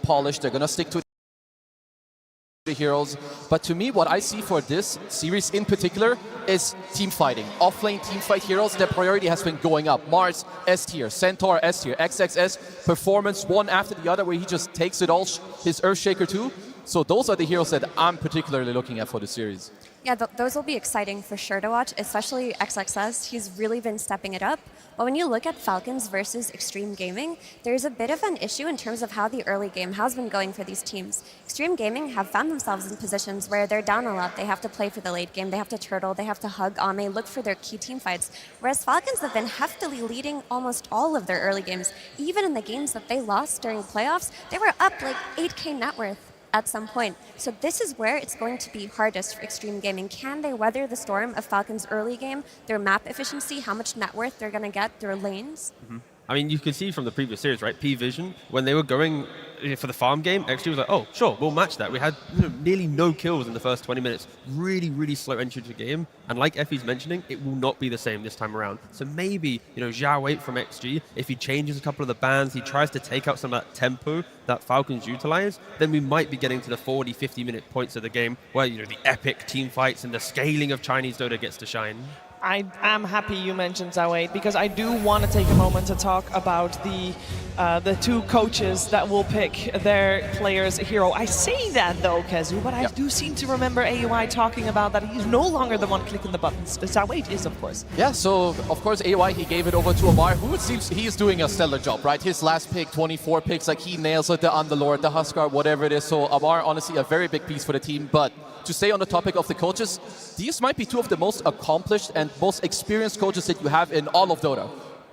polished. They're going to stick to the heroes. But to me, what I see for this series in particular is team fighting. Off-lane team fight heroes, their priority has been going up. Mars, S tier. Centaur, S tier. XXS, performance one after the other, where he just takes it all, his Earthshaker too. So those are the heroes that I'm particularly looking at for the series. Yeah, those will be exciting for sure to watch, especially XXS. He's really been stepping it up. But when you look at Falcons versus Xtreme Gaming, there's a bit of an issue in terms of how the early game has been going for these teams. Xtreme Gaming have found themselves in positions where they're down a lot. They have to play for the late game. They have to turtle. They have to hug Ame, look for their key team fights. Whereas Falcons have been heftily leading almost all of their early games. Even in the games that they lost during playoffs, they were up like 8K net worth at some point. So this is where it's going to be hardest for Xtreme Gaming. Can they weather the storm of Falcon's early game, their map efficiency, how much net worth they're going to get, their lanes? Mm-hmm. I mean, you can see from the previous series, right? P-Vision, when they were going for the farm game, XG was like, oh, sure, we'll match that. We had nearly no kills in the first 20 minutes. Really, really slow entry to the game. And like Effie's mentioning, it will not be the same this time around. So maybe, Zhao Wei from XG, if he changes a couple of the bans, he tries to take out some of that tempo that Falcons utilize, then we might be getting to the 40, 50-minute points of the game where, the epic team fights and the scaling of Chinese Dota gets to shine. I am happy you mentioned Zhao Wei, because I do want to take a moment to talk about the two coaches that will pick their player's hero. I say that though, Kezu, but I do seem to remember AUI talking about that he's no longer the one clicking the buttons. Zhao Wei is, of course. Yeah, so of course AUI, he gave it over to Amar, who it seems he's doing a stellar job, right? His last pick, 24 picks, like he nails it, the Underlord, the Huskar, whatever it is. So Amar, honestly, a very big piece for the team. But to stay on the topic of the coaches, these might be two of the most accomplished and most experienced coaches that you have in all of Dota.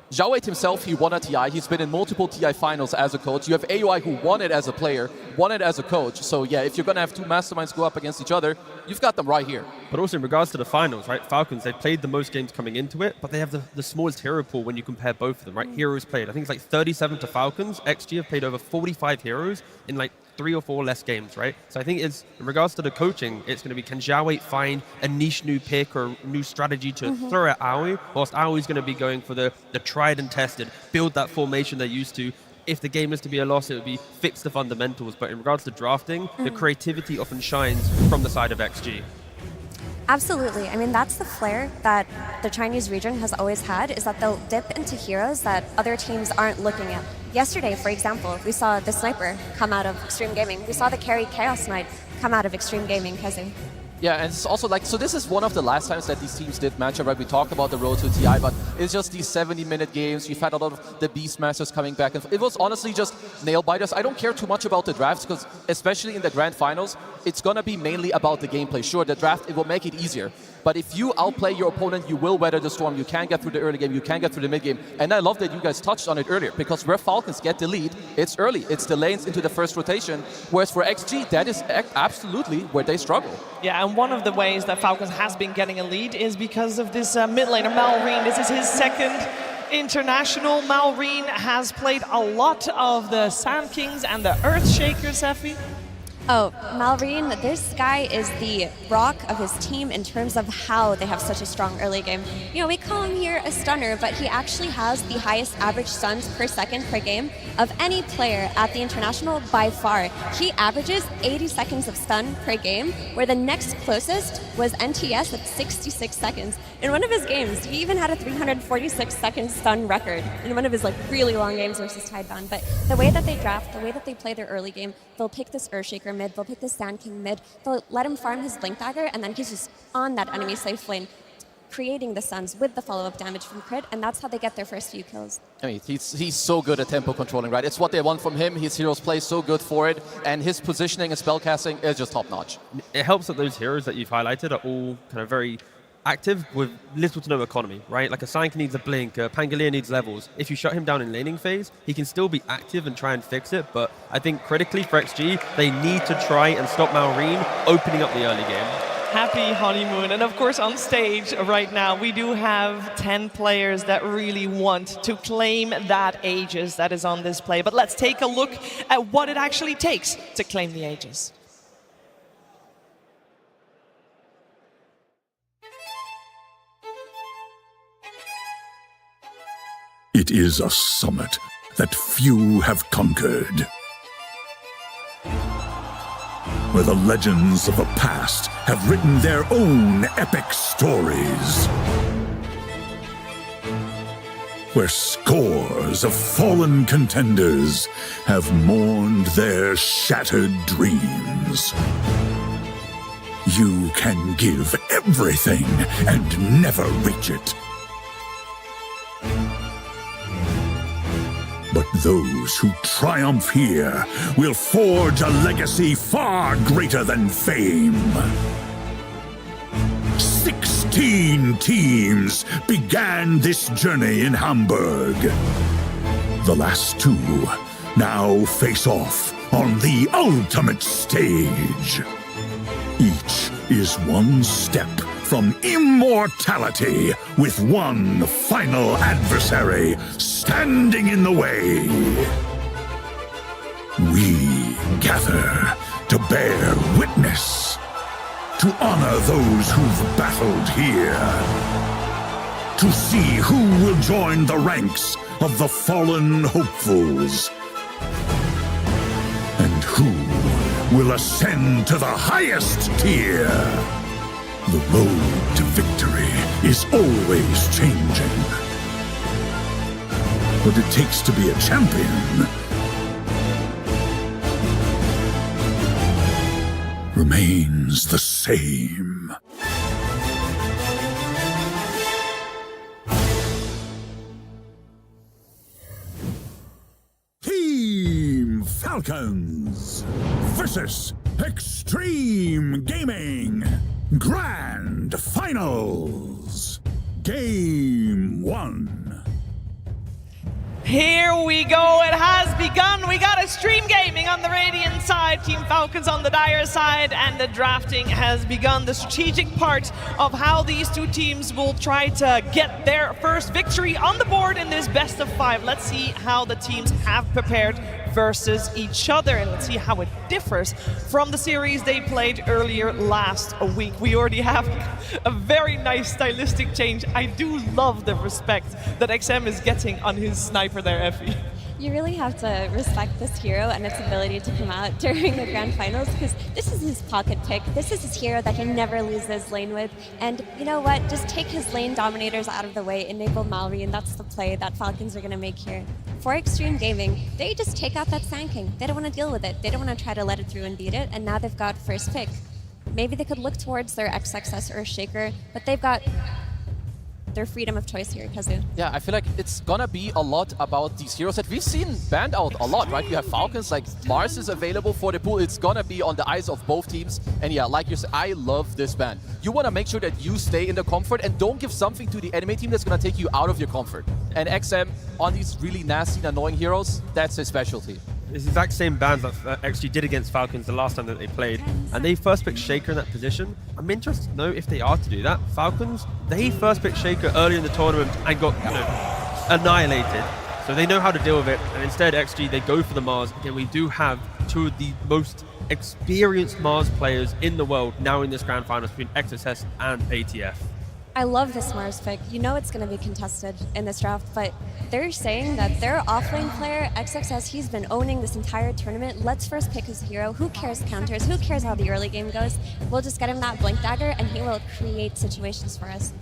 Zhao Wei himself, he won a TI. He's been in multiple TI finals as a coach. You have AUI who won it as a player, won it as a coach. So yeah, if you're going to have two masterminds go up against each other, you've got them right here. But also in regards to the finals, right? Falcons, they've played the most games coming into it, but they have the smallest hero pool when you compare both of them, right? Heroes played. I think it's like 37 to Falcons. XG have played over 45 heroes in like 3 or 4 less games, right? So I think it's, in regards to the coaching, it's going to be, can Zhao Wei find a niche new pick or new strategy to throw at Aoi, whilst Aoi's going to be going for the tried and tested, build that formation they're used to. If the game is to be a loss, it would be fix the fundamentals. But in regards to drafting, the creativity often shines from the side of XG. Absolutely. I mean, that's the flair that the Chinese region has always had, is that they'll dip into heroes that other teams aren't looking at. Yesterday, for example, we saw the Sniper come out of Xtreme Gaming. We saw the carry Chaos Knight come out of Xtreme Gaming, Kezu. Yeah, and it's also like, so this is one of the last times that these teams did match up, right? We talked about the road to TI, but it's just these 70-minute games. You've had a lot of the Beastmasters coming back. And it was honestly just nail-biters. I don't care too much about the drafts, because especially in the grand finals, it's going to be mainly about the gameplay. Sure, the draft, it will make it easier. But if you outplay your opponent, you will weather the storm. You can get through the early game. You can get through the mid game. And I love that you guys touched on it earlier, because where Falcons get the lead, it's early. It's the lanes into the first rotation. Whereas for XG, that is absolutely where they struggle. Yeah, and one of the ways that Falcons has been getting a lead is because of this mid laner, Malrine. This is his second international. Malrine has played a lot of the Sand Kings and the Earthshakers, Effie. Oh, Malrine, this guy is the rock of his team in terms of how they have such a strong early game. We call him here a stunner, but he actually has the highest average stuns per second per game of any player at the International by far. He averages 80 seconds of stun per game, where the next closest was NTS at 66 seconds. In one of his games, he even had a 346-second stun record in one of his really long games versus Tidebound. But the way that they draft, the way that they play their early game, they'll pick this Earthshaker mid, they'll pick the Sand King mid, they'll let him farm his Blink Dagger, and then he's just on that enemy safe lane, creating the stuns with the follow-up damage from crit, and that's how they get their first few kills. I mean, he's so good at tempo controlling, right? It's what they want from him. His heroes play so good for it, and his positioning and spellcasting is just top-notch. It helps that those heroes that you've highlighted are all kind of very active with little to no economy, right? Like a Sanka needs a blink, a Pangolier needs levels. If you shut him down in laning phase, he can still be active and try and fix it, but I think critically for XG, they need to try and stop Malrine opening up the early game. Happy honeymoon. And of course on stage right now, we do have 10 players that really want to claim that Aegis that is on display. But let's take a look at what it actually takes to claim the Aegis. It is a summit that few have conquered. where the legends of the past have written their own epic stories. Where scores of fallen contenders have mourned their shattered dreams. You can give everything and never reach it. But those who triumph here will forge a legacy far greater than fame. 16 teams began this journey in Hamburg. The last two now face off on the ultimate stage. Each is one step from immortality, with one final adversary standing in the way. We gather to bear witness, to honor those who've battled here, to see who will join the ranks of the fallen hopefuls, and who will ascend to the highest tier. The road to victory is always changing. What it takes to be a champion remains the same. Team Falcons versus Xtreme Gaming. Grand Finals. Game 1. Here we go, it has begun. We got Xtreme Gaming on the Radiant side, Team Falcons on the Dire side, and the drafting has begun. The strategic part of how these two teams will try to get their first victory on the board in this best of 5. Let's see how the teams have prepared versus each other, and let's see how it differs from the series they played earlier last week. We already have a very nice stylistic change. I do love the respect that XM is getting on his sniper there, Effie. You really have to respect this hero and its ability to come out during the grand finals, because this is his pocket pick. This is his hero that he never loses lane with. And you know what? Just take his lane dominators out of the way, enable Mallory, and that's the play that Falcons are going to make here. For Xtreme Gaming, they just take out that Sand King. They don't want to deal with it. They don't want to try to let it through and beat it, and now they've got first pick. Maybe they could look towards their XXS or Shaker, but they've got their freedom of choice here, Kazu. Yeah, I feel like it's gonna be a lot about these heroes that we've seen banned out a lot, right? You have Falcons, like Mars is available for the pool. It's gonna be on the eyes of both teams. And yeah, like you said, I love this ban. You wanna make sure that you stay in the comfort and don't give something to the enemy team that's gonna take you out of your comfort. And XM, on these really nasty and annoying heroes, that's his specialty. It's the exact same bans that XG did against Falcons the last time that they played, and they first picked Shaker in that position. I'm interested to know if they are to do that. Falcons, they first picked Shaker early in the tournament and got annihilated, so they know how to deal with it, and instead XG, they go for the Mars. Again, we do have two of the most experienced Mars players in the world now in this grand finals between XSS and ATF. I love this Mars pick. You know it's going to be contested in this draft, but they're saying that their offlane player, XXS, he's been owning this entire tournament. Let's first pick his hero. Who cares counters? Who cares how the early game goes? We'll just get him that Blink Dagger, and he will create situations for us.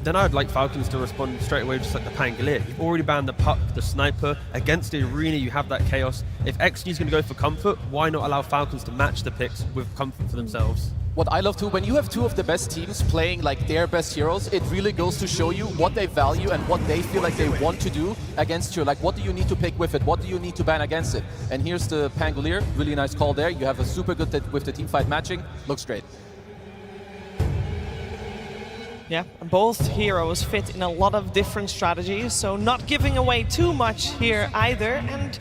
Then I'd like Falcons to respond straight away, just like the Pangolier. You've already banned the Puck, the Sniper. Against the Arena, you have that Chaos. If XG is going to go for comfort, why not allow Falcons to match the picks with comfort for themselves? What I love too, when you have two of the best teams playing like their best heroes, it really goes to show you what they value and what they feel like they want to do against you. Like, what do you need to pick with it? What do you need to ban against it? And here's the Pangolier. Really nice call there. You have a super good with the team fight matching. Looks great. Yeah, both heroes fit in a lot of different strategies, so not giving away too much here either, and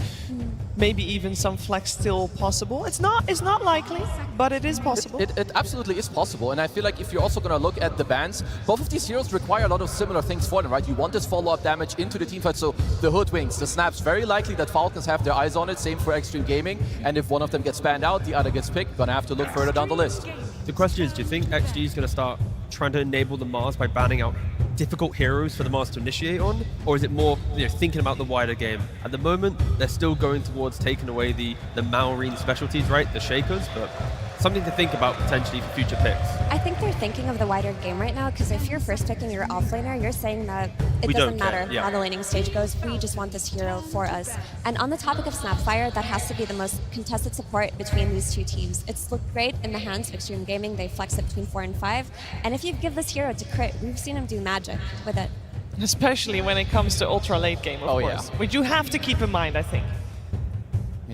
maybe even some flex still possible. It's not likely, but it is possible. It absolutely is possible, and I feel like if you're also going to look at the bans, both of these heroes require a lot of similar things for them, right? You want this follow-up damage into the teamfight, so the Hoodwings, the Snaps, very likely that Falcons have their eyes on it, same for Xtreme Gaming, and if one of them gets banned out, the other gets picked, gonna have to look further down the list. The question is, do you think XG is going to start trying to enable the Mars by banning out difficult heroes for the Mars to initiate on, or is it more thinking about the wider game? At the moment, they're still going towards taking away the Malrine specialties, right? The Shakers, but something to think about potentially for future picks. I think they're thinking of the wider game right now, because if you're first picking your offlaner, you're saying that it doesn't matter how the laning stage goes, we just want this hero for us. And on the topic of Snapfire, that has to be the most contested support between these two teams. It's looked great in the hands of Xtreme Gaming, they flex it between 4 and 5, and if you give this hero to crit, we've seen him do magic with it. Especially when it comes to ultra late game, of course. Which you have to keep in mind, I think.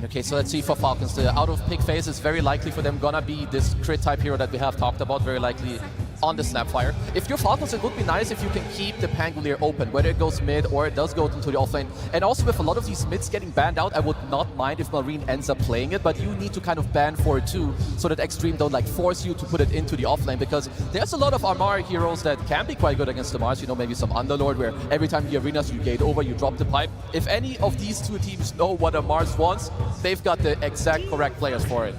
Okay, so let's see for Falcons. The out of pick phase is very likely for them gonna be this crit type hero that we have talked about, very likely on the Snapfire. If you're Falcons, it would be nice if you can keep the Pangolier open, whether it goes mid or it does go into the offlane. And also with a lot of these mids getting banned out, I would not mind if Marine ends up playing it, but you need to kind of ban for it too, so that Xtreme don't like force you to put it into the offlane, because there's a lot of Armari heroes that can be quite good against the Mars, you know, maybe some Underlord, where every time the arenas you gate over, you drop the pipe. If any of these two teams know what a Mars wants, they've got the exact correct players for it.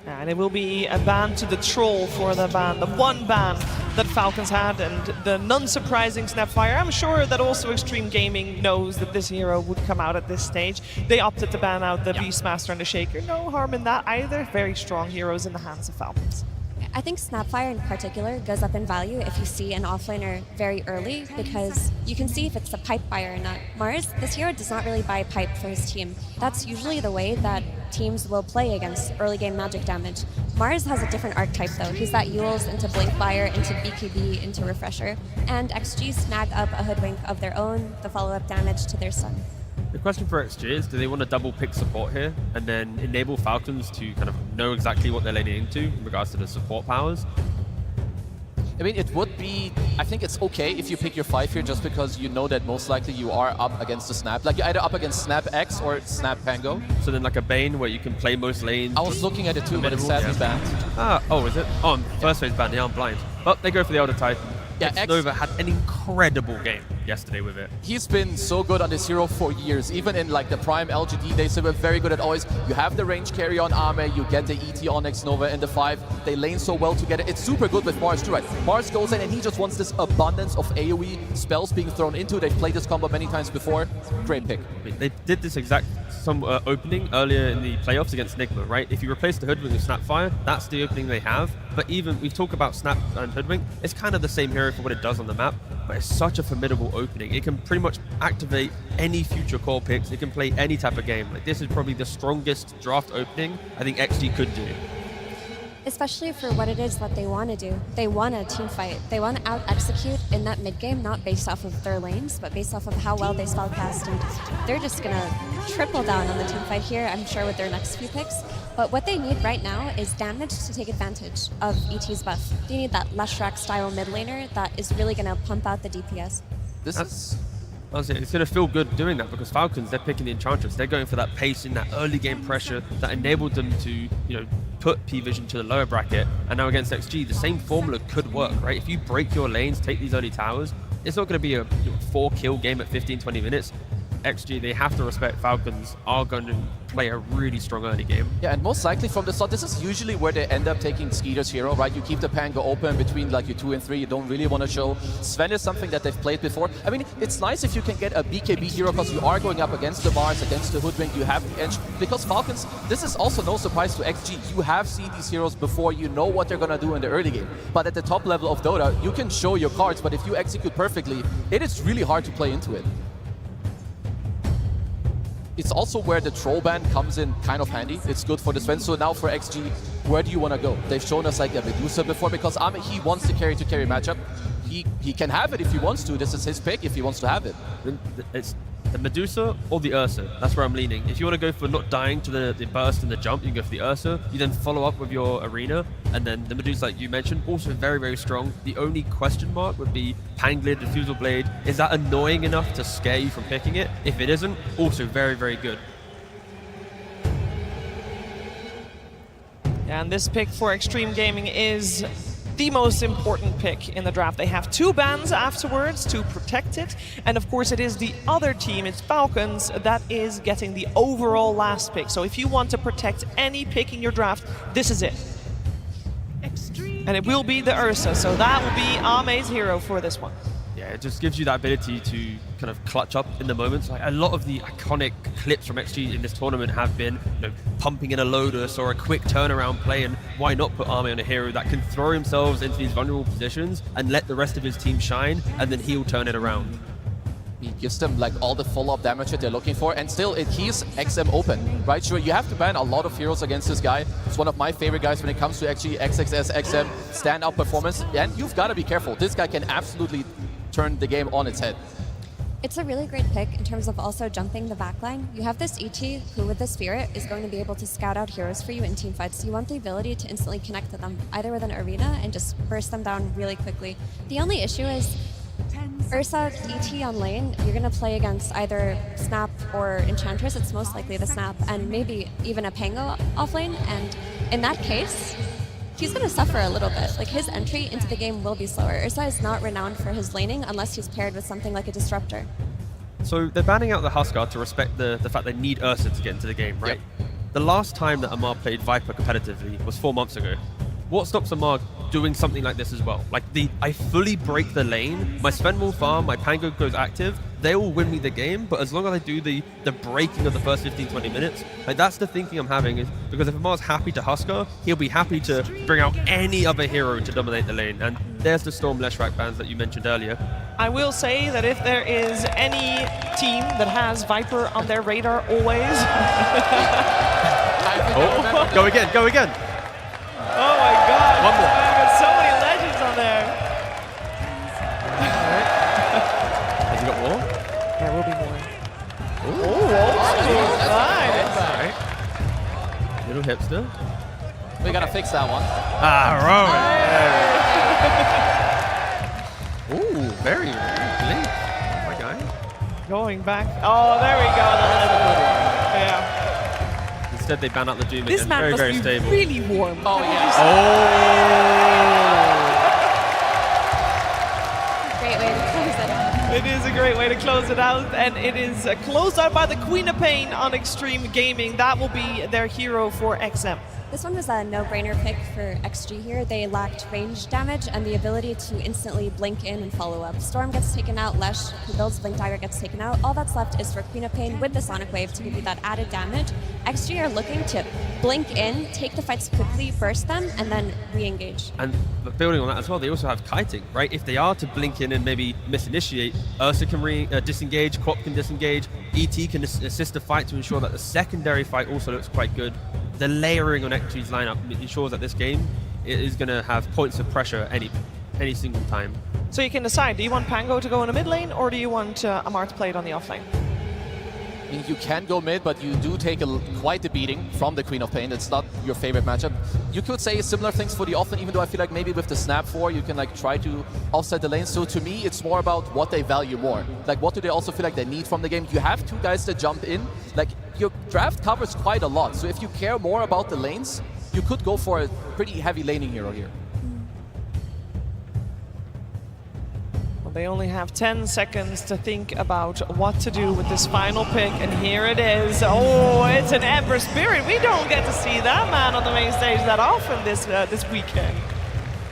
And it will be a ban to the Troll for the ban, the one ban that Falcons had, and the non-surprising Snapfire. I'm sure that also Xtreme Gaming knows that this hero would come out at this stage. They opted to ban out the Beastmaster and the Shaker. No harm in that either. Very strong heroes in the hands of Falcons. I think Snapfire in particular goes up in value if you see an offlaner very early, because you can see if it's a pipe buyer or not. Mars, this hero does not really buy pipe for his team. That's usually the way that teams will play against early game magic damage. Mars has a different archetype though. He's that Yules into Blink Buyer, into BKB, into Refresher, and XG snag up a Hoodwink of their own, the follow-up damage to their Sun. The question for XG is, do they want to double pick support here and then enable Falcons to kind of know exactly what they're laning into in regards to the support powers? I mean, it would be, I think it's okay if you pick your 5 here, just because you know that most likely you are up against the Snap. Like, you're either up against Snap X or Snap Pango. So then like a Bane where you can play most lanes. I was looking at it too, but it's sadly banned. Oh, is it? Oh, first phase banned, yeah, I'm blind. But they go for the Elder Titan. Yeah, Nova had an incredible game yesterday with it. He's been so good on this hero for years. Even in like the prime LGD days, they were very good at always. You have the range carry on Ame, you get the ET on X Nova in the 5. They lane so well together. It's super good with Mars too, right? Mars goes in and he just wants this abundance of AoE spells being thrown into. They've played this combo many times before. Great pick. I mean, they did this exact opening earlier in the playoffs against Nigma, right? If you replace the Hoodwink with Snapfire, that's the opening they have. But even, we've talked about Snap and Hoodwink, it's kind of the same hero for what it does on the map, but it's such a formidable opening. It can pretty much activate any future core picks. It can play any type of game. Like, this is probably the strongest draft opening I think XG could do. Especially for what it is that they want to do. They want a team fight. They want to out-execute in that mid-game, not based off of their lanes, but based off of how well they spellcast. And they're just going to triple down on the team fight here, I'm sure, with their next few picks. But what they need right now is damage to take advantage of ET's buff. They need that Leshrac-style mid laner that is really going to pump out the DPS. Honestly, it's going to feel good doing that, because Falcons, they're picking the Enchantress. They're going for that pace in that early game pressure that enabled them to, you know, put P-Vision to the lower bracket. And now against XG, the same formula could work, right? If you break your lanes, take these early towers, it's not going to be a 4-kill game at 15-20 minutes. XG, they have to respect Falcons are going to play a really strong early game. Yeah, and most likely from the start, this is usually where they end up taking Skeeter's hero, right? You keep the Pango open between like your 2 and 3, you don't really want to show. Sven is something that they've played before. I mean, it's nice if you can get a BKB hero, because you are going up against the Mars, against the Hoodwink, you have the edge. Because Falcons, this is also no surprise to XG, you have seen these heroes before, you know what they're going to do in the early game. But at the top level of Dota, you can show your cards, but if you execute perfectly, it is really hard to play into it. It's also where the troll ban comes in kind of handy. It's good for the Sven. So now for XG, where do you want to go? They've shown us like a Medusa before, because he wants the carry-to-carry matchup. He can have it if he wants to. This is his pick if he wants to have it. It's the Medusa or the Ursa. That's where I'm leaning. If you want to go for not dying to the burst and the jump, you can go for the Ursa. You then follow up with your Arena, and then the Medusa, like you mentioned, also very, very strong. The only question mark would be Panglid, Diffusal Blade. Is that annoying enough to scare you from picking it? If it isn't, also very, very good. And this pick for Xtreme Gaming is the most important pick in the draft. They have 2 bans afterwards to protect it, and of course it is the other team, it's Falcons, that is getting the overall last pick. So if you want to protect any pick in your draft, this is it. And it will be the Ursa, so that will be Ame's hero for this one. Yeah, it just gives you that ability to kind of clutch up in the moments. Like a lot of the iconic clips from XG in this tournament have been, pumping in a Lotus or a quick turnaround play, and why not put Army on a hero that can throw themselves into these vulnerable positions and let the rest of his team shine, and then he'll turn it around. He gives them like all the follow-up damage that they're looking for, and still it keeps XM open, right? Sure, you have to ban a lot of heroes against this guy. It's one of my favorite guys when it comes to XG, XXS, XM, standout performance, and you've got to be careful. This guy can absolutely turn the game on its head. It's a really great pick in terms of also jumping the backline. You have this ET who with the Spirit is going to be able to scout out heroes for you in team fights. You want the ability to instantly connect to them, either with an arena and just burst them down really quickly. The only issue is Ursa ET on lane, you're going to play against either Snap or Enchantress. It's most likely the Snap, and maybe even a Pango off lane. And in that case, he's going to suffer a little bit. Like, his entry into the game will be slower. Ursa is not renowned for his laning unless he's paired with something like a Disruptor. So they're banning out the Huskar to respect the fact they need Ursa to get into the game, right? Yep. The last time that Amar played Viper competitively was 4 months ago. What stops Amar doing something like this as well? Like, I fully break the lane, my Sven will farm, my Pango goes active, they will win me the game, but as long as I do the breaking of the first 15-20 minutes, like, that's the thinking I'm having, is because if Amar's happy to Huskar, he'll be happy to bring out any other hero to dominate the lane, and there's the Storm Leshrac bans that you mentioned earlier. I will say that if there is any team that has Viper on their radar always... Oh, go again, go again! Oh my god! One more. I've got so many legends on there! Has he got more? There will be more. Ooh. Nice! Little hipster. We gotta fix that one. Ooh, very blink, my guy. Going back. Oh, there we go. Yeah. Instead, they ban out the Doom This again. map Very, must very be stable. really warm. Oh, yes. Great way to close it out. It is a great way to close it out, and it is closed out by the Queen of Pain on Xtreme Gaming. That will be their hero for XM. This one was a no-brainer pick for XG here. They lacked range damage and the ability to instantly blink in and follow up. Storm gets taken out, Lesh, who builds Blink Dagger, gets taken out. All that's left is for Queen of Pain with the Sonic Wave to give you that added damage. XG are looking to blink in, take the fights quickly, burst them, and then re-engage. And building on that as well, they also have kiting, right? If they are to blink in and maybe misinitiate, Ursa can disengage, Quap can disengage, ET can assist the fight to ensure that the secondary fight also looks quite good. The layering on XG's lineup ensures that this game is going to have points of pressure any single time. So you can decide, do you want Pango to go in the mid lane, or do you want Amar to play it on the off lane? I mean, you can go mid, but you do take quite a beating from the Queen of Pain. It's not your favorite matchup. You could say similar things for the off lane, even though I feel like maybe with the Snap 4, you can like try to offset the lanes. So to me, it's more about what they value more. Like, what do they also feel like they need from the game? You have two guys that jump in. Like, your draft covers quite a lot. So if you care more about the lanes, you could go for a pretty heavy laning hero here. They only have 10 seconds to think about what to do with this final pick, and here it is. Oh, it's an Ember Spirit. We don't get to see that man on the main stage that often this weekend.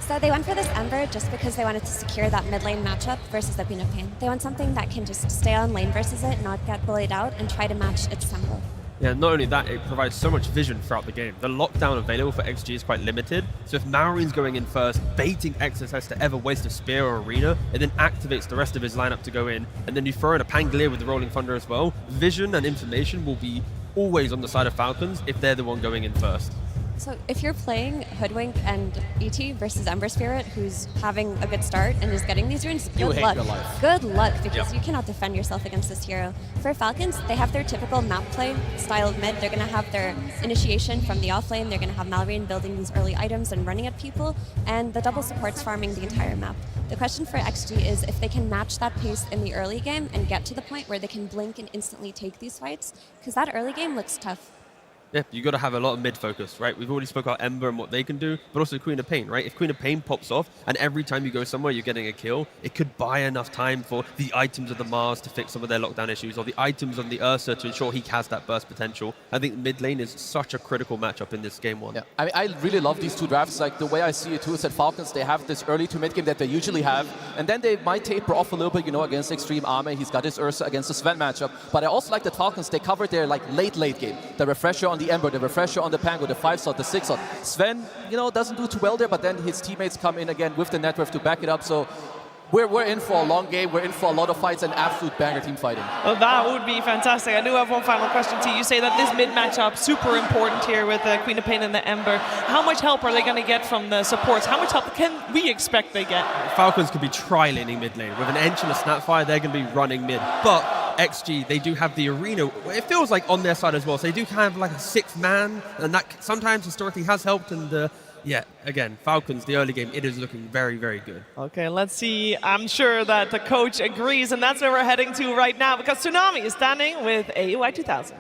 So they went for this Ember just because they wanted to secure that mid lane matchup versus the Queen of Pain. They want something that can just stay on lane versus it, not get bullied out, and try to match its tempo. Yeah, not only that, it provides so much vision throughout the game. The lockdown available for XG is quite limited, so if Malreen's going in first, baiting XSS to ever waste a spear or arena, it then activates the rest of his lineup to go in, and then you throw in a Pangolier with the Rolling Thunder as well. Vision and information will be always on the side of Falcons if they're the one going in first. So if you're playing Hoodwink and ET versus Ember Spirit, who's having a good start and is getting these runes, You good hate luck. your life. Good luck, because Yep. you cannot defend yourself against this hero. For Falcons, they have their typical map play style of mid. They're going to have their initiation from the offlane. They're going to have Malreen building these early items and running at people, and the double supports farming the entire map. The question for XG is if they can match that pace in the early game and get to the point where they can blink and instantly take these fights, because that early game looks tough. Yeah, you got to have a lot of mid focus, right? We've already spoke about Ember and what they can do, but also Queen of Pain, right? If Queen of Pain pops off and every time you go somewhere you're getting a kill, it could buy enough time for the items of the Mars to fix some of their lockdown issues, or the items on the Ursa to ensure he has that burst potential. I think mid lane is such a critical matchup in this game one. Yeah, I mean, I really love these two drafts. Like the way I see it too is that Falcons, they have this early to mid game that they usually have, and then they might taper off a little bit, you know, against Xtreme Arme. He's got his Ursa against the Sven matchup. But I also like the Falcons, they covered their like late game. The refresher on the Ember, the refresher on the Pango, the 5-slot, the 6-slot. Sven, you know, doesn't do too well there, but then his teammates come in again with the network to back it up. So we're in for a long game. We're in for a lot of fights and absolute banger team fighting. Well, that would be fantastic. I do have one final question to you. You say that this mid matchup super important here with the Queen of Pain and the Ember. How much help are they going to get from the supports? How much help can we expect they get? Falcons could be tri-laning mid lane. With an Ench and a Snapfire, they're going to be running mid. But XG, they do have the arena. It feels like on their side as well. So they do kind of like a 6th man, and that sometimes historically has helped. And yeah, again, Falcons, the early game, it is looking very, very good. Okay, let's see. I'm sure that the coach agrees, and that's where we're heading to right now, because Tsunami is standing with AUI 2000.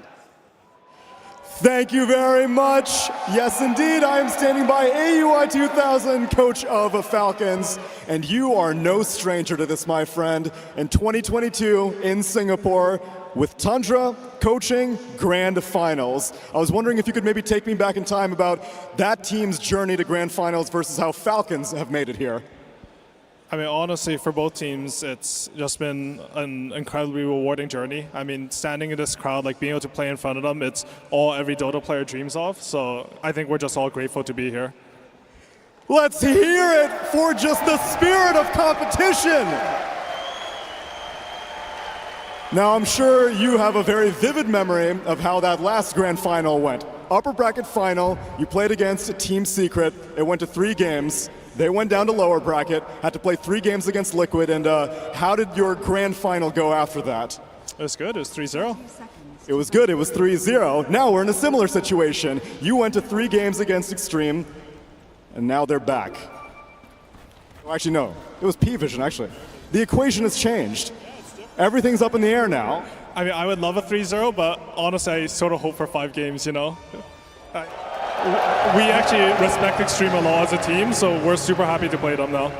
Thank you very much. Yes, indeed, I am standing by AUI 2000, coach of Falcons, and you are no stranger to this, my friend. In 2022 in Singapore, with Tundra coaching Grand Finals. I was wondering if you could maybe take me back in time about that team's journey to Grand Finals versus how Falcons have made it here. I mean, honestly, for both teams, it's just been an incredibly rewarding journey. I mean, standing in this crowd, like being able to play in front of them, it's all every Dota player dreams of. So I think we're just all grateful to be here. Let's hear it for just the spirit of competition. Now, I'm sure you have a very vivid memory of how that last Grand Final went. Upper bracket final, you played against Team Secret. It went to 3 games. They went down to lower bracket, had to play 3 games against Liquid, and how did your Grand Final go after that? It was good. It was 3-0. It was good. It was 3-0. Now we're in a similar situation. You went to 3 games against Xtreme, and now they're back. Oh, actually, no. It was P-Vision, actually. The equation has changed. Everything's up in the air now. I mean, I would love a 3-0, but honestly, I sort of hope for 5 games, you know? We actually respect Xtreme a lot as a team, so we're super happy to play them now.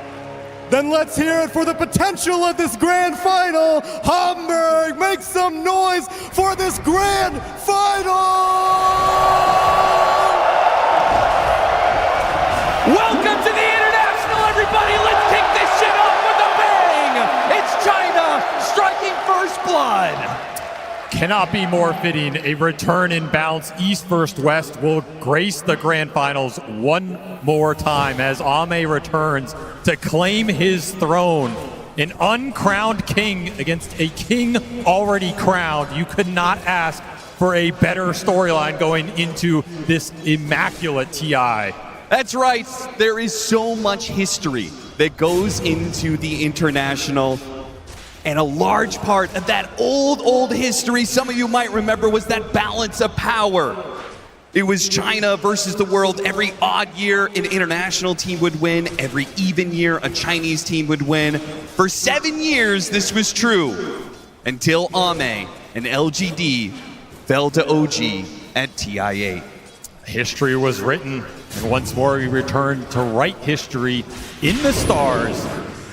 Then let's hear it for the potential of this Grand Final. Hamburg, make some noise for this Grand Final! Welcome to the International, everybody! Let's kick this shit off with a bang! It's China striking first blood! Cannot be more fitting. A return in bounce, East versus West, will grace the Grand Finals one more time as Ame returns to claim his throne. An uncrowned king against a king already crowned. You could not ask for a better storyline going into this immaculate TI. That's right. There is so much history that goes into the International. And a large part of that old history, some of you might remember, was that balance of power. It was China versus the world. Every odd year, an international team would win. Every even year, a Chinese team would win. For 7 years, this was true, until Ame and LGD fell to OG at TI8. History was written, and once more we return to write history in the stars.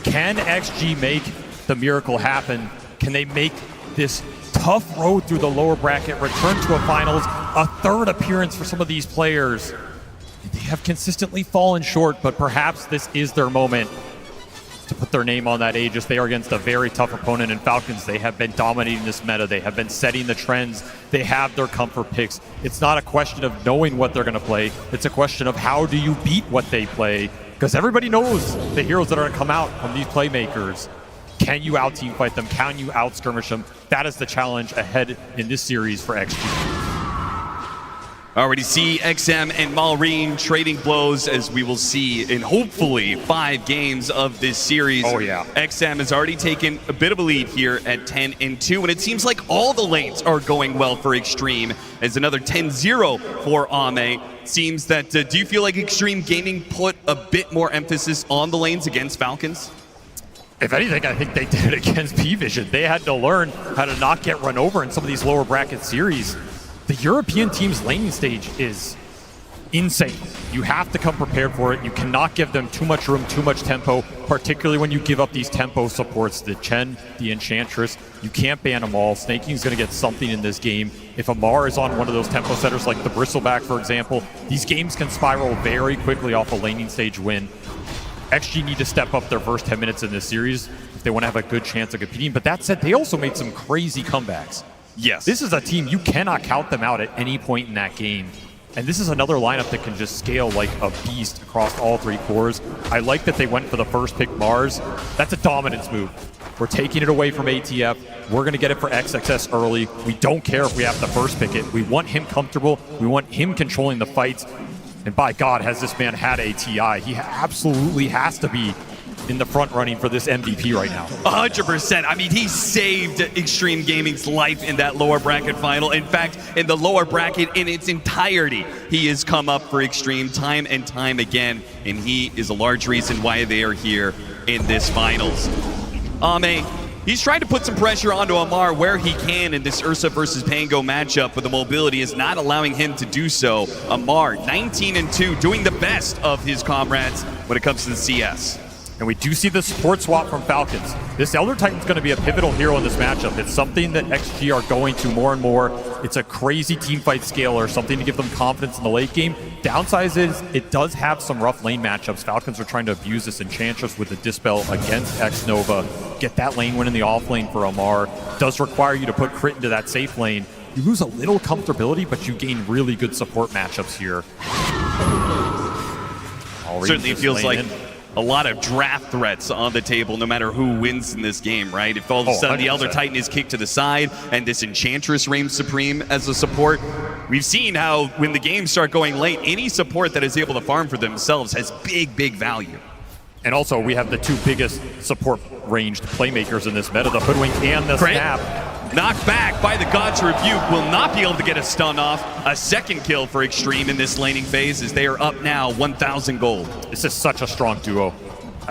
Can XG make the miracle happen? Can they make this tough road through the lower bracket, return to a finals, a 3rd appearance for some of these players? They have consistently fallen short, but perhaps this is their moment to put their name on that Aegis. They are against a very tough opponent in Falcons. They have been dominating this meta. They have been setting the trends. They have their comfort picks. It's not a question of knowing what they're going to play. It's a question of how do you beat what they play, because everybody knows the heroes that are going to come out from these playmakers. Can you out-team fight them? Can you out-skirmish them? That is the challenge ahead in this series for XG. Already see XM and Malrine trading blows, as we will see in hopefully 5 games of this series. Oh yeah. XM has already taken a bit of a lead here at 10-2, and it seems like all the lanes are going well for Xtreme, as another 10-0 for Ame. Seems that, do you feel like Xtreme Gaming put a bit more emphasis on the lanes against Falcons? If anything, I think they did it against P-Vision. They had to learn how to not get run over in some of these lower bracket series. the European team's laning stage is insane. You have to come prepared for it. You cannot give them too much room, too much tempo, particularly when you give up these tempo supports, the Chen, the Enchantress. You can't ban them all. Snaking's going to get something in this game. If Amar is on one of those tempo setters like the Bristleback, for example, these games can spiral very quickly off a laning stage win. XG need to step up their first 10 minutes in this series if they want to have a good chance of competing. But that said, they also made some crazy comebacks. Yes. This is a team, you cannot count them out at any point in that game. And this is another lineup that can just scale like a beast across all three cores. I like that they went for the first pick Mars. That's a dominance move. We're taking it away from ATF. We're going to get it for XXS early. We don't care if we have to first pick it. We want him comfortable. We want him controlling the fights. And by God, has this man had a TI. He absolutely has to be in the front running for this MVP right now. 100%. I mean, he saved Xtreme Gaming's life in that lower bracket final. In fact, in the lower bracket in its entirety, he has come up for Xtreme time and time again, and he is a large reason why they are here in this finals. He's trying to put some pressure onto Amar where he can in this Ursa versus Pango matchup, but the mobility is not allowing him to do so. Amar, 19-2, doing the best of his comrades when it comes to the CS. And we do see the support swap from Falcons. This Elder Titan's going to be a pivotal hero in this matchup. It's something that XG are going to more and more. It's a crazy teamfight scaler, something to give them confidence in the late game. Downside is it does have some rough lane matchups. Falcons are trying to abuse this Enchantress with the Dispel against X-Nova. Get that lane win in the off lane for Amar. Does require you to put crit into that safe lane. You lose a little comfortability, but you gain really good support matchups here. Certainly feels like a lot of draft threats on the table no matter who wins in this game, right? If all of a sudden 100%. The Elder Titan is kicked to the side and this Enchantress reigns supreme as a support, we've seen how when the games start going late, any support that is able to farm for themselves has big, big value. And also, we have the two biggest support ranged playmakers in this meta, the Hoodwink and the Snap. Knocked back by the God's Rebuke, will not be able to get a stun off. A second kill for Xtreme in this laning phase as they are up now 1,000 gold. This is such a strong duo.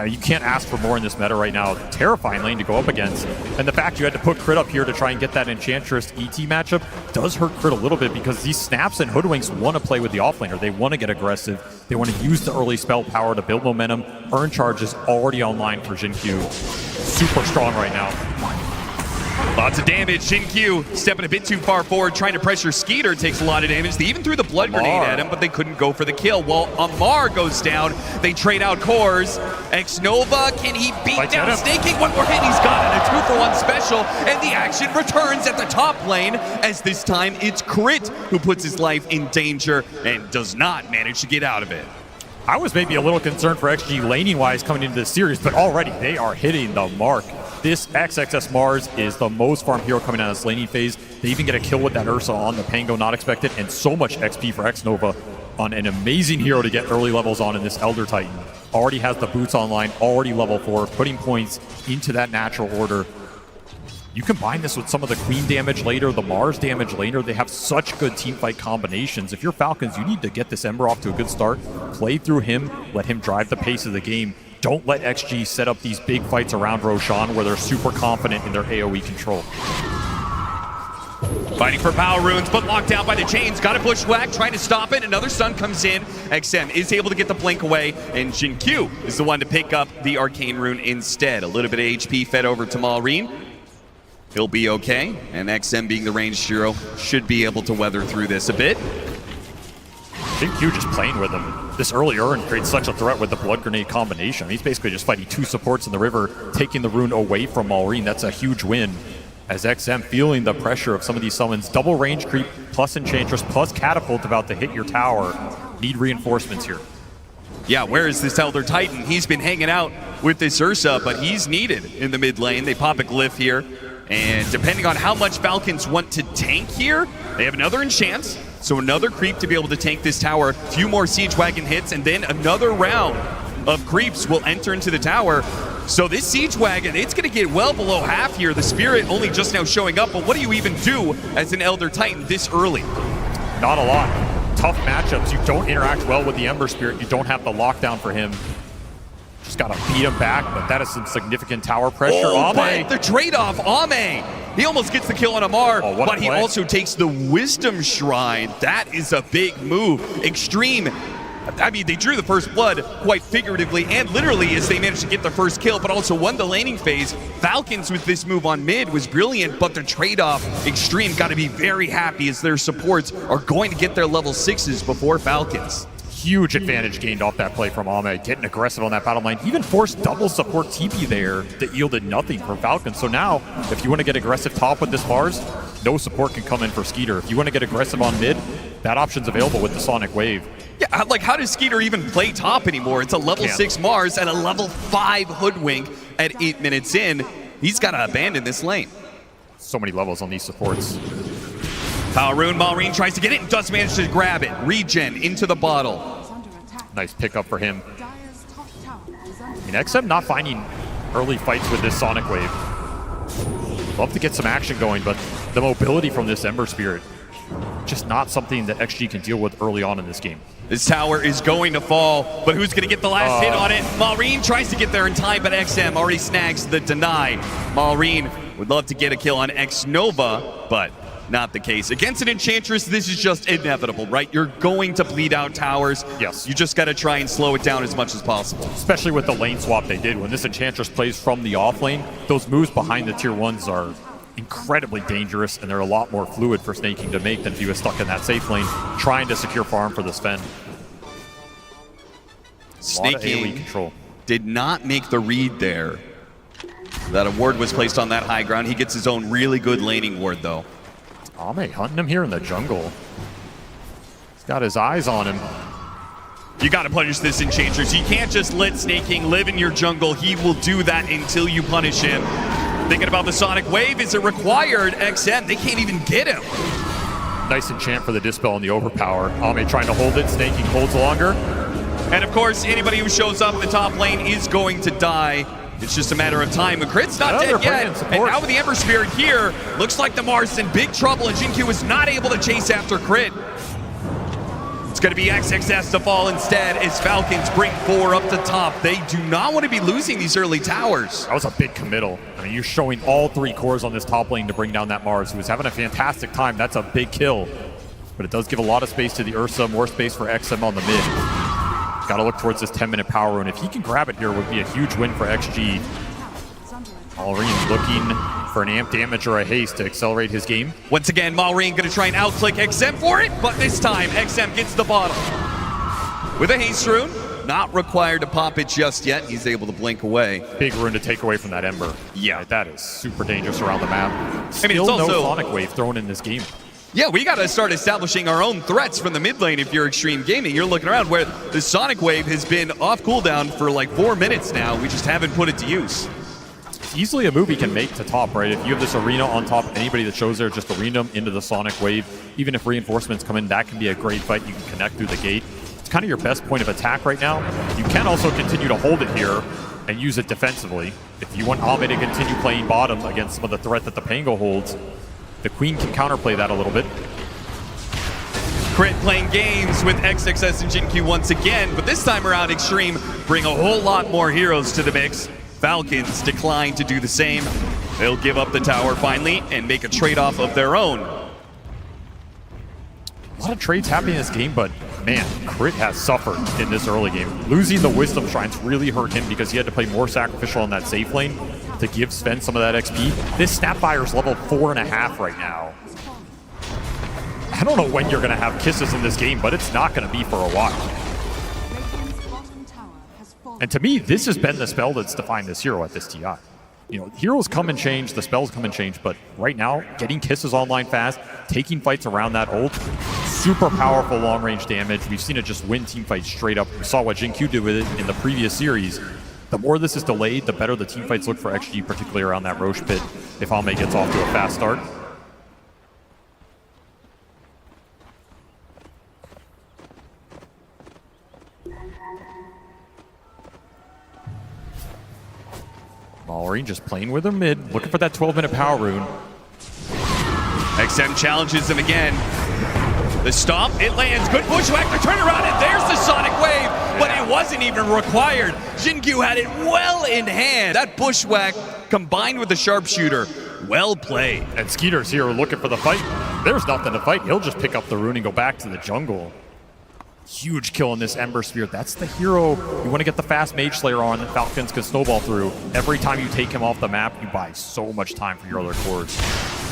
You can't ask for more in this meta right now. Terrifying lane to go up against. And the fact you had to put crit up here to try and get that Enchantress ET matchup does hurt crit a little bit because these Snaps and Hoodwinks want to play with the offlaner. They want to get aggressive. They want to use the early spell power to build momentum. Earn charge is already online for Jin-Q. Super strong right now. Lots of damage. Jin-Q stepping a bit too far forward, trying to pressure Skeeter, takes a lot of damage. They even threw the blood grenade at him, but they couldn't go for the kill. While Amar goes down, they trade out cores. X-Nova, can he beat down Snaking? One more hit, he's got it. A 2-for-1 special, and the action returns at the top lane, as this time it's Crit who puts his life in danger and does not manage to get out of it. I was maybe a little concerned for XG laning-wise coming into this series, but already they are hitting the mark. This XXS Mars is the most farm hero coming out of this laning phase. They even get a kill with that Ursa on the Pango, not expected, and so much XP for X-Nova on an amazing hero to get early levels on in this Elder Titan. Already has the boots online, already level 4, putting points into that natural order. You combine this with some of the Queen damage later, the Mars damage later. They have such good teamfight combinations. If you're Falcons, you need to get this Ember off to a good start. Play through him, let him drive the pace of the game. Don't let XG set up these big fights around Roshan where they're super confident in their AoE control. Fighting for power runes, but locked down by the chains. Got a bushwhack, trying to stop it. Another stun comes in. XM is able to get the blink away, and Jin-Q is the one to pick up the arcane rune instead. A little bit of HP fed over to Malrine. He'll be okay, and XM being the ranged hero should be able to weather through this a bit. Jin-Q just playing with him. This early Urn creates such a threat with the blood grenade combination. He's basically just fighting two supports in the river, taking the rune away from Malrine. That's a huge win. As XM feeling the pressure of some of these summons. Double range creep, plus Enchantress, plus Catapult about to hit your tower. Need reinforcements here. Yeah, where is this Elder Titan? He's been hanging out with this Ursa, but he's needed in the mid lane. They pop a glyph here. And depending on how much Falcons want to tank here, they have another enchant. So another creep to be able to tank this tower. A few more Siege Wagon hits, and then another round of creeps will enter into the tower. So this Siege Wagon, it's going to get well below half here. The Spirit only just now showing up, but what do you even do as an Elder Titan this early? Not a lot. Tough matchups. You don't interact well with the Ember Spirit. You don't have the lockdown for him. Just got to beat him back, but that is some significant tower pressure. Oh, Ame. but the trade-off, Ame. He almost gets the kill on Amar, but he play. also takes the Wisdom Shrine. That is a big move. Xtreme, I mean, they drew the first blood quite figuratively and literally as they managed to get their first kill, but also won the laning phase. Falcons with this move on mid was brilliant, but the trade-off, Xtreme got to be very happy as their supports are going to get their level 6s before Falcons. Huge advantage gained off that play from Ame, getting aggressive on that battle line. He even forced double support TP there that yielded nothing for Falcons. So now, if you want to get aggressive top with this Mars, no support can come in for Skeeter. If you want to get aggressive on mid, that option's available with the Sonic Wave. Yeah, like how does Skeeter even play top anymore? It's a level 6 Mars and a level 5 Hoodwink at 8 minutes in. He's got to abandon this lane. So many levels on these supports. Power Rune, Malrine tries to get it and does manage to grab it. Regen into the bottle. Nice pickup for him. I mean, XM not finding early fights with this Sonic Wave. Love to get some action going, but the mobility from this Ember Spirit, just not something that XG can deal with early on in this game. This tower is going to fall, but who's going to get the last hit on it? Malrine tries to get there in time, but XM already snags the deny. Malrine would love to get a kill on X-Nova, but not the case. Against an Enchantress, this is just inevitable, right? You're going to bleed out towers. Yes. You just got to try and slow it down as much as possible. Especially with the lane swap they did. When this Enchantress plays from the off lane, those moves behind the tier 1s are incredibly dangerous, and they're a lot more fluid for Sneyking to make than if he was stuck in that safe lane trying to secure farm for the Sven. Sneyking did not make the read there. That a ward was placed on that high ground. He gets his own really good laning ward, though. Ame hunting him here in the jungle. He's got his eyes on him. You got to punish this Enchantress. You can't just let Sneyking live in your jungle. He will do that until you punish him. Thinking about the Sonic Wave, is it required? XM, they can't even get him. Nice enchant for the Dispel and the Overpower. Ame trying to hold it. Sneyking holds longer. And of course, anybody who shows up in the top lane is going to die. It's just a matter of time. McCrit's not dead yet. And now with the Ember Spirit here, looks like the Mars in big trouble, and Jinkyu is not able to chase after Crit. It's going to be XXS to fall instead as Falcons bring 4 up to top. They do not want to be losing these early towers. That was a big committal. I mean, you're showing all 3 cores on this top lane to bring down that Mars, who is having a fantastic time. That's a big kill. But it does give a lot of space to the Ursa, more space for XM on the mid. Got to look towards this 10-minute power rune. If he can grab it here, it would be a huge win for XG. Malrine looking for an amp damage or a haste to accelerate his game. Once again, Malrine going to try and outclick XM for it, but this time XM gets the bottle. With a haste rune, not required to pop it just yet. He's able to blink away. Big rune to take away from that Ember. Yeah. Right, that is super dangerous around the map. Still I mean, it's also no Sonic Wave thrown in this game. Yeah, we got to start establishing our own threats from the mid lane if you're Xtreme Gaming. You're looking around where the Sonic Wave has been off cooldown for like 4 minutes now. We just haven't put it to use. It's easily a move he can make to top, right? If you have this arena on top, anybody that shows there, just arena them into the Sonic Wave. Even if reinforcements come in, that can be a great fight. You can connect through the gate. It's kind of your best point of attack right now. You can also continue to hold it here and use it defensively. If you want Ame to continue playing bottom against some of the threat that the Pango holds, the Queen can counterplay that a little bit. Crit playing games with XXS and Jinkyu once again, but this time around Xtreme bring a whole lot more heroes to the mix. Falcons decline to do the same. They'll give up the tower finally and make a trade-off of their own. A lot of trades happening in this game, but man, Crit has suffered in this early game. Losing the Wisdom Shrines really hurt him because he had to play more sacrificial on that safe lane to give Sven some of that XP. This Snapfire's level 4.5 right now. I don't know when you're going to have kisses in this game, but it's not going to be for a while. And to me, this has been the spell that's defined this hero at this TI. You know, heroes come and change, the spells come and change, but right now, getting kisses online fast, taking fights around that ult, super powerful long-range damage. We've seen it just win team fights straight up. We saw what Jinkyu did with it in the previous series. The more this is delayed, the better the team fights look for XG, particularly around that Roche pit, if Ame gets off to a fast start. Malrine just playing with her mid, looking for that 12-minute power rune. XM challenges him again. The stomp, it lands. Good bushwhacker turnaround, and there's the Sonic Wave. But it was wasn't even required. Jingyu had it well in hand. That bushwhack combined with the sharpshooter, well played. And Skeeter's here looking for the fight. There's nothing to fight. He'll just pick up the rune and go back to the jungle. Huge kill in this Ember Sphere. That's the hero you want to get the fast Mage Slayer on that Falcons can snowball through. Every time you take him off the map, you buy so much time for your other cores.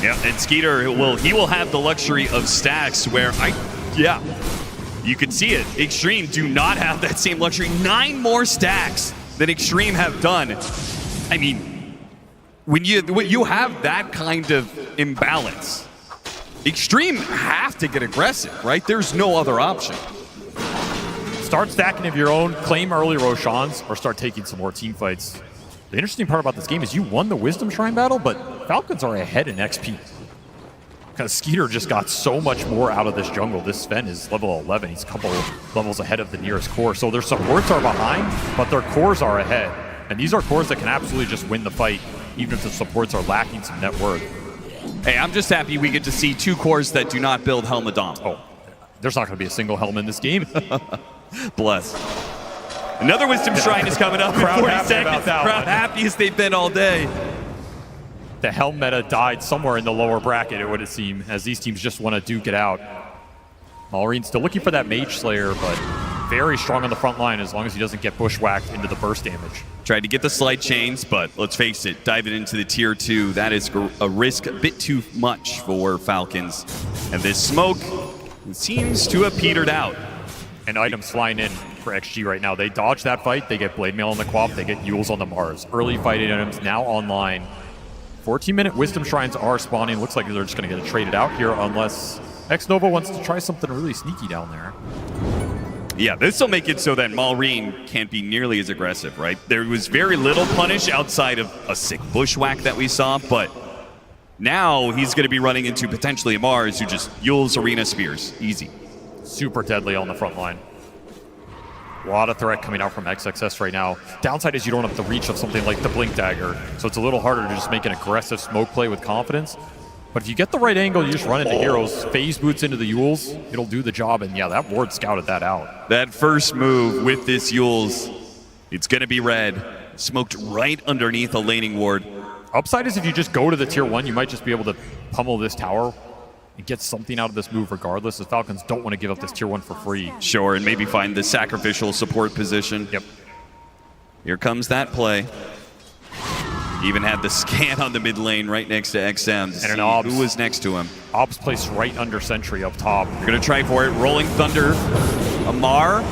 Yeah, and Skeeter will have the luxury of stacks where you can see it. Xtreme do not have that same luxury. 9 more stacks than Xtreme have done. I mean, when you have that kind of imbalance, Xtreme have to get aggressive, right? There's no other option. Start stacking of your own, claim early Roshans, or start taking some more team fights. The interesting part about this game is you won the Wisdom Shrine battle, but Falcons are ahead in XP. Because Skeeter just got so much more out of this jungle. This Sven is level 11. He's a couple levels ahead of the nearest core. So their supports are behind, but their cores are ahead. And these are cores that can absolutely just win the fight, even if the supports are lacking some net worth. Hey, I'm just happy we get to see 2 cores that do not build Helmadam. Oh, there's not going to be a single Helm in this game. Bless. Another Wisdom Shrine is coming up in 40 seconds. Crowd happy as they've been all day. The Helm meta died somewhere in the lower bracket, it would seem, as these teams just want to duke it out. Malrine still looking for that Mage Slayer, but very strong on the front line as long as he doesn't get bushwhacked into the burst damage. Tried to get the slide chains, but let's face it, diving into the tier 2, that is a risk a bit too much for Falcons. And this smoke seems to have petered out. And items flying in for XG right now. They dodge that fight, they get Blade Mail on the Quap, they get Yules on the Mars. Early fighting items now online. 14-minute Wisdom Shrines are spawning. Looks like they're just going to get it traded out here unless X-Nova wants to try something really sneaky down there. Yeah, this will make it so that Malrine can't be nearly as aggressive, right? There was very little punish outside of a sick bushwhack that we saw, but now he's going to be running into potentially a Mars who just Yules Arena Spears. Easy. Super deadly on the front line. A lot of threat coming out from XXS right now. Downside is you don't have the reach of something like the Blink Dagger, so it's a little harder to just make an aggressive smoke play with confidence. But if you get the right angle, you just run into heroes, phase boots into the Yules, it'll do the job, and yeah, that ward scouted that out. That first move with this Yules, it's going to be red. Smoked right underneath a laning ward. Upside is if you just go to the tier 1, you might just be able to pummel this tower and get something out of this move regardless. The Falcons don't want to give up this tier 1 for free. Sure, and maybe find the sacrificial support position. Yep. Here comes that play. Even had the scan on the mid lane right next to XM to see who was next to him. Obs placed right under Sentry up top. You're going to try for it. Rolling Thunder. Amar.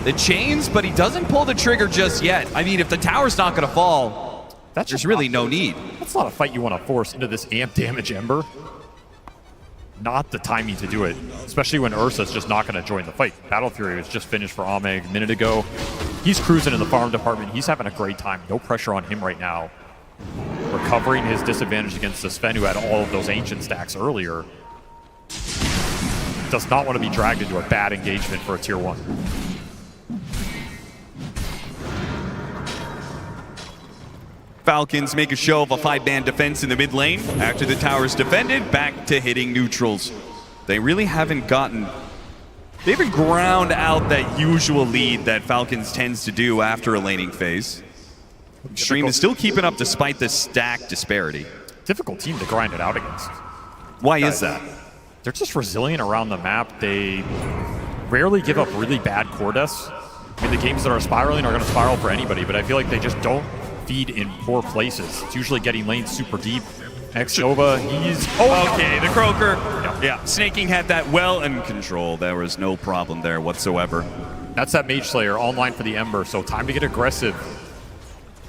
The chains, but he doesn't pull the trigger just yet. I mean, if the tower's not going to fall, there's really no need. That's not a fight you want to force into this amp damage Ember. Not the timing to do it, especially when Ursa's just not going to join the fight. Battle Fury was just finished for Ameg a minute ago. He's cruising in the farm department. He's having a great time. No pressure on him right now. Recovering his disadvantage against the Sven, who had all of those ancient stacks earlier. Does not want to be dragged into a bad engagement for a tier 1. Falcons make a show of a 5-man defense in the mid lane. After the tower's defended, back to hitting neutrals. They really haven't they haven't ground out that usual lead that Falcons tends to do after a laning phase. Xtreme is still keeping up despite the stack disparity. Difficult team to grind it out against. Why is that? They're just resilient around the map. They rarely give up really bad core deaths. I mean, the games that are spiraling are going to spiral for anybody, but I feel like they just don't feed in poor places. It's usually getting lanes super deep. X-Nova, he's... okay, the Croaker. Yeah, Snaking had that well in control. There was no problem there whatsoever. That's that Mage Slayer online for the Ember, so time to get aggressive.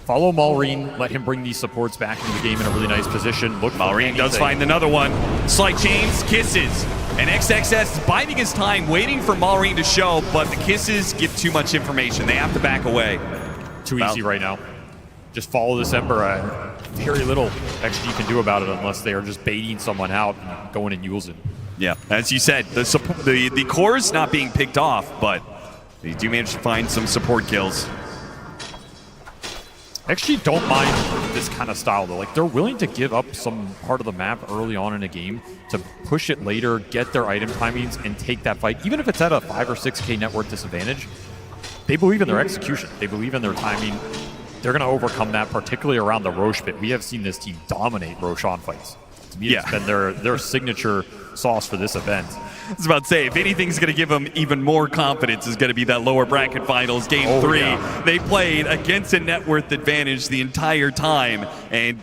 Follow Malrine, let him bring these supports back into the game in a really nice position. Look, Malrine does find another one. Slight chains, kisses. And XXS is biding his time, waiting for Malrine to show, but the kisses give too much information. They have to back away. Too easy right now. Just follow this Ember. Very little XG can do about it unless they are just baiting someone out and going and using. Yeah, as you said, the core's not being picked off, but they do manage to find some support kills. XG don't mind this kind of style though. Like, they're willing to give up some part of the map early on in a game to push it later, get their item timings, and take that fight, even if it's at a 5 or 6k net worth disadvantage. they believe in their execution. They believe in their timing. They're going to overcome that, particularly around the Roche pit. We have seen this team dominate Roshan fights. To me, it's been their signature sauce for this event. I was about to say, if anything's going to give them even more confidence, is going to be that lower bracket finals, game 3. Yeah. They played against a net worth advantage the entire time, and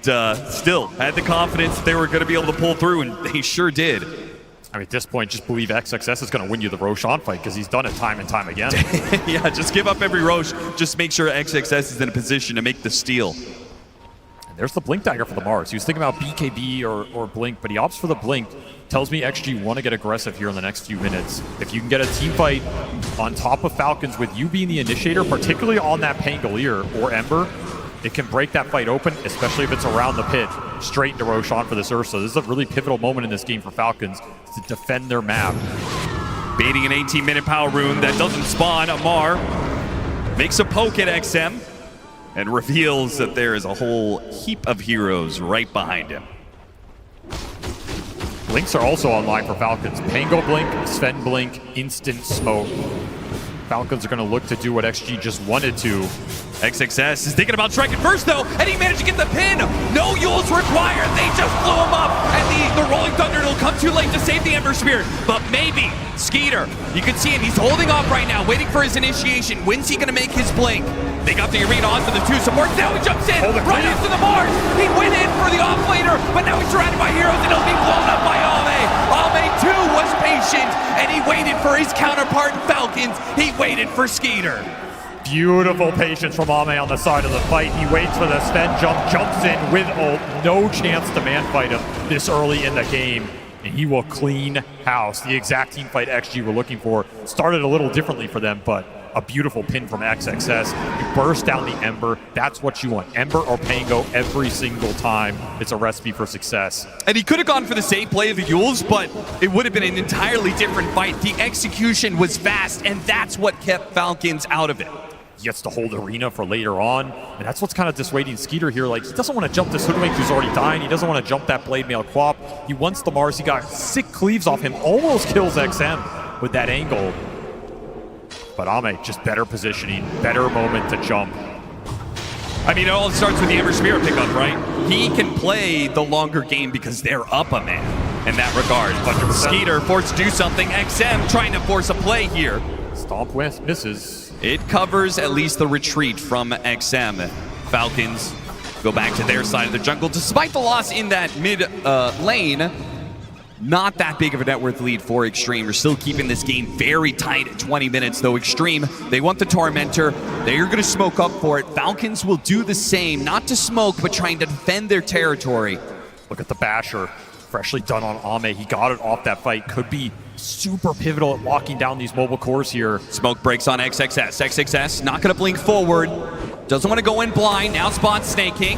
still had the confidence they were going to be able to pull through, and they sure did. I mean, at this point, just believe XXS is going to win you the Roshan fight because he's done it time and time again. Yeah, just give up every Roche. Just make sure XXS is in a position to make the steal. And there's the Blink Dagger for the Mars. He was thinking about BKB or Blink, but he opts for the Blink. Tells me XG want to get aggressive here in the next few minutes. If you can get a team fight on top of Falcons with you being the initiator, particularly on that Pangolier or Ember, it can break that fight open, especially if it's around the pit, straight into Roshan for this Ursa. This is a really pivotal moment in this game for Falcons to defend their map. Baiting an 18-minute power rune that doesn't spawn. Amar makes a poke at XM and reveals that there is a whole heap of heroes right behind him. Blinks are also online for Falcons. Pango Blink, Sven Blink, Instant Smoke. Falcons are going to look to do what XG just wanted to. XXS is thinking about striking first, though, and he managed to get the pin. No Yules required. They just blew him up, and the Rolling Thunder will come too late to save the Ember Spirit. But maybe Skeeter, you can see him. He's holding off right now, waiting for his initiation. When's he going to make his blink? They got the arena onto the 2 supports. Now he jumps in right after the Mars. He went in for the off-laner, but now he's surrounded by heroes, and he'll be blown up by Ame. Ame, too, was patient, and he waited for his counterpart in Falcons. He waited for Skeeter. Beautiful patience from Ame on the side of the fight. He waits for the Sven jump, jumps in with no chance to man fight him this early in the game. And he will clean house. The exact team fight XG we're looking for. Started a little differently for them, but a beautiful pin from XXS. You burst down the Ember. That's what you want. Ember or Pango every single time. It's a recipe for success. And he could have gone for the safe play of the Yules, but it would have been an entirely different fight. The execution was fast, and that's what kept Falcons out of it. He gets to hold arena for later on, and that's what's kind of dissuading Skeeter here. Like, he doesn't want to jump this Hoodwink who's already dying. He doesn't want to jump that Blade Mail Quap. He wants the Mars. He got sick cleaves off him. Almost kills XM with that angle. But Ame, just better positioning, better moment to jump. I mean, it all starts with the Ember Spirit pickup, right? He can play the longer game because they're up a man in that regard. 100%. Skeeter forced to do something. XM trying to force a play here. Stomp misses. It covers at least the retreat from XM. Falcons go back to their side of the jungle. Despite the loss in that mid lane, not that big of a net worth lead for Xtreme. We're still keeping this game very tight at 20 minutes, though. Xtreme, they want the Tormentor. They're going to smoke up for it. Falcons will do the same, not to smoke, but trying to defend their territory. Look at the Basher. Freshly done on Ame. He got it off that fight. Could be super pivotal at locking down these mobile cores here. Smoke breaks on XXS. XXS not going to blink forward. Doesn't want to go in blind. Now spots snaking,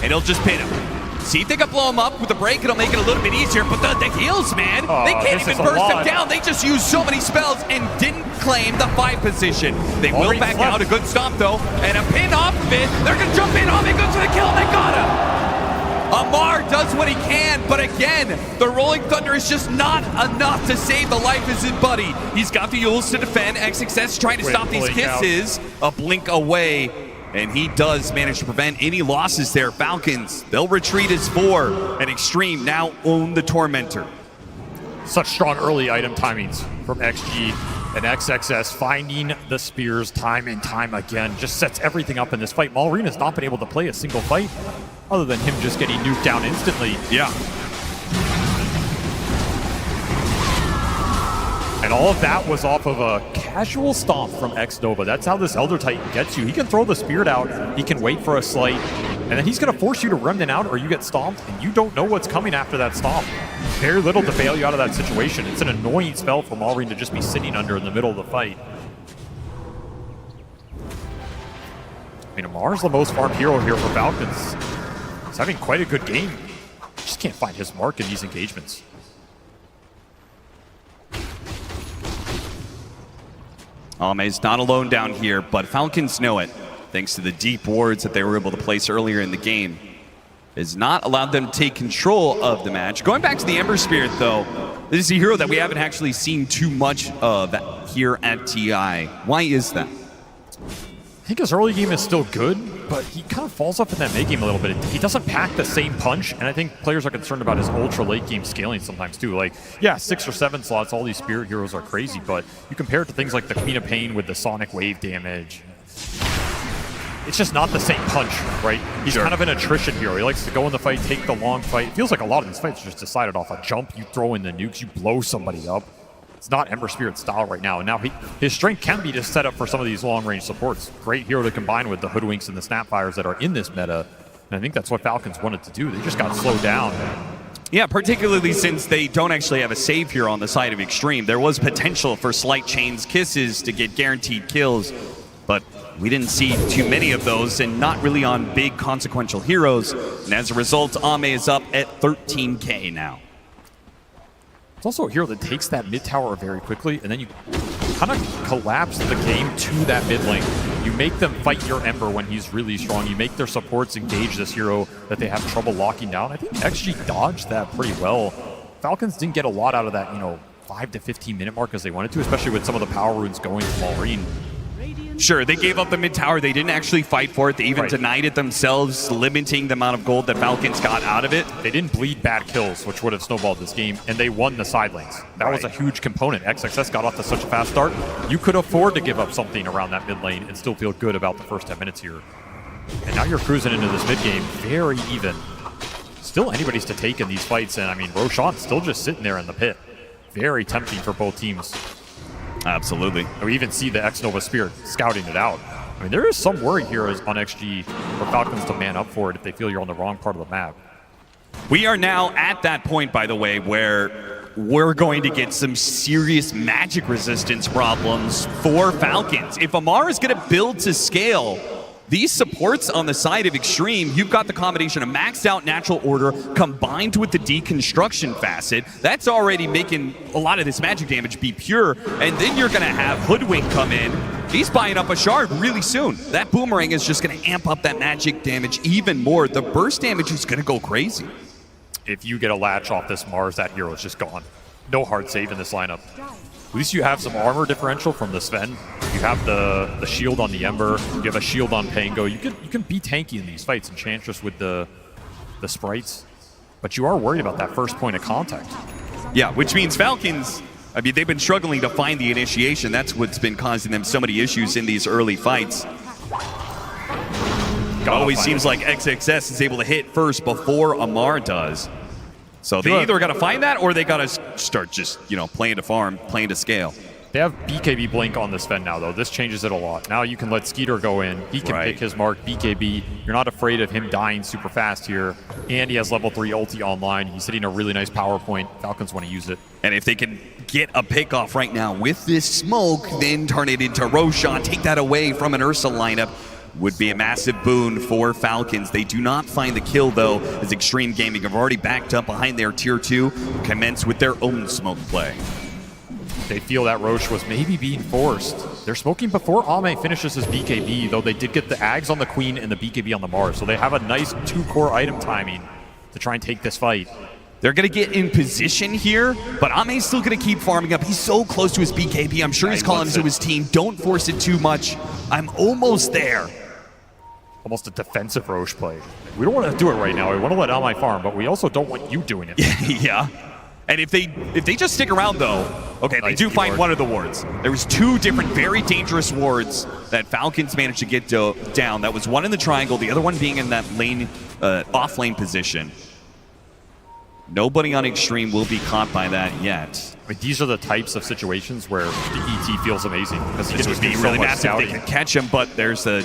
and he'll just pin him. See if they can blow him up with the break. It'll make it a little bit easier, but the heals, man. They can't even burst him down. They just used so many spells and didn't claim the 5 position. They will back out. A good stomp, though, and a pin off of it. They're going to jump in. Ame goes for the kill, and they got him. Amar does what he can, but again, the Rolling Thunder is just not enough to save the life of his buddy. He's got the Yules to defend. XXS trying to stop these kisses. A blink away, and he does manage to prevent any losses there. Falcons, they'll retreat as 4, and Xtreme now own the Tormentor. Such strong early item timings from XG, and XXS finding the spears time and time again. Just sets everything up in this fight. Malrina's not been able to play a single fight other than him just getting nuked down instantly. Yeah. And all of that was off of a casual stomp from Xnova. That's how this Elder Titan gets you. He can throw the Spirit out, he can wait for a slight, and then he's going to force you to Remnant out or you get stomped, and you don't know what's coming after that stomp. Very little to bail you out of that situation. It's an annoying spell for Malrine to just be sitting under in the middle of the fight. I mean, Amar's the most farmed hero here for Falcons. He's having quite a good game. Just can't find his mark in these engagements. Ame's not alone down here, but Falcons know it, thanks to the deep wards that they were able to place earlier in the game. Has not allowed them to take control of the match. Going back to the Ember Spirit, though, this is a hero that we haven't actually seen too much of here at TI. Why is that? I think his early game is still good, but he kind of falls off in that mid game a little bit. He doesn't pack the same punch, and I think players are concerned about his ultra late game scaling sometimes too. Like, yeah, 6 or 7 slots, all these Spirit heroes are crazy, but you compare it to things like the Queen of Pain with the Sonic Wave damage. It's just not the same punch, right? He's kind of an attrition hero. He likes to go in the fight, take the long fight. It feels like a lot of these fights are just decided off a jump. You throw in the nukes, you blow somebody up. It's not Ember Spirit style right now. And now his strength can be just set up for some of these long-range supports. Great hero to combine with the Hoodwinks and the Snapfires that are in this meta. And I think that's what Falcons wanted to do. They just got slowed down. Yeah, particularly since they don't actually have a save here on the side of Xtreme. There was potential for Slight Chain's Kisses to get guaranteed kills, but we didn't see too many of those, and not really on big consequential heroes. And as a result, Ame is up at 13K now. It's also a hero that takes that mid tower very quickly, and then you kind of collapse the game to that mid lane. You make them fight your Ember when he's really strong. You make their supports engage this hero that they have trouble locking down. I think XG dodged that pretty well. Falcons didn't get a lot out of that, 5 to 15 minute mark as they wanted to, especially with some of the power runes going to Malrine. Sure, they gave up the mid tower. They didn't actually fight for it. They even denied it themselves, limiting the amount of gold that Falcons got out of it. They didn't bleed bad kills, which would have snowballed this game, and they won the side lanes. That was a huge component. XXS got off to such a fast start. You could afford to give up something around that mid lane and still feel good about the first 10 minutes here. And now you're cruising into this mid game very even. Still anybody's to take in these fights, and I mean, Roshan's still just sitting there in the pit. Very tempting for both teams. Absolutely. We even see the X-Nova Spirit scouting it out. I mean, there is some worry here on XG for Falcons to man up for it if they feel you're on the wrong part of the map. We are now at that point, by the way, where we're going to get some serious magic resistance problems for Falcons. If Amar is going to build to scale, these supports on the side of Xtreme, you've got the combination of maxed out natural order combined with the deconstruction facet. That's already making a lot of this magic damage be pure. And then you're going to have Hoodwink come in. He's buying up a shard really soon. That boomerang is just going to amp up that magic damage even more. The burst damage is going to go crazy. If you get a latch off this Mars, that hero is just gone. No hard save in this lineup. At least you have some armor differential from the Sven. You have the shield on the Ember. You have a shield on Pango. You can be tanky in these fights, Enchantress with the sprites. But you are worried about that first point of contact. Yeah, which means Falcons, I mean, they've been struggling to find the initiation. That's what's been causing them so many issues in these early fights. It always seems like XXS is able to hit first before Amar does. So they either got to find that or they got to start just, playing to farm, playing to scale. They have BKB Blink on this Sven now, though. This changes it a lot. Now you can let Skeeter go in. He can pick his mark, BKB. You're not afraid of him dying super fast here. And he has level 3 ulti online. He's hitting a really nice power point. Falcons want to use it. And if they can get a pick off right now with this smoke, then turn it into Roshan, take that away from an Ursa lineup, would be a massive boon for Falcons. They do not find the kill, though, as Xtreme Gaming have already backed up behind their Tier 2, commence with their own smoke play. They feel that Roche was maybe being forced. They're smoking before Ame finishes his BKB, though they did get the Ags on the Queen and the BKB on the Mars, so they have a nice 2-core item timing to try and take this fight. They're going to get in position here, but Ame's still going to keep farming up. He's so close to his BKB. I'm sure he's calling to his team, don't force it too much. I'm almost there. Almost a defensive Roche play. We don't want to do it right now. We want to let Ame farm, but we also don't want you doing it. Yeah. And if they just stick around, though, okay, they do find one of the wards. There was 2 different very dangerous wards that Falcons managed to get down. That was one in the triangle, the other one being in that lane, off-lane position. Nobody on Xtreme will be caught by that yet. I mean, these are the types of situations where the ET feels amazing because this would be really massive if they could catch him, but there's a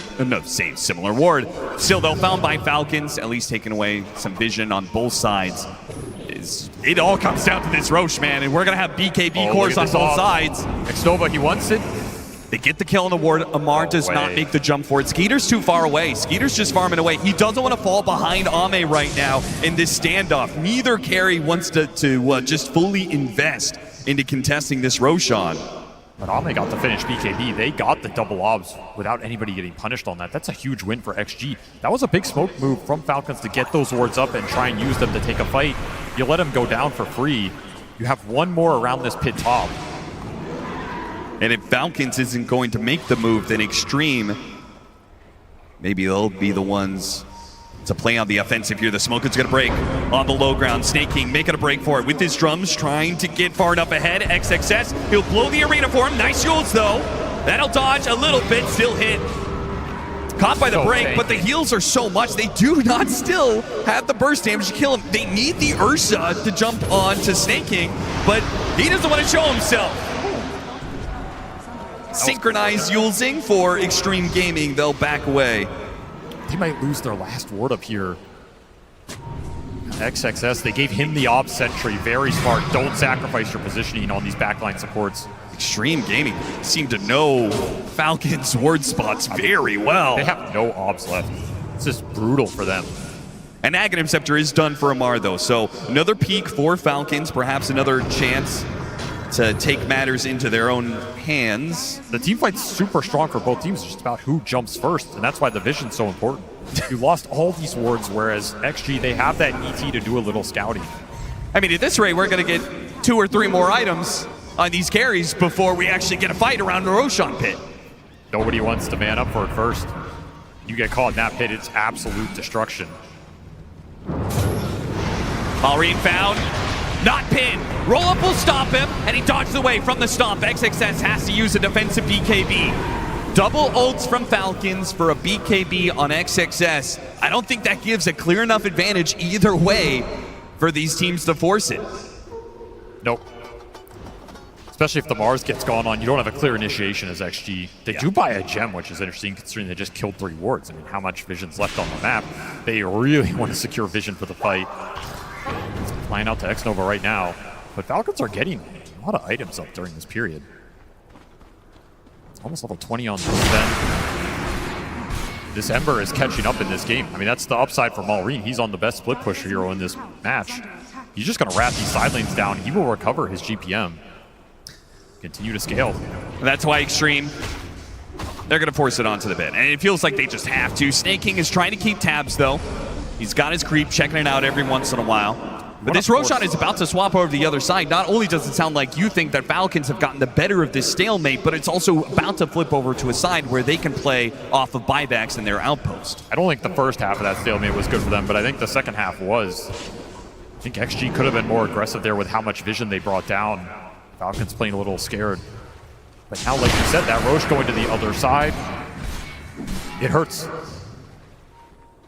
similar ward. Still, though, found by Falcons, at least taking away some vision on both sides. It all comes down to this Roche, man, and we're going to have BKB cores on both sides. Xnova, he wants it. They get the kill on the ward. Amar does not make the jump for it. Skeeter's too far away. Skeeter's just farming away. He doesn't want to fall behind Ame right now in this standoff. Neither carry wants to just fully invest into contesting this Roshan. But Ame got to finish BKB. They got the double obs without anybody getting punished on that. That's a huge win for XG. That was a big smoke move from Falcons to get those wards up and try and use them to take a fight. You let them go down for free. You have one more around this pit top. And if Falcons isn't going to make the move, then Xtreme Maybe they'll be the ones to play on the offensive here. The Smoker's gonna break on the low ground. Snake King making a break for it with his drums, trying to get far enough ahead. XXS, he'll blow the arena for him. Nice Yules though. That'll dodge a little bit, still hit. Caught by the break, but the heals are so much, they do not still have the burst damage to kill him. They need the Ursa to jump on to Snake King, but he doesn't want to show himself. Synchronized Yulesing for Xtreme Gaming, they'll back away. They might lose their last ward up here. XXS, they gave him the Ob Sentry. Very smart. Don't sacrifice your positioning on these backline supports. Xtreme Gaming seem to know Falcons' ward spots very well. They have no Obs left. It's just brutal for them. An Aghanim Scepter is done for Amar though, so another peak for Falcons, perhaps another chance to take matters into their own hands. The team fight's super strong for both teams. It's just about who jumps first, and that's why the vision's so important. You lost all these wards, whereas XG, they have that ET to do a little scouting. I mean, at this rate, we're going to get 2 or 3 more items on these carries before we actually get a fight around the Roshan pit. Nobody wants to man up for it first. You get caught in that pit, it's absolute destruction. Malrine found. Not pinned. Roll up will stop him, and he dodges away from the stomp. XXS has to use a defensive BKB. Double ults from Falcons for a BKB on XXS. I don't think that gives a clear enough advantage either way for these teams to force it. Nope. Especially if the Mars gets gone on, you don't have a clear initiation as XG. They do buy a gem, which is interesting considering they just killed 3 wards. I mean, how much vision's left on the map? They really want to secure vision for the fight. Flying out to X-Nova right now. But Falcons are getting a lot of items up during this period. Almost level 20 on this then. This Ember is catching up in this game. I mean, that's the upside for Malrine. He's on the best split pusher hero in this match. He's just going to rat these side lanes down. He will recover his GPM. Continue to scale. And that's why Xtreme, they're going to force it onto the bit. And it feels like they just have to. Snake King is trying to keep tabs, though. He's got his creep, checking it out every once in a while. But this Roshan is about to swap over to the other side. Not only does it sound like you think that Falcons have gotten the better of this stalemate, but it's also about to flip over to a side where they can play off of buybacks in their outpost. I don't think the first half of that stalemate was good for them, but I think the second half was. I think XG could have been more aggressive there with how much vision they brought down. Falcons playing a little scared. But now, like you said, that Roche going to the other side, it hurts.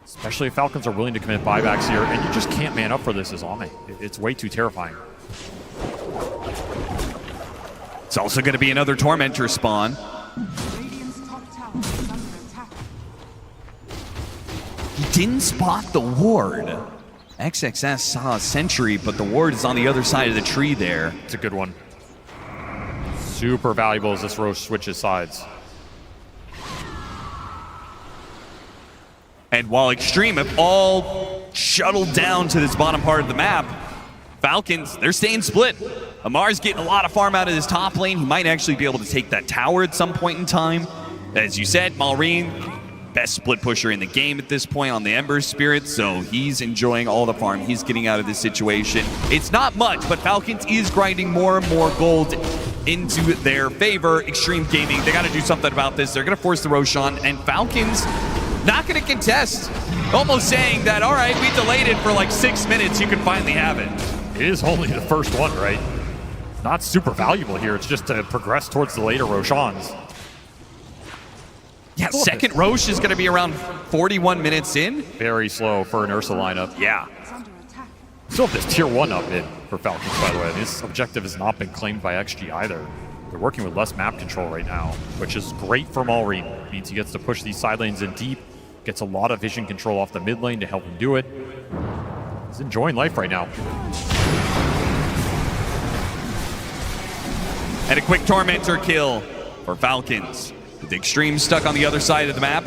Especially if Falcons are willing to commit buybacks here, and you just can't man up for this as Ame. It's way too terrifying. It's also going to be another Tormentor spawn. He didn't spot the ward. XXS saw a sentry, but the ward is on the other side of the tree there. It's a good one. Super valuable as this Roche switches sides. And while Xtreme have all shuttled down to this bottom part of the map, Falcons, they're staying split. Amar's getting a lot of farm out of his top lane. He might actually be able to take that tower at some point in time. As you said, Malrine, best split pusher in the game at this point on the Ember Spirit, so he's enjoying all the farm he's getting out of this situation. It's not much, but Falcons is grinding more and more gold into their favor. Xtreme Gaming, they got to do something about this. They're going to force the Roshan, and Falcons not going to contest. Almost saying that, all right, we delayed it for like 6 minutes. You can finally have it. It is only the first one, right? Not super valuable here. It's just to progress towards the later Roshans. Yeah, second Roche is going to be around 41 minutes in. Very slow for an Ursa lineup. Yeah. Still have this tier 1 up mid for Falcons, by the way. This objective has not been claimed by XG either. They're working with less map control right now, which is great for Malrine. It means he gets to push these side lanes in deep, gets a lot of vision control off the mid lane to help him do it. He's enjoying life right now. And a quick Tormentor kill for Falcons. With Xtreme stuck on the other side of the map.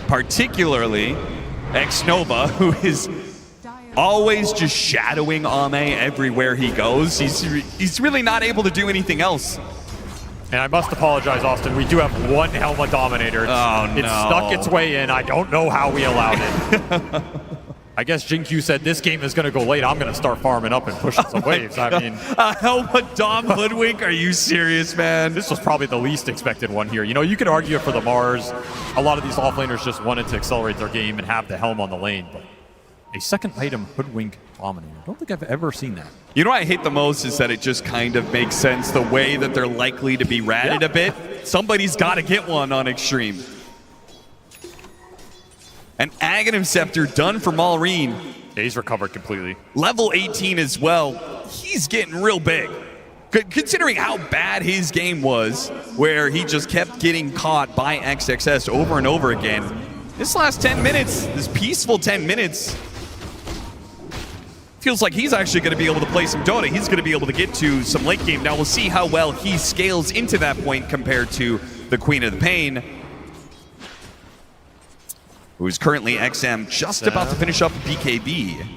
Particularly X-Nova, who is always just shadowing Ame everywhere he goes. He's really not able to do anything else. And I must apologize, Austin. We do have one Helma Dominator. Oh, no. It snuck its way in. I don't know how we allowed it. I guess Jinkyu said this game is going to go late. I'm going to start farming up and pushing some waves. I mean, helmet Dom Hoodwink? Are you serious, man? this was probably the least expected one here. You know, you could argue it for the Mars. A lot of these offlaners just wanted to accelerate their game and have the helm on the lane. But a second item Hoodwink Dominator. I don't think I've ever seen that. You know what I hate the most is that it just kind of makes sense the way that they're likely to be ratted a bit. Somebody's got to get one on Xtreme. An Aghanim Scepter done for Malrine. He's recovered completely. Level 18 as well. He's getting real big. Considering how bad his game was, where he just kept getting caught by XXS over and over again. This last 10 minutes, this peaceful 10 minutes, feels like he's actually going to be able to play some Dota. He's going to be able to get to some late game. Now we'll see how well he scales into that point compared to the Queen of the Pain, who's currently XM, just about to finish up BKB.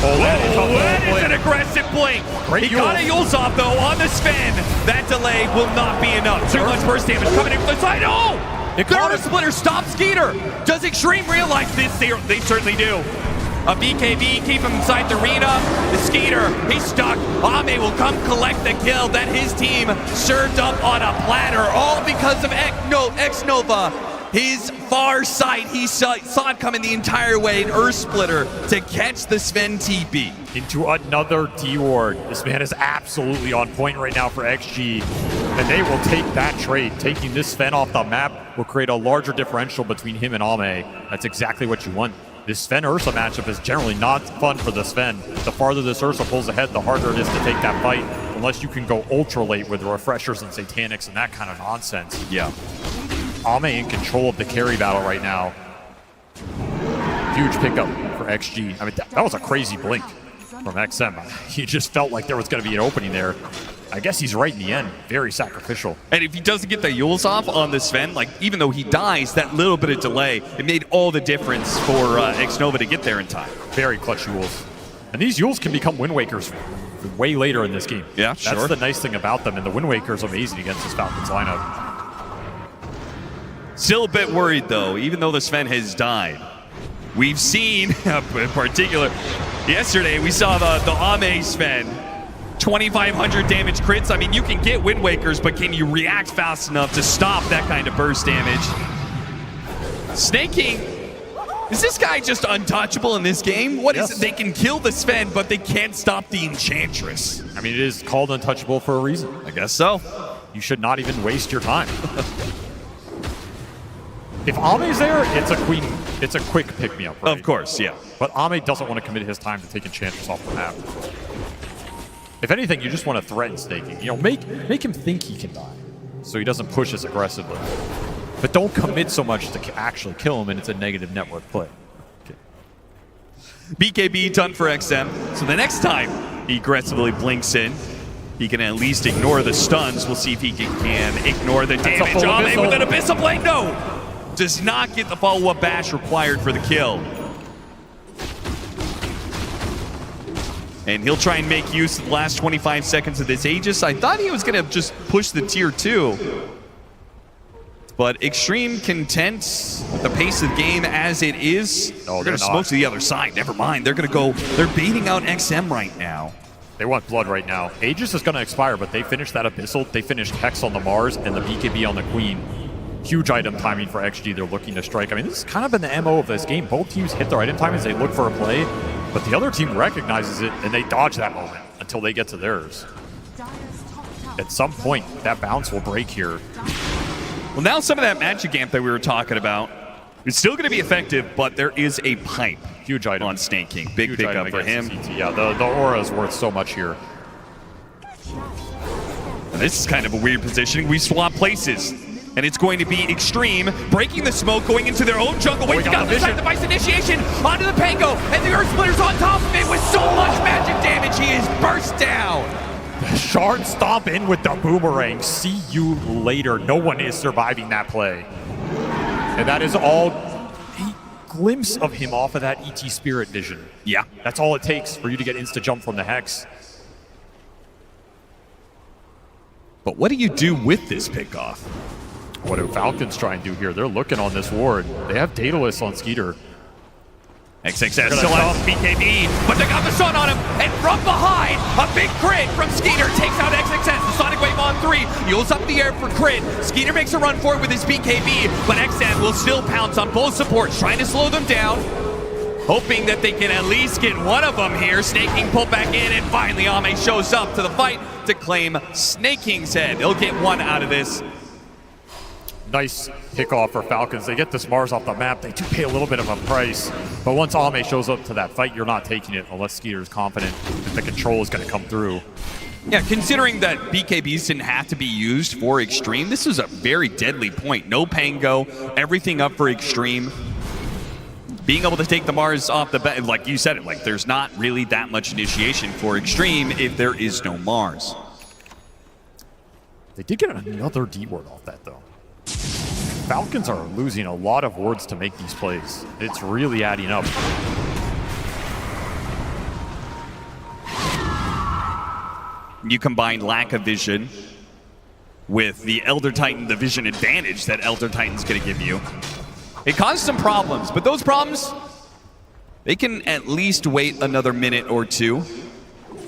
That is an aggressive blink. Great He got a Yules off, though, on the Sven. That delay will not be enough. Too much burst damage coming in from the side. Oh! Third splitter stops Skeeter. Does Xtreme realize this? They certainly do. A BKB, keep him inside the arena. The Skeeter, he's stuck. Ame will come collect the kill that his team served up on a platter, all because of X-Nova. His far sight, he saw it coming the entire way, an Earth Splitter to catch the Sven TP. Into another D-Ward. This man is absolutely on point right now for XG. And they will take that trade. Taking this Sven off the map will create a larger differential between him and Ame. That's exactly what you want. This Sven-Ursa matchup is generally not fun for the Sven. The farther this Ursa pulls ahead, the harder it is to take that fight, unless you can go ultra late with refreshers and satanics and that kind of nonsense. Yeah. Ame in control of the carry battle right now. Huge pickup for XG. I mean, that was a crazy blink from XM. He just felt like there was going to be an opening there. I guess he's right in the end. Very sacrificial. And if he doesn't get the Yules off on the Sven, like, even though he dies, that little bit of delay, it made all the difference for X-Nova to get there in time. Very clutch Yules. And these Yules can become Wind Wakers way later in this game. Yeah, sure. That's the nice thing about them, and the Wind Waker is amazing against this Falcons lineup. Still a bit worried, though, even though the Sven has died. We've seen, in particular, yesterday we saw the Ame Sven. 2,500 damage crits. I mean, you can get Wind Wakers, but can you react fast enough to stop that kind of burst damage? Snake King, is this guy just untouchable in this game? What is it? They can kill the Sven, but they can't stop the Enchantress. I mean, it is called untouchable for a reason. I guess so. You should not even waste your time. If Ame's there, it's a quick pick-me-up, right? Of course, yeah. But Ame doesn't want to commit his time to take Enchantress off the map. If anything, you just want to threaten Snaking. You know, make him think he can die, so he doesn't push as aggressively. But don't commit so much to actually kill him, and it's a negative network play. Okay. BKB done for XM. So the next time he aggressively blinks in, he can at least ignore the stuns. We'll see if he can ignore the damage. Ame with an Abyssal Blade, no! Does not get the follow-up bash required for the kill. And he'll try and make use of the last 25 seconds of this Aegis. I thought he was going to just push the tier 2. But Xtreme content with the pace of the game as it is. No, they're going to smoke to the other side. Never mind. They're going to go. They're baiting out XM right now. They want blood right now. Aegis is going to expire, but they finished that Abyssal. They finished Hex on the Mars and the BKB on the Queen. Huge item timing for XG. They're looking to strike. I mean, this has kind of been the MO of this game. Both teams hit their item timings. They look for a play. But the other team recognizes it, and they dodge that moment until they get to theirs. At some point, that bounce will break here. Well, now some of that magic amp that we were talking about is still going to be effective, but there is a pipe. Huge item on Snake King. Big Huge pickup for him. Yeah, the aura is worth so much here. And this is kind of a weird positioning. We swap places. And it's going to be Xtreme breaking the smoke, going into their own jungle. Wait, got the side device initiation onto the Pango, and the Earth Splitter's on top of it with so much magic damage. He is burst down. Shard stomp in with the boomerang. See you later. No one is surviving that play. And that is all a glimpse of him off of that ET Spirit vision. Yeah. That's all it takes for you to get insta-jump from the Hex. But what do you do with this pickoff? What do Falcons try and do here? They're looking on this ward. They have Daedalus on Skeeter. XXS still has BKB, but they got the stun on him, and from behind, a big crit from Skeeter takes out XXS. The Sonic Wave on 3, Yule's up in the air for crit. Skeeter makes a run for it with his BKB, but XM will still pounce on both supports, trying to slow them down, hoping that they can at least get one of them here. Snake King pulled back in, and finally Ame shows up to the fight to claim Snake King's head. He'll get one out of this. Nice kickoff for Falcons. They get this Mars off the map. They do pay a little bit of a price, but once Ame shows up to that fight, you're not taking it unless Skeeter's confident that the control is going to come through. Yeah, considering that BKBs didn't have to be used for Xtreme, this is a very deadly point. No Pango, everything up for Xtreme. Being able to take the Mars off the bat, like you said it, like there's not really that much initiation for Xtreme if there is no Mars. They did get another D word off that, though. Falcons are losing a lot of wards to make these plays. It's really adding up. You combine lack of vision with the Elder Titan, the vision advantage that Elder Titan's going to give you. It caused some problems, but those problems, they can at least wait another minute or two,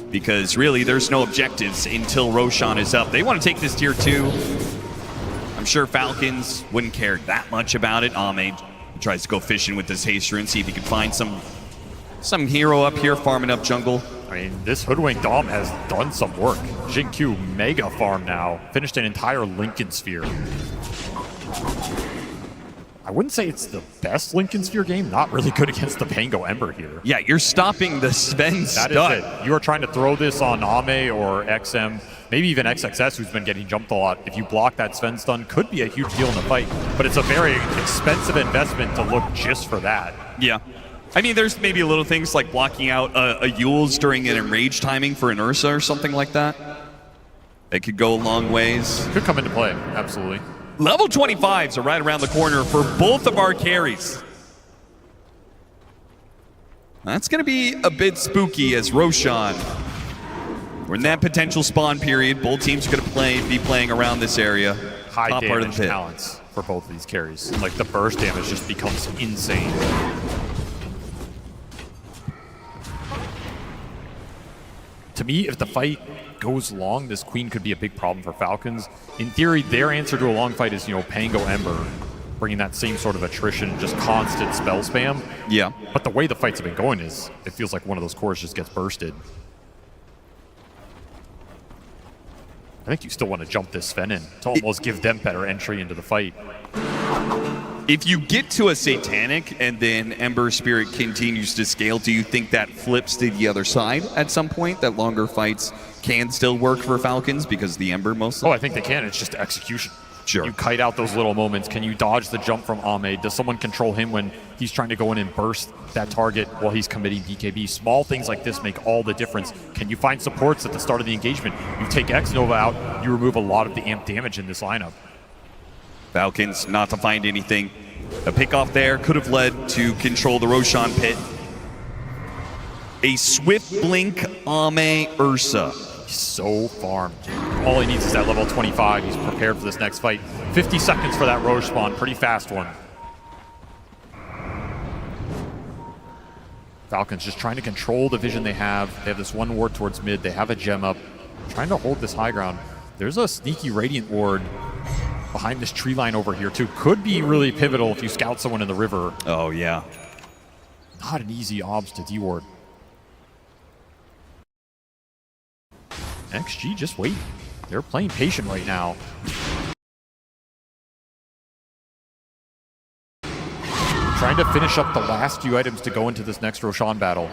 because really there's no objectives until Roshan is up. They want to take this tier 2. I'm sure Falcons wouldn't care that much about it. Ame tries to go fishing with this Haster and see if he can find some hero up here farming up jungle. I mean, this Hoodwink Dom has done some work. Jin-Q mega farm now. Finished an entire Lincoln Sphere. I wouldn't say it's the best Lincoln Sphere game. Not really good against the Pango Ember here. Yeah, you're stopping the Sven That stun. is it. You are trying to throw this on Ame or XM, maybe even XXS, who's been getting jumped a lot. If you block that Sven stun, could be a huge deal in the fight, but it's a very expensive investment to look just for that. Yeah. I mean, there's maybe little things like blocking out a Yule's during an enrage timing for an Ursa or something like that. It could go a long ways. Could come into play, absolutely. Level 25s are right around the corner for both of our carries. That's going to be a bit spooky as Roshan. We're in that potential spawn period. Both teams are going to be playing around this area. High top part of damage the pit. talents for both of these carries. Like the burst damage just becomes insane. To me, if the fight goes long, this Queen could be a big problem for Falcons. In theory, their answer to a long fight is, Pango Ember, bringing that same sort of attrition, just constant spell spam. Yeah. But the way the fights have been going is, it feels like one of those cores just gets bursted. I think you still want to jump this Sven in to almost give them better entry into the fight. If you get to a Satanic and then Ember Spirit continues to scale, do you think that flips to the other side at some point? That longer fights can still work for Falcons because the Ember mostly? Oh, I think they can. It's just execution. Sure. You kite out those little moments. Can you dodge the jump from Ame? Does someone control him when he's trying to go in and burst that target while he's committing BKB? Small things like this make all the difference. Can you find supports at the start of the engagement? You take X-Nova out, you remove a lot of the amp damage in this lineup. Falcons not to find anything. A pickoff there could have led to control the Roshan pit. A swift blink Ame Ursa. He's so farmed. All he needs is that level 25. He's prepared for this next fight. 50 seconds for that Roche spawn. Pretty fast one. Falcons just trying to control the vision they have. They have this one ward towards mid. They have a gem up. Trying to hold this high ground. There's a sneaky Radiant ward behind this tree line over here too. Could be really pivotal if you scout someone in the river. Oh, yeah. Not an easy obs to D-ward. XG just wait. They're playing patient right now. Trying to finish up the last few items to go into this next Roshan battle.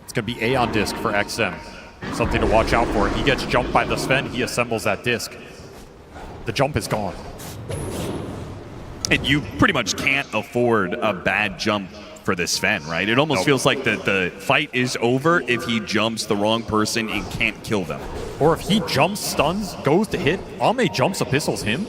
It's going to be A on disc for XM. Something to watch out for. He gets jumped by the Sven, he assembles that disc. The jump is gone. And you pretty much can't afford a bad jump for this Sven, right? It almost feels like the fight is over if he jumps the wrong person and can't kill them. Or if he jumps, stuns, goes to hit, Ame jumps, epistles him.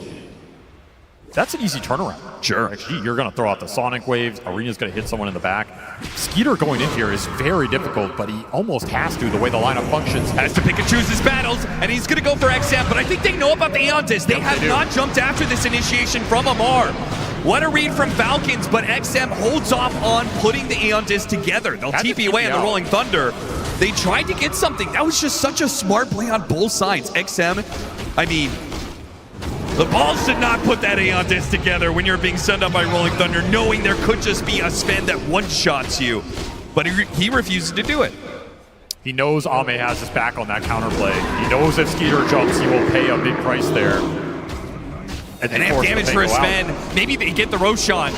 That's an easy turnaround. Sure. Actually, you're going to throw out the Sonic Waves. Arena's going to hit someone in the back. Skeeter going in here is very difficult, but he almost has to, the way the lineup functions. Has to pick and choose his battles, and he's going to go for XM, but I think they know about the Aeon Disc. They have not jumped after this initiation from Amar. What a read from Falcons, but XM holds off on putting the Aeon Disc together. They'll TP away on the Rolling Thunder. They tried to get something. That was just such a smart play on both sides. XM, I mean, the Balls should not put that Aeon Disc together when you're being sunned up by Rolling Thunder, knowing there could just be a Sven that one-shots you. But he refuses to do it. He knows Ame has his back on that counterplay. He knows if Skeeter jumps, he will pay a big price there. And they have damage for his Sven. Maybe they get the Roshan.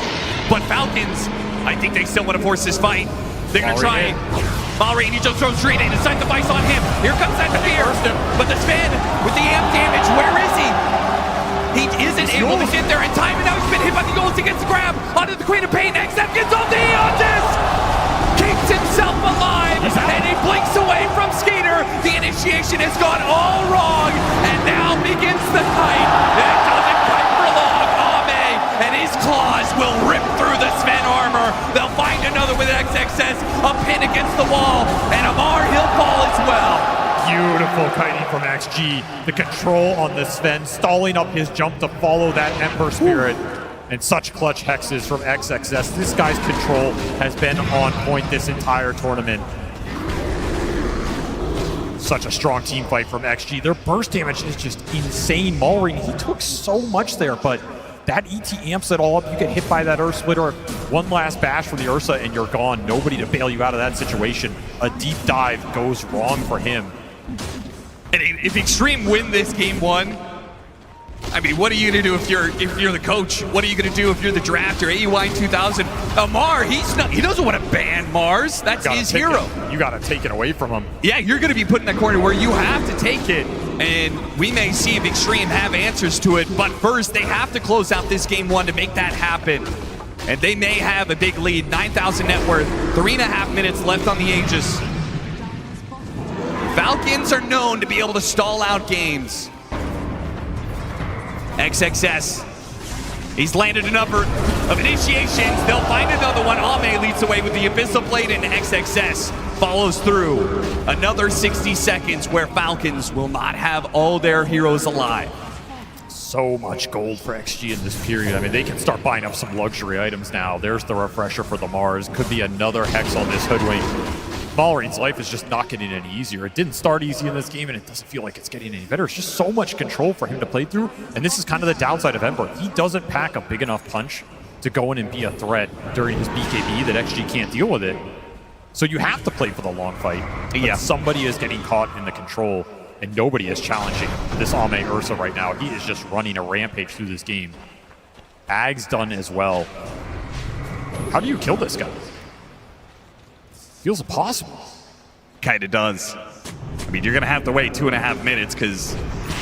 But Falcons, I think they still want to force this fight. They're going to try. Mallory, and he just throws straight in. Decide the vice on him. Here comes that spear. But the Sven with the amp damage, where is he? He isn't able to get there in time, and now he's been hit by the Yols. He gets the grab onto the Queen of Pain. XM gets off the Aeon Disc! Keeps himself alive, and he blinks away from Skeeter. The initiation has gone all wrong, and now begins the fight. It doesn't fight for long. Ame and his claws will rip through the Sven armor. They'll find another with XXS, a pin against the wall, and Amar, he'll fall as well. Beautiful kiting from XG. The control on the Sven, stalling up his jump to follow that Ember Spirit. And such clutch hexes from XXS. This guy's control has been on point this entire tournament. Such a strong team fight from XG. Their burst damage is just insane. Mallory, he took so much there, but that ET amps it all up. You get hit by that Earth Splitter. One last bash from the Ursa and you're gone. Nobody to bail you out of that situation. A deep dive goes wrong for him. And if Xtreme win this game one, I mean, what are you gonna do if you're the coach? What are you gonna do if you're the drafter? AUI 2000. Amar, he doesn't want to ban Mars. That's his hero. You gotta take it away from him. Yeah, you're gonna be put in that corner where you have to take it. And we may see if Xtreme have answers to it, but first they have to close out this game one to make that happen. And they may have a big lead. 9,000 net worth, 3.5 minutes left on the Aegis. Falcons are known to be able to stall out games. XXS, he's landed a number of initiations. They'll find another one. Ame leads the way with the Abyssal Blade, and XXS follows through. Another 60 seconds where Falcons will not have all their heroes alive. So much gold for XG in this period. I mean, they can start buying up some luxury items now. There's the refresher for the Mars. Could be another hex on this Hoodwink. Mallory's life is just not getting any easier. It didn't start easy in this game, and it doesn't feel like it's getting any better. It's just so much control for him to play through, and this is kind of the downside of Ember. He doesn't pack a big enough punch to go in and be a threat during his BKB that XG can't deal with it. So you have to play for the long fight. Yeah, somebody is getting caught in the control, and nobody is challenging this Ame Ursa right now. He is just running a rampage through this game. Ag's done as well. How do you kill this guy? Feels impossible. Kinda does. I mean, you're gonna have to wait 2.5 minutes because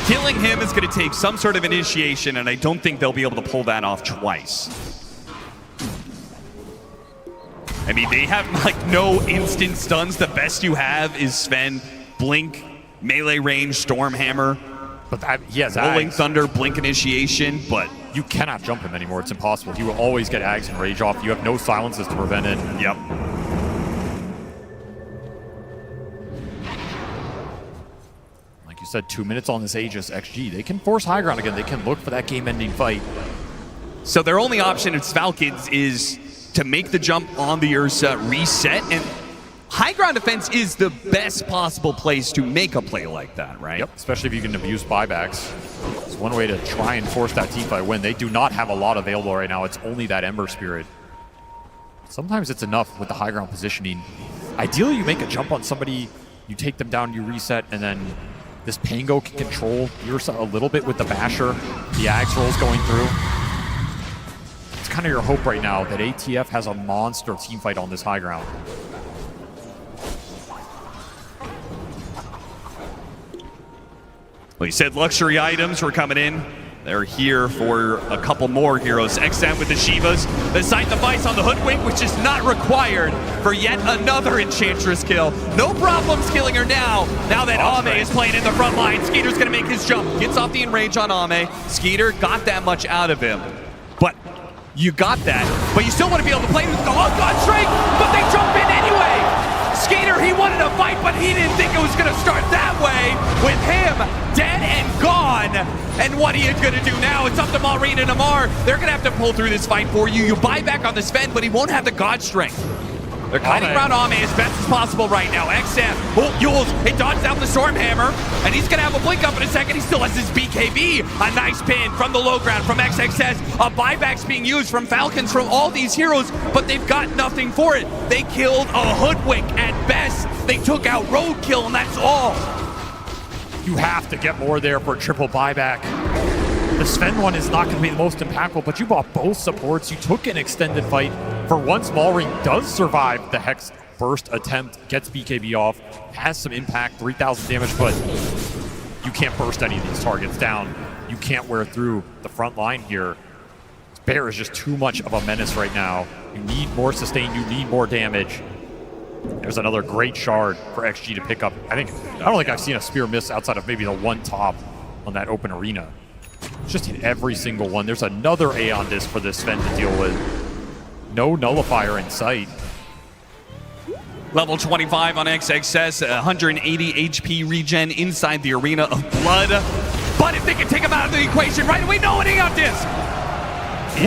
killing him is gonna take some sort of initiation, and I don't think they'll be able to pull that off twice. I mean, they have like no instant stuns. The best you have is Sven, Blink, melee range, Stormhammer. But he has Rolling Ags. Thunder, Blink initiation, but You cannot jump him anymore. It's impossible. He will always get Ags and Rage off. You have no silences to prevent it. Yep. Like you said, 2 minutes on this Aegis XG. They can force high ground again. They can look for that game-ending fight. So their only option as Falcons is to make the jump on the Ursa, reset, and high ground defense is the best possible place to make a play like that, right? Yep, especially if you can abuse buybacks. It's one way to try and force that teamfight win. They do not have a lot available right now. It's only that Ember Spirit. Sometimes it's enough with the high ground positioning. Ideally, you make a jump on somebody, you take them down, you reset, and then this Pango can control Ursa a little bit with the Basher, the Axe rolls going through. It's kind of your hope right now that ATF has a monster teamfight on this high ground. Well, you said luxury items were coming in. They're here for a couple more heroes. XM with the Shivas. The Sight Device on the Hoodwink, which is not required for yet another Enchantress kill. No problems killing her now. Now that Ame is playing in the front line, Skeeter's going to make his jump. Gets off the enrage on Ame. Skeeter got that much out of him. But you got that. But you still want to be able to play with the God Strike, but they jump in anyway. Skeeter, he wanted to fight, but he didn't think it was going to start that way. With him dead and gone. And what are you going to do now? It's up to Maureen and Amar. They're going to have to pull through this fight for you. You buy back on the Sven, but he won't have the God Strength. They're kiting around Ame as best as possible right now. XM, Yules, he dodged out the Stormhammer, and he's gonna have a blink up in a second. He still has his BKB. A nice pin from the low ground from XXS. A buyback's being used from Falcons from all these heroes, but they've got nothing for it. They killed a Hoodwink at best. They took out Roadkill, and that's all. You have to get more there for a triple buyback. The Sven one is not going to be the most impactful, but you bought both supports. You took an extended fight. For once, Maulring does survive the Hex burst attempt, gets BKB off, has some impact, 3,000 damage, but you can't burst any of these targets down. You can't wear through the front line here. Bear is just too much of a menace right now. You need more sustain, you need more damage. There's another great shard for XG to pick up. I don't think I've seen a spear miss outside of maybe the one top on that open arena. Just hit every single one. There's another Aeon Disc for this Sven to deal with. No nullifier in sight. Level 25 on XXS, 180 HP regen inside the Arena of Blood. But if they can take him out of the equation right away, no, an Aeon Disc!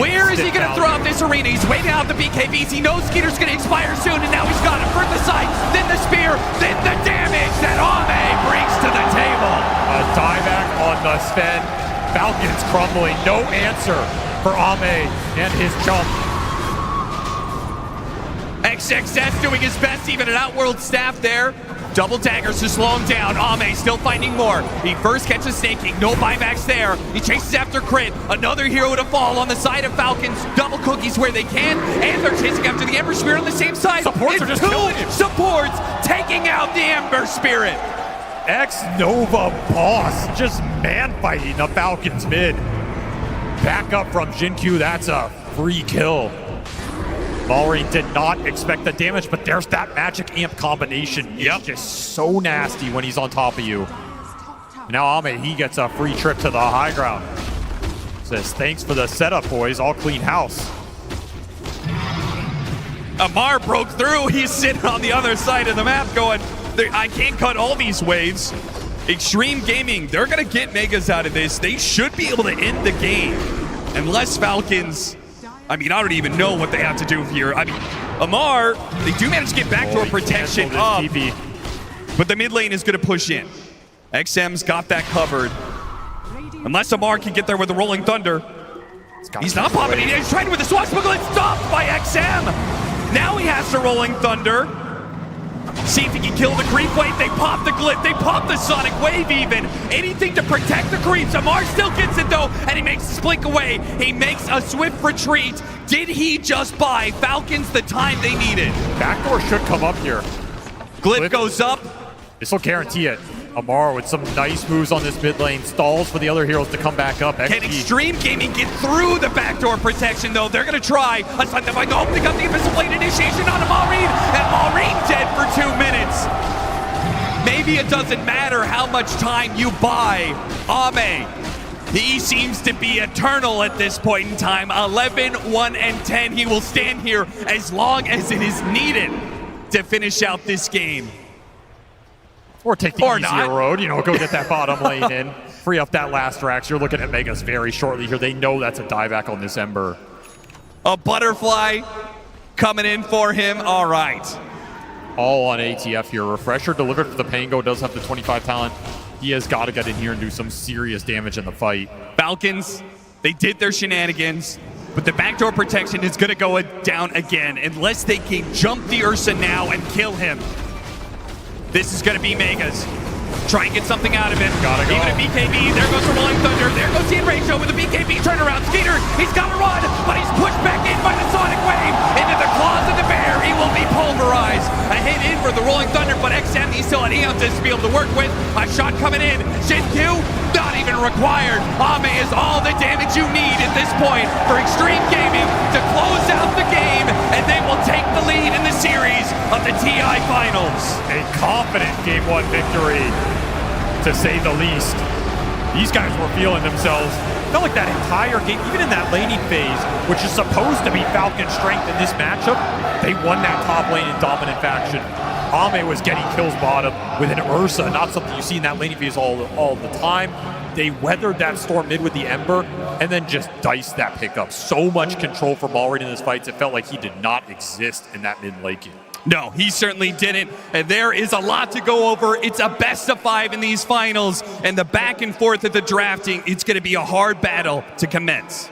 Where is he going to throw out this arena? He's waiting out the BKBs. He knows Skeeter's going to expire soon, and now he's got it. First the sight, then the spear, then the damage that Ame brings to the table. A dieback on the Sven. Falcons crumbling. No answer for Ame and his jump. XXS doing his best, even an Outworld staff there. Double daggers to slow him down. Ame still finding more. He first catches Snake King, no buybacks there. He chases after Crit. Another hero to fall on the side of Falcons. Double cookies where they can, and they're chasing after the Ember Spirit on the same side. Supports are just killing him. Supports taking out the Ember Spirit. X-Nova boss just man-fighting the Falcons mid. Back up from Jinkyu, that's a free kill. Maureen did not expect the damage, but there's that magic amp combination. Yep. It's just so nasty when he's on top of you. Now Ame, he gets a free trip to the high ground. Says, thanks for the setup, boys. All clean house. Amar broke through. He's sitting on the other side of the map going, I can't cut all these waves. Xtreme Gaming, they're going to get Megas out of this. They should be able to end the game. Unless Falcons, I don't even know what they have to do here. Amar, they do manage to get back to a protection up. But the mid lane is going to push in. XM's got that covered. Unless Amar can get there with the Rolling Thunder. He's not popping it. He's trying with the swashbuckle. It's stopped by XM. Now he has the Rolling Thunder. See if he can kill the creep wave. They pop the glyph. They pop the sonic wave even. Anything to protect the creeps. Amar still gets it though, and he makes a blink away. He makes a swift retreat. Did he just buy Falcons the time they needed? Backdoor should come up here. Glyph goes up. This will guarantee it. Amar with some nice moves on this mid lane. Stalls for the other heroes to come back up. Can Xtreme Gaming get through the backdoor protection though? They're going to try. Aside them by the they got the Invisible Blade initiation on Maureen, and Maureen dead for 2 minutes. Maybe it doesn't matter how much time you buy Ame. He seems to be eternal at this point in time. 11, 1, and 10. He will stand here as long as it is needed to finish out this game. Or take the easier road, go get that bottom lane in. Free up that last Rax. You're looking at Megas very shortly here. They know that's a dieback on this Ember. A butterfly coming in for him. All right. All on ATF here. Refresher delivered for the Pango. Does have the 25 talent. He has got to get in here and do some serious damage in the fight. Falcons, they did their shenanigans, but the backdoor protection is going to go down again unless they can jump the Ursa now and kill him. This is going to be Megas. Try and get something out of it. Gotta go. Even a BKB. There goes the Rolling Thunder. There goes the Enraged with a BKB turnaround. Skeeter, he's got to run, but he's pushed back in by the Sonic Wave into the claws of the bear. He will be pulverized. A hit in for the Rolling Thunder, but XM, he's still an Aeon Disc to be able to work with. A shot coming in. Jinkyu, not even required. Ame is all the damage you need at this point for Xtreme Gaming to close out the game, and they will take the lead in the series of the TI Finals. A confident Game 1 victory, to say the least. These guys were feeling themselves. Felt like that entire game, even in that laning phase, which is supposed to be Falcon's strength in this matchup, they won that top lane in dominant faction. Ame was getting kills bottom with an Ursa, not something you see in that laning phase all the time. They weathered that storm mid with the Ember and then just diced that pickup. So much control for Malrine in this fight. It felt like he did not exist in that mid lane game. No, he certainly didn't. And there is a lot to go over. It's a best of 5 in these finals, and the back and forth of the drafting, it's going to be a hard battle to commence.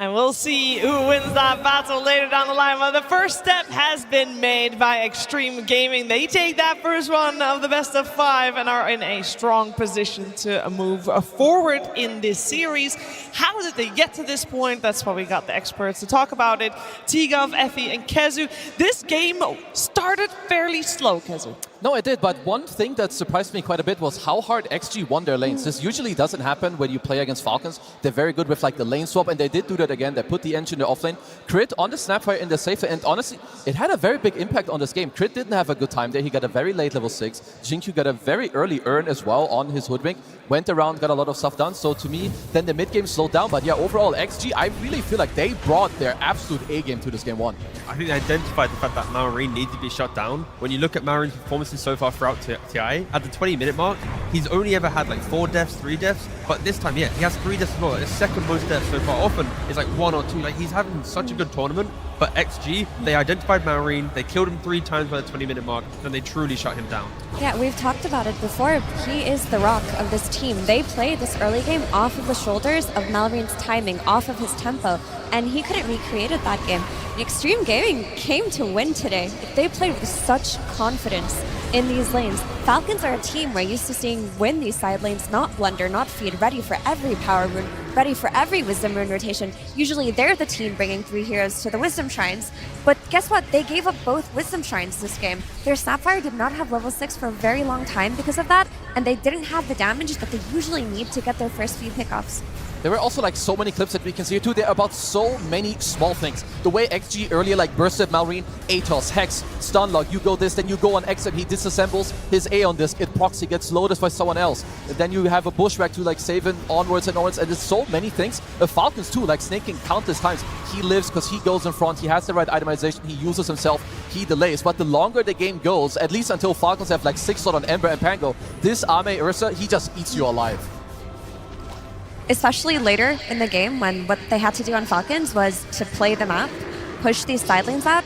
And we'll see who wins that battle later down the line. Well, the first step has been made by Xtreme Gaming. They take that first one of the best of 5 and are in a strong position to move forward in this series. How did they get to this point? That's why we got the experts to talk about it. Tigov, Effie, and Kezu. This game started fairly slow, Kezu. No, it did, but one thing that surprised me quite a bit was how hard XG won their lanes. This usually doesn't happen when you play against Falcons. They're very good with like the lane swap, and they did do that again. They put the engine in the offlane. Crit on the Snapfire in the safe lane, and honestly, it had a very big impact on this game. Crit didn't have a good time there. He got a very late level 6. Jinkyu got a very early earn as well on his Hoodwink. Went around, got a lot of stuff done. So to me, then the mid game slowed down. But yeah, overall, XG, I really feel like they brought their absolute A game to this game 1. I think they identified the fact that Malrine needed to be shut down. When you look at Malrine's performances so far throughout TI, at the 20-minute mark, he's only ever had like 4 deaths, 3 deaths, but this time, yeah, he has 3 deaths as well. His second most deaths so far. Often it's like 1 or 2. Like, he's having such a good tournament, but XG, they identified Malrine, they killed him 3 times by the 20-minute mark, and they truly shut him down. Yeah, we've talked about it before. He is the rock of this team. They play this early game off of the shoulders of Malrine's timing, off of his tempo, and he couldn't recreate it that game. Xtreme Gaming came to win today. They played with such confidence in these lanes. Falcons are a team we're used to seeing win these side lanes, not blunder, not feed, ready for every power rune, ready for every wisdom rune rotation. Usually they're the team bringing 3 heroes to the wisdom shrines, but guess what? They gave up both wisdom shrines this game. Their Sapphire did not have level 6 for a very long time because of that, and they didn't have the damage that they usually need to get their first few pickoffs. There were also like so many clips that we can see here too. They're about so many small things. The way XG earlier like bursted Malrine, Atos, Hex, Stunlock, you go this, then you go on X and he disassembles his A on this, it procs, he gets loaded by someone else. And then you have a Bushwhack to like save him onwards and onwards, and there's so many things. Falcons too, like snaking countless times. He lives because he goes in front, he has the right itemization, he uses himself, he delays. But the longer the game goes, at least until Falcons have like 6 slot on Ember and Pango, this Ame Ursa, he just eats you alive. Especially later in the game when what they had to do on Falcons was to play the map, push these side lanes out.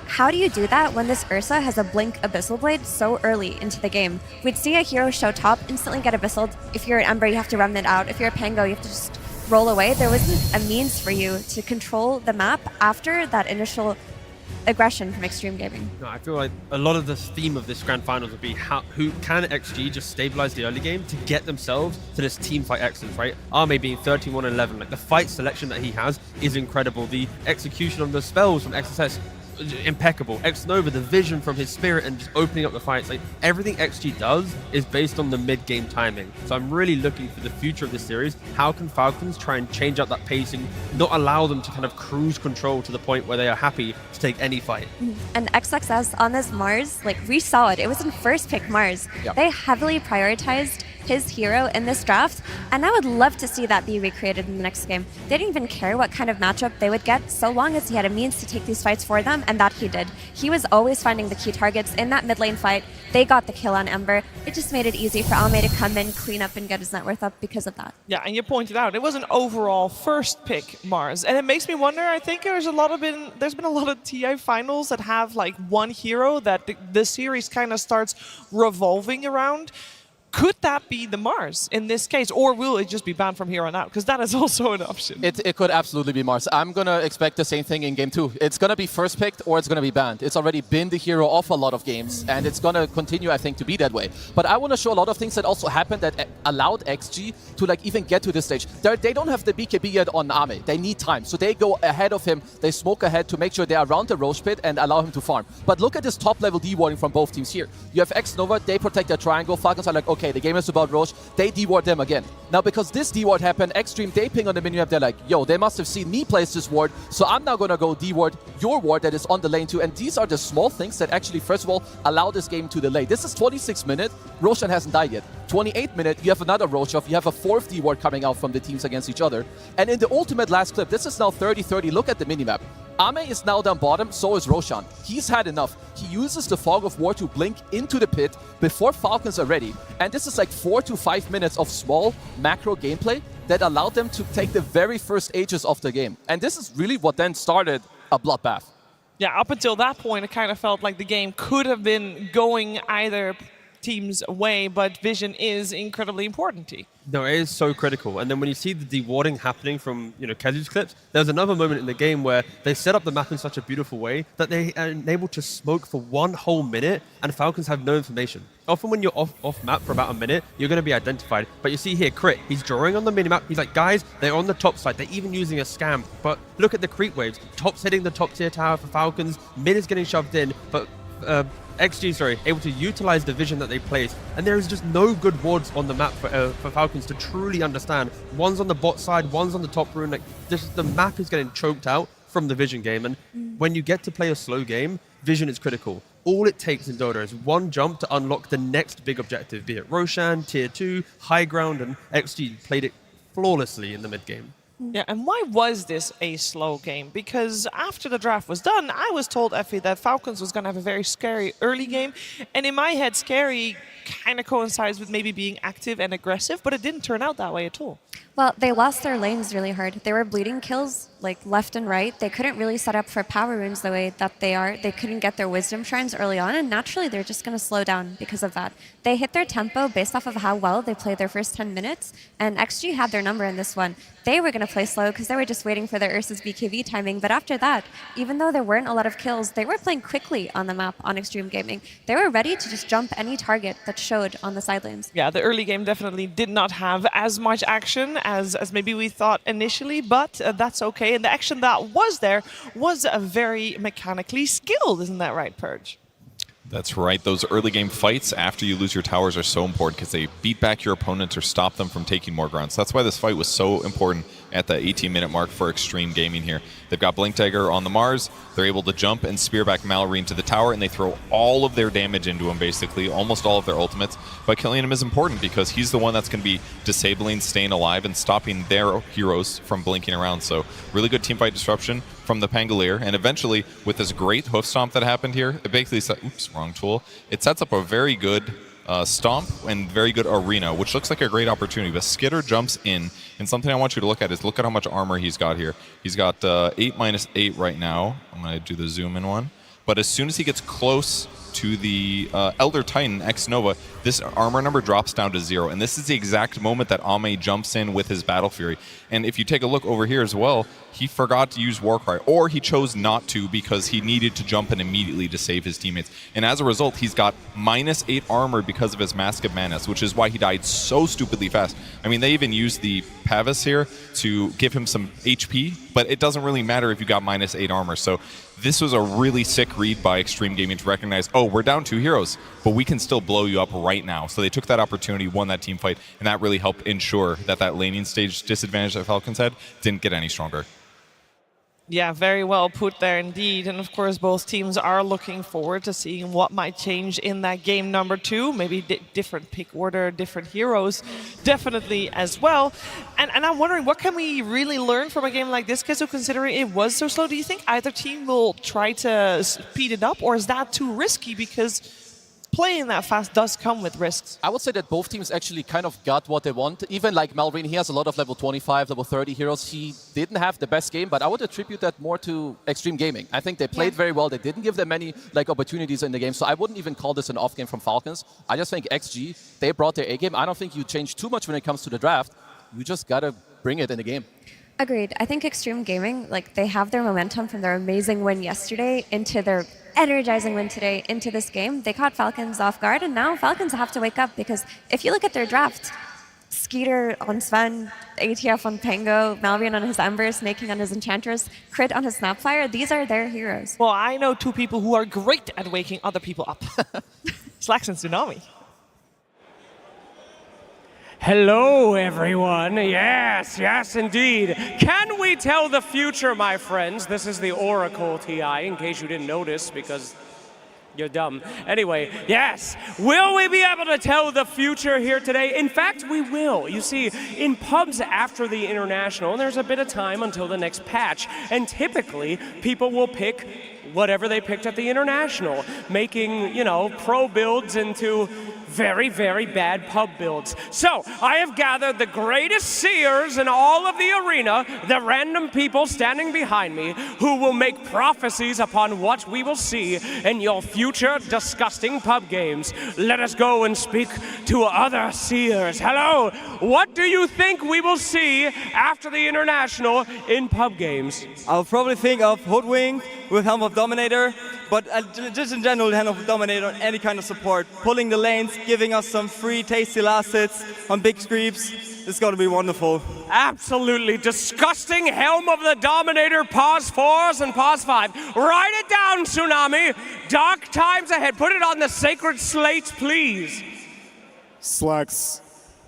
How do you do that when this Ursa has a Blink Abyssal Blade so early into the game? We'd see a hero show top, instantly get Abyssaled. If you're an Ember, you have to Remnant out. If you're a Pango, you have to just roll away. There wasn't a means for you to control the map after that initial aggression from Xtreme Gaming. No, I feel like a lot of the theme of this grand finals would be who can XG just stabilize the early game to get themselves to this team fight excellence, right? Ame being 13-1-11, like the fight selection that he has is incredible. The execution of the spells from XSS, impeccable. X-Nova, the vision from his spirit and just opening up the fights, like everything XG does is based on the mid-game timing. So I'm really looking for the future of this series. How can Falcons try and change up that pacing, not allow them to kind of cruise control to the point where they are happy to take any fight? And XXS on this Mars, like we saw it was in first pick Mars. Yep. They heavily prioritized his hero in this draft, and I would love to see that be recreated in the next game. They didn't even care what kind of matchup they would get, so long as he had a means to take these fights for them, and that he did. He was always finding the key targets in that mid lane fight. They got the kill on Ember. It just made it easy for Ame to come in, clean up, and get his net worth up because of that. Yeah, and you pointed out, it was an overall first pick Mars. And it makes me wonder, I think there's been a lot of TI finals that have like one hero that the series kind of starts revolving around. Could that be the Mars in this case, or will it just be banned from here on out? Because that is also an option. It could absolutely be Mars. I'm going to expect the same thing in game 2. It's going to be first picked or it's going to be banned. It's already been the hero of a lot of games, and it's going to continue, I think, to be that way. But I want to show a lot of things that also happened that allowed XG to like even get to this stage. They don't have the BKB yet on Ame. They need time. So they go ahead of him. They smoke ahead to make sure they're around the Roche pit and allow him to farm. But look at this top level D-warding from both teams here. You have X-Nova, they protect their triangle. Falcons are like, okay, the game is about Roche. They deward them again. Now, because this deward happened, Xtreme, they ping on the minimap, they're like, yo, they must have seen me place this ward, so I'm now gonna go deward your ward that is on the lane too. And these are the small things that actually, first of all, allow this game to delay. This is 26 minutes, Roshan hasn't died yet. 28 minutes, you have another Roche off, you have a 4th deward coming out from the teams against each other. And in the ultimate last clip, this is now 30-30, look at the minimap. Ame is now down bottom, so is Roshan. He's had enough. He uses the Fog of War to blink into the pit before Falcons are ready. And this is like 4 to 5 minutes of small macro gameplay that allowed them to take the very first ages of the game. And this is really what then started a bloodbath. Yeah, up until that point, it kind of felt like the game could have been going either team's way, but vision is incredibly important. No, it is so critical. And then when you see the dewarding happening from Kezu's clips, there's another moment in the game where they set up the map in such a beautiful way that they are able to smoke for 1 whole minute, and Falcons have no information. Often when you're off map for about a minute, you're going to be identified. But you see here, Crit, he's drawing on the minimap. He's like, guys, they're on the top side. They're even using a scam. But look at the creep waves. Top's hitting the top tier tower for Falcons. Mid is getting shoved in, but XG, able to utilize the vision that they place, and there is just no good wards on the map for Falcons to truly understand. One's on the bot side, one's on the top rune. Like, the map is getting choked out from the vision game, and when you get to play a slow game, vision is critical. All it takes in Dota is one jump to unlock the next big objective, be it Roshan, Tier 2, High Ground, and XG played it flawlessly in the mid game. Yeah, and why was this a slow game? Because after the draft was done, I was told, Effie, that Falcons was going to have a very scary early game. And in my head, scary kind of coincides with maybe being active and aggressive, but it didn't turn out that way at all. Well, they lost their lanes really hard. They were bleeding kills like left and right. They couldn't really set up for power runes the way that they are. They couldn't get their wisdom shrines early on, and naturally they're just going to slow down because of that. They hit their tempo based off of how well they played their first 10 minutes, and XG had their number in this one. They were going to play slow because they were just waiting for their Ursa's BKB timing, but after that, even though there weren't a lot of kills, they were playing quickly on the map on Xtreme Gaming. They were ready to just jump any target that showed on the side lanes. Yeah, the early game definitely did not have as much action as maybe we thought initially, but that's okay. And the action that was there was very mechanically skilled, isn't that right, Purge? That's right. Those early game fights after you lose your towers are so important because they beat back your opponents or stop them from taking more ground. So that's why this fight was so important at the 18-minute mark for Xtreme Gaming here. They've got Blink Dagger on the Mars. They're able to jump and spear back Mallory to the tower, and they throw all of their damage into him, basically, almost all of their ultimates. But killing him is important because he's the one that's going to be disabling, staying alive, and stopping their heroes from blinking around. So really good teamfight disruption from the Pangolier. And eventually, with this great hoof stomp that happened here, it basically oops, wrong tool. It sets up a very good stomp and very good arena, which looks like a great opportunity. But Skitter jumps in, and something I want you to look at is look at how much armor he's got here. He's got 8-8 right now. I'm going to do the zoom in one. But as soon as he gets close to the Elder Titan X Nova, this armor number drops down to 0. And this is the exact moment that Ame jumps in with his Battle Fury. And if you take a look over here as well, he forgot to use Warcry, or he chose not to because he needed to jump in immediately to save his teammates. And as a result, he's got -8 armor because of his Mask of Madness, which is why he died so stupidly fast. I mean, they even used the Pavis here to give him some HP, but it doesn't really matter if you got -8 armor. So this was a really sick read by Xtreme Gaming to recognize, oh, we're down 2 heroes, but we can still blow you up right now. So they took that opportunity, won that team fight, and that really helped ensure that that laning stage disadvantage that Falcons had didn't get any stronger. Yeah, very well put there indeed. And of course, both teams are looking forward to seeing what might change in that game number 2. Maybe different pick order, different heroes, definitely as well. And I'm wondering, what can we really learn from a game like this? Because considering it was so slow, do you think either team will try to speed it up, or is that too risky? Because playing that fast does come with risks. I would say that both teams actually kind of got what they want. Even like Malrine, he has a lot of level 25, level 30 heroes. He didn't have the best game, but I would attribute that more to Xtreme Gaming. I think they played very well. They didn't give them many opportunities in the game, so I wouldn't even call this an off game from Falcons. I just think XG, they brought their A game. I don't think you change too much when it comes to the draft. You just gotta bring it in the game. Agreed. I think Xtreme Gaming, they have their momentum from their amazing win yesterday into their energizing win today into this game. They caught Falcons off guard, and now Falcons have to wake up, because if you look at their draft, Skeeter on Sven, ATF on Pango, Malvian on his Ember, Snaking on his Enchantress, Crit on his Snapfire, these are their heroes. Well, I know 2 people who are great at waking other people up. Slacks and Tsunami. Hello, everyone. Yes, yes, indeed. Can we tell the future, my friends? This is the Oracle TI, in case you didn't notice, because You're dumb. Anyway, yes. Will we be able to tell the future here today? In fact, we will. You see, in pubs after the International, there's a bit of time until the next patch. And typically, people will pick whatever they picked at the International, making, you know, pro builds into very, very bad pub builds. So, I have gathered the greatest seers in all of the arena, the random people standing behind me, who will make prophecies upon what we will see in your future disgusting pub games. Let us go and speak to other seers. Hello, what do you think we will see after the International in pub games? I'll probably think of Hoodwink with Helm of Dominator, but just in general, Helm of Dominator, any kind of support. Pulling the lanes, giving us some free tasty last hits on big creeps. It's going to be wonderful. Absolutely disgusting Helm of the Dominator, pause 4s and pause 5. Write it down, Tsunami. Dark times ahead. Put it on the sacred slate, please. Slacks,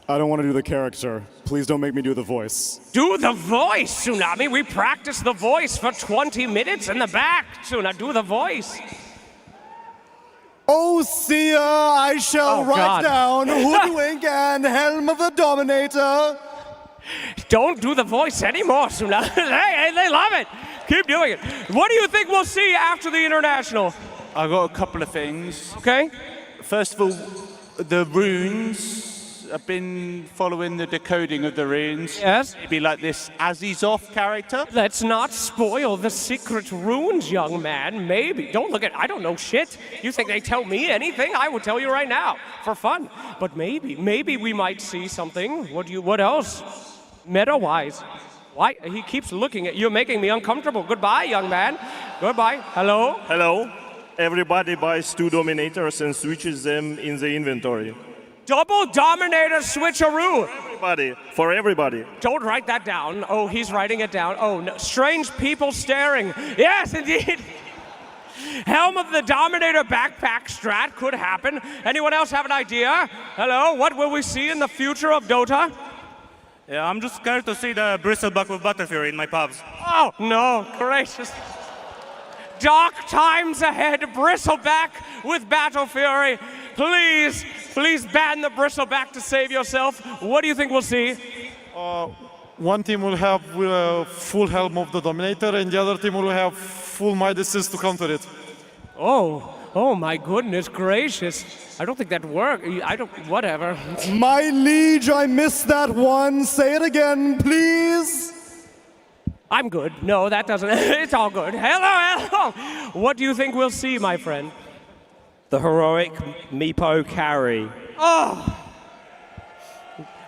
I don't want to do the character. Please don't make me do the voice. Do the voice, Tsunami. We practiced the voice for 20 minutes in the back. Tsunami, do the voice. Oh, Sia, I shall write God. down Hoodwink and Helm of the Dominator. Don't do the voice anymore, Tsunami. They love it. Keep doing it. What do you think we'll see after the International? I've got a couple of things. Okay. First of all, the runes. I've been following the decoding of the runes. Yes. Maybe like this Azizov character. Let's not spoil the secret runes, young man. Maybe. Don't look at, I don't know shit. You think they tell me anything? I would tell you right now, for fun. But maybe we might see something. What else? Meta-wise. Why? He keeps looking at you, making me uncomfortable. Goodbye, young man. Goodbye. Hello? Hello. Everybody buys 2 Dominators and switches them in the inventory. Double Dominator switcheroo. For everybody. Don't write that down. Oh, he's writing it down. Oh, no. Strange people staring. Yes, indeed. Helm of the Dominator backpack strat could happen. Anyone else have an idea? Hello, what will we see in the future of Dota? Yeah, I'm just scared to see the bristleback with Butterfury in my pubs. Oh, no, gracious. Dark times ahead, bristleback with Battle Fury. Please ban the bristleback to save yourself. What do you think we'll see? One team will have full Helm of the Dominator, and the other team will have full Midases to counter it. Oh my goodness gracious. I don't think that worked. Whatever. My liege, I missed that one. Say it again, please. I'm good. No, that doesn't. It's all good. Hello. What do you think we'll see, my friend? The heroic Meepo carry. Oh!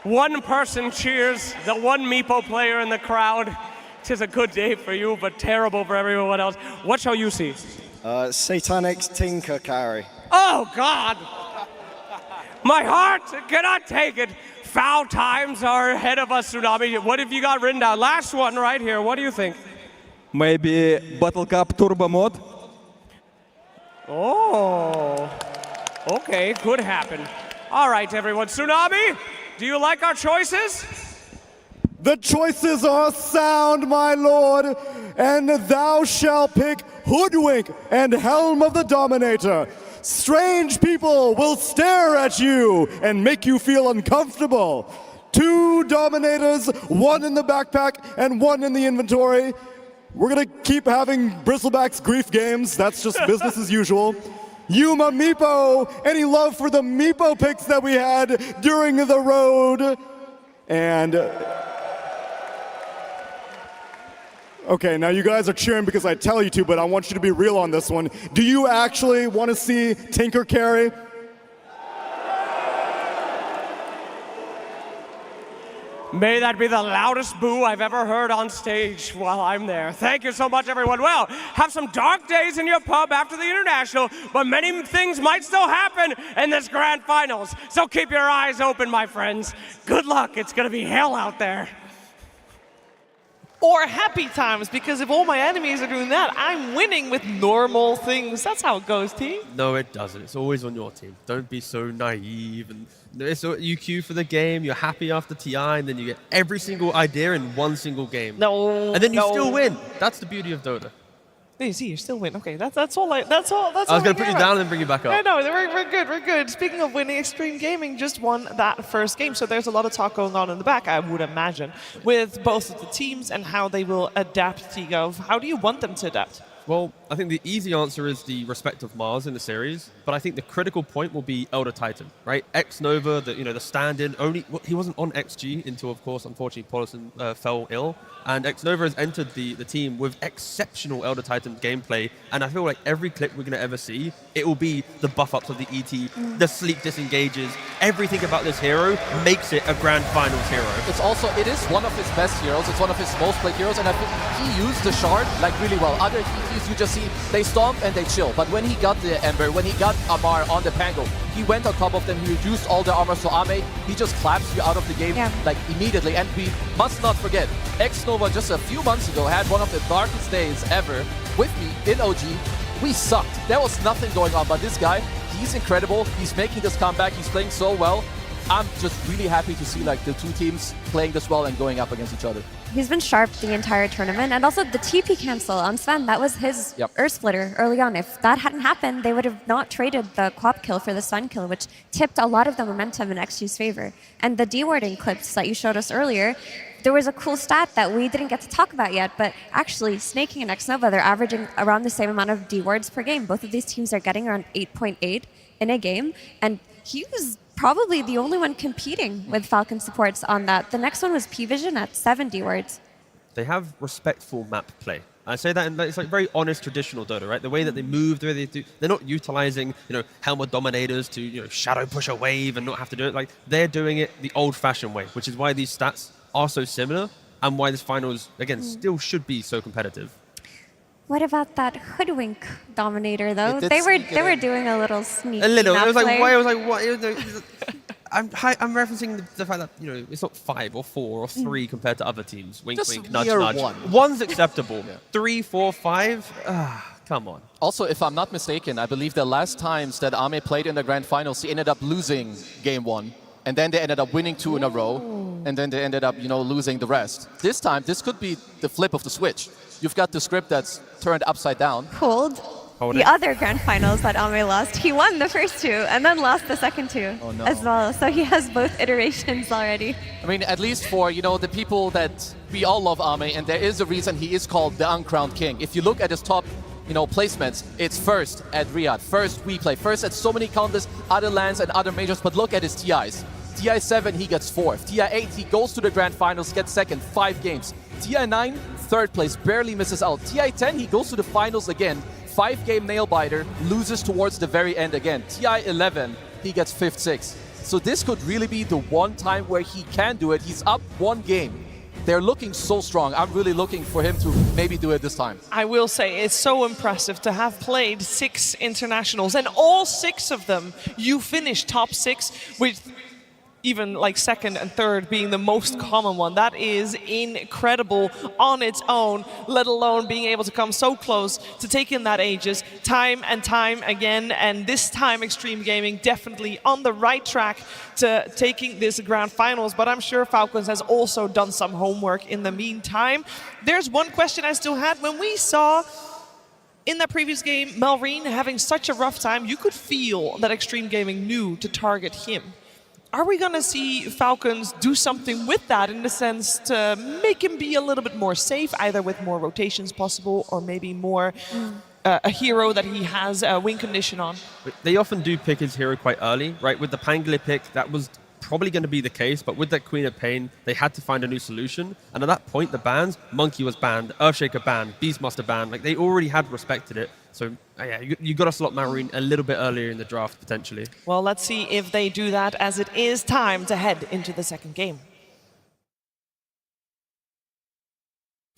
One person cheers, the one Meepo player in the crowd. Tis a good day for you, but terrible for everyone else. What shall you see? Satanic's Tinker carry. Oh, God! My heart cannot take it. Foul times are ahead of us, Tsunami. What have you got written down? Last one right here. What do you think? Maybe Battle Cup Turbo Mod? Oh, okay, could happen. All right, everyone. Tsunami, do you like our choices? The choices are sound, my lord, and thou shalt pick Hoodwink and Helm of the Dominator. Strange people will stare at you and make you feel uncomfortable. 2 Dominators, 1 in the backpack and 1 in the inventory. We're gonna keep having Bristleback's grief games. That's just business as usual. Yuma Meepo, any love for the Meepo picks that we had during the road? And okay, now you guys are cheering because I tell you to, but I want you to be real on this one. Do you actually want to see Tinker carry? May that be the loudest boo I've ever heard on stage while I'm there. Thank you so much, everyone. Well, have some dark days in your pub after the International, but many things might still happen in this grand finals. So keep your eyes open, my friends. Good luck. It's going to be hell out there. Or happy times, because if all my enemies are doing that, I'm winning with normal things. That's how it goes, team. No, it doesn't. It's always on your team. Don't be so naive. And you queue for the game, you're happy after TI, and then you get every single idea in one single game. No. And then you still win. That's the beauty of Dota. You see, you're still winning. Okay, that's all. That's all. I was going to put you down and then bring you back up. I know, we're good, we're good. Speaking of winning, Xtreme Gaming just won that first game, so there's a lot of talk going on in the back, I would imagine, with both of the teams and how they will adapt TGov. How do you want them to adapt? Well, I think the easy answer is the respect of Mars in the series, but I think the critical point will be Elder Titan, right? X-Nova, the stand-in, he wasn't on XG until, of course, unfortunately, Paulson fell ill, and X-Nova has entered the team with exceptional Elder Titan gameplay, and I feel like every clip we're going to ever see, it will be the buff-ups of the ET, the sleep disengages, everything about this hero makes it a Grand Finals hero. It is one of his best heroes, it's one of his most played heroes, and I think he used the shard like really well. Other ETs you just see, they stomp and they chill, but when he got the Ember, when he got Amar on the Pango, he went on top of them, he reduced all the armor, so Ame, he just claps you out of the game like immediately. And we must not forget, X-Nova just a few months ago had one of the darkest days ever with me in OG. We sucked. There was nothing going on, but this guy, he's incredible. He's making this comeback. He's playing so well. I'm just really happy to see like the two teams playing this well and going up against each other. He's been sharp the entire tournament, and also the TP cancel on Sven, that was his Earth Splitter early on. If that hadn't happened, they would have not traded the Quap kill for the Sven kill, which tipped a lot of the momentum in XG's favor. And the D-warding clips that you showed us earlier, there was a cool stat that we didn't get to talk about yet, but actually Snaking and X-Nova, they're averaging around the same amount of D-wards per game. Both of these teams are getting around 8.8 in a game, and he was probably the only one competing with Falcon supports on that. The next one was P-Vision at 7 D-wards. They have respectful map play. I say that, and it's like very honest traditional Dota, right? The way that they move, the way they do, they're not utilizing, Helmet Dominators to, shadow push a wave and not have to do it. Like, they're doing it the old-fashioned way, which is why these stats are so similar and why this finals, again, still should be so competitive. What about that Hoodwink Dominator, though? They were doing a little sneak. A little. It was like, play. what? I'm referencing the fact that, it's not 5 or 4 or 3 compared to other teams. Wink, Just wink, nudge, near nudge. one. One's acceptable. 3, 4, 5? Come on. Also, if I'm not mistaken, I believe the last times that Ame played in the Grand Finals, he ended up losing game 1. And then they ended up winning 2 in a row. And then they ended up, losing the rest. This time, this could be the flip of the switch. You've got the script that's turned upside down. Hold the other Grand Finals that Ame lost. He won the first 2 and then lost the second 2 as well. So he has both iterations already. I mean, at least for, the people that we all love Ame, and there is a reason he is called the uncrowned king. If you look at his top, placements, it's first at Riyadh, first WePlay, first at so many countless other lands and other majors, but look at his TIs. TI 7, he gets 4th. TI 8, he goes to the Grand Finals, gets 2nd, 5 games. TI 9, 3rd place, barely misses out. TI 10, he goes to the finals again, 5-game nail-biter, loses towards the very end again. TI 11, he gets 5th, 6th. So this could really be the one time where he can do it. He's up 1 game. They're looking so strong. I'm really looking for him to maybe do it this time. I will say, it's so impressive to have played 6 internationals, and all 6 of them, you finish top 6 with even like 2nd and 3rd being the most common one. That is incredible on its own, let alone being able to come so close to taking that Aegis time and time again. And this time Xtreme Gaming definitely on the right track to taking this Grand Finals, but I'm sure Falcons has also done some homework in the meantime. There's one question I still had. When we saw in that previous game Malrine having such a rough time, you could feel that Xtreme Gaming knew to target him. Are we going to see Falcons do something with that in the sense to make him be a little bit more safe, either with more rotations possible or maybe more a hero that he has a win condition on? They often do pick his hero quite early, right? With the Pangolin pick, that was probably going to be the case, but with that Queen of Pain, they had to find a new solution. And at that point, the bans, Monkey was banned, Earthshaker banned, Beastmaster banned, like they already had respected it. So yeah, you got to slot Marine a little bit earlier in the draft, potentially. Well, let's see if they do that, as it is time to head into the second game.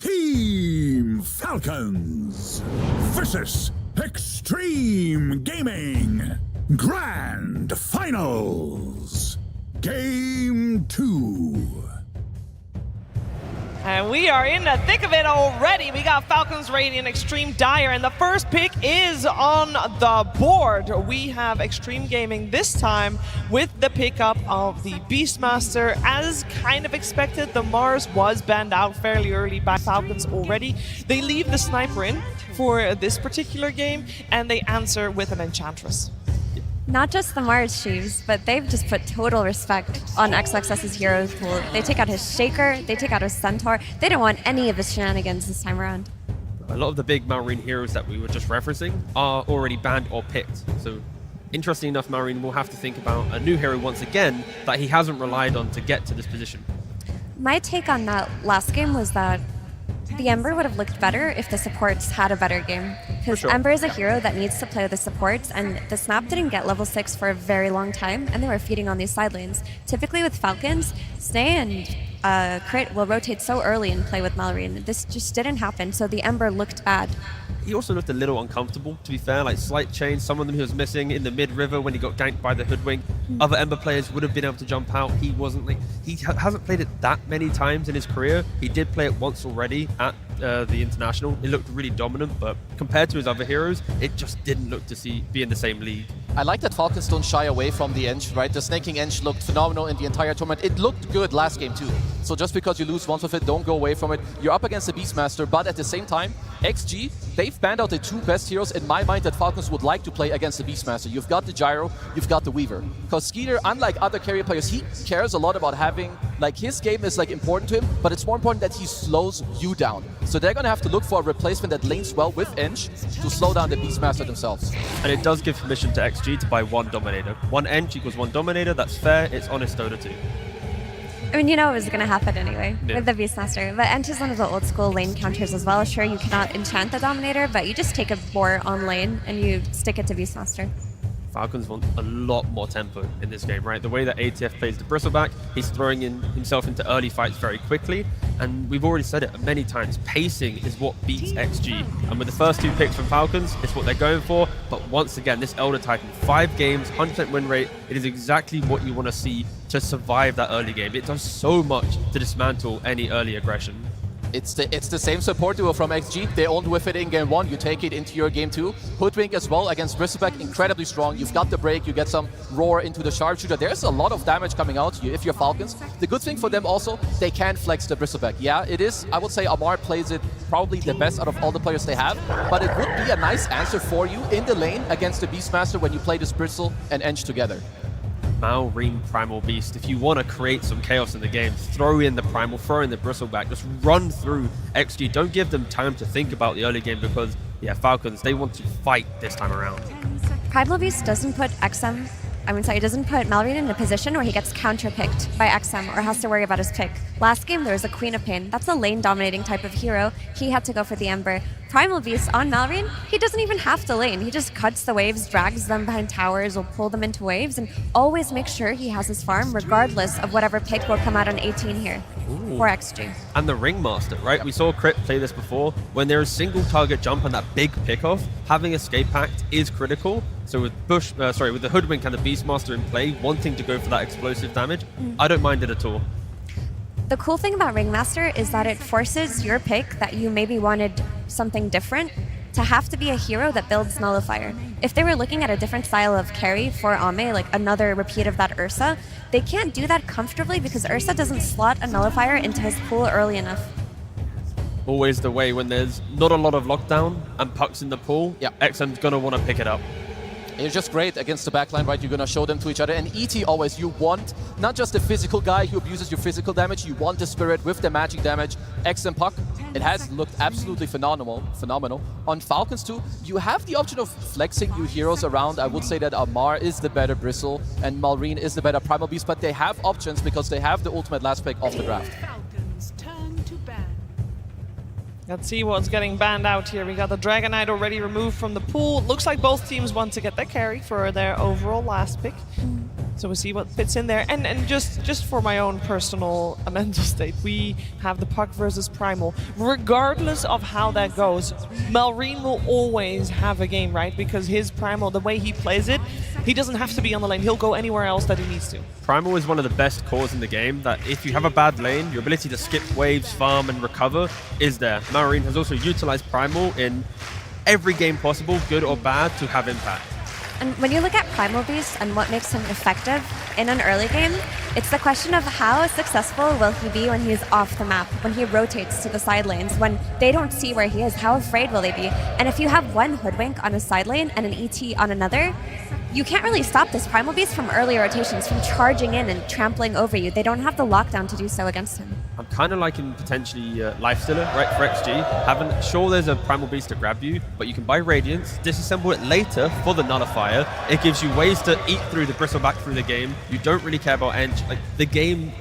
Team Falcons versus Xtreme Gaming Grand Finals. Game 2. And we are in the thick of it already. We got Falcons, Radiant, Xtreme, Dire, and the first pick is on the board. We have Xtreme Gaming this time with the pickup of the Beastmaster. As kind of expected, the Mars was banned out fairly early by Falcons already. They leave the Sniper in for this particular game, and they answer with an Enchantress. Not just the Mars Sheaves, but they've just put total respect on XXS's hero pool. They take out his Shaker, they take out his Centaur. They don't want any of his shenanigans this time around. A lot of the big Malrine heroes that we were just referencing are already banned or picked. So, interesting enough, Malrine will have to think about a new hero once again that he hasn't relied on to get to this position. My take on that last game was that the Ember would have looked better if the supports had a better game. Because Ember is a hero that needs to play with the supports, and the Snap didn't get level 6 for a very long time, and they were feeding on these side lanes. Typically with Falcons, Snay and Crit will rotate so early and play with Malrine. This just didn't happen, so the Ember looked bad. He also looked a little uncomfortable, to be fair, like slight change. Some of them he was missing in the mid-river when he got ganked by the Hoodwink. Other Ember players would have been able to jump out. He wasn't. He hasn't played it that many times in his career. He did play it once already at the International. It looked really dominant, but compared to his other heroes, it just didn't look to be in the same league. I like that Falcons don't shy away from the Eng, right? The snaking Eng looked phenomenal in the entire tournament. It looked good last game too. So just because you lose once with it, don't go away from it. You're up against the Beastmaster, but at the same time, XG, they've banned out the two best heroes in my mind that Falcons would like to play against the Beastmaster. You've got the Gyro, you've got the Weaver. Because Skeeter, unlike other carrier players, he cares a lot about having, like, his game is like important to him, but it's more important that he slows you down. So they're gonna have to look for a replacement that lanes well with Eng to slow down the Beastmaster themselves. And it does give permission to XG to buy one Dominator. One Eng equals one Dominator, that's fair, it's honest Dota 2. I mean, you know it was going to happen anyway with the Beastmaster. But Ent is one of the old school lane counters as well. Sure, you cannot enchant the Dominator, but you just take a boar on lane and you stick it to Beastmaster. Falcons want a lot more tempo in this game, right? The way that ATF plays the Bristleback, he's throwing himself into early fights very quickly, and we've already said it many times, pacing is what beats XG. And with the first two picks from Falcons, it's what they're going for, but once again, this Elder Titan, 5 games, 100% win rate, it is exactly what you want to see to survive that early game. It does so much to dismantle any early aggression. It's the same support duo from XG. They owned with it in game 1. You take it into your game 2. Hoodwink as well against Bristleback, incredibly strong. You've got the break, you get some roar into the sharpshooter. There's a lot of damage coming out if you're Falcons. The good thing for them also, they can flex the Bristleback. Yeah, it is. I would say Amar plays it probably the best out of all the players they have, but it would be a nice answer for you in the lane against the Beastmaster when you play this Bristle and Eng together. Malrine Primal Beast. If you want to create some chaos in the game, throw in the Primal, throw in the Bristleback, just run through XG. Don't give them time to think about the early game because, yeah, Falcons, they want to fight this time around. Primal Beast doesn't put it doesn't put Malrine in a position where he gets counter-picked by XM or has to worry about his pick. Last game, there was a Queen of Pain. That's a lane-dominating type of hero. He had to go for the Ember. Primal Beast on Malrine, he doesn't even have to lane. He just cuts the waves, drags them behind towers, will pull them into waves, and always make sure he has his farm regardless of whatever pick will come out on 18 here for XG. And the Ringmaster, right? Yep. We saw Crit play this before. When there is single target jump and that big pick-off, having Escape Pact is critical. So with with the Hoodwink and the Beastmaster in play, wanting to go for that explosive damage, I don't mind it at all. The cool thing about Ringmaster is that it forces your pick that you maybe wanted something different to have to be a hero that builds Nullifier. If they were looking at a different style of carry for Ame, like another repeat of that Ursa, they can't do that comfortably because Ursa doesn't slot a Nullifier into his pool early enough. Always the way when there's not a lot of lockdown and pucks in the pool, XM's going to want to pick it up. It's just great against the backline, right? You're going to show them to each other. And ET always, you want not just the physical guy who abuses your physical damage, you want the spirit with the magic damage. XM Puck, it has looked absolutely phenomenal. On Falcons too, you have the option of flexing your heroes around. I would say that Amar is the better Bristle and Malrine is the better Primal Beast, but they have options because they have the ultimate last pick off the draft. Let's see what's getting banned out here. We got the Dragon Knight already removed from the pool. Looks like both teams want to get their carry for their overall last pick. So we'll see what fits in there. And just for my own personal mental state, we have the Puck versus Primal. Regardless of how that goes, Malrine will always have a game, right? Because his Primal, the way he plays it, he doesn't have to be on the lane. He'll go anywhere else that he needs to. Primal is one of the best cores in the game that if you have a bad lane, your ability to skip waves, farm, and recover is there. Marine has also utilized Primal in every game possible, good or bad, to have impact. And when you look at Primal Beast and what makes him effective in an early game, it's the question of how successful will he be when he's off the map, when he rotates to the side lanes, when they don't see where he is, how afraid will they be? And if you have one Hoodwink on a side lane and an ET on another, you can't really stop this Primal Beast from early rotations, from charging in and trampling over you. They don't have the lockdown to do so against him. I'm kind of liking potentially Lifestealer, right, for XG. Sure, there's a Primal Beast to grab you, but you can buy Radiance, disassemble it later for the Nullifier. It gives you ways to eat through the Bristleback through the game. You don't really care about Edge. Like, the game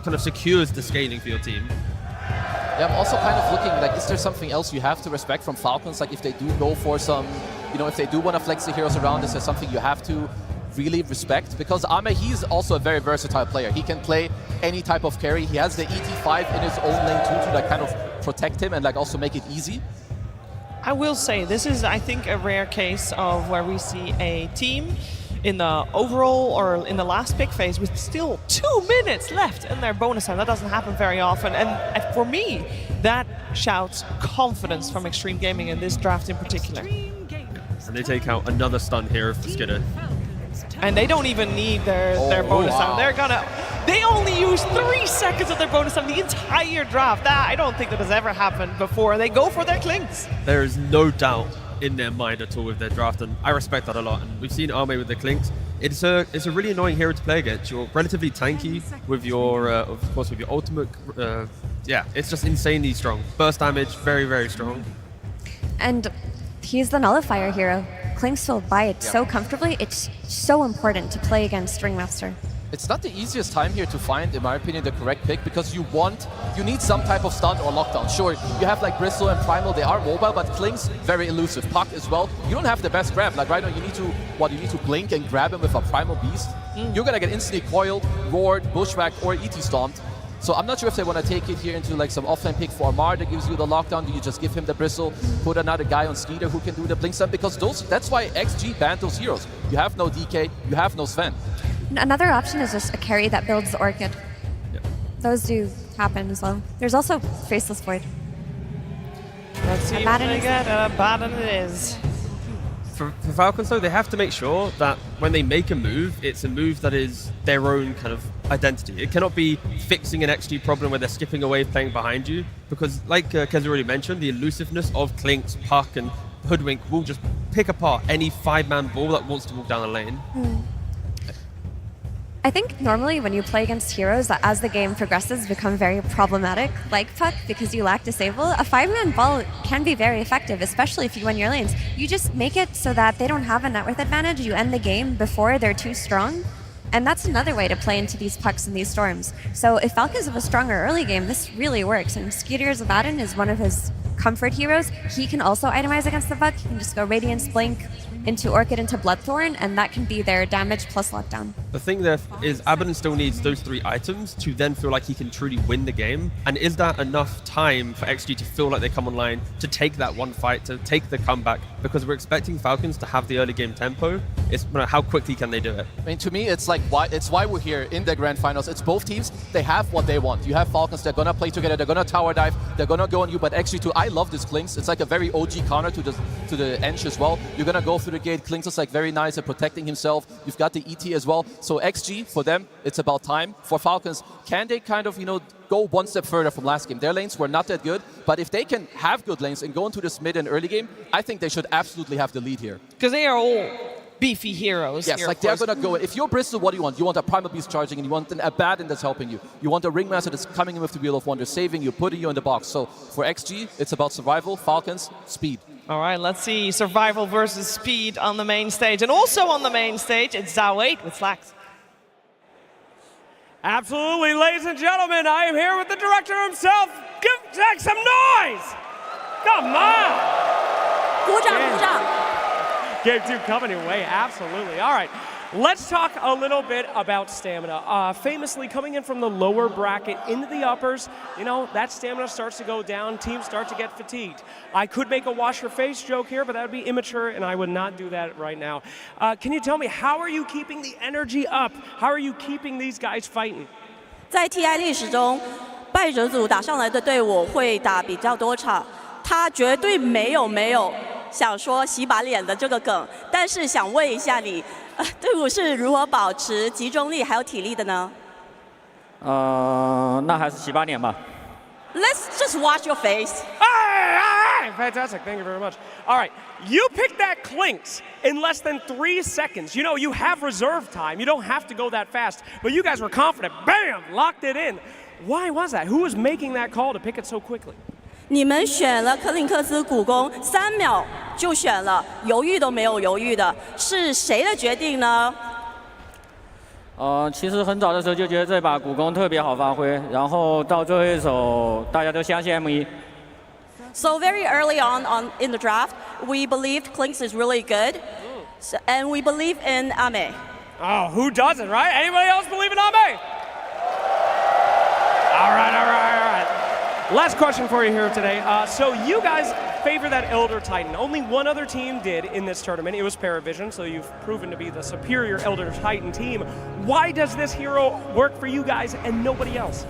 kind of secures the scaling for your team. Yeah, I'm also kind of looking, like, is there something else you have to respect from Falcons? Like, if they do go for some, if they do want to flex the heroes around, is there something you have to really respect? Because Ame, he's also a very versatile player. He can play any type of carry. He has the ET5 in his own lane too to like kind of protect him and like also make it easy. I will say, this is, I think, a rare case of where we see a team in the overall or in the last pick phase with still 2 minutes left in their bonus time. That doesn't happen very often. And for me, that shouts confidence from Xtreme Gaming in this draft in particular. And they take out another stun here for Skidder. And they don't even need their bonus time. They only use 3 seconds of their bonus time the entire draft. I don't think that has ever happened before. They go for their Clinks. There is no doubt in their mind at all with their draft, and I respect that a lot. And we've seen Ame with the Clinks. It's a really annoying hero to play against. You're relatively tanky with your, of course, with your ultimate. Yeah, it's just insanely strong. Burst damage, very, very strong. And he's the Nullifier hero. Clinks will buy it so comfortably. It's so important to play against Ringmaster. It's not the easiest time here to find, in my opinion, the correct pick, because you need some type of stun or lockdown. Sure, you have like Bristle and Primal, they are mobile, but Clinks, very elusive. Puck as well, you don't have the best grab. Like right now, you need to blink and grab him with a Primal Beast. You're gonna get instantly coiled, roared, bushwhacked, or ET stomped. So I'm not sure if they want to take it here into like some offlane pick for Amar that gives you the lockdown. Do you just give him the Bristle, put another guy on Skeeter who can do the blink stun? Because that's why XG banned those heroes. You have no DK, you have no Sven. Another option is just a carry that builds the Orchid. Yep. Those do happen as well. There's also Faceless Void. Let's see what they get. Baden it is. For Falcons, though, they have to make sure that when they make a move, it's a move that is their own kind of identity. It cannot be fixing an XG problem where they're skipping away, playing behind you, because like Kez already mentioned, the elusiveness of Clinks, Puck, and Hoodwink will just pick apart any 5-man ball that wants to walk down the lane. I think normally when you play against heroes that as the game progresses become very problematic, like Puck, because you lack disable, a 5-man ball can be very effective, especially if you win your lanes. You just make it so that they don't have a net worth advantage, you end the game before they're too strong, and that's another way to play into these Pucks and these Storms. So if Falcons have a stronger early game, this really works, and Skeeter's Abaddon is one of his comfort heroes. He can also itemize against the Puck. He can just go Radiance, Blink, into Orchid, into Bloodthorn, and that can be their damage plus lockdown. The thing there is Abaddon still needs those 3 items to then feel like he can truly win the game. And is that enough time for XG to feel like they come online, to take that one fight, to take the comeback? Because we're expecting Falcons to have the early game tempo. It's how quickly can they do it? I mean, to me, it's like why we're here in the grand finals. It's both teams, they have what they want. You have Falcons, they're gonna play together, they're gonna tower dive, they're gonna go on you, but XG2, I love this Clinks. It's like a very OG counter to the Ench as well. You're gonna go through the gate, Clinks is like very nice at protecting himself. You've got the ET as well. So XG, for them, it's about time. For Falcons, can they kind of, go one step further from last game? Their lanes were not that good, but if they can have good lanes and go into this mid and early game, I think they should absolutely have the lead here. Because they are all beefy heroes. Yes, here, like they're going to go. If you're Bristol, what do you want? You want a Primal Beast charging, and you want an Abaddon that's helping you. You want a Ringmaster that's coming in with the Wheel of Wonder, saving you, putting you in the box. So for XG, it's about survival. Falcons, speed. All right, let's see survival versus speed on the main stage. And also on the main stage, it's Zao8 with Slacks. Absolutely, ladies and gentlemen, I am here with the director himself. Give Jack some noise! Come on! Game 2 coming your way, absolutely. All right, Let's talk a little bit about stamina. Famously, coming in from the lower bracket into the uppers, you know, that stamina starts to go down, teams start to get fatigued. I could make a wash your face joke here, but that would be immature, and I would not do that right now. Can you tell me, how are you keeping the energy up? How are you keeping these guys fighting? 在 TI 历史中，败者组打上来的队伍会打比较多场，他绝对没有想说洗把脸的这个梗，但是想问一下你，队伍是如何保持集中力还有体力的呢？那还是洗把脸吧。Let's just wash your face. All right, fantastic. Thank you very much. All right, you picked that Clinks in less than 3 seconds. You know, you have reserve time. You don't have to go that fast. But you guys were confident. Bam! Locked it in. Why was that? Who was making that call to pick it so quickly? 你们选了克林克斯古弓，3秒就选了，犹豫都没有犹豫的，是谁的决定呢？其实很早的时候就觉得这把古弓特别好发挥，然后到最后一手大家都相信 M1。So very early on in the draft, we believed Clinks is really good, and we believe in Ame. Oh, who doesn't, right? Anybody else believe in Ame? All right. Last question for you here today. So you guys favor that Elder Titan. Only one other team did in this tournament. It was Paravision, so you've proven to be the superior Elder Titan team. Why does this hero work for you guys and nobody else?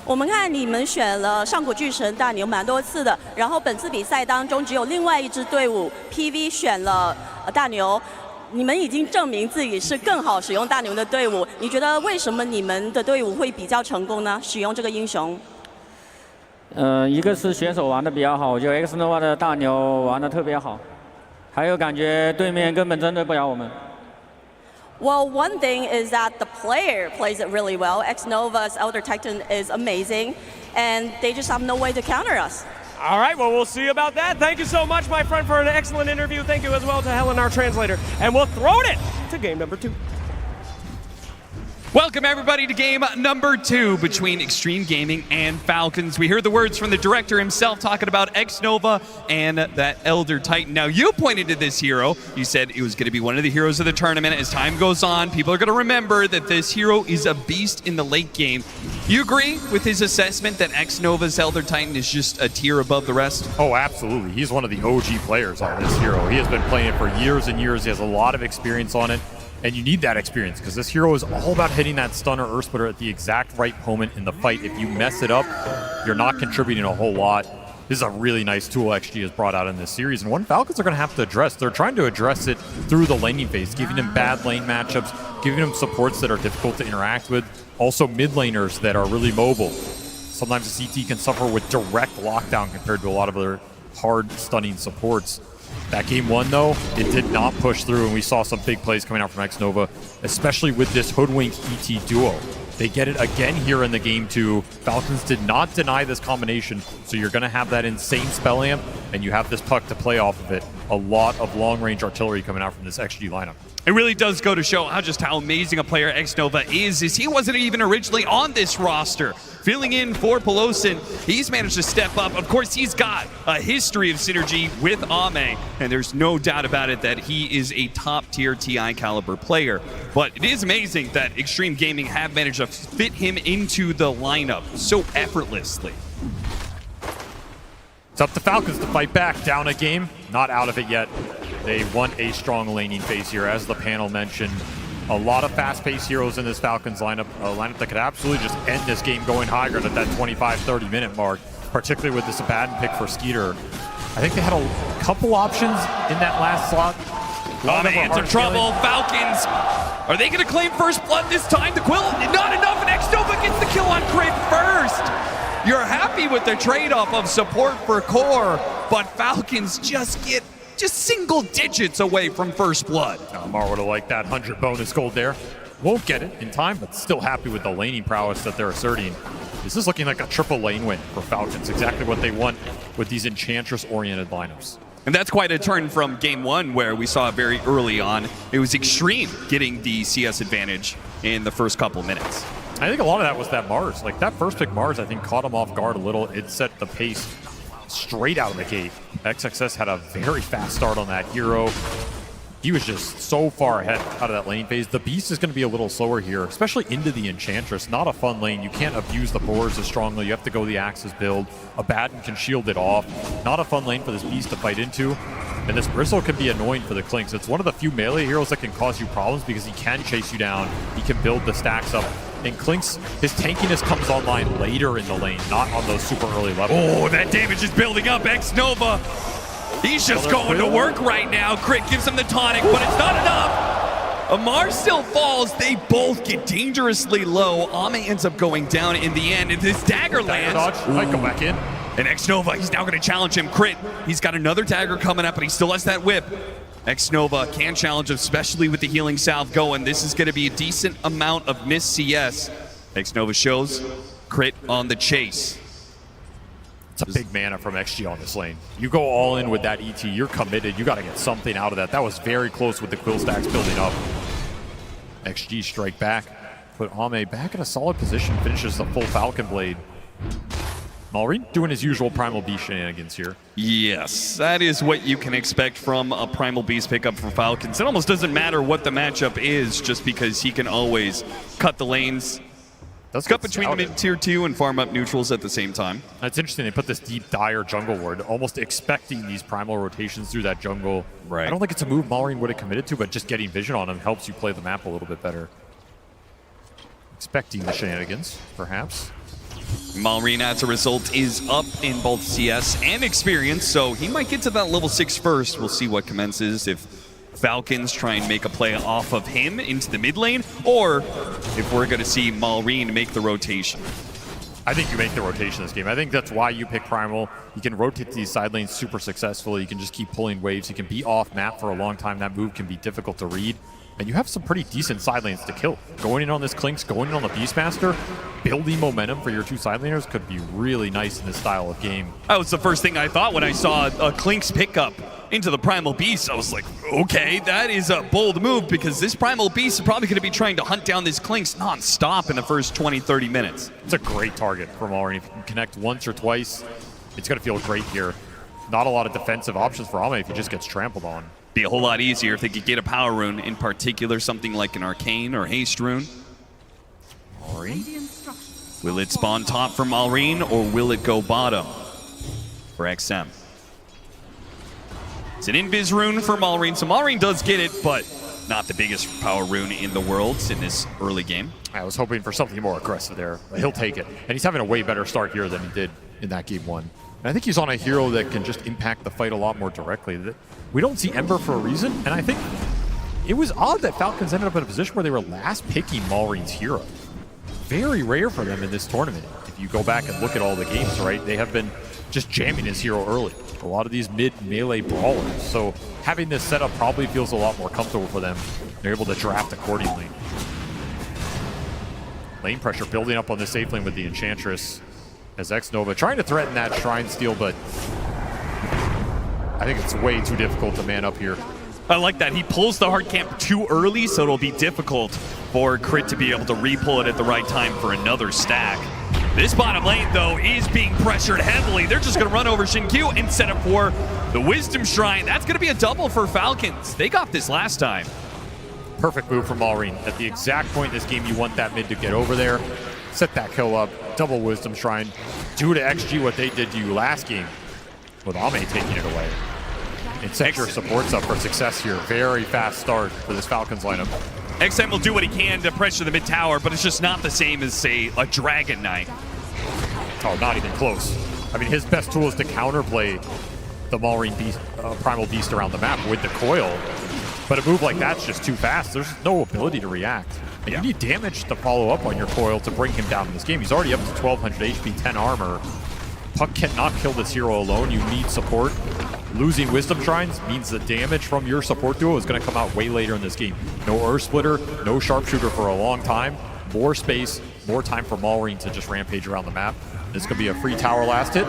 我们看你们选了上古巨神大牛蛮多次的，然后本次比赛当中只有另外一支队伍 PV 选了大牛，你们已经证明自己是更好使用大牛的队伍。你觉得为什么你们的队伍会比较成功呢？使用这个英雄？一个是选手玩的比较好，我觉得 Xnova 的大牛玩的特别好，还有感觉对面根本针对不了我们。Well, one thing is that the player plays it really well. Xnova's Elder Titan is amazing, and they just have no way to counter us. All right, well, we'll see about that. Thank you so much, my friend, for an excellent interview. Thank you as well to Helen, our translator. And we'll throw it to game number 2. Welcome everybody to game number 2 between Xtreme Gaming and Falcons. We heard the words from the director himself talking about Xnova and that Elder Titan. Now you pointed to this hero. You said it was going to be one of the heroes of the tournament. As time goes on, people are going to remember that this hero is a beast in the late game. You agree with his assessment that Xnova's Elder Titan is just a tier above the rest? Oh, absolutely. He's one of the OG players on this hero. He has been playing it for years and years. He has a lot of experience on it. And you need that experience because this hero is all about hitting that stunner Earth Splitter at the exact right moment in the fight. If you mess it up, you're not contributing a whole lot. This is a really nice tool XG has brought out in this series, and one Falcons are going to have to address. They're trying to address it through the laning phase, giving him bad lane matchups, giving him supports that are difficult to interact with, also mid laners that are really mobile. Sometimes the CT can suffer with direct lockdown compared to a lot of other hard stunning supports. That game 1, though, it did not push through, and we saw some big plays coming out from Xnova, especially with this Hoodwink ET duo. They get it again here in the game 2. Falcons did not deny this combination, so you're going to have that insane spell amp, and you have this puck to play off of it. A lot of long-range artillery coming out from this XG lineup. It really does go to show how amazing a player Xnova is he wasn't even originally on this roster. Filling in for Pelosin, he's managed to step up. Of course, he's got a history of synergy with Ame, and there's no doubt about it that he is a top-tier TI caliber player. But it is amazing that Xtreme Gaming have managed to fit him into the lineup so effortlessly. It's up to Falcons to fight back. Down a game, not out of it yet. They want a strong laning phase here, as the panel mentioned. A lot of fast-paced heroes in this Falcons lineup, a lineup that could absolutely just end this game going higher at that 25-30 minute mark, particularly with this Abaddon pick for Skeeter. I think they had a couple options in that last slot. Ame into trouble. Falcons, are they going to claim first blood this time? The Quill, not enough, and Xnova gets the kill on Crit first. You're happy with the trade-off of support for core, but Falcons just get single digits away from first blood. Mar would have liked that 100 bonus gold there. Won't get it in time, but still happy with the laning prowess that they're asserting. This is looking like a triple lane win for Falcons, exactly what they want with these Enchantress-oriented lineups. And that's quite a turn from game 1, where we saw very early on, it was Xtreme getting the CS advantage in the first couple minutes. I think a lot of that was that Mars. Like, that first pick Mars, I think, caught him off guard a little. It set the pace straight out of the gate. XXS had a very fast start on that hero. he was just so far ahead out of that lane phase. The Beast is going to be a little slower here, especially into the Enchantress. Not a fun lane. You can't abuse the boars as strongly. You have to go the Axis build. Abaddon can shield it off. Not a fun lane for this Beast to fight into. And this Bristle can be annoying for the Clinks. It's one of the few melee heroes that can cause you problems because he can chase you down. He can build the stacks up. And Clinks, his tankiness comes online later in the lane, not on those super early levels. Oh, that damage is building up. X-Nova, he's just going to work right now. Crit gives him the tonic, but it's not enough. Amar still falls. They both get dangerously low. Ame ends up going down in the end, and his dagger lands. Dodge. Might go back in. And X-Nova, he's now going to challenge him. Crit, he's got another dagger coming up, but he still has that whip. X-Nova can challenge him, especially with the healing salve going. This is going to be a decent amount of miss CS. X-Nova shows Crit on the chase. It's a big mana from XG on this lane. You go all in with that ET, you're committed. You got to get something out of that. That was very close with the Quill stacks building up. XG strike back. Put Ame back in a solid position. Finishes the full Falcon Blade. Malrine doing his usual Primal Beast shenanigans here. Yes, that is what you can expect from a Primal Beast pickup for Falcons. It almost doesn't matter what the matchup is, just because he can always cut the lanes, cut between the mid-tier 2 and farm up neutrals at the same time. It's interesting, they put this deep dire jungle ward, almost expecting these primal rotations through that jungle. Right. I don't think it's a move Malrine would have committed to, but just getting vision on him helps you play the map a little bit better. Expecting the shenanigans, perhaps. Malrine, as a result, is up in both CS and experience, so he might get to that level 6 first. We'll see what commences if Falcons try and make a play off of him into the mid lane, or if we're going to see Malrine make the rotation. I think you make the rotation this game. I think that's why you pick Primal. You can rotate these side lanes super successfully. You can just keep pulling waves. You can be off map for a long time. That move can be difficult to read. And you have some pretty decent side lanes to kill. Going in on this Clinks, going in on the Beastmaster, building momentum for your two side laners could be really nice in this style of game. That was the first thing I thought when I saw a Clinks pickup into the Primal Beast. I was like, okay, that is a bold move, because this Primal Beast is probably going to be trying to hunt down this Clinks non-stop in the first 20-30 minutes. It's a great target for Malrine. If you can connect once or twice, it's going to feel great here. Not a lot of defensive options for Ame if he just gets trampled on. Be a whole lot easier if they could get a power rune, in particular something like an arcane or haste rune. Malrine. Will it spawn top for Malrine, or will it go bottom for XM? It's an invis rune for Malrine, so Malrine does get it, but not the biggest power rune in the world in this early game. I was hoping for something more aggressive there, but he'll take it. And he's having a way better start here than he did in that game 1. And I think he's on a hero that can just impact the fight a lot more directly. We don't see Ember for a reason, and I think it was odd that Falcons ended up in a position where they were last picking Malrine's hero. Very rare for them in this tournament. If you go back and look at all the games, right, they have been just jamming his hero early. A lot of these mid-melee brawlers. So having this setup probably feels a lot more comfortable for them. They're able to draft accordingly. Lane pressure building up on the safe lane with the Enchantress. As X-Nova trying to threaten that Shrine Steal, but I think it's way too difficult to man up here. I like that. He pulls the hard camp too early, so it'll be difficult for Crit to be able to re-pull it at the right time for another stack. This bottom lane, though, is being pressured heavily. They're just going to run over Xinkyu and set up for the Wisdom Shrine. That's going to be a double for Falcons. They got this last time. Perfect move from Malrine. At the exact point in this game you want that mid to get over there. Set that kill up. Double Wisdom Shrine. Do to XG what they did to you last game, with Ame taking it away. And set your supports up for success here. Very fast start for this Falcons lineup. XM will do what he can to pressure the mid tower, but it's just not the same as, say, a Dragon Knight. Oh, not even close. I mean, his best tool is to counterplay the Malrine Beast, Primal Beast around the map with the coil. But a move like that's just too fast. There's no ability to react. And you need damage to follow up on your coil to bring him down in this game. He's already up to 1200 HP, 10 armor. Puck cannot kill this hero alone. You need support. Losing Wisdom Shrines means the damage from your support duo is going to come out way later in this game. No Earth Splitter, no Sharpshooter for a long time. More space, more time for Malrine to just rampage around the map. This could be a free tower last hit.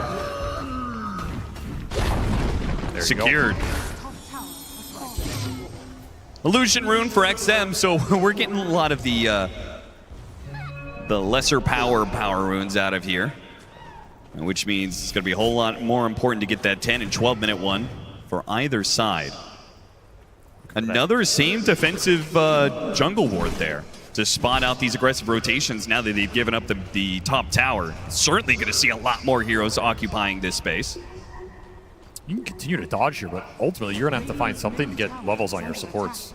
There Secured. Illusion Rune for XM, so we're getting a lot of the lesser power runes out of here, which means it's going to be a whole lot more important to get that 10 and 12 minute one for either side. Another same defensive jungle ward there to spot out these aggressive rotations now that they've given up the top tower. Certainly going to see a lot more heroes occupying this space. You can continue to dodge here, but ultimately you're going to have to find something to get levels on your supports.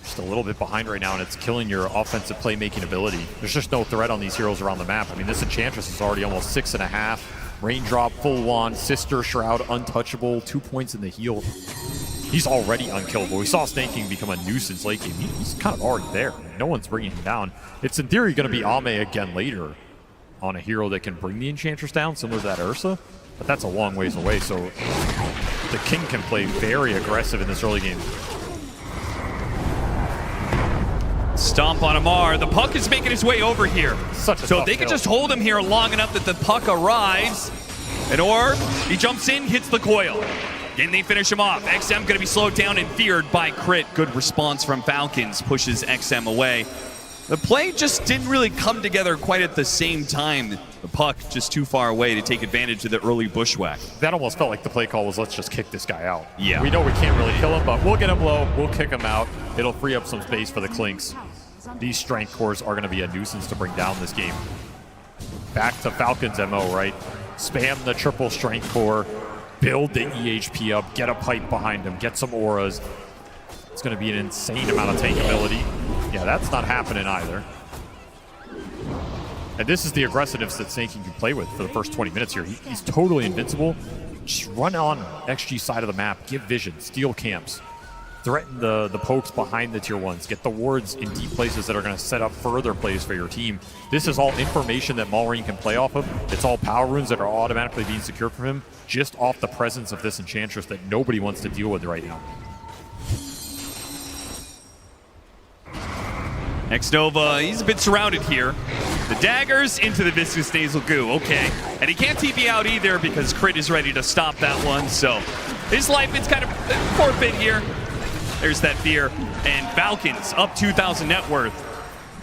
Just a little bit behind right now, and it's killing your offensive playmaking ability. There's just no threat on these heroes around the map. I mean, this Enchantress is already almost 6.5. Raindrop, full wand, Sister Shroud, untouchable, 2 points in the heal. He's already unkillable. We saw Snake King become a nuisance late game. He's kind of already there. No one's bringing him down. It's in theory going to be Ame again later on a hero that can bring the Enchantress down, similar to that Ursa, but that's a long ways away, so the King can play very aggressive in this early game. Stomp on Amar. The puck is making his way over here. So they can just hold him here long enough that the puck arrives. An orb, he jumps in, hits the coil. Can they finish him off? XM going to be slowed down and feared by Crit. Good response from Falcons, pushes XM away. The play just didn't really come together quite at the same time. The puck just too far away to take advantage of the early bushwhack. That almost felt like the play call was, let's just kick this guy out. Yeah. We know we can't really kill him, but we'll get him low, we'll kick him out. It'll free up some space for the Clinks. These strength cores are going to be a nuisance to bring down this game. Back to Falcons MO, right? Spam the triple strength core, build the EHP up, get a pipe behind him, get some auras. It's going to be an insane amount of tank ability. Yeah, that's not happening either. And this is the aggressiveness that Snake King can play with for the first 20 minutes here. He's totally invincible. Just run on XG side of the map, give vision, steal camps, threaten the pokes behind the tier 1s, get the wards in deep places that are going to set up further plays for your team. This is all information that Malrine can play off of. It's all power runes that are automatically being secured from him just off the presence of this Enchantress that nobody wants to deal with right now. Xnova, he's a bit surrounded here. The daggers into the viscous nasal goo, okay. And he can't TP out either because Crit is ready to stop that one, so his life is kind of forfeit here. There's that fear. And Falcons up 2,000 net worth.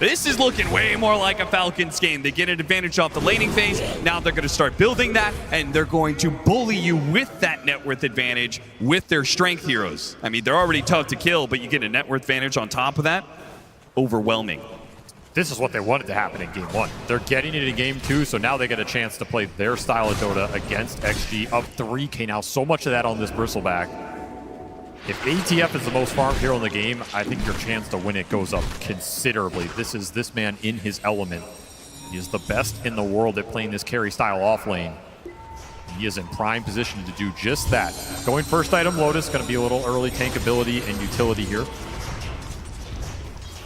This is looking way more like a Falcons game. They get an advantage off the laning phase. Now they're going to start building that, and they're going to bully you with that net worth advantage with their strength heroes. I mean, they're already tough to kill, but you get a net worth advantage on top of that. Overwhelming. This is what they wanted to happen in Game 1. They're getting it in Game 2, so now they get a chance to play their style of Dota against XG. Up 3K now, so much of that on this Bristleback. If ATF is the most farmed hero in the game, I think your chance to win it goes up considerably. This is this man in his element. He is the best in the world at playing this carry style off lane. He is in prime position to do just that. Going first item Lotus, going to be a little early tank ability and utility here.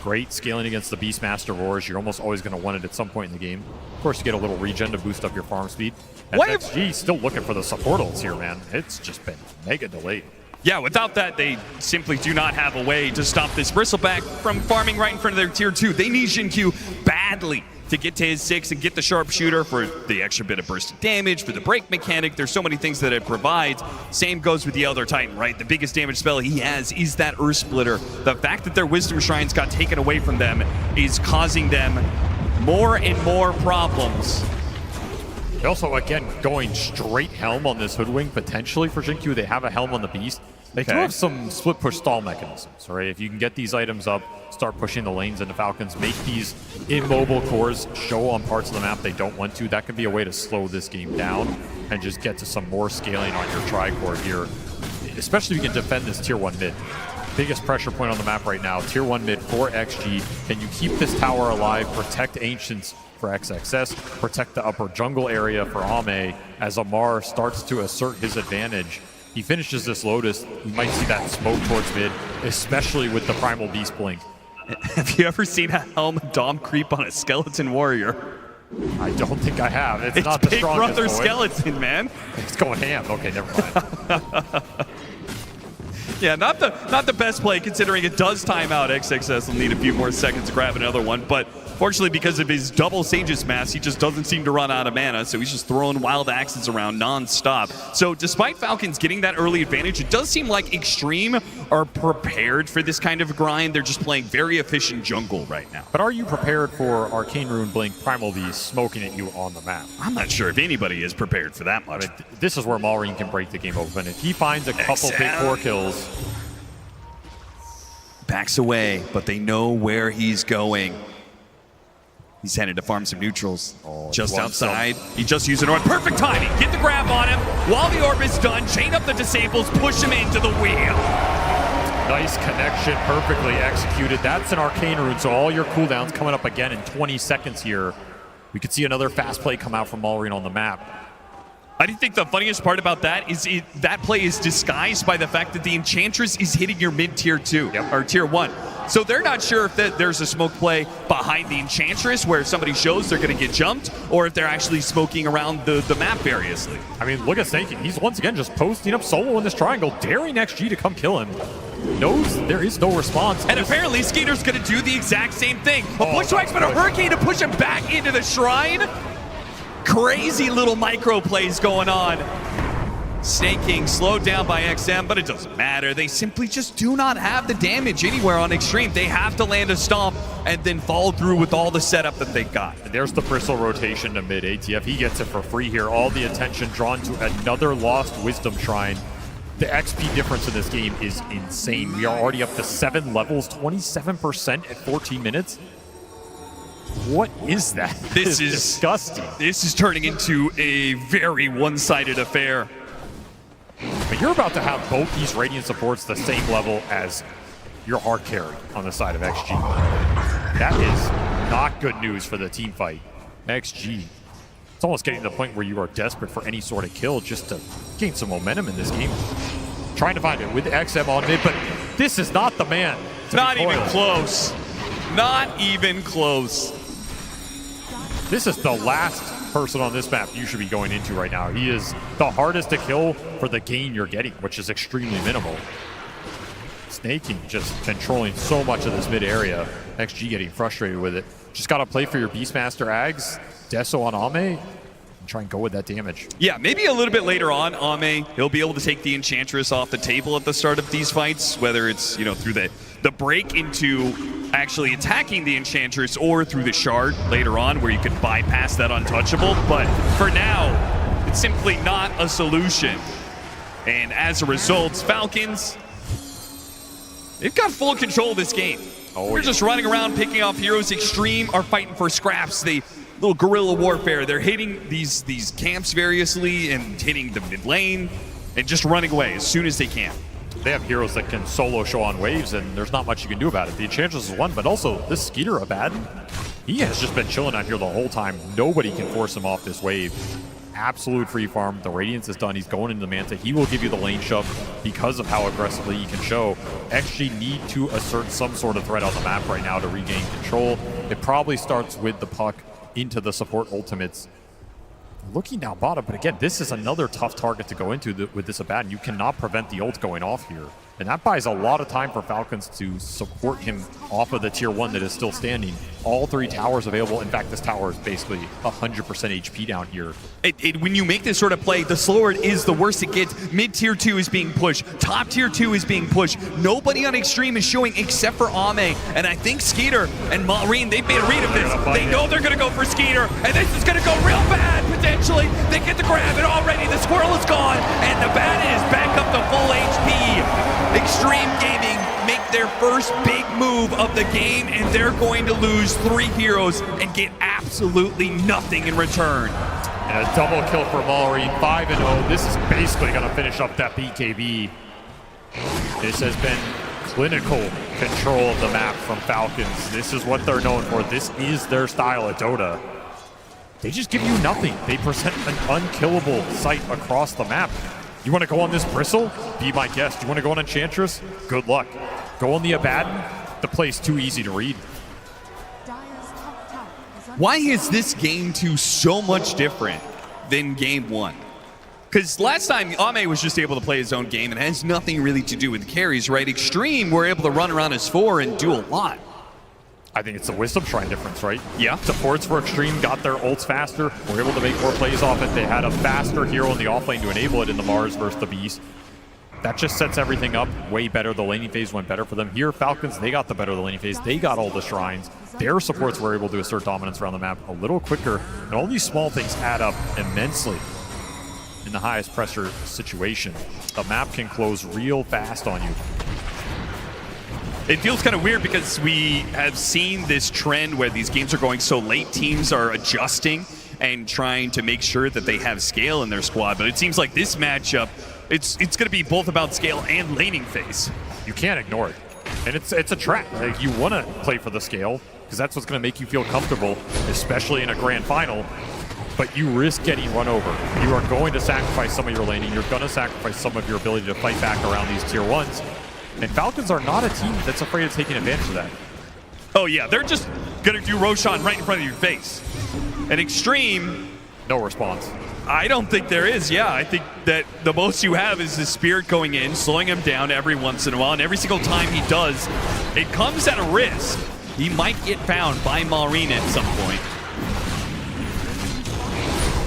Great scaling against the Beastmaster Roars. You're almost always going to want it at some point in the game. Of course, you get a little regen to boost up your farm speed. And XG still looking for the support ults here, man. It's just been mega delayed. Yeah, without that, they simply do not have a way to stop this Bristleback from farming right in front of their tier 2. They need Xingqiu badly to get to his 6 and get the sharpshooter for the extra bit of burst damage, for the break mechanic. There's so many things that it provides. Same goes with the Elder Titan, right? The biggest damage spell he has is that Earth Splitter. The fact that their Wisdom Shrines got taken away from them is causing them more and more problems. They also, again, going straight Helm on this Hoodwink, potentially for Xingqiu. They have a Helm on the Beast. They do have some split push stall mechanisms, right? If you can get these items up, start pushing the lanes into Falcons, make these immobile cores show on parts of the map they don't want to, that can be a way to slow this game down and just get to some more scaling on your tri-core here, especially if you can defend this tier 1 mid. Biggest pressure point on the map right now, tier 1 mid for XG. Can you keep this tower alive, protect Ancients for XXS, protect the upper jungle area for Ame as Amar starts to assert his advantage. He finishes this Lotus, we might see that smoke towards mid, especially with the Primal Beast Blink. Have you ever seen a Helm Dom creep on a Skeleton Warrior? I don't think I have. It's not Big the strongest Brother boy. Skeleton, man. It's going ham. Okay, never mind. Yeah, not the best play considering it does time out. XXS will need a few more seconds to grab another one, but fortunately because of his double Sage's Mass, he just doesn't seem to run out of mana, so he's just throwing wild axes around non-stop. So despite Falcons getting that early advantage, it does seem like Xtreme are prepared for this kind of grind. They're just playing very efficient jungle right now. But are you prepared for Arcane Rune Blink Primal Beast smoking at you on the map? I'm not sure if anybody is prepared for that much. I mean, this is where Malrine can break the game open. If he finds a couple big core kills, Backs away, but they know where he's going. He's headed to farm some neutrals. Just outside. He just used an orb. Perfect timing. Get the grab on him while the orb is done. Chain up the disables. Push him into the wheel. Nice connection. Perfectly executed. That's an arcane rune, so all your cooldowns coming up again in 20 seconds here. We could see another fast play come out from Malrine on the map. I think the funniest part about that is that play is disguised by the fact that the Enchantress is hitting your mid tier 2 or tier 1. So they're not sure if there's a smoke play behind the Enchantress where if somebody shows they're going to get jumped, or if they're actually smoking around the map variously. I mean, look at Snake. He's once again just posting up solo in this triangle, daring XG to come kill him. Knows there is no response. And apparently Skeeter's going to do the exact same thing. A push to X, but a Hurricane to push him back into the Shrine. Crazy little micro plays going on. Snaking slowed down by XM, but it doesn't matter. They simply just do not have the damage anywhere on Xtreme. They have to land a stomp and then follow through with all the setup that they've got. And there's the Bristle rotation to mid ATF. He gets it for free here. All the attention drawn to another lost Wisdom Shrine. The XP difference in this game is insane. We are already up to 7 levels, 27% at 14 minutes. What is that? This is disgusting. This is turning into a very one-sided affair. But you're about to have both these Radiant supports the same level as your hard carry on the side of XG. That is not good news for the team fight. XG, it's almost getting to the point where you are desperate for any sort of kill just to gain some momentum in this game. Trying to find it with XM on mid, but this is not the man. Not even close. Not even close. This is the last person on this map you should be going into right now. He is the hardest to kill for the gain you're getting, which is extremely minimal. Snaking just controlling so much of this mid area. XG getting frustrated with it. Just got to play for your Beastmaster Ags, Deso on Ame, and try and go with that damage. Yeah, maybe a little bit later on, Ame, he'll be able to take the Enchantress off the table at the start of these fights, whether it's, through the break into actually attacking the Enchantress or through the Shard later on where you can bypass that untouchable. But for now, it's simply not a solution. And as a result, Falcons, they've got full control of this game. They're just running around, picking off heroes. Xtreme are fighting for scraps. They little guerrilla warfare. They're hitting these camps variously and hitting the mid lane and just running away as soon as they can. They have heroes that can solo show on waves, and there's not much you can do about it. The Enchantress is one, but also this Skeeter Abaddon, he has just been chilling out here the whole time. Nobody can force him off this wave. Absolute free farm. The Radiance is done. He's going into the Manta. He will give you the lane shove because of how aggressively he can show. XG need to assert some sort of threat on the map right now to regain control. It probably starts with the puck into the support ultimates. Looking down bottom, but again, this is another tough target to go into with this Abaddon. You cannot prevent the ult going off here. And that buys a lot of time for Falcons to support him off of the tier 1 that is still standing. All 3 towers available. In fact, this tower is basically 100% HP down here. When you make this sort of play, the slower it is, the worse it gets. Mid tier 2 is being pushed. Top tier 2 is being pushed. Nobody on Xtreme is showing except for Ame. And I think Skeeter and Malrine, they've made a read of this. They know they're going to go for Skeeter. And this is going to go real bad, potentially. They get the grab, and already the squirrel is gone. And the Abaddon is back up to full HP. Xtreme Gaming make their first big move of the game, and they're going to lose 3 heroes and get absolutely nothing in return. And a double kill for Malrine, 5-0. This is basically going to finish up that BKB. This has been clinical control of the map from Falcons. This is what they're known for. This is their style at Dota. They just give you nothing. They present an unkillable sight across the map. You want to go on this Bristle? Be my guest. You want to go on Enchantress? Good luck. Go on the Abaddon? The play's too easy to read. Why is this game 2 so much different than game 1? Because last time, Ame was just able to play his own game and has nothing really to do with the carries, right? Xtreme were able to run around as 4 and do a lot. I think it's the Wisdom Shrine difference, right? Yeah. Supports for Xtreme got their ults faster, were able to make more plays off it. They had a faster hero in the offlane to enable it in the Mars versus the Beast. That just sets everything up way better. The laning phase went better for them. Here, Falcons, they got the better of the laning phase. They got all the shrines. Their supports were able to assert dominance around the map a little quicker. And all these small things add up immensely in the highest pressure situation. The map can close real fast on you. It feels kind of weird because we have seen this trend where these games are going so late, teams are adjusting and trying to make sure that they have scale in their squad. But it seems like this matchup, it's going to be both about scale and laning phase. You can't ignore it. And it's a trap. Like, you want to play for the scale because that's what's going to make you feel comfortable, especially in a grand final. But you risk getting run over. You are going to sacrifice some of your laning. You're going to sacrifice some of your ability to fight back around these tier 1s. And Falcons are not a team that's afraid of taking advantage of that. Oh yeah, they're just going to do Roshan right in front of your face. And Xtreme... No response. I don't think there is, yeah. I think that the most you have is the Spirit going in, slowing him down every once in a while, and every single time he does, it comes at a risk. He might get found by Maureen at some point.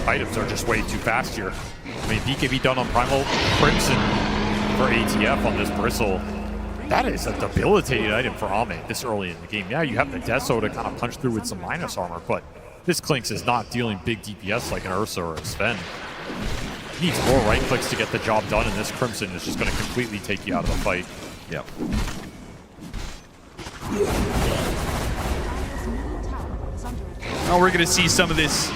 Items are just way too fast here. I mean, BKB done on Primal Crimson for ATF on this Bristle. That is a debilitating item for Ame this early in the game. Yeah, you have the Deso to kind of punch through with some minus armor, but this Clinks is not dealing big DPS like an Ursa or a Sven. He needs more right clicks to get the job done, and this Crimson is just going to completely take you out of the fight. Yep. Now we're going to see some of this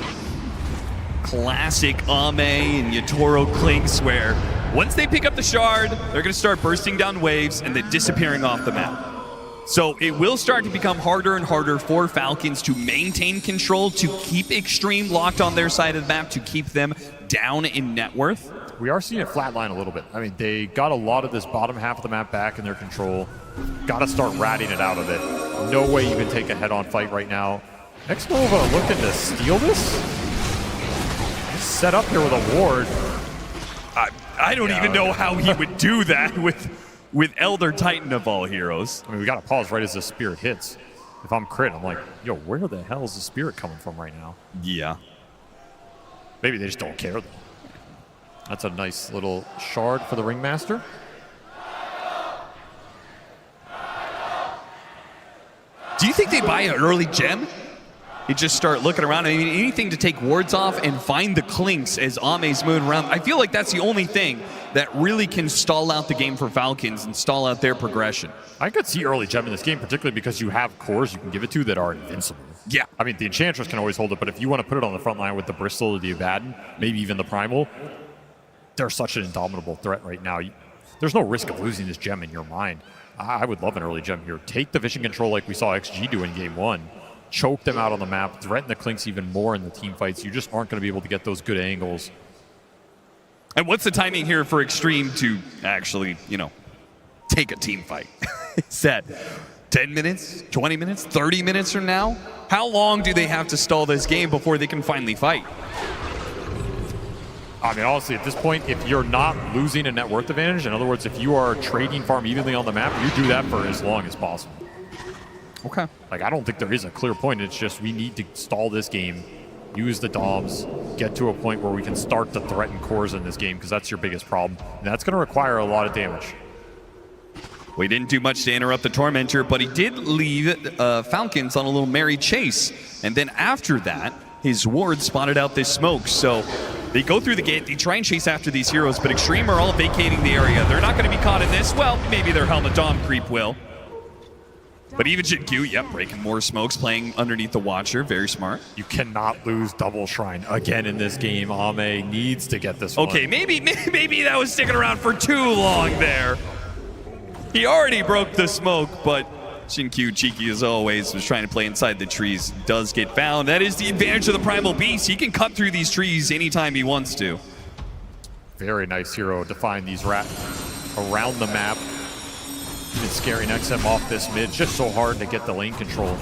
classic Ame and Yatoro Clinks where once they pick up the shard, they're going to start bursting down waves and then disappearing off the map. So it will start to become harder and harder for Falcons to maintain control, to keep Xtreme locked on their side of the map, to keep them down in net worth. We are seeing it flatline a little bit. I mean, they got a lot of this bottom half of the map back in their control. Got to start ratting it out of it. No way you can take a head-on fight right now. Nextnova looking to steal this? He's set up here with a ward. I don't even know how he would do that with Elder Titan of all heroes. I mean, we got to pause right as the Spirit hits. If I'm Crit, I'm like, yo, where the hell is the Spirit coming from right now? Yeah. Maybe they just don't care, though. That's a nice little shard for the Ringmaster. Do you think they buy an early gem? You just start looking around. I mean, anything to take wards off and find the Clinks as Ame's moving around. I feel like that's the only thing that really can stall out the game for Falcons and stall out their progression. I could see early gem in this game, particularly because you have cores you can give it to that are invincible. Yeah. I mean, the Enchantress can always hold it, but if you want to put it on the front line with the Bristle or the Abaddon, maybe even the Primal, they're such an indomitable threat right now. There's no risk of losing this gem in your mind. I would love an early gem here. Take the vision control like we saw XG do in game 1. Choke them out on the map, threaten the Clinks even more in the team fights. You just aren't going to be able to get those good angles. And what's the timing here for Xtreme to actually, take a team fight? Is that 10 minutes, 20 minutes, 30 minutes from now? How long do they have to stall this game before they can finally fight? I mean, honestly, at this point, if you're not losing a net worth advantage, in other words, if you are trading farm evenly on the map, you do that for as long as possible. Okay. Like, I don't think there is a clear point. It's just we need to stall this game, use the DOMs, get to a point where we can start to threaten cores in this game, because that's your biggest problem. And that's going to require a lot of damage. We didn't do much to interrupt the Tormentor, but he did leave Falcons on a little merry chase. And then after that, his ward spotted out this smoke. So they go through the gate, they try and chase after these heroes, but Xtreme are all vacating the area. They're not going to be caught in this. Well, maybe their Helmet Dom creep will. But even Jin Q, yep, breaking more smokes, playing underneath the Watcher. Very smart. You cannot lose Double Shrine again in this game. Ame needs to get this Okay, one. maybe that was sticking around for too long there. He already broke the smoke, but Jin Q, cheeky as always, was trying to play inside the trees. Does get found. That is the advantage of the Primal Beast. He can cut through these trees anytime he wants to. Very nice hero to find these rat around the map. Even scaring XM off this mid. It's just so hard to get the lane control.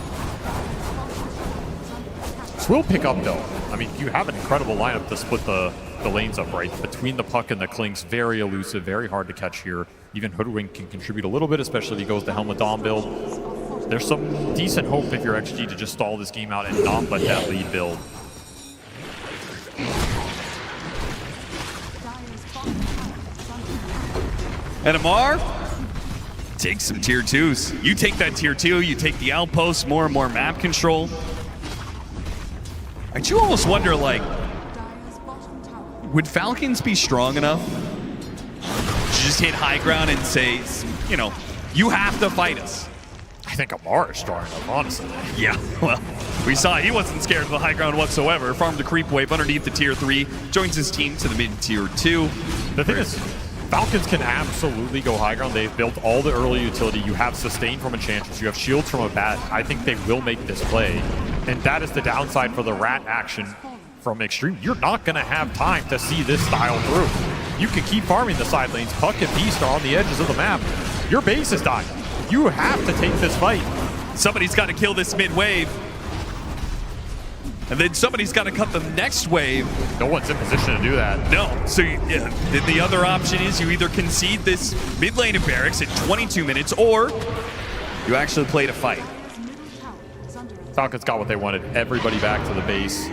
This will pick up though. I mean, you have an incredible lineup to split the lanes up, right? Between the Puck and the Clinks, very elusive, very hard to catch here. Even Hoodwink can contribute a little bit, especially if he goes the Helmet Dom build. There's some decent hope if you're XG to just stall this game out and not let that lead build. And Amar takes some tier 2s. You take that tier 2, you take the outpost, more and more map control. I do almost wonder, like, would Falcons be strong enough to just hit high ground and say, you have to fight us? think Amar is strong enough, honestly. Yeah, well, we saw he wasn't scared of the high ground whatsoever. Farmed the creep wave underneath the tier 3, joins his team to the mid tier 2. The thing is, Falcons can absolutely go high ground. They've built all the early utility. You have sustain from Enchantress. You have shields from a bat. I think they will make this play. And that is the downside for the rat action from Xtreme. You're not going to have time to see this style through. You can keep farming the side lanes. Puck and Beast are on the edges of the map. Your base is dying. You have to take this fight. Somebody's got to kill this mid wave. And then somebody's got to cut the next wave. No one's in position to do that. No. So the other option is you either concede this mid lane of barracks at 22 minutes, or you actually play to fight. Falcons got what they wanted. Everybody back to the base.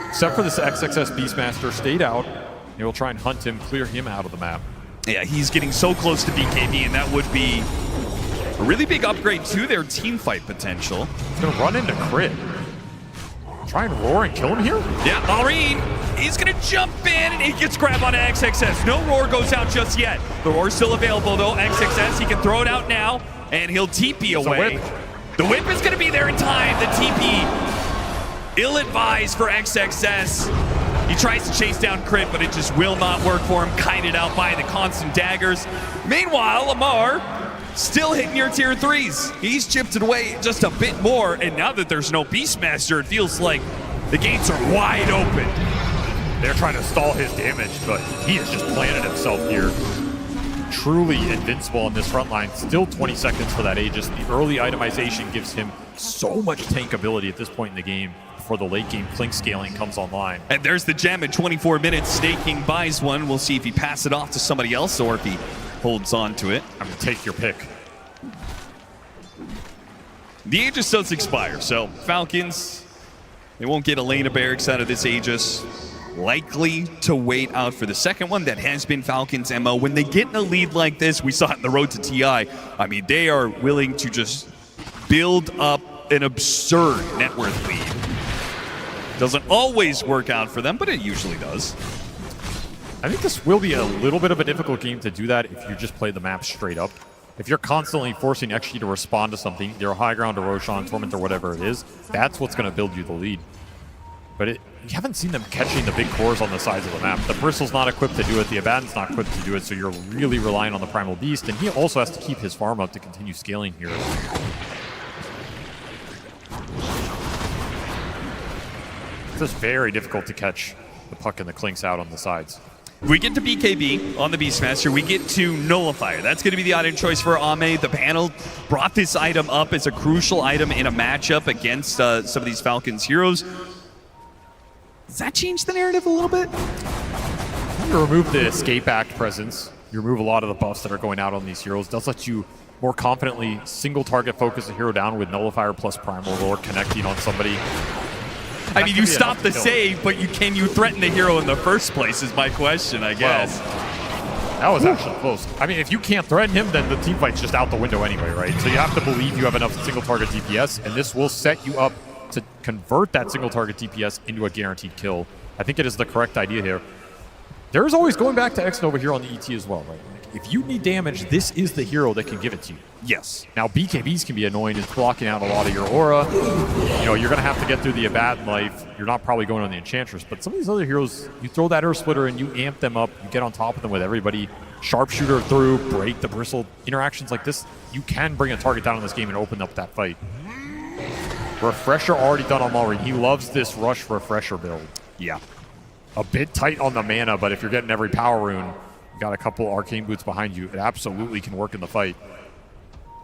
Except for this XXS Beastmaster stayed out. They will try and hunt him, clear him out of the map. Yeah, he's getting so close to BKB, and that would be a really big upgrade to their team fight potential. He's going to run into crit. Try and roar and kill him here? Yeah, Maureen, he's going to jump in, and he gets grabbed on XXS. No roar goes out just yet. The roar's still available, though. XXS, he can throw it out now, and he'll TP away. The whip is going to be there in time. The TP, ill-advised for XXS. He tries to chase down crit, but it just will not work for him. Kited out by the constant daggers. Meanwhile, Lamar still hitting your tier 3s. He's chipped it away just a bit more, and now that there's no Beastmaster, it feels like the gates are wide open. They're trying to stall his damage, but he has just planted himself here. Truly invincible in this front line. Still 20 seconds for that Aegis. The early itemization gives him so much tank ability at this point in the game before the late game Flink scaling comes online. And there's the gem at 24 minutes. Staking buys one. We'll see if he passes it off to somebody else or if he holds on to it. I'm going to take your pick. The Aegis does expire, so Falcons, they won't get a lane of barracks out of this Aegis. Likely to wait out for the second one. That has been Falcons' MO. When they get in a lead like this, we saw it in the road to TI. I mean, they are willing to just build up an absurd net worth lead. Doesn't always work out for them, but it usually does. I think this will be a little bit of a difficult game to do that if you just play the map straight up. If you're constantly forcing XG to respond to something, your high ground or Roshan, Torment, or whatever it is, that's what's going to build you the lead. But you haven't seen them catching the big cores on the sides of the map. The Bristle's not equipped to do it, the Abaddon's not equipped to do it, so you're really relying on the Primal Beast, and he also has to keep his farm up to continue scaling here. It's just very difficult to catch the puck and the clinks out on the sides. We get to BKB on the Beastmaster. We get to Nullifier. That's going to be the item choice for Ame. The panel brought this item up as a crucial item in a matchup against some of these Falcons heroes. Does that change the narrative a little bit? You remove the Escape Act presence. You remove a lot of the buffs that are going out on these heroes. It does let you more confidently single target focus a hero down with Nullifier plus Primal Lord connecting on somebody. I mean, you stop the save, but can you threaten the hero in the first place is my question, I guess. Well, that was actually close. I mean, if you can't threaten him, then the team fight's just out the window anyway, right? So you have to believe you have enough single target DPS, and this will set you up to convert that single target DPS into a guaranteed kill. I think it is the correct idea here. There is always going back to X-Nova here on the ET as well, right? Like, if you need damage, this is the hero that can give it to you. Yes. Now, BKBs can be annoying. It's blocking out a lot of your aura. You know, you're going to have to get through the Abaddon life. You're not probably going on the Enchantress, but some of these other heroes, you throw that Earth Splitter and you amp them up. You get on top of them with everybody. Sharpshooter through, break the Bristle. Interactions like this, you can bring a target down in this game and open up that fight. Refresher already done on Mulry. He loves this Rush Refresher build. Yeah. A bit tight on the mana, but if you're getting every power rune, you got a couple Arcane Boots behind you, it absolutely can work in the fight.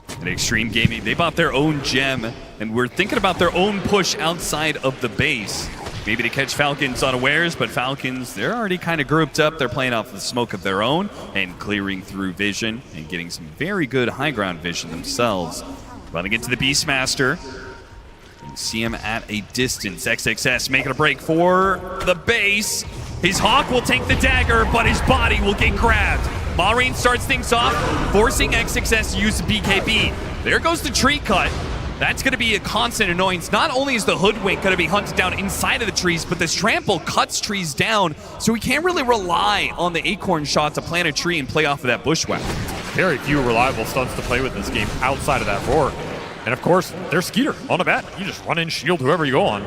And Xtreme Gaming, they bought their own gem, and we're thinking about their own push outside of the base. Maybe to catch Falcons unawares, but Falcons, they're already kind of grouped up. They're playing off the smoke of their own and clearing through vision and getting some very good high ground vision themselves. Running into the Beastmaster. You see him at a distance. XXS making a break for the base. His Hawk will take the dagger, but his body will get grabbed. Maureen starts things off, forcing XXS to use the BKB. There goes the tree cut. That's going to be a constant annoyance. Not only is the Hoodwink going to be hunted down inside of the trees, but this trample cuts trees down, so we can't really rely on the Acorn shot to plant a tree and play off of that Bushwhack. Very few reliable stunts to play with in this game outside of that roar. And of course, there's Skeeter on a bat. You just run in, shield whoever you go on.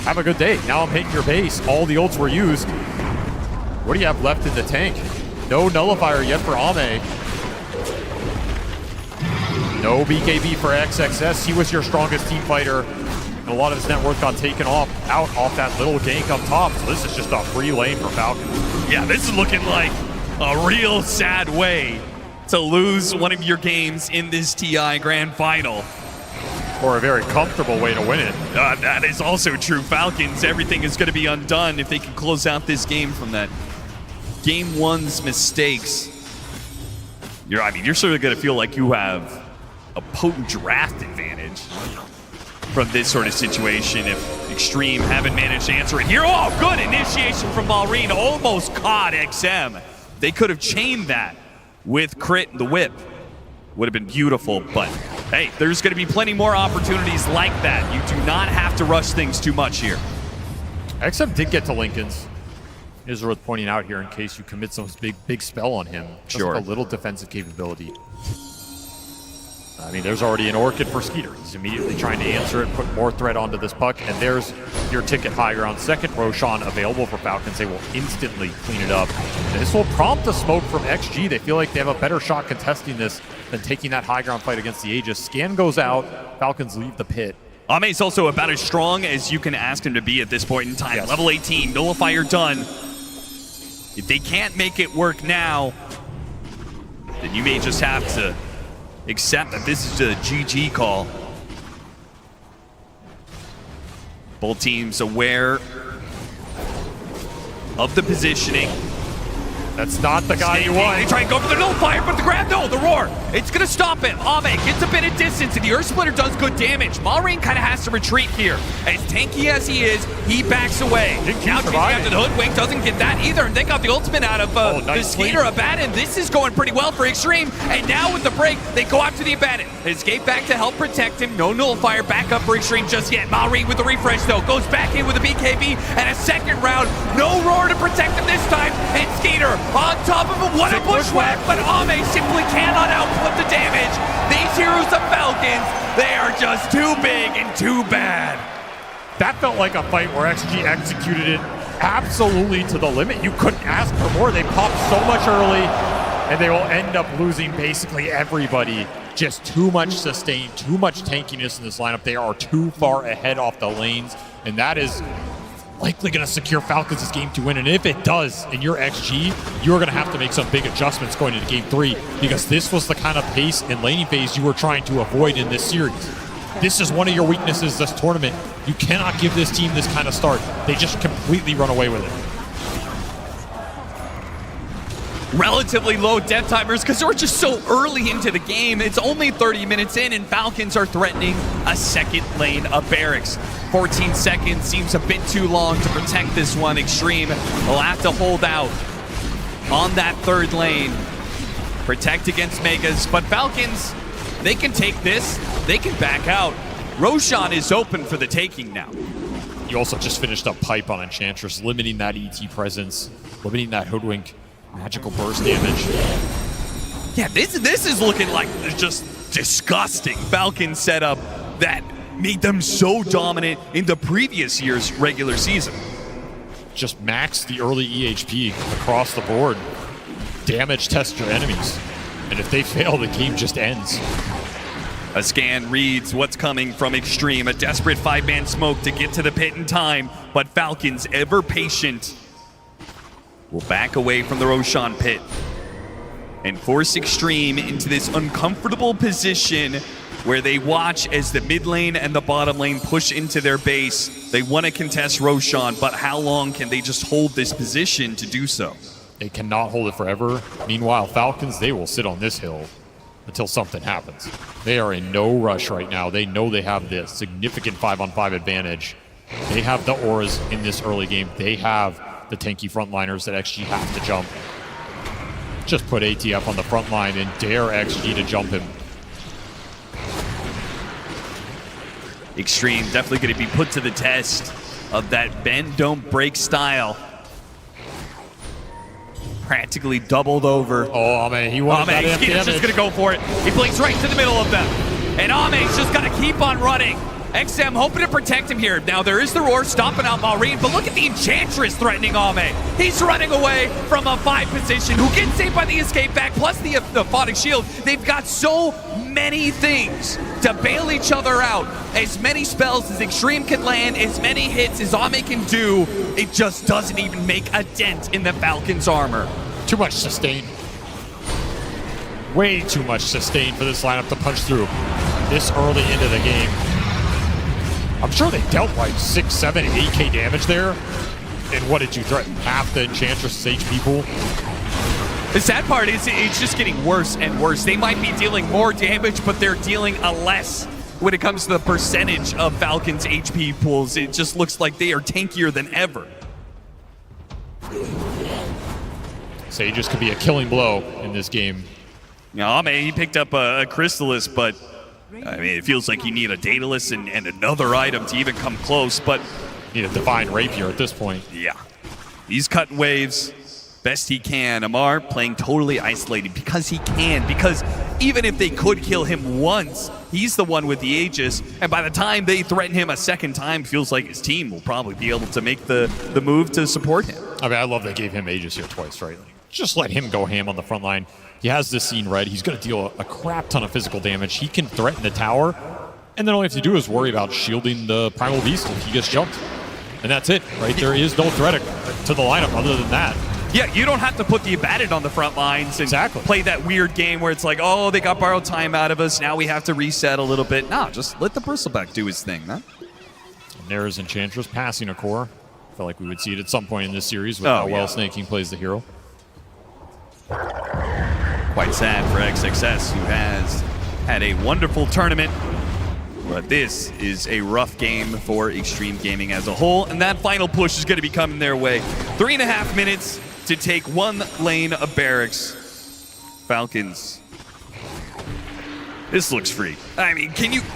Have a good day. Now I'm hitting your base. All the ults were used. What do you have left in the tank? No nullifier yet for Ame. No BKB for XXS. He was your strongest team fighter. And a lot of his net worth got taken out off that little gank up top. So this is just a free lane for Falcons. Yeah, this is looking like a real sad way to lose one of your games in this TI Grand Final. Or a very comfortable way to win it. That is also true. Falcons, everything is going to be undone if they can close out this game from that Game 1's mistakes. You're sort of going to feel like you have a potent draft advantage from this sort of situation if Xtreme haven't managed to answer it here. Oh, good initiation from Malrine. Almost caught XM. They could have chained that with crit the whip. Would have been beautiful, but hey, there's going to be plenty more opportunities like that. You do not have to rush things too much here. XM did get to Lincoln's. It is worth pointing out here in case you commit some big spell on him. Sure. Just a little defensive capability. I mean, there's already an Orchid for Skeeter. He's immediately trying to answer it, put more threat onto this puck, and there's your ticket high ground. Second Roshan available for Falcons. They will instantly clean it up. And this will prompt a smoke from XG. They feel like they have a better shot contesting this than taking that high ground fight against the Aegis. Scan goes out. Falcons leave the pit. Ame's also about as strong as you can ask him to be at this point in time. Yes. Level 18, nullifier done. If they can't make it work now, then you may just have to accept that this is a GG call. Both teams aware of the positioning. That's not the guy you want. They try and go for the nullifier, but the grab, no, the roar. It's going to stop him. Ame gets a bit of distance, and the Earth Splitter does good damage. Malrine kind of has to retreat here. As tanky as he is, he backs away. Now chasing after the Hoodwink, doesn't get that either, and they got the ultimate out of the Skeeter Abaddon. This is going pretty well for Xtreme, and now with the break, they go after the Abaddon. Escape back to help protect him. No nullifier back up for Xtreme just yet. Malrine with the refresh, though, goes back in with a BKB, and a second round. No roar to protect him this time, and Skeeter on top of him. What a bushwhack, but Ame simply cannot output the damage. These heroes of Falcons, they are just too big and too bad. That felt like a fight where XG executed it absolutely to the limit. You couldn't ask for more. They popped so much early, and they will end up losing basically everybody. Just too much sustain, too much tankiness in this lineup. They are too far ahead off the lanes, and that is likely going to secure Falcons this game to win. And if it does, in your XG, you're going to have to make some big adjustments going into Game 3, because this was the kind of pace and laning phase you were trying to avoid in this series. This is one of your weaknesses this tournament. You cannot give this team this kind of start. They just completely run away with it. Relatively low death timers because they're just so early into the game. It's only 30 minutes in, and Falcons are threatening a second lane of barracks. 14 seconds seems a bit too long to protect this one. Xtreme will have to hold out on that third lane. Protect against Megas, but Falcons, they can take this. They can back out. Roshan is open for the taking now. You also just finished up Pipe on Enchantress, limiting that ET presence, limiting that Hoodwink magical burst damage. Yeah, this is looking like just disgusting Falcon setup that made them so dominant in the previous year's regular season. Just max the early EHP across the board. Damage test your enemies. And if they fail, the game just ends. A scan reads what's coming from Xtreme. A desperate 5-man smoke to get to the pit in time. But Falcons, ever patient, will back away from the Roshan pit and force Xtreme into this uncomfortable position where they watch as the mid lane and the bottom lane push into their base. They want to contest Roshan, but how long can they just hold this position to do so? They cannot hold it forever. Meanwhile, Falcons, they will sit on this hill until something happens. They are in no rush right now. They know they have the significant 5-on-5 advantage. They have the auras in this early game. They have the tanky frontliners that XG have to jump. Just put ATF on the front line and dare XG to jump him. Xtreme definitely going to be put to the test of that bend, don't break style. Practically doubled over. Oh, man, he wanted that He's just going to go for it. He plays right to the middle of them. And Ame's just got to keep on running. XM hoping to protect him here. Now there is the roar stopping out Maureen, but look at the Enchantress threatening Ame. He's running away from a 5 position, who gets saved by the escape back, plus the Phonic Shield. They've got so many things to bail each other out. As many spells as Xtreme can land, as many hits as Ame can do, it just doesn't even make a dent in the Falcons' armor. Too much sustain. Way too much sustain for this lineup to punch through this early into the game. I'm sure they dealt like 6, 7, 8k damage there. And what did you threaten? Half the Enchantress' HP pool? The sad part is it's just getting worse and worse. They might be dealing more damage, but they're dealing a less when it comes to the percentage of Falcons' HP pools. It just looks like they are tankier than ever. Sages could be a killing blow in this game. Yeah, Ame, he picked up a Crystallis, but I mean, it feels like you need a Daedalus and another item to even come close, but... Need a Divine Rapier at this point. Yeah. He's cutting waves best he can. Amar playing totally isolated because he can, because even if they could kill him once, he's the one with the Aegis, and by the time they threaten him a second time, feels like his team will probably be able to make the move to support him. I mean, I love they gave him Aegis here twice, right? Just let him go ham on the front line. He has this scene read. He's going to deal a crap ton of physical damage. He can threaten the tower, and then all you have to do is worry about shielding the Primal Beast if he gets jumped. And that's it, right? There is no threat to the lineup other than that. Yeah, you don't have to put the Abaddon on the front lines and play that weird game where it's like, oh, they got borrowed time out of us, now we have to reset a little bit. No, just let the Bristleback do his thing, man. And there's Enchantress passing a core. I felt like we would see it at some point in this series with how well Snake plays the hero. Quite sad for XXS, who has had a wonderful tournament. But this is a rough game for Xtreme Gaming as a whole, and that final push is going to be coming their way. 3.5 minutes to take one lane of barracks. Falcons. This looks free. I mean,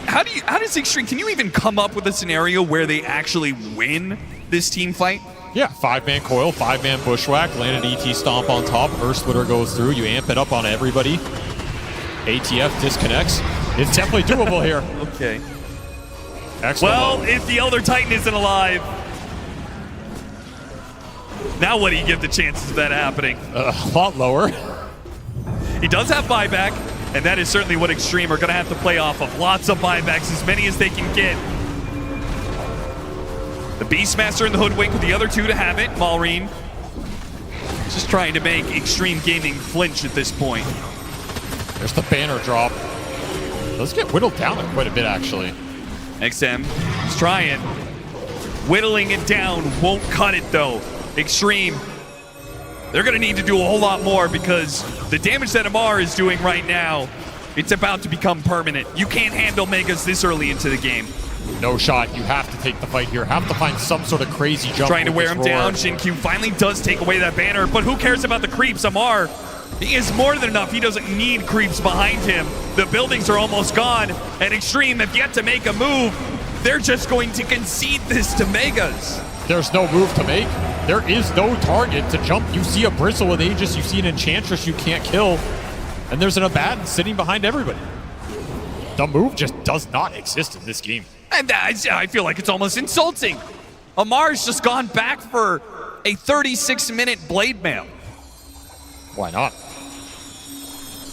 how does Xtreme, can you even come up with a scenario where they actually win this team fight? Yeah, 5-man coil, 5-man bushwhack, land an ET stomp on top, Earth Splitter goes through, you amp it up on everybody. ATF disconnects. It's definitely doable here. Okay. Excellent. Well, if the Elder Titan isn't alive, now what do you give the chances of that happening? A lot lower. He does have buyback, and that is certainly what Xtreme are going to have to play off of. Lots of buybacks, as many as they can get. The Beastmaster and the Hoodwink with the other two to have it. Maureen just trying to make Xtreme Gaming flinch at this point. There's the banner drop. Let's get whittled down quite a bit, actually. XM is trying. Whittling it down won't cut it, though. Xtreme, they're going to need to do a whole lot more because the damage that Amar is doing right now, it's about to become permanent. You can't handle Megas this early into the game. No shot. You have to take the fight here. Have to find some sort of crazy jump. Trying to wear him down. Shin-Q finally does take away that banner, but who cares about the creeps? Amar, he is more than enough. He doesn't need creeps behind him. The buildings are almost gone, and Xtreme have yet to make a move. They're just going to concede this to Megas. There's no move to make. There is no target to jump. You see a Bristle with Aegis, you see an Enchantress you can't kill, and there's an Abaddon sitting behind everybody. The move just does not exist in this game. And I feel like it's almost insulting. Amar's just gone back for a 36-minute blade mail. Why not?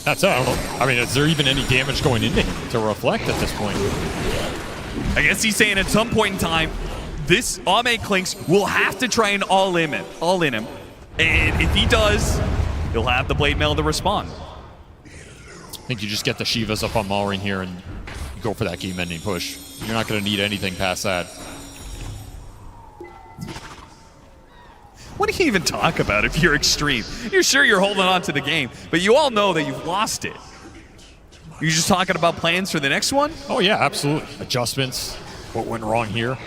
That's it. I don't know. I mean, is there even any damage going into him to reflect at this point? I guess he's saying at some point in time, this Ame Clinks will have to try and all in him. And if he does, he'll have the blade mail to respond. I think you just get the Shivas up on Maureen here and you go for that game-ending push. You're not going to need anything past that. What do you even talk about if you're Xtreme? You're sure you're holding on to the game, but you all know that you've lost it. You're just talking about plans for the next one? Oh yeah, absolutely. Adjustments, what went wrong here.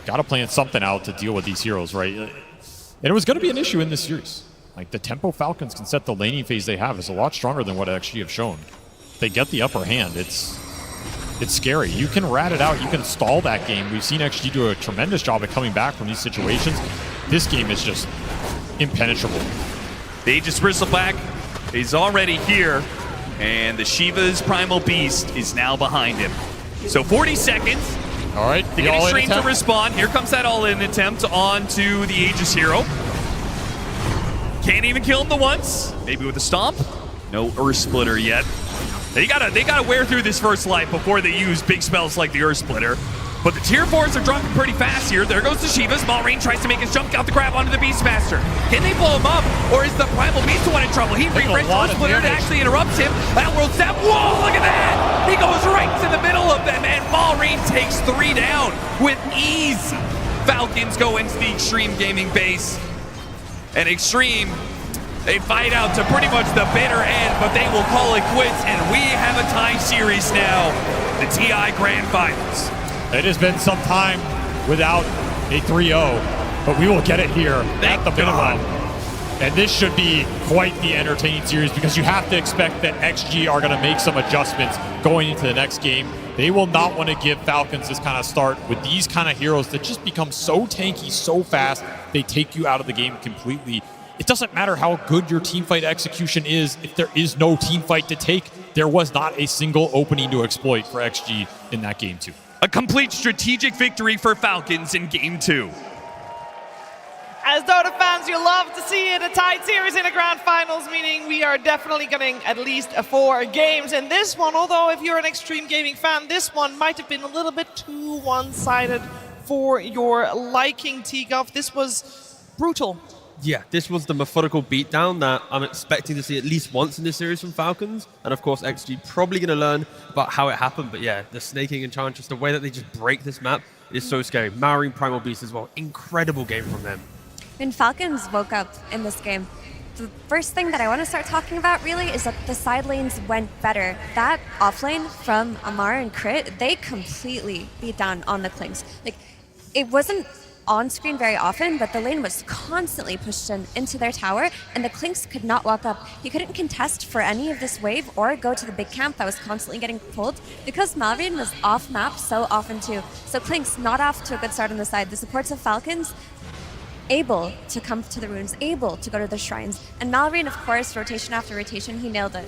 Got to plan something out to deal with these heroes, right? And it was going to be an issue in this series. Like, the tempo Falcons can set the laning phase they have is a lot stronger than what XG have shown. They get the upper hand. It's scary. You can rat it out. You can stall that game. We've seen XG do a tremendous job at coming back from these situations. This game is just impenetrable. The Aegis Bristleback is already here. And the Shiva's Primal Beast is now behind him. So 40 seconds. All right, to get Xtreme to respond. Here comes that all-in attempt onto the Aegis hero. Can't even kill him the once. Maybe with a stomp. No Earth Splitter yet. They gotta wear through this first life before they use big spells like the Earth Splitter. But the tier 4s are dropping pretty fast here. There goes the Shivas. Malrine tries to make his jump out the grab onto the Beastmaster. Can they blow him up? Or is the Primal Beast the one in trouble? He reframes Earth Splitter that actually interrupts him. That world step. Whoa, look at that! He goes right to the middle of them, and Malrine takes 3 down with ease. Falcons go into the Xtreme Gaming base. And Xtreme, they fight out to pretty much the bitter end, but they will call it quits, and we have a tie series now. The TI Grand Finals. It has been some time without a 3-0, but we will get it here at the minimum. And this should be quite the entertaining series because you have to expect that XG are going to make some adjustments going into the next game. They will not want to give Falcons this kind of start with these kind of heroes that just become so tanky so fast, they take you out of the game completely. It doesn't matter how good your teamfight execution is if there is no teamfight to take. There was not a single opening to exploit for XG in that game too. A complete strategic victory for Falcons in Game 2. As Dota fans, you love to see it, a tied series in the grand finals, meaning we are definitely getting at least 4 games in this one. Although if you're an Xtreme Gaming fan, this one might have been a little bit too one-sided for your liking, T-Guff. This was brutal. Yeah, this was the methodical beatdown that I'm expecting to see at least once in this series from Falcons. And of course, XG probably going to learn about how it happened. But yeah, the snaking and challenge, just the way that they just break this map is so scary. Malrine Primal Beast as well. Incredible game from them. When Falcons woke up in this game, the first thing that I want to start talking about really is that the side lanes went better. That offlane from Amar and Crit, they completely beat down on the Klings. Like, it wasn't on screen very often, but the lane was constantly pushed into their tower, and the Klings could not walk up. He couldn't contest for any of this wave or go to the big camp that was constantly getting pulled because Malrine was off map so often too. So Klings not off to a good start on the side. The supports of Falcons able to come to the runes, able to go to the shrines. And Malrine, of course, rotation after rotation, he nailed it.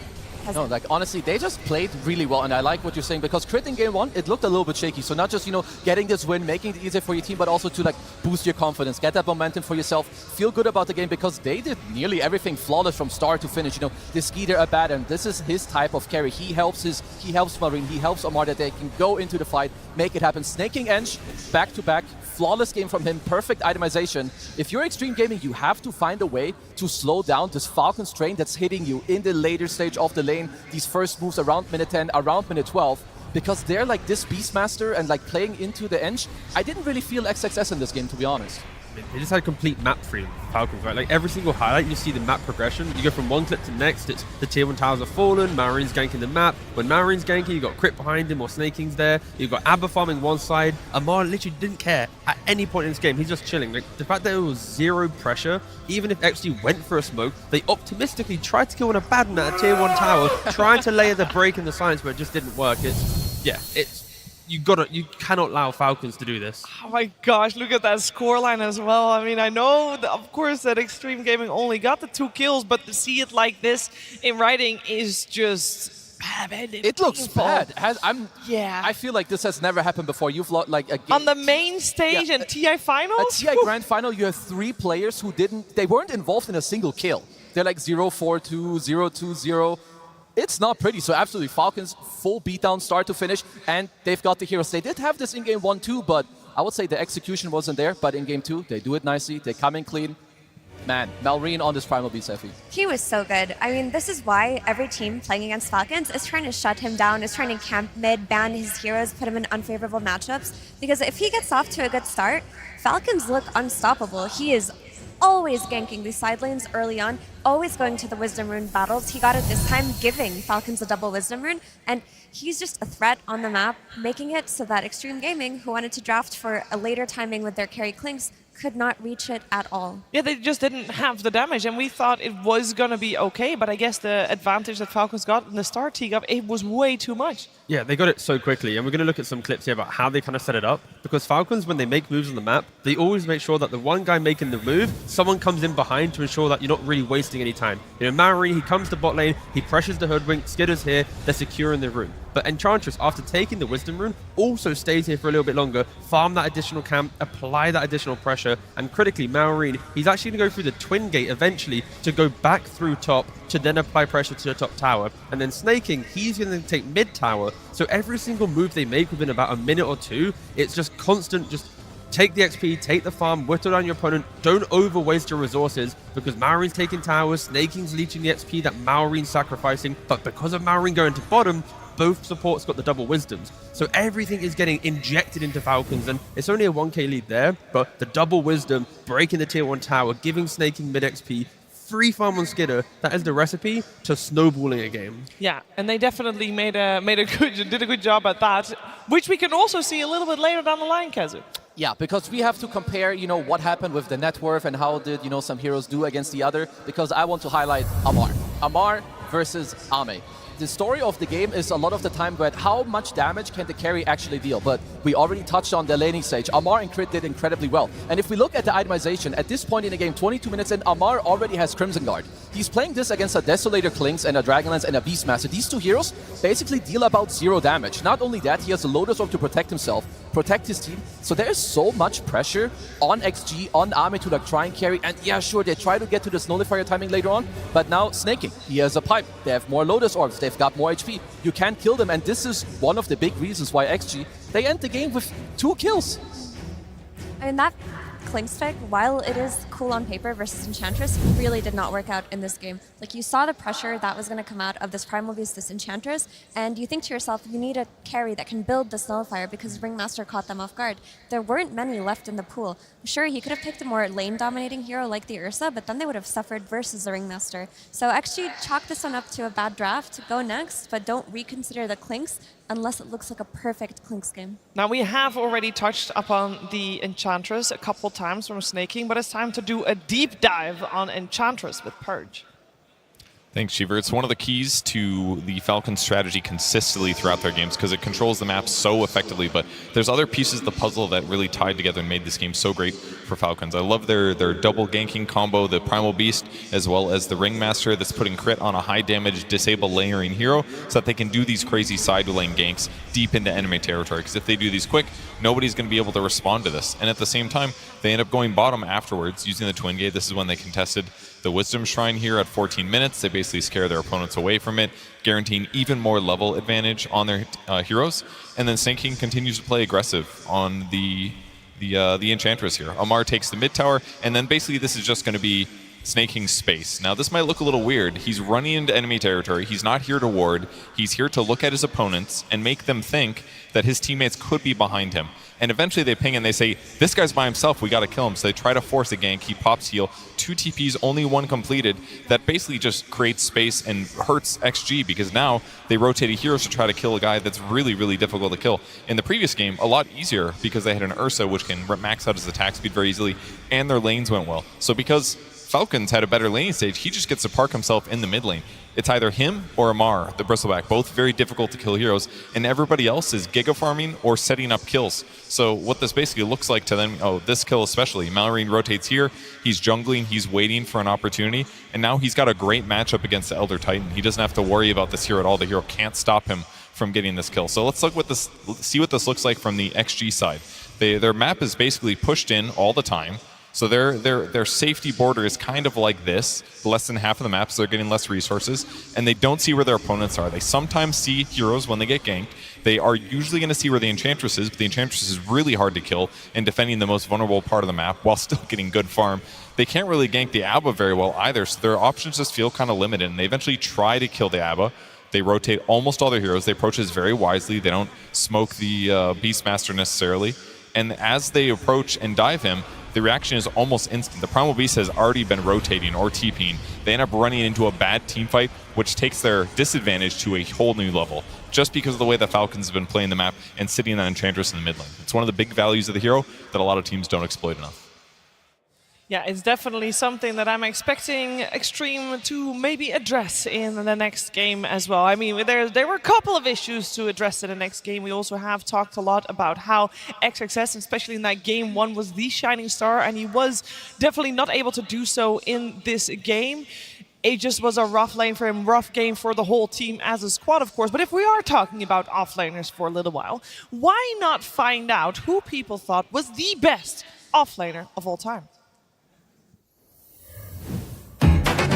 No, like honestly, they just played really well, and I like what you're saying because Crit in game 1, it looked a little bit shaky. So not just, you know, getting this win, making it easier for your team, but also to like boost your confidence, get that momentum for yourself, feel good about the game because they did nearly everything flawless from start to finish. You know, this Skeeter Abad, and this is his type of carry. He helps Malrine, he helps Amar that they can go into the fight, make it happen. Snaking Eng, back to back, flawless game from him, perfect itemization. If you're Xtreme Gaming, you have to find a way to slow down this Falcons train that's hitting you in the later stage of the lane, these first moves around minute 10, around minute 12, because they're like this Beastmaster and like playing into the Eng. I didn't really feel XXS in this game, to be honest. They just had complete map freedom, Falcons, right? Like every single highlight, you see the map progression. You go from one clip to the next, it's the tier 1 towers are fallen, Malrine's ganking the map. When Malrine's ganking, you got Crit behind him or Snaking's there. You've got Abba farming one side. Amar literally didn't care at any point in this game. He's just chilling. Like the fact that there was zero pressure, even if XG went for a smoke, they optimistically tried to kill an Abaddon at a tier 1 tower, trying to layer the break in the silence, but it just didn't work. You cannot allow Falcons to do this. Oh my gosh, look at that scoreline as well. I mean, I know, of course, that Xtreme Gaming only got the 2 kills, but to see it like this in writing is just bad. It looks bad. I feel like this has never happened before. You've lost like a game. On the main stage in TI Finals? A TI Grand Final, you have 3 players who they weren't involved in a single kill. They're like 0-4-2, 0-2-0. It's not pretty, so absolutely, Falcons, full beatdown start to finish, and they've got the heroes. They did have this in game 1 too, but I would say the execution wasn't there, but in game 2, they do it nicely, they come in clean. Man, Malrine on this Primal Beast, Effie. He was so good. I mean, this is why every team playing against Falcons is trying to shut him down, is trying to camp mid, ban his heroes, put him in unfavorable matchups, because if he gets off to a good start, Falcons look unstoppable. He is always ganking these side lanes early on, always going to the Wisdom Rune battles. He got it this time, giving Falcons a double Wisdom Rune, and he's just a threat on the map, making it so that Xtreme Gaming, who wanted to draft for a later timing with their carry Klings, could not reach it at all. Yeah, they just didn't have the damage, and we thought it was going to be okay, but I guess the advantage that Falcons got in the start T-Gov, it was way too much. Yeah, they got it so quickly, and we're going to look at some clips here about how they kind of set it up, because Falcons, when they make moves on the map, they always make sure that the one guy making the move, someone comes in behind to ensure that you're not really wasting any time. You know, Maori, he comes to bot lane, he pressures the Hoodwink, Skitter's here, they're secure in the rune. But Enchantress, after taking the Wisdom Rune, also stays here for a little bit longer, farm that additional camp, apply that additional pressure, and critically, Maureen, he's actually going to go through the Twin Gate eventually to go back through top to then apply pressure to the top tower. And then Snaking, he's going to take mid tower. So every single move they make within about a minute or two, it's just constant, just take the XP, take the farm, whittle down your opponent, don't over waste your resources, because Maureen's taking towers, Snaking's leeching the XP that Maureen's sacrificing, but because of Maureen going to bottom, both supports got the double wisdoms. So everything is getting injected into Falcons, and it's only a 1k lead there, but the double wisdom, breaking the tier 1 tower, giving Snaking mid XP, free farm on Skitter, that is the recipe to snowballing a game. Yeah, and they definitely did a good job at that, which we can also see a little bit later down the line, Kazu. Yeah, because we have to compare, what happened with the net worth and how did, some heroes do against the other, because I want to highlight Amar. Amar versus Ame. The story of the game is a lot of the time about how much damage can the carry actually deal, but we already touched on the laning stage. Amar and Crit did incredibly well. And if we look at the itemization, at this point in the game, 22 minutes in, Amar already has Crimson Guard. He's playing this against a Desolator Klings and a Dragonlance and a Beastmaster. These two heroes basically deal about 0 damage. Not only that, he has a Lotus Orb to protect himself, protect his team. So there is so much pressure on XG, on Ame to try and carry. And yeah, sure, they try to get to this Nullifier timing later on, but now Snaking, he has a pipe. They have more Lotus Orbs, they've got more HP. You can't kill them, and this is one of the big reasons why XG, they end the game with 2 kills. And that Cling Stick, while it is cool on paper versus Enchantress, really did not work out in this game. Like, you saw the pressure that was going to come out of this Primal Beast, this Enchantress, and you think to yourself, you need a carry that can build this Nullifier because Ringmaster caught them off guard. There weren't many left in the pool. Sure, he could have picked a more lane-dominating hero like the Ursa, but then they would have suffered versus the Ringmaster. So actually chalk this one up to a bad draft. Go next, but don't reconsider the Clinks unless it looks like a perfect Clinks game. Now, we have already touched upon the Enchantress a couple times from Snaking, but it's time to do a deep dive on Enchantress with Purge. Thanks, Cheever. It's one of the keys to the Falcons' strategy consistently throughout their games because it controls the map so effectively, but there's other pieces of the puzzle that really tied together and made this game so great for Falcons. I love their double ganking combo, the Primal Beast, as well as the Ringmaster that's putting Crit on a high damage disable layering hero so that they can do these crazy side lane ganks deep into enemy territory, because if they do these quick, nobody's going to be able to respond to this. And at the same time, they end up going bottom afterwards using the Twin Gate. This is when they contested the Wisdom Shrine here at 14 minutes. They basically scare their opponents away from it, guaranteeing even more level advantage on their heroes. And then Snaking continues to play aggressive on the Enchantress here. Amar takes the mid tower, and then basically this is just going to be Snaking's space. Now this might look a little weird. He's running into enemy territory. He's not here to ward. He's here to look at his opponents and make them think that his teammates could be behind him. And eventually they ping and they say, this guy's by himself, we gotta kill him. So they try to force a gank, he pops heal, 2 TPs, only 1 completed. That basically just creates space and hurts XG because now they rotated heroes to try to kill a guy that's really, really difficult to kill. In the previous game, a lot easier because they had an Ursa which can max out his attack speed very easily, and their lanes went well. So because Falcons had a better laning stage, he just gets to park himself in the mid lane. It's either him or Amar, the Bristleback, both very difficult to kill heroes, and everybody else is giga farming or setting up kills. So what this basically looks like to them, this kill especially, Malorine rotates here, he's jungling, he's waiting for an opportunity, and now he's got a great matchup against the Elder Titan. He doesn't have to worry about this hero at all. The hero can't stop him from getting this kill. So let's see what this looks like from the XG side. Their map is basically pushed in all the time. So their safety border is kind of like this, less than half of the map, so they're getting less resources, and they don't see where their opponents are. They sometimes see heroes when they get ganked. They are usually going to see where the Enchantress is, but the Enchantress is really hard to kill and defending the most vulnerable part of the map while still getting good farm. They can't really gank the Abba very well either, so their options just feel kind of limited, and they eventually try to kill the Abba. They rotate almost all their heroes. They approach this very wisely. They don't smoke the Beastmaster necessarily. And as they approach and dive him, the reaction is almost instant. The Primal Beast has already been rotating or TPing. They end up running into a bad team fight, which takes their disadvantage to a whole new level, just because of the way the Falcons have been playing the map and sitting on Enchantress in the mid lane. It's one of the big values of the hero that a lot of teams don't exploit enough. Yeah, it's definitely something that I'm expecting Xtreme to maybe address in the next game as well. I mean, there were a couple of issues to address in the next game. We also have talked a lot about how XXS, especially in that game 1, was the shining star, and he was definitely not able to do so in this game. It just was a rough lane for him, rough game for the whole team as a squad, of course. But if we are talking about offlaners for a little while, why not find out who people thought was the best offlaner of all time?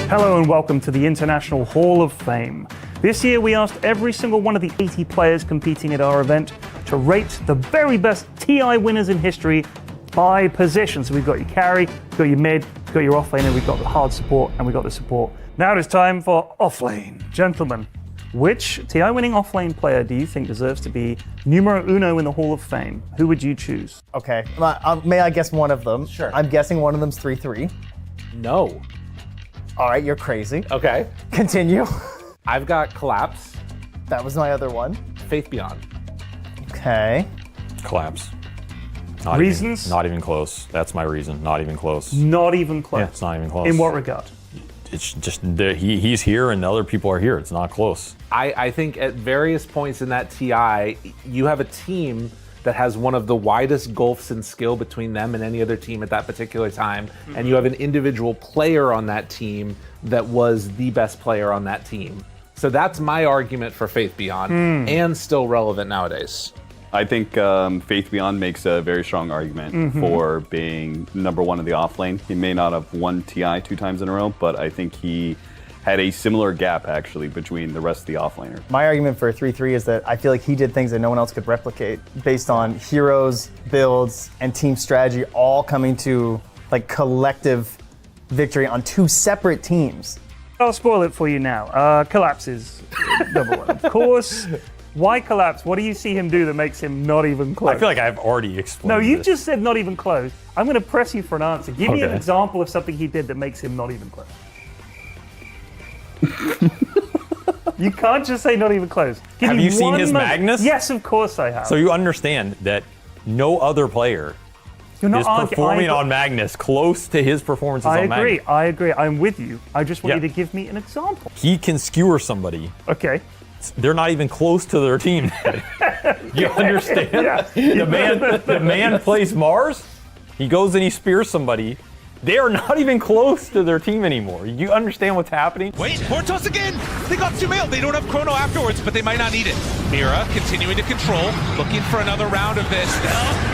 Hello and welcome to the International Hall of Fame. This year we asked every single one of the 80 players competing at our event to rate the very best TI winners in history by position. So we've got your carry, we've got your mid, we've got your offlaner, we've got the hard support, and we've got the support. Now it is time for offlane. Gentlemen, which TI winning offlane player do you think deserves to be numero uno in the Hall of Fame? Who would you choose? Okay, may I guess one of them? Sure. I'm guessing one of them's 3-3. No. All right, you're crazy. Okay. Continue. I've got Collapse. That was my other one. Faith Beyond. Okay. Collapse. Reasons? Not even close. That's my reason. Not even close. Not even close? Yeah, it's not even close. In what regard? It's just he's here and the other people are here. It's not close. I think at various points in that TI, you have a team that has one of the widest gulfs in skill between them and any other team at that particular time. Mm-hmm. And you have an individual player on that team that was the best player on that team. So that's my argument for Faith Beyond, and still relevant nowadays. I think Faith Beyond makes a very strong argument for being number one in the offlane. He may not have won TI 2 times in a row, but I think he had a similar gap, actually, between the rest of the offlaners. My argument for 3-3 is that I feel like he did things that no one else could replicate based on heroes, builds, and team strategy all coming to like collective victory on 2 separate teams. I'll spoil it for you now. Collapse is number one. Of course. Why Collapse? What do you see him do that makes him not even close? I feel like I've already explained No, you this. just said not even close. I'm going to press you for an answer. Give me an example of something he did that makes him not even close. You can't just say not even close. Have you seen his Magnus? Yes, of course I have. So you understand that no other player is performing on Magnus close to his performances on Magnus. I agree. I'm with you. I just want you to give me an example. He can skewer somebody. Okay. They're not even close to their team. You understand? The man plays Mars. He goes and he spears somebody. They are not even close to their team anymore. You understand what's happening? Wait, Mortos again! They got Sumail. They don't have Chrono afterwards, but they might not need it. Mira continuing to control, looking for another round of this.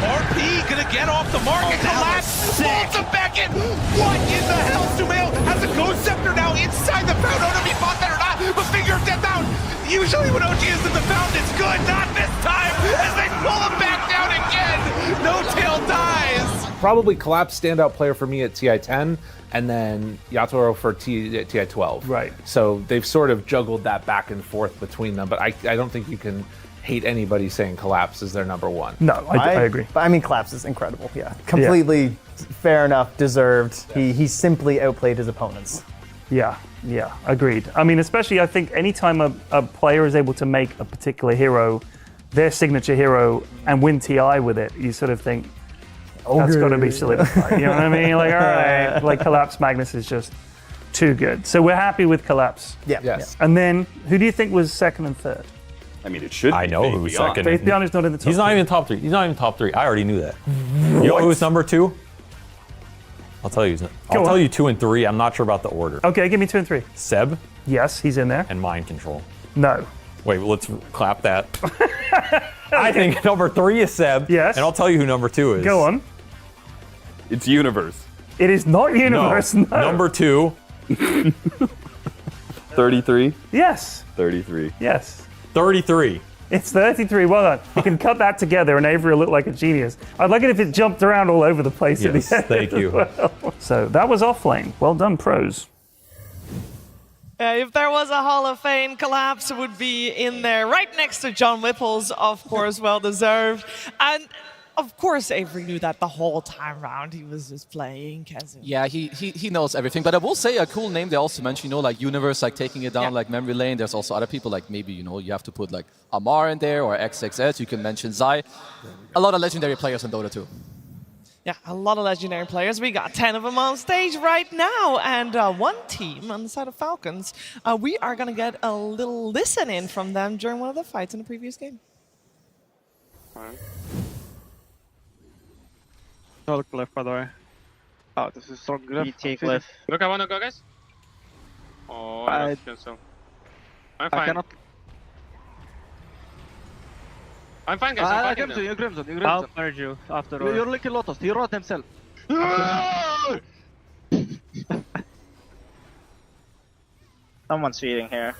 RP gonna get off the mark and collapse. Bolts him back in. What in the hell? Sumail has a Ghost Scepter now inside the Found. I don't know if he fought that or not, but Finger of Death out. Usually when OG is in the Found, it's good. Not this time, as they pull him back down again. No Tail dies. Probably Collapse standout player for me at TI-10, and then Yatoro for TI-12. Right. So they've sort of juggled that back and forth between them, but I don't think you can hate anybody saying Collapse is their number one. No, I agree. But I mean, Collapse is incredible. Yeah, completely fair enough, deserved. He simply outplayed his opponents. Yeah, agreed. I mean, especially I think anytime a player is able to make a particular hero their signature hero and win TI with it, you sort of think, that's got to be solidified. You know what I mean? Like, all right, like Collapse Magnus is just too good. So we're happy with Collapse. Yeah. Yes. And then, who do you think was second and third? I mean, it should. I know who's second. Faith Beyond is not in the top. He's not even top 3. He's not even top 3. I already knew that. You know who's number 2? I'll tell you. I'll tell you 2 and 3. I'm not sure about the order. Okay, give me 2 and 3. Seb. Yes, he's in there. And Mind Control. No. Wait, let's clap that. I think number 3 is Seb. Yes. And I'll tell you who number 2 is. Go on. It's Universe. It is not Universe. No. Number 2. 33? Yes. 33. Yes. 33. It's 33. Well done. You can cut that together and Avery will look like a genius. I'd like it if it jumped around all over the place at the end. Thank you. Well. So that was Offlane. Well done, pros. If there was a Hall of Fame, Collapse would be in there, right next to John Whipples, of course, well deserved. And of course, Avery knew that the whole time round he was just playing Kazoo. Yeah, he knows everything. But I will say a cool name they also mentioned, like Universe, like taking it down, like Memory Lane. There's also other people, like maybe, you have to put like Amar in there or XXS. You can mention Zai. A lot of legendary players in Dota too. Yeah, a lot of legendary players. We got 10 of them on stage right now. And one team on the side of Falcons, we are going to get a little listen in from them during one of the fights in the previous game. No cliff, by the way. Oh, this is so good. BT cliff. Look, I want to go, guys. Oh, I so. I'm fine. I cannot. I'm fine, guys. I'm fine. You're Crimson. I'll merge you after all. You're Lucky Lotus. He wrote himself. Someone's feeding here.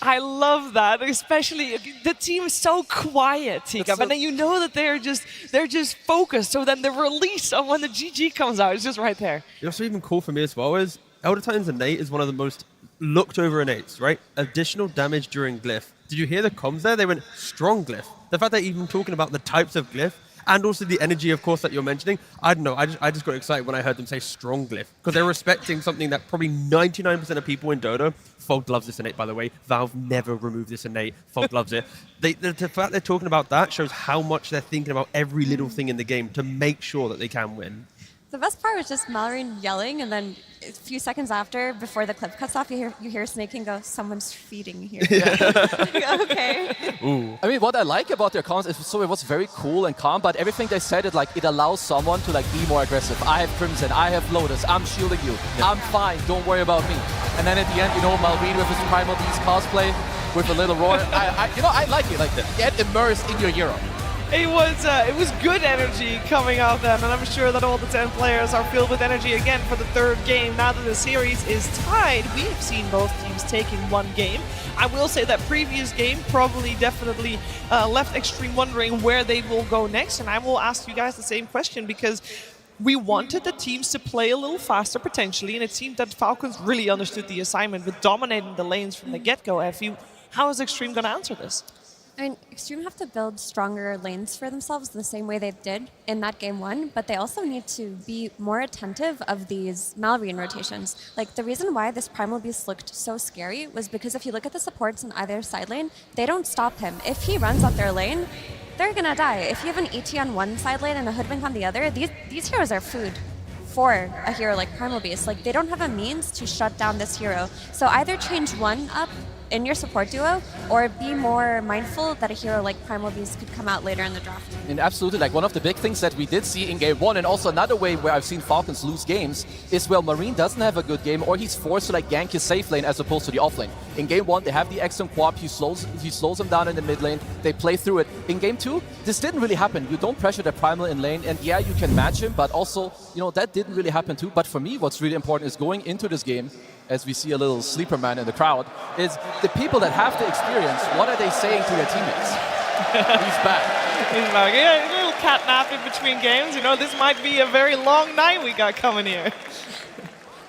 I love that, especially the team is so quiet, Tika, but then you know that they're just focused. So then the release of when the GG comes out is just right there. What's even cool for me as well is Elder Titan's innate is one of the most looked over innates, right? Additional damage during glyph. Did you hear the comms there? They went strong glyph. The fact that even talking about the types of glyph and also the energy, of course, that you're mentioning, I don't know, I just got excited when I heard them say strong glyph because they're respecting something that probably 99% of people in Dota. Fog loves this innate, by the way. Valve never removed this innate. Fog loves it. The fact they're talking about that shows how much they're thinking about every little thing in the game to make sure that they can win. The best part was just Mallory yelling, and then a few seconds after, before the clip cuts off, you hear Snaking go, "Someone's feeding here." Okay. Ooh. I mean, what I like about their comments is so it was very cool and calm, but everything they said, it allows someone to be more aggressive. I have Crimson, I have Lotus, I'm shielding you, I'm fine, don't worry about me. And then at the end, Malvine with his Primal Beast cosplay with a little roar. I like it. Get immersed in your hero. It was good energy coming out then, and I'm sure that all the 10 players are filled with energy again for the third game. Now that the series is tied, we have seen both teams taking one game. I will say that previous game probably definitely left Xtreme wondering where they will go next, and I will ask you guys the same question because we wanted the teams to play a little faster potentially, and it seemed that Falcons really understood the assignment with dominating the lanes from the get-go. How is Xtreme going to answer this? I mean, Xtreme have to build stronger lanes for themselves the same way they did in that game one, but they also need to be more attentive of these Malrine rotations. The reason why this Primal Beast looked so scary was because if you look at the supports in either side lane, they don't stop him. If he runs up their lane, they're gonna die. If you have an ET on one side lane and a Hoodwink on the other, these heroes are food for a hero like Primal Beast. They don't have a means to shut down this hero. So either change one up in your support duo, or be more mindful that a hero like Primal Beast could come out later in the draft. And absolutely, one of the big things that we did see in game one, and also another way where I've seen Falcons lose games, is Marine doesn't have a good game, or he's forced to gank his safe lane as opposed to the off lane. In game one, they have the Xtreme Quap, he slows him down in the mid lane, they play through it. In game two, this didn't really happen. You don't pressure the Primal in lane, and yeah, you can match him, but also, that didn't really happen too. But for me, what's really important is going into this game, as we see a little sleeper man in the crowd, is the people that have the experience, what are they saying to their teammates? He's back. He's back. Yeah, a little catnap in between games. This might be a very long night we got coming here.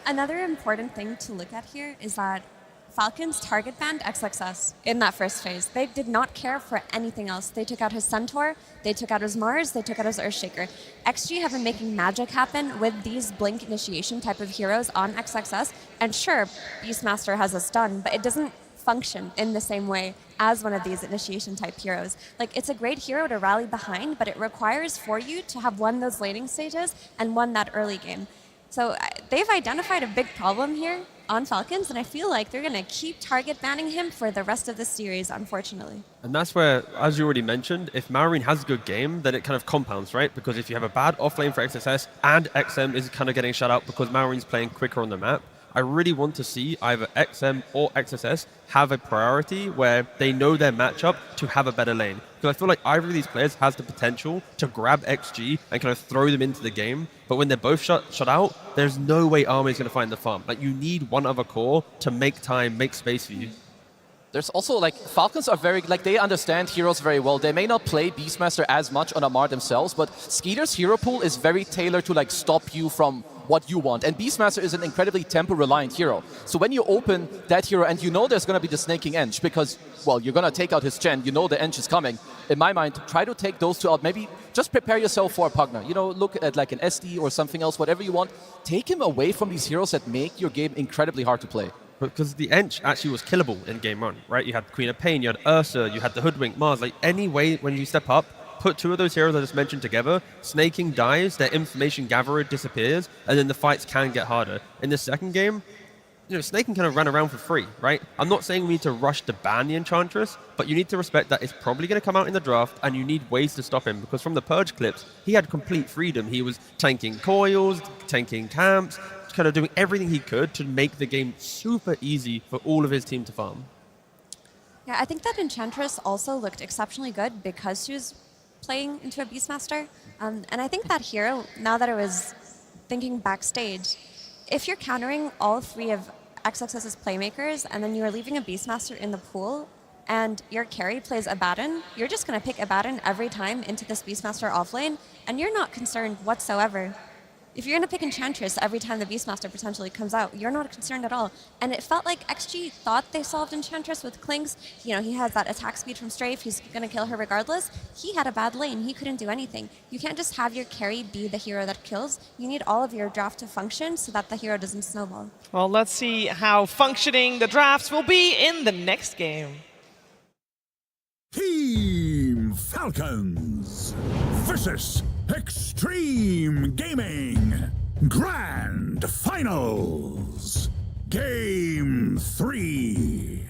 Another important thing to look at here is that Falcons target banned XXS in that first phase. They did not care for anything else. They took out his Centaur, they took out his Mars, they took out his Earthshaker. XG have been making magic happen with these Blink initiation type of heroes on XXS. And sure, Beastmaster has a stun, but it doesn't function in the same way as one of these initiation type heroes. It's a great hero to rally behind, but it requires for you to have won those laning stages and won that early game. So they've identified a big problem here on Falcons, and I feel like they're going to keep target banning him for the rest of the series, unfortunately. And that's where, as you already mentioned, if Malrine has a good game, then it kind of compounds, right? Because if you have a bad offlane for XSS and XM is kind of getting shut out because Malrine's playing quicker on the map, I really want to see either XM or XSS have a priority where they know their matchup to have a better lane. Because I feel like either of these players has the potential to grab XG and kind of throw them into the game. But when they're both shut out, there's no way Army is going to find the farm. You need one other core to make time, make space for you. There's also, Falcons are very, they understand heroes very well. They may not play Beastmaster as much on Amar themselves, but Skeeter's hero pool is very tailored to, stop you from what you want. And Beastmaster is an incredibly tempo-reliant hero. So when you open that hero and there's going to be the snaking Ench because, you're going to take out his Chen, the Ench is coming. In my mind, try to take those two out. Maybe just prepare yourself for a Pugna. Look at an SD or something else, whatever you want. Take him away from these heroes that make your game incredibly hard to play. Because the Ench actually was killable in game one, right? You had Queen of Pain, you had Ursa, you had the Hoodwink, Mars. Any way when you step up, put two of those heroes I just mentioned together, Snaking dies, their information gatherer disappears, and then the fights can get harder. In the second game, Snaking kind of ran around for free, right? I'm not saying we need to rush to ban the Enchantress, but you need to respect that it's probably going to come out in the draft, and you need ways to stop him, because from the Purge clips, he had complete freedom. He was tanking coils, tanking camps, kind of doing everything he could to make the game super easy for all of his team to farm. Yeah, I think that Enchantress also looked exceptionally good because she was playing into a Beastmaster. And I think that hero, now that I was thinking backstage, if you're countering all three of XXS's playmakers and then you're leaving a Beastmaster in the pool and your carry plays Abaddon, you're just going to pick Abaddon every time into this Beastmaster offlane, and you're not concerned whatsoever. If you're going to pick Enchantress every time the Beastmaster potentially comes out, you're not concerned at all. And it felt like XG thought they solved Enchantress with Klings. He has that attack speed from Strafe. He's going to kill her regardless. He had a bad lane. He couldn't do anything. You can't just have your carry be the hero that kills. You need all of your draft to function so that the hero doesn't snowball. Well, let's see how functioning the drafts will be in the next game. Team Falcons versus Xtreme Gaming Grand Finals Game 3.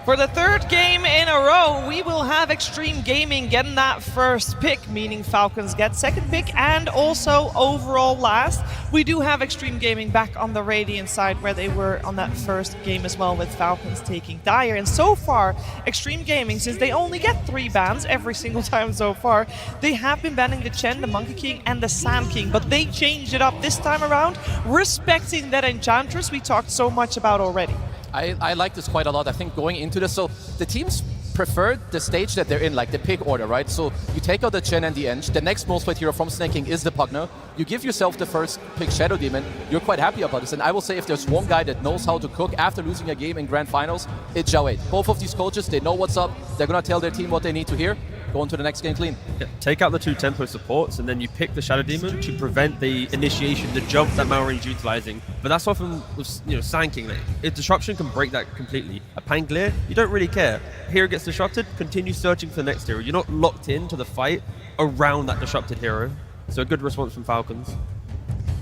For the third game in a row, we will have Xtreme Gaming getting that first pick, meaning Falcons get second pick and also overall last. We do have Xtreme Gaming back on the Radiant side where they were on that first game as well, with Falcons taking Dire. And so far, Xtreme Gaming, since they only get 3 bans every single time so far, they have been banning the Chen, the Monkey King, and the Sand King, but they changed it up this time around, respecting that Enchantress we talked so much about already. I like this quite a lot. I think going into this, so the teams preferred the stage that they're in, like the pick order, right? So you take out the Chen and the Eng. The next most played hero from Snaking is the Pugner. You give yourself the first pick Shadow Demon. You're quite happy about this. And I will say if there's one guy that knows how to cook after losing a game in Grand Finals, it's Jawed. Both of these coaches, they know what's up. They're going to tell their team what they need to hear. Go into the next game clean. Yeah, take out the 2 tempo supports, and then you pick the Shadow Demon to prevent the initiation, the jump that Malraine's utilizing. But that's often with Sand King. If disruption can break that completely. A Pangolier, you don't really care. Hero gets disrupted, continue searching for the next hero. You're not locked into the fight around that disrupted hero. So a good response from Falcons.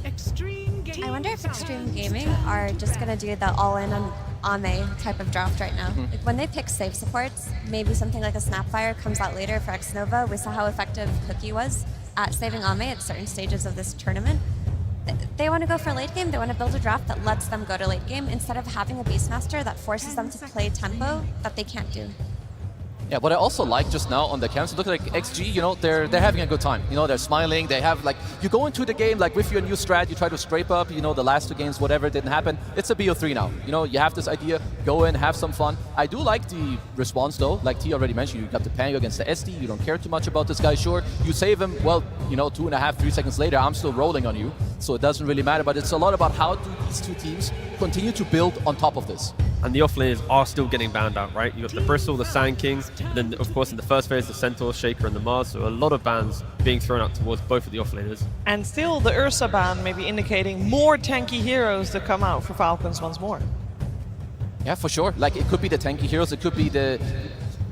I wonder if Xtreme Gaming are just going to do the all-in on Ame type of draft right now. Like when they pick safe supports, maybe something like a Snapfire comes out later for Xnova. We saw how effective Cookie was at saving Ame at certain stages of this tournament. They want to go for late game. They want to build a draft that lets them go to late game instead of having a Beastmaster that forces them to play tempo that they can't do. Yeah, what I also like just now on the camps, look at like XG, they're having a good time. They're smiling. They have you go into the game with your new strat, you try to scrape up, the last 2 games, whatever didn't happen. It's a BO3 now. You have this idea, go in, have some fun. I do like the response though. Like T already mentioned, you got the Pango against the SD. You don't care too much about this guy, sure. You save him, well, 2.5, 3 seconds later, I'm still rolling on you. So it doesn't really matter, but it's a lot about how do these 2 teams continue to build on top of this. And the offlaners are still getting banned out, right? You got the Bristle, the Sand King, and then of course in the first phase the Centaur, Shaker, and the Mars. So a lot of bans being thrown out towards both of the offlaners. And still the Ursa ban maybe indicating more tanky heroes to come out for Falcons once more. Yeah, for sure. It could be the tanky heroes, it could be the...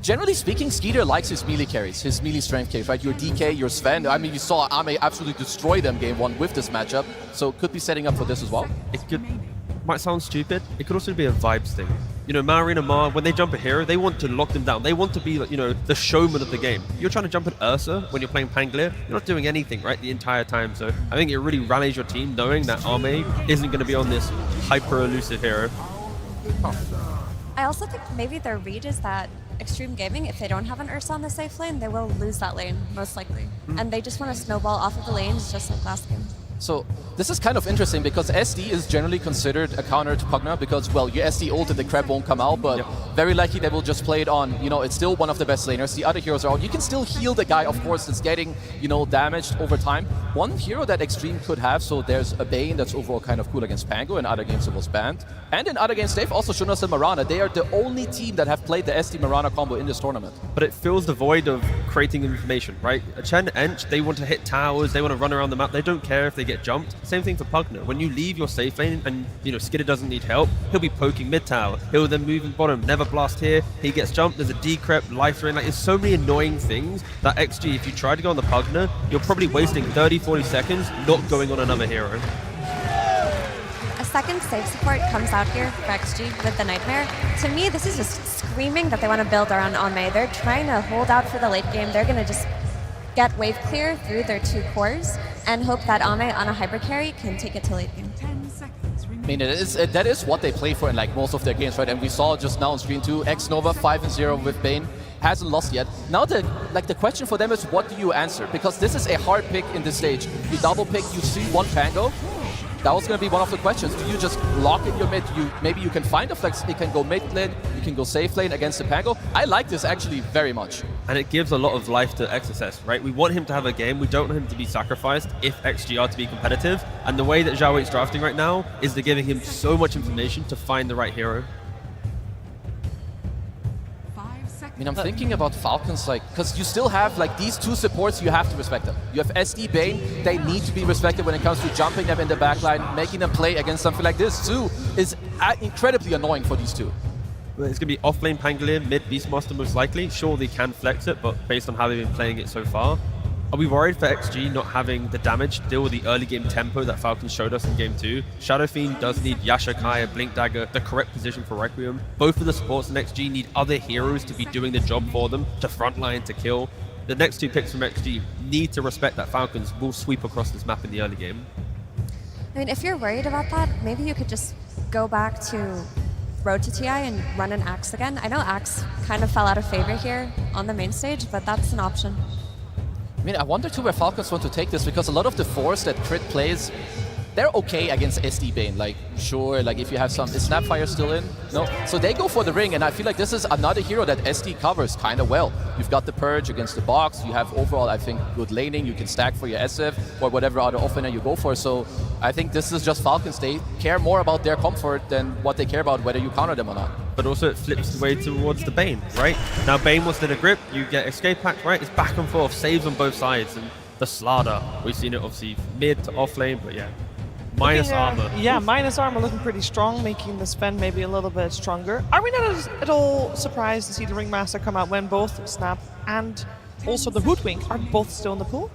Generally speaking, Skeeter likes his melee carries, his melee strength carries, right? Your DK, your Sven. I mean, you saw Ame absolutely destroy them game 1 with this matchup. So could be setting up for this as well. It could... Might sound stupid. It could also be a vibes thing. Malrine and Mar, when they jump a hero, they want to lock them down. They want to be, the showman of the game. You're trying to jump at Ursa when you're playing Pangolier. You're not doing anything, right, the entire time. So I think it really rallies your team knowing that Ame isn't going to be on this hyper-elusive hero. I also think maybe their read is that Xtreme Gaming, if they don't have an Ursa on the safe lane, they will lose that lane, most likely. And they just want to snowball off of the lanes just like last game. So this is kind of interesting because SD is generally considered a counter to Pugner because, well, your SD ult and the crab won't come out, but very likely they will just play it on, it's still one of the best laners. The other heroes are out. You can still heal the guy, of course, that's getting, damaged over time. One hero that Xtreme could have, so there's a Bane that's overall kind of cool against Pango. In other games it was banned. And in other games they've also shown us the Mirana. They are the only team that have played the SD Mirana combo in this tournament. But it fills the void of creating information, right? A Chen Ench, they want to hit towers, they want to run around the map. They don't care if they get jumped. Same thing for Pugner. When you leave your safe lane and Skidder doesn't need help, he'll be poking mid tower. He'll then move in bottom, never blast here. He gets jumped. There's a decrep, life drain. Like there's so many annoying things that XG, if you try to go on the Pugner, you're probably wasting 30-40 seconds not going on another hero. A second save support comes out here for XG with the Nightmare. To me, this is just screaming that they want to build around Ame. They're trying to hold out for the late game. They're going to just get wave clear through their 2 cores and hope that Ame on a hyper carry can take it to late game. I mean, that is what they play for in like most of their games, right? And we saw just now on screen too, X-Nova 5-0 with Bane. Hasn't lost yet. Now the question for them is, what do you answer? Because this is a hard pick in this stage. You double pick, you see one Pango. That was going to be one of the questions. Do you just lock in your mid? Maybe you can find a flex. It can go mid lane. You can go safe lane against the Pango. I like this actually very much. And it gives a lot of life to XSS, right? We want him to have a game. We don't want him to be sacrificed if XG are to be competitive. And the way that Zhao Weight's drafting right now is they're giving him so much information to find the right hero. I mean, I'm thinking about Falcons, like, because you still have like these 2 supports, you have to respect them. You have SD, Bane, they need to be respected when it comes to jumping them in the backline, making them play against something like this too is incredibly annoying for these 2. It's going to be off-lane Pangolier, mid Beastmaster most likely. Sure, they can flex it, but based on how they've been playing it so far, are we worried for XG not having the damage to deal with the early game tempo that Falcons showed us in game 2? Shadow Fiend does need Yasha, Kaya, Blink Dagger, the correct position for Requiem. Both of the supports in XG need other heroes to be doing the job for them, to frontline, to kill. The next 2 picks from XG need to respect that Falcons will sweep across this map in the early game. I mean, if you're worried about that, maybe you could just go back to Road to TI and run an Axe again. I know Axe kind of fell out of favor here on the main stage, but that's an option. I mean, I wonder too where Falcons want to take this, because a lot of the fours that Crit plays, they're okay against SD Bane. Like, sure, like if you have some, is Snapfire still in? No. So they go for the ring, and I feel like this is another hero that SD covers kind of well. You've got the Purge against the box, you have overall, I think, good laning, you can stack for your SF or whatever other offlaner you go for. So I think this is just Falcons. They care more about their comfort than what they care about whether you counter them or not. But also it flips the way towards the Bane, right? Now Bane was in a grip, you get Escape Pact, right? It's back and forth, saves on both sides, and the Slaughter, we've seen it obviously mid to off lane, but yeah. Minus armor. Yeah, minus armor looking pretty strong, making the spend maybe a little bit stronger. Are we not at all surprised to see the Ringmaster come out when both Snap and also the Hoodwink are both still in the pool?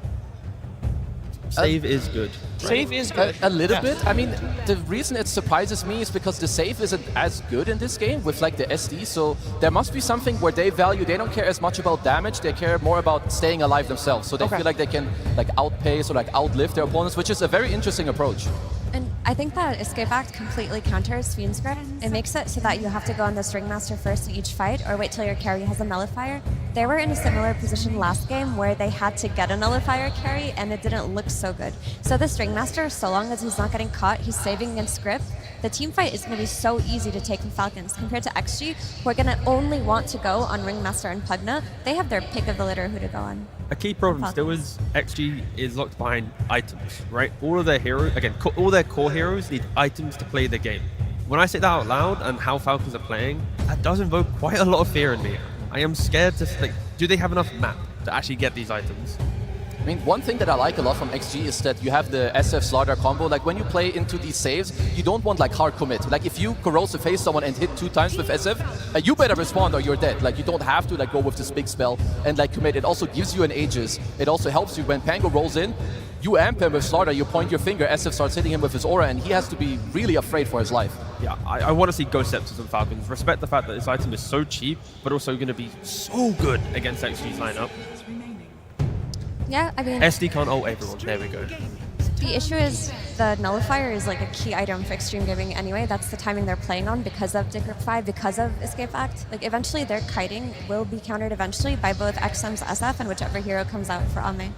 Save is good. Right? Save is good. A little bit. I mean, the reason it surprises me is because the save isn't as good in this game with like the SD, so there must be something where they don't care as much about damage, they care more about staying alive themselves. So they feel like they can like outpace or like outlive their opponents, which is a very interesting approach. And I think that Escape Act completely counters Fiend's Grip. It makes it so that you have to go on this Ringmaster first in each fight, or wait till your carry has a Nullifier. They were in a similar position last game where they had to get a Nullifier carry and it didn't look so good. So this Ringmaster, so long as he's not getting caught, he's saving against Grip, the team fight is going to be so easy to take from Falcons compared to XG, who are going to only want to go on Ringmaster and Pugna. They have their pick of the litter who to go on. A key problem still is XG is locked behind items, right? All of their heroes, again, all their core heroes need items to play the game. When I say that out loud and how Falcons are playing, that does invoke quite a lot of fear in me. I am scared to, like, do they have enough map to actually get these items? I mean, one thing that I like a lot from XG is that you have the SF Slaughter combo. Like, when you play into these saves, you don't want, like, hard commit. Like, if you corrosive face someone and hit 2 times with SF, you better respond or you're dead. Like, you don't have to, like, go with this big spell and, like, commit. It also gives you an Aegis. It also helps you when Pango rolls in. You amp him with Slaughter, you point your finger, SF starts hitting him with his aura, and he has to be really afraid for his life. Yeah, I want to see Ghost Scepters and Falcons. Respect the fact that this item is so cheap, but also going to be so good against XG's lineup. Yeah, I mean... SD can't ult everyone. There we go. The issue is the Nullifier is like a key item for Xtreme Gaming anyway. That's the timing they're playing on because of Decrypt 5, because of Escape Act. Like, eventually their kiting will be countered eventually by both XM's SF and whichever hero comes out for Ame.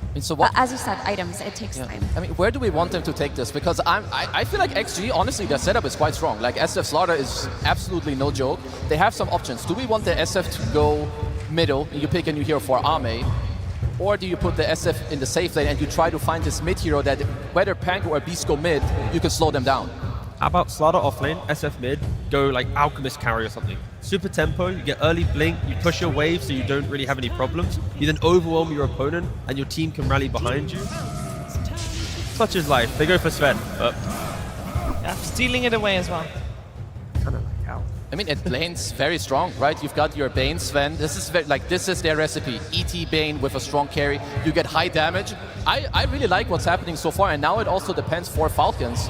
I mean, so what, but as you said, items, it takes time. I mean, where do we want them to take this? Because I feel like XG, honestly, their setup is quite strong. Like, SF Slaughter is absolutely no joke. They have some options. Do we want the SF to go middle, and you pick a new hero for Ame? Or do you put the SF in the safe lane and you try to find this mid hero that, whether Pango or Beast go mid, you can slow them down? How about Slaughter off lane, SF mid, go like Alchemist carry or something. Super tempo, you get early blink, you push your wave so you don't really have any problems. You then overwhelm your opponent and your team can rally behind you. such is life. They go for Sven, but yeah, stealing it away as well. Kind of like how. I mean, lane's very strong, right? You've got your Bane, Sven. This is this is their recipe. ET Bane with a strong carry. You get high damage. I really like what's happening so far, and now it also depends for Falcons.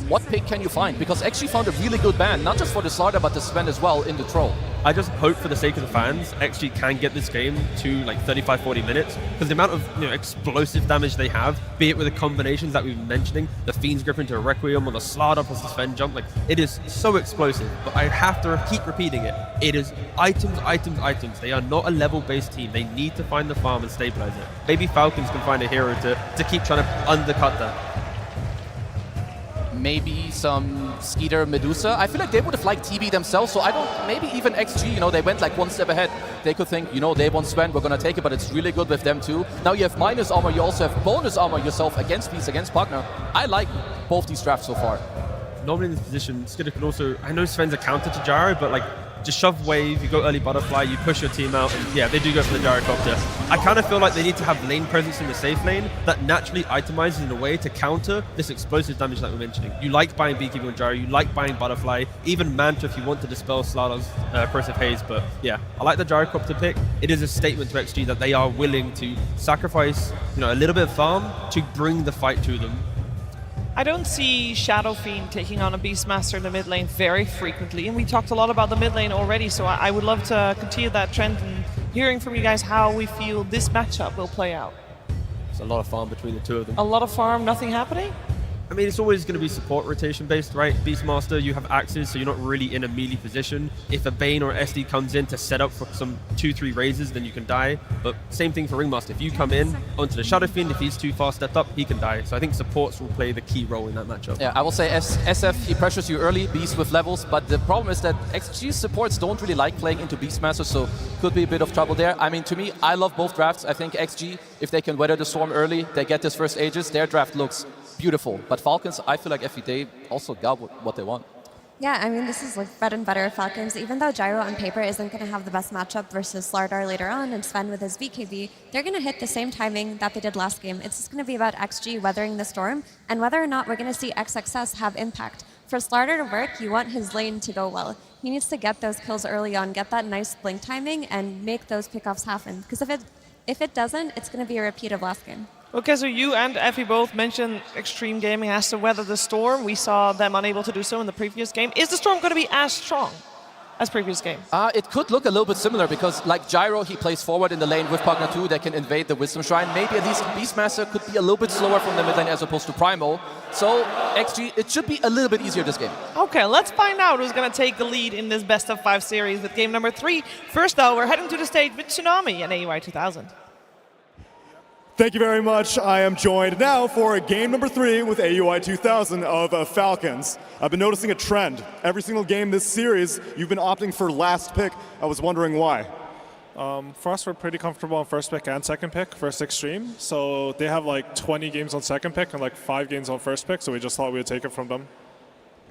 What pick can you find? Because XG found a really good ban, not just for the Slaughter, but the Sven as well in the Troll. I just hope for the sake of the fans, XG can get this game to like 35-40 minutes, because the amount of explosive damage they have, be it with the combinations that we've been mentioning, the Fiend's Grip into a Requiem or the Slaughter plus the Sven jump, like it is so explosive. But I have to keep repeating it. It is items, items, items. They are not a level-based team. They need to find the farm and stabilize it. Maybe Falcons can find a hero to keep trying to undercut that. Maybe some Skeeter Medusa. I feel like they would have liked TB themselves, so I don't, maybe even XG, they went like one step ahead. They could think, they want Sven, we're gonna take it, but it's really good with them too. Now you have minus armor, you also have bonus armor yourself against Beast, against Pugner. I like both these drafts so far. Normally in this position, Skeeter could also, I know Sven's a counter to Gyro, but like, just shove wave, you go early butterfly, you push your team out, and yeah, they do go for the gyrocopter. I kind of feel like they need to have lane presence in the safe lane that naturally itemizes in a way to counter this explosive damage that we're mentioning. You like buying Beekeeper and Gyro, you like buying Butterfly, even Manta if you want to dispel Slaughter's Corrosive Haze, but yeah, I like the gyrocopter pick. It is a statement to XG that they are willing to sacrifice a little bit of farm to bring the fight to them. I don't see Shadow Fiend taking on a Beastmaster in the mid lane very frequently, and we talked a lot about the mid lane already, so I would love to continue that trend and hearing from you guys how we feel this matchup will play out. There's a lot of farm between the two of them. A lot of farm, nothing happening? I mean, it's always going to be support rotation based, right? Beastmaster, you have axes, so you're not really in a melee position. If a Bane or SD comes in to set up for some 2-3 raises, then you can die. But same thing for Ringmaster. If you come in onto the Shadow Fiend, if he's too far stepped up, he can die. So I think supports will play the key role in that matchup. Yeah, I will say SF, he pressures you early, Beast with levels, but the problem is that XG supports don't really like playing into Beastmaster, so could be a bit of trouble there. I mean, to me, I love both drafts. I think XG, if they can weather the storm early, they get this first Aegis, their draft looks beautiful. But Falcons, I feel like they also got what they want. Yeah, I mean, this is like bread and butter Falcons. Even though Gyro on paper isn't going to have the best matchup versus Slardar later on and Sven with his VKB, they're going to hit the same timing that they did last game. It's just going to be about XG weathering the storm and whether or not we're going to see XXS have impact. For Slardar to work, you want his lane to go well. He needs to get those kills early on, get that nice blink timing, and make those pickoffs happen. Because if it doesn't, it's going to be a repeat of last game. Okay, so you and Effie both mentioned Xtreme Gaming has to weather the storm. We saw them unable to do so in the previous game. Is the storm going to be as strong as previous game? It could look a little bit similar because like Gyro, he plays forward in the lane with Pugner 2 that can invade the Wisdom Shrine. Maybe at least Beastmaster could be a little bit slower from the mid lane as opposed to Primal. So XG, it should be a little bit easier this game. Okay, let's find out who's going to take the lead in this best of 5 series with game number 3. First though, we're heading to the stage with Tsunami and AUI 2000. Thank you very much. I am joined now for game number 3 with AUI 2000 of Falcons. I've been noticing a trend. Every single game this series, you've been opting for last pick. I was wondering why. For us, we're pretty comfortable on first pick and second pick for Xtreme. So they have like 20 games on second pick and like 5 games on first pick, so we just thought we would take it from them.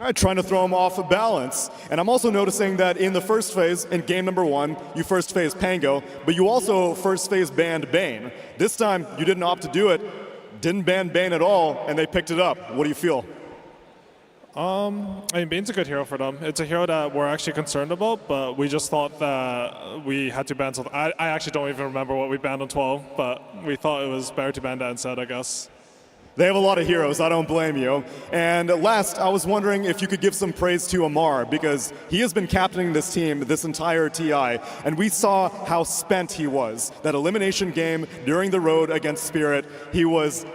All right, trying to throw him off of balance. And I'm also noticing that in the first phase, in game number 1, you first phase Pango, but you also first phase banned Bane. This time, you didn't opt to do it, didn't ban Bane at all, and they picked it up. What do you feel? I mean, Bane's a good hero for them. It's a hero that we're actually concerned about, but we just thought that we had to ban something. I actually don't even remember what we banned on 12, but we thought it was better to ban that instead, I guess. They have a lot of heroes, I don't blame you. And last, I was wondering if you could give some praise to Amar, because he has been captaining this team this entire TI, and we saw how spent he was. That elimination game during the road against Spirit, he was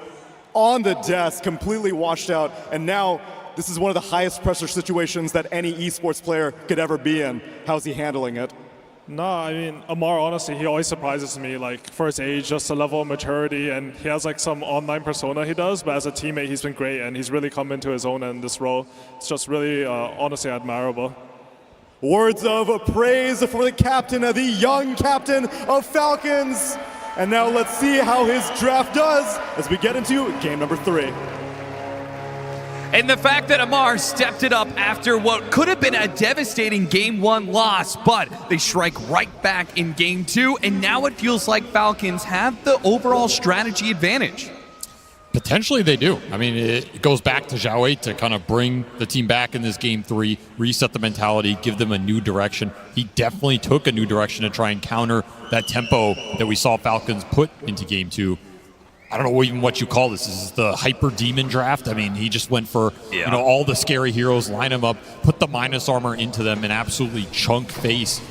on the desk, completely washed out, and now this is one of the highest pressure situations that any esports player could ever be in. How's he handling it? No, I mean, Amar, honestly, he always surprises me, like, for his age, just a level of maturity, and he has, like, some online persona he does, but as a teammate, he's been great, and he's really come into his own in this role. It's just really, honestly, admirable. Words of praise for the captain, the young captain of Falcons. And now let's see how his draft does as we get into game number 3. And the fact that Amar stepped it up after what could have been a devastating Game 1 loss, but they strike right back in Game 2, and now it feels like Falcons have the overall strategy advantage. Potentially they do. I mean, it goes back to Zhao Wei to kind of bring the team back in this game 3, reset the mentality, give them a new direction. He definitely took a new direction to try and counter that tempo that we saw Falcons put into game 2. I don't know even what you call this. This is the hyper demon draft. I mean, he just went for all the scary heroes, line them up, put the minus armor into them, and absolutely chunk face.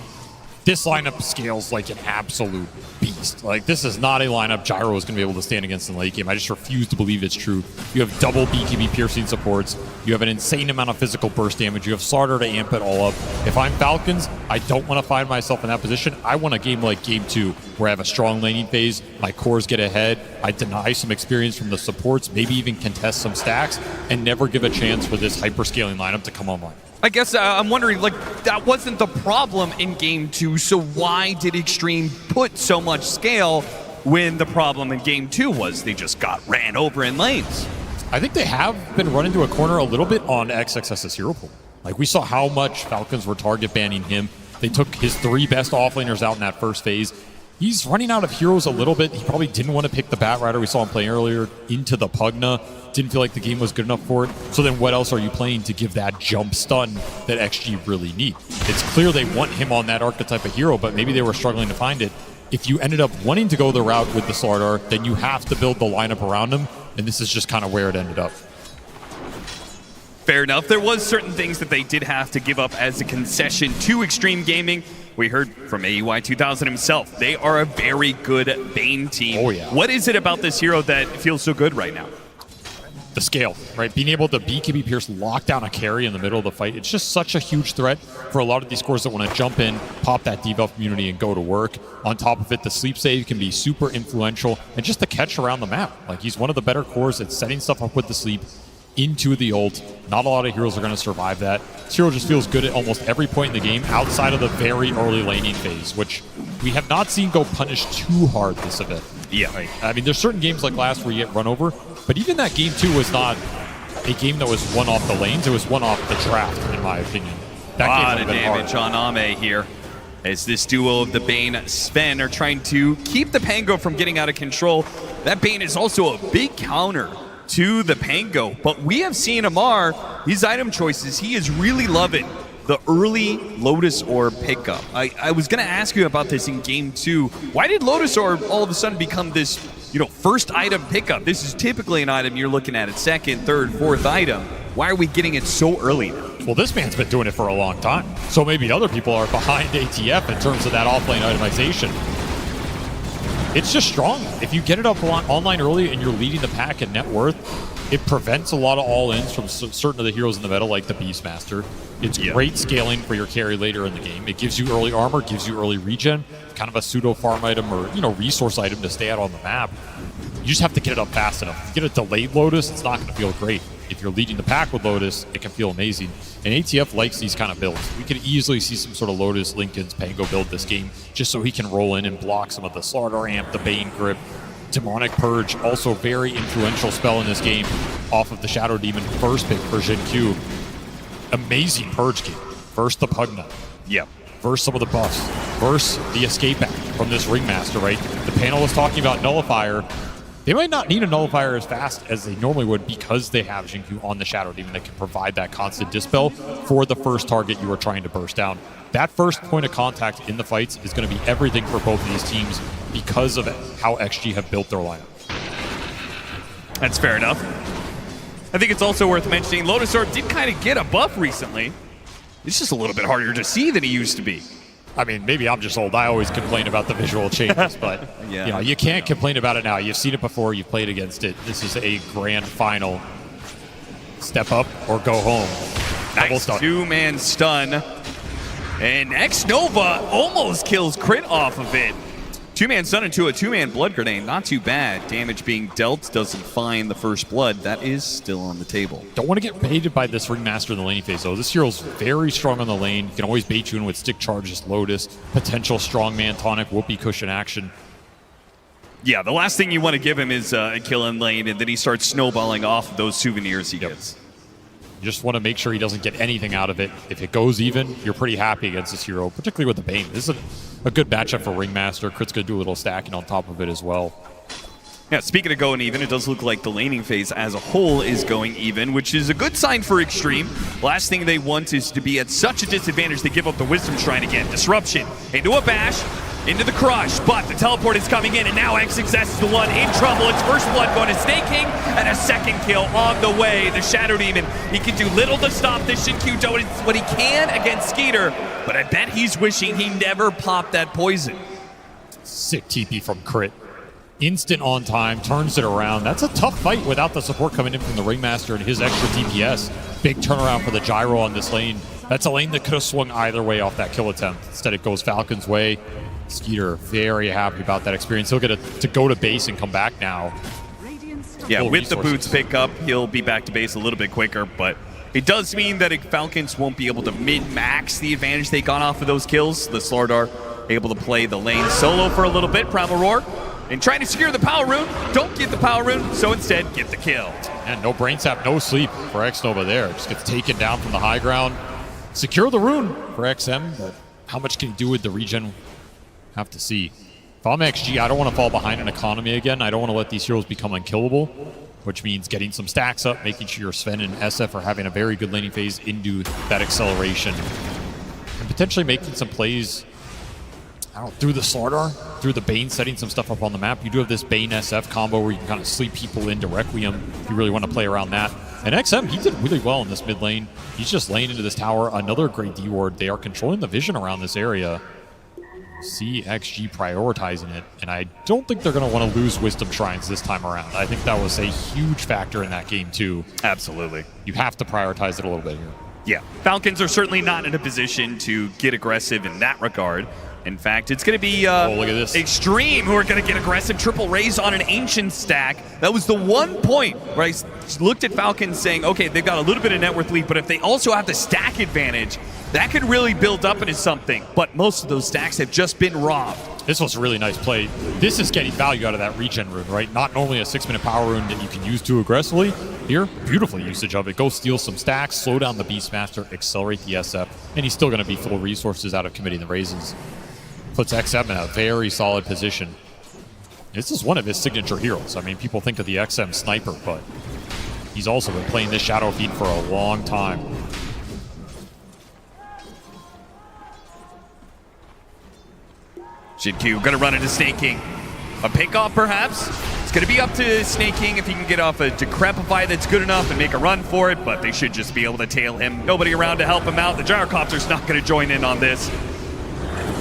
This lineup scales like an absolute beast. Like, this is not a lineup Gyro is going to be able to stand against in the late game. I just refuse to believe it's true. You have double BKB piercing supports. You have an insane amount of physical burst damage. You have Slaughter to amp it all up. If I'm Falcons, I don't want to find myself in that position. I want a game like game 2, where I have a strong laning phase, my cores get ahead, I deny some experience from the supports, maybe even contest some stacks, and never give a chance for this hyper-scaling lineup to come online. I guess I'm wondering, like, that wasn't the problem in game 2, so why did Xtreme put so much scale when the problem in game 2 was they just got ran over in lanes? I think they have been run into a corner a little bit on XXS's hero pool. Like, we saw how much Falcons were target banning him. They took his 3 best offlaners out in that first phase. He's running out of heroes a little bit. He probably didn't want to pick the Bat Rider we saw him play earlier into the Pugna. Didn't feel like the game was good enough for it. So then what else are you playing to give that jump stun that XG really need? It's clear they want him on that archetype of hero, but maybe they were struggling to find it. If you ended up wanting to go the route with the Slardar, then you have to build the lineup around him, and this is just kind of where it ended up. Fair enough. There was certain things that they did have to give up as a concession to Xtreme Gaming. We heard from AUI 2000 himself. They are a very good Bane team. Oh, yeah. What is it about this hero that feels so good right now? The scale, right? Being able to BKB Pierce lock down a carry in the middle of the fight, it's just such a huge threat for a lot of these cores that want to jump in, pop that debuff immunity, and go to work. On top of it, the sleep save can be super influential, and just the catch around the map. Like, he's one of the better cores at setting stuff up with the sleep into the ult. Not a lot of heroes are going to survive that. This hero just feels good at almost every point in the game outside of the very early laning phase, which we have not seen go punished too hard this event. Yeah. Like, I mean, there's certain games like last where you get run over, but even that game 2 was not a game that was won off the lanes. It was won off the draft, in my opinion. That a lot game of damage on Ame here, as this duo of the Bane Sven are trying to keep the Pango from getting out of control. That Bane is also a big counter to the Pango, but we have seen Amar, his item choices, he is really loving the early Lotus Orb pickup. I was going to ask you about this in game 2. Why did Lotus Orb all of a sudden become this, first item pickup? This is typically an item you're looking at second, third, fourth item. Why are we getting it so early now? Well, this man's been doing it for a long time, so maybe other people are behind ATF in terms of that offlane itemization. It's just strong. If you get it up online early and you're leading the pack in net worth, it prevents a lot of all-ins from certain of the heroes in the meta, like the Beastmaster. It's great scaling for your carry later in the game. It gives you early armor, gives you early regen, kind of a pseudo-farm item or resource item to stay out on the map. You just have to get it up fast enough. If you get a delayed Lotus, it's not going to feel great. If you're leading the pack with Lotus, it can feel amazing. And ATF likes these kind of builds. We could easily see some sort of Lotus Lincoln's Pango build this game, just so he can roll in and block some of the Slardar Amp, the Bane Grip. Demonic Purge, also very influential spell in this game off of the Shadow Demon first pick for Jin Q. Amazing Purge game. Versus the Pugna. Yep. Versus some of the buffs. Versus the Escape Act from this Ringmaster, right? The panel was talking about Nullifier. They might not need a Nullifier as fast as they normally would because they have Jin Q on the Shadow Demon that can provide that constant dispel for the first target you are trying to burst down. That first point of contact in the fights is going to be everything for both of these teams because of how XG have built their lineup. That's fair enough. I think it's also worth mentioning Lotus Orb did kind of get a buff recently. It's just a little bit harder to see than he used to be. I mean, maybe I'm just old. I always complain about the visual changes, but you can't complain about it now. You've seen it before. You've played against it. This is a grand final. Step up or go home. Nice two-man stun. And X-Nova almost kills Crit off of it. Two-man stun into a two-man blood grenade. Not too bad. Damage being dealt doesn't find the first blood. That is still on the table. Don't want to get baited by this Ringmaster in the laning phase, though. This hero's very strong on the lane. You can always bait you in with stick charges, Lotus, potential strongman tonic, whoopee cushion action. Yeah, the last thing you want to give him is a kill in lane, and then he starts snowballing off of those souvenirs he gets. You just want to make sure he doesn't get anything out of it. If it goes even, you're pretty happy against this hero, particularly with the Bane. This is a good matchup for Ringmaster. Crit's going to do a little stacking on top of it as well. Yeah, speaking of going even, it does look like the laning phase as a whole is going even, which is a good sign for Xtreme. Last thing they want is to be at such a disadvantage they give up the Wisdom Shrine again. Disruption into a bash, into the crush, but the teleport is coming in, and now XXS is the one in trouble. It's first blood going to Snake King, and a second kill on the way. The Shadow Demon, he can do little to stop this Shin-Q Dota. It's what he can against Skeeter, but I bet he's wishing he never popped that poison. Sick TP from Crit. Instant on time, turns it around. That's a tough fight without the support coming in from the Ringmaster and his extra DPS. Big turnaround for the Gyro on this lane. That's a lane that could have swung either way off that kill attempt. Instead, it goes Falcon's way. Skeeter very happy about that experience. He'll get to go to base and come back now. Yeah, with the boots pick up, he'll be back to base a little bit quicker, but it does mean that Falcons won't be able to min-max the advantage they got off of those kills. The Slardar able to play the lane solo for a little bit. Primal Roar and trying to secure the power rune. Don't get the power rune, so instead get the kill. And no brain sap, no sleep for Xnova there. Just gets taken down from the high ground. Secure the rune for XM, but how much can he do with the regen? Have to see. If I'm XG, I don't want to fall behind in economy again. I don't want to let these heroes become unkillable, which means getting some stacks up, making sure Sven and SF are having a very good laning phase into that acceleration, and potentially making some plays through the Slardar, through the Bane, setting some stuff up on the map. You do have this Bane SF combo where you can kind of sleep people into Requiem if you really want to play around that. And XM, he did really well in this mid lane. He's just laying into this tower. Another great D-ward. They are controlling the vision around this area. See XG prioritizing it, and I don't think they're going to want to lose Wisdom Shrines this time around. I think that was a huge factor in that game too. Absolutely. You have to prioritize it a little bit here. Yeah, Falcons are certainly not in a position to get aggressive in that regard. In fact, it's going to be look at this. Xtreme who are going to get aggressive. Triple raise on an Ancient stack. That was the one point where I looked at Falcons saying, okay, they've got a little bit of net worth lead, but if they also have the stack advantage, that could really build up into something. But most of those stacks have just been robbed. This was a really nice play. This is getting value out of that regen rune, right? Not normally a 6-minute power rune that you can use too aggressively. Here, beautiful usage of it. Go steal some stacks, slow down the Beastmaster, accelerate the SF, and he's still going to be full resources out of committing the raises. Puts XM in a very solid position. This is one of his signature heroes. I mean, people think of the XM sniper, but he's also been playing this Shadow Fiend for a long time. Shin-Q gonna run into Snake King. A pick-off, perhaps? It's gonna be up to Snake King if he can get off a Decrepify that's good enough and make a run for it, but they should just be able to tail him. Nobody around to help him out. The Gyrocopter's not gonna join in on this.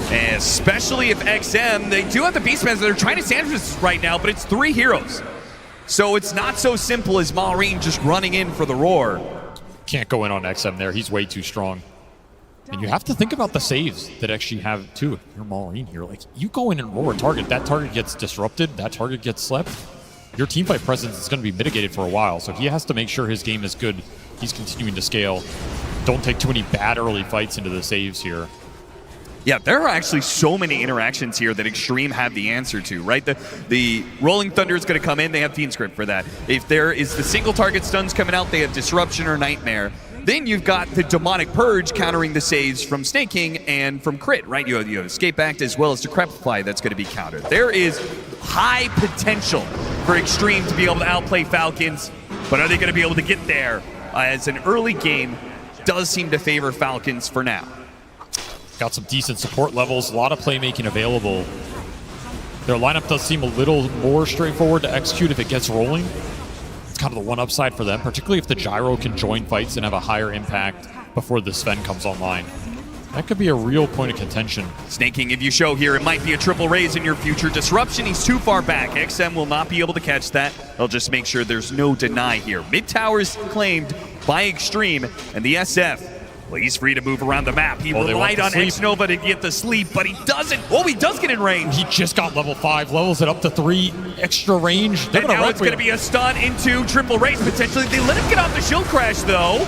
And especially if XM, they do have the Beastmaster. They're trying to sandwich this right now, but it's 3 heroes. So it's not so simple as Maureen just running in for the Roar. Can't go in on XM there. He's way too strong. And you have to think about the saves that actually have too. If you're Maureen here, like you go in and roar a target, that target gets disrupted, that target gets slept. Your teamfight presence is going to be mitigated for a while, so he has to make sure his game is good. He's continuing to scale. Don't take too many bad early fights into the saves here. Yeah, there are actually so many interactions here that Xtreme have the answer to, right? The Rolling Thunder is going to come in. They have Fiend Script for that. If there is the single target stuns coming out, they have Disruption or Nightmare. Then you've got the Demonic Purge countering the saves from Snake King and from Crit, right? You have Escape Act as well as Decrepify that's going to be countered. There is high potential for Xtreme to be able to outplay Falcons, but are they going to be able to get there? As an early game does seem to favor Falcons for now. Got some decent support levels, a lot of playmaking available. Their lineup does seem a little more straightforward to execute if it gets rolling. It's kind of the one upside for them, particularly if the Gyro can join fights and have a higher impact before the Sven comes online. That could be a real point of contention. Snake King, if you show here, it might be a triple raise in your future. Disruption, he's too far back. XM will not be able to catch that. They'll just make sure there's no deny here. Mid towers claimed by Xtreme, and the SF, well, he's free to move around the map. He relied on Xnova to get the sleep, but he doesn't. Oh, he does get in range. He just got level 5, levels it up to 3 extra range. And now it's going to be a stun into triple raise, potentially. They let him get off the shield crash, though.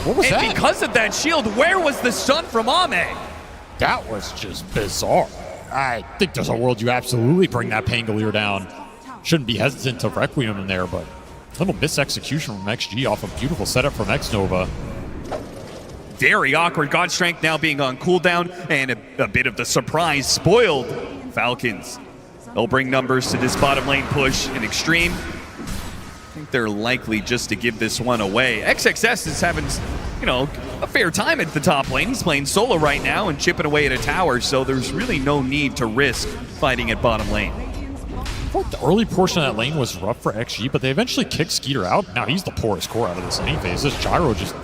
What was that? And because of that shield, where was the stun from Ame? That was just bizarre. I think there's a world you absolutely bring that Pangolier down. Shouldn't be hesitant to Requiem in there, but a little misexecution from XG off a beautiful setup from Xnova. Very awkward. God Strength now being on cooldown, and a bit of the surprise spoiled Falcons. They'll bring numbers to this bottom lane push in Xtreme. I think they're likely just to give this one away. XXS is having, you know, a fair time at the top lane. He's playing solo right now and chipping away at a tower, so there's really no need to risk fighting at bottom lane. The early portion of that lane was rough for XG, but they eventually kicked Skeeter out. Now he's the poorest core out of this lane phase. This Gyro just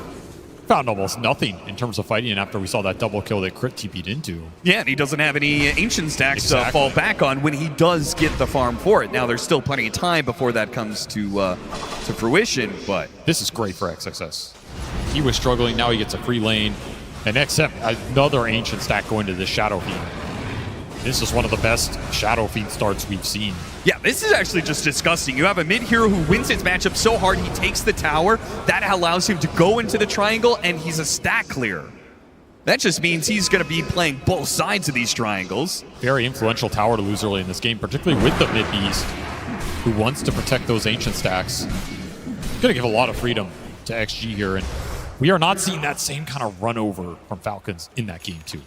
found almost nothing in terms of fighting after we saw that double kill that Crit TP'd into. Yeah, and he doesn't have any ancient stacks to fall back on when he does get the farm for it. Now there's still plenty of time before that comes to fruition, but this is great for XXS. He was struggling, now he gets a free lane, and XM, another ancient stack going to this Shadow Fiend. This is one of the best Shadow Fiend starts we've seen. Yeah, this is actually just disgusting. You have a mid hero who wins his matchup so hard he takes the tower. That allows him to go into the triangle, and he's a stack clearer. That just means he's going to be playing both sides of these triangles. Very influential tower to lose early in this game, particularly with the mid beast, who wants to protect those ancient stacks. Going to give a lot of freedom to XG here, and we are not seeing that same kind of run over from Falcons in that game too.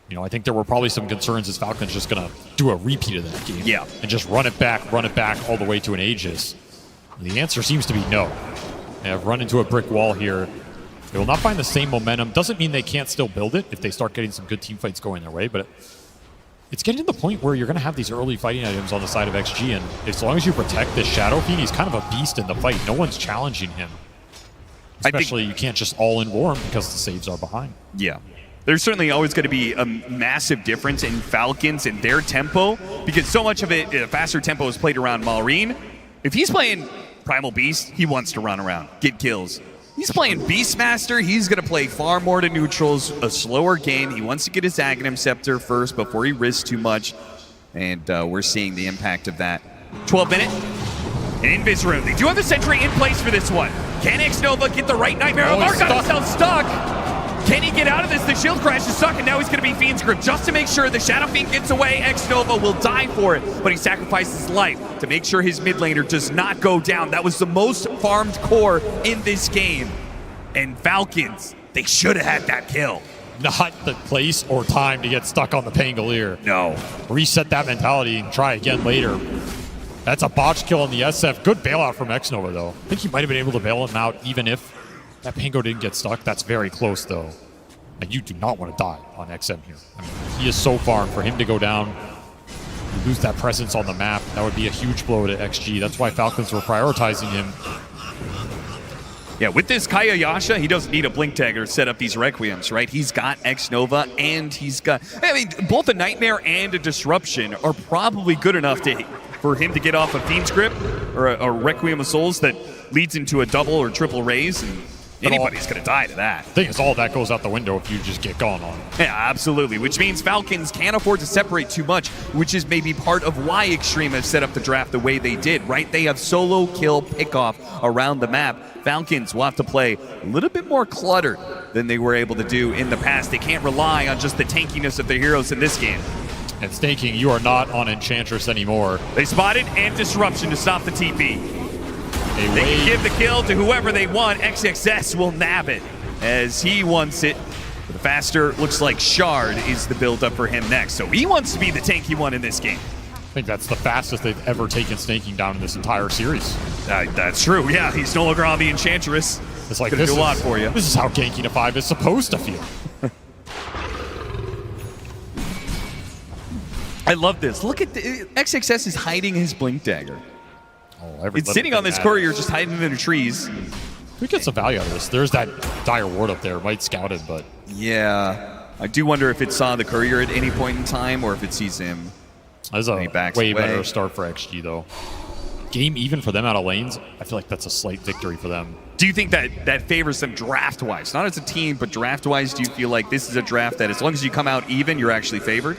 You know, I think there were probably some concerns as Falcons just going to do a repeat of that game. Yeah. And just run it back all the way to an Aegis. The answer seems to be no. They have run into a brick wall here. They will not find the same momentum. Doesn't mean they can't still build it if they start getting some good team fights going their way, but it's getting to the point where you're going to have these early fighting items on the side of XG, and as long as you protect this Shadow Fiend, he's kind of a beast in the fight. No one's challenging him. Especially you can't just all-in war him because the saves are behind. Yeah. There's certainly always going to be a massive difference in Falcons and their tempo, because so much of it, faster tempo is played around Malrine. If he's playing Primal Beast, he wants to run around, get kills. He's playing Beastmaster, he's going to play far more to neutrals, a slower game. He wants to get his Aghanim Scepter first before he risks too much, and we're seeing the impact of that. 12-minute, an Invis Rune. They do have the Sentry in place for this one. Can Xnova get the right Nightmare? Oh, Mark got himself stuck! Can he get out of this? The shield crash is stuck, and now he's going to be Fiend's Grip just to make sure the Shadow Fiend gets away. Xnova will die for it, but he sacrifices his life to make sure his mid laner does not go down. That was the most farmed core in this game. And Falcons, they should have had that kill. Not the place or time to get stuck on the Pangolier. No. Reset that mentality and try again later. That's a botch kill on the SF. Good bailout from Xnova, though. I think he might have been able to bail him out even if that Pango didn't get stuck. That's very close, though. And you do not want to die on XM here. I mean, he is so farmed. For him to go down, you lose that presence on the map, that would be a huge blow to XG. That's why Falcons were prioritizing him. Yeah, with this Kaya Yasha, he doesn't need a Blink Dagger to set up these Requiems, right? He's got Xnova, and he's got... I mean, both a Nightmare and a Disruption are probably good enough for him to get off a Fiend's Grip or a Requiem of Souls that leads into a double or triple raise, and anybody's going to die to that. The thing is, all that goes out the window if you just get gone on. Yeah, absolutely, which means Falcons can't afford to separate too much, which is maybe part of why Xtreme has set up the draft the way they did, right? They have solo kill pickoff around the map. Falcons will have to play a little bit more cluttered than they were able to do in the past. They can't rely on just the tankiness of their heroes in this game. And Staking, you are not on Enchantress anymore. They spotted and Disruption to stop the TP. They can give the kill to whoever they want. XXS will nab it as he wants it. But the faster, looks like Shard is the build-up for him next. So he wants to be the tanky one in this game. I think that's the fastest they've ever taken Staking down in this entire series. That's true, yeah. He's no longer on the Enchantress. It's like, gonna do a lot for you. This is how ganking a 5 is supposed to feel. I love this. Look at XXS is hiding his Blink Dagger. Oh, it's sitting on this courier, just hiding in the trees. We get some value out of this. There's that dire ward up there. Might scout it, but... Yeah. I do wonder if it saw the courier at any point in time or if it sees him. That's a way better start for XG, though. Game even for them out of lanes, I feel like that's a slight victory for them. Do you think that favors them draft-wise? Not as a team, but draft-wise, do you feel like this is a draft that as long as you come out even, you're actually favored?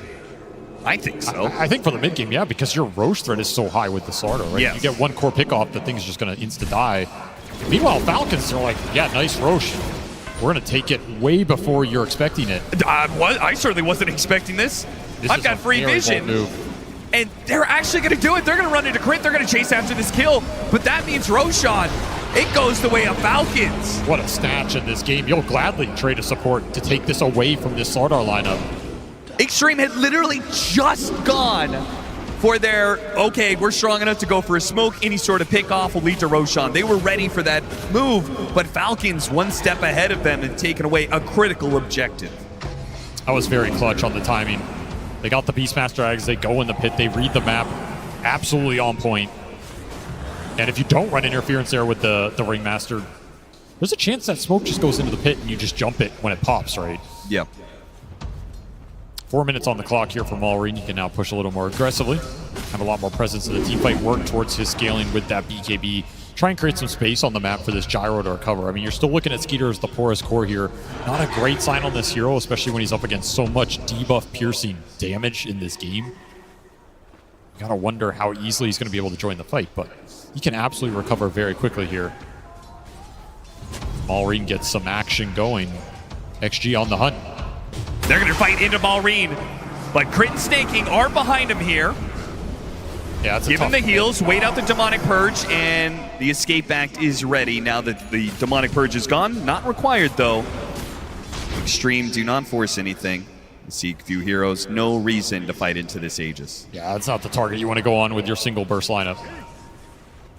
I think so. I think for the mid game, yeah, because your Roche threat is so high with the Sardo, right? Yes. You get one core pick off, the thing's just going to insta-die. Meanwhile, Falcons are like, yeah, nice Roche. We're going to take it way before you're expecting it. I certainly wasn't expecting this. I've got free vision. And they're actually going to do it. They're going to run into crit. They're going to chase after this kill. But that means Roshan, it goes the way of Falcons. What a snatch in this game. You'll gladly trade a support to take this away from this Sardar lineup. Xtreme had literally just gone for their, okay, we're strong enough to go for a smoke, any sort of pick off will lead to Roshan. They were ready for that move, but Falcons one step ahead of them and taken away a critical objective. That was very clutch on the timing. They got the Beastmaster eggs, they go in the pit, they read the map, absolutely on point. And if you don't run interference there with the Ringmaster, there's a chance that smoke just goes into the pit and you just jump it when it pops, right? Yep. 4 minutes on the clock here for Malrine. He can now push a little more aggressively, have a lot more presence in the team fight, work towards his scaling with that BKB, try and create some space on the map for this gyro to recover. I mean, you're still looking at Skeeter as the poorest core here. Not a great sign on this hero, especially when he's up against so much debuff piercing damage in this game. You gotta wonder how easily he's gonna be able to join the fight, but he can absolutely recover very quickly here. Malrine gets some action going. XG on the hunt. They're going to fight into Malrine, but Crit and Snaking are behind him here. Yeah, it's give him the heals, wait out the Demonic Purge, and the Escape Act is ready now that the Demonic Purge is gone. Not required, though. Xtreme do not force anything. Seek few heroes, no reason to fight into this Aegis. Yeah, that's not the target you want to go on with your single burst lineup.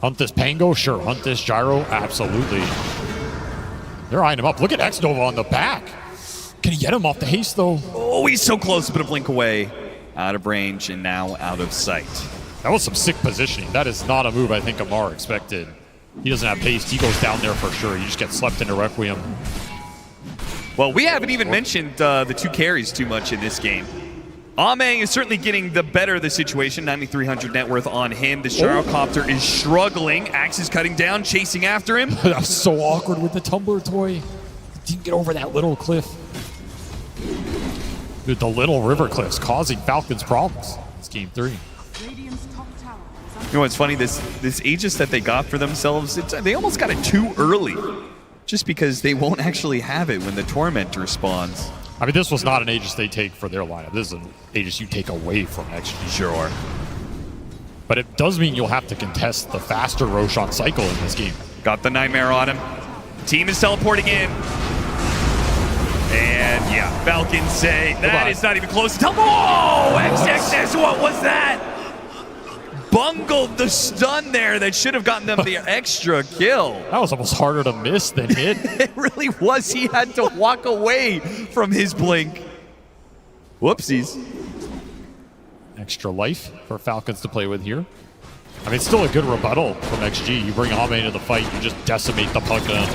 Hunt this Pango? Sure. Hunt this Gyro? Absolutely. They're eyeing him up. Look at Xnova on the back. Can he get him off the haste, though? Oh, he's so close, but a blink away. Out of range and now out of sight. That was some sick positioning. That is not a move I think Amar expected. He doesn't have haste. He goes down there for sure. You just get slept into Requiem. Well, we haven't even mentioned the two carries too much in this game. Ame is certainly getting the better of the situation. 9,300 net worth on him. The Gyrocopter is struggling. Axe is cutting down, chasing after him. That was so awkward with the tumbler toy. He didn't get over that little cliff. Dude, the little river cliffs causing Falcons problems. It's game 3. You know what's funny? This Aegis that they got for themselves, they almost got it too early. Just because they won't actually have it when the Tormentor spawns. I mean, this was not an Aegis they take for their lineup. This is an Aegis you take away from XG. Sure. But it does mean you'll have to contest the faster Roshan cycle in this game. Got the Nightmare on him. Team is teleporting in. And yeah, Falcons say that is not even close to whoa! XXS, what was that? Bungled the stun there that should have gotten them the extra kill. That was almost harder to miss than hit. It really was. He had to walk away from his blink. Whoopsies. Extra life for Falcons to play with here. I mean, it's still a good rebuttal from XG. You bring Ame into the fight, you just decimate the Pugna.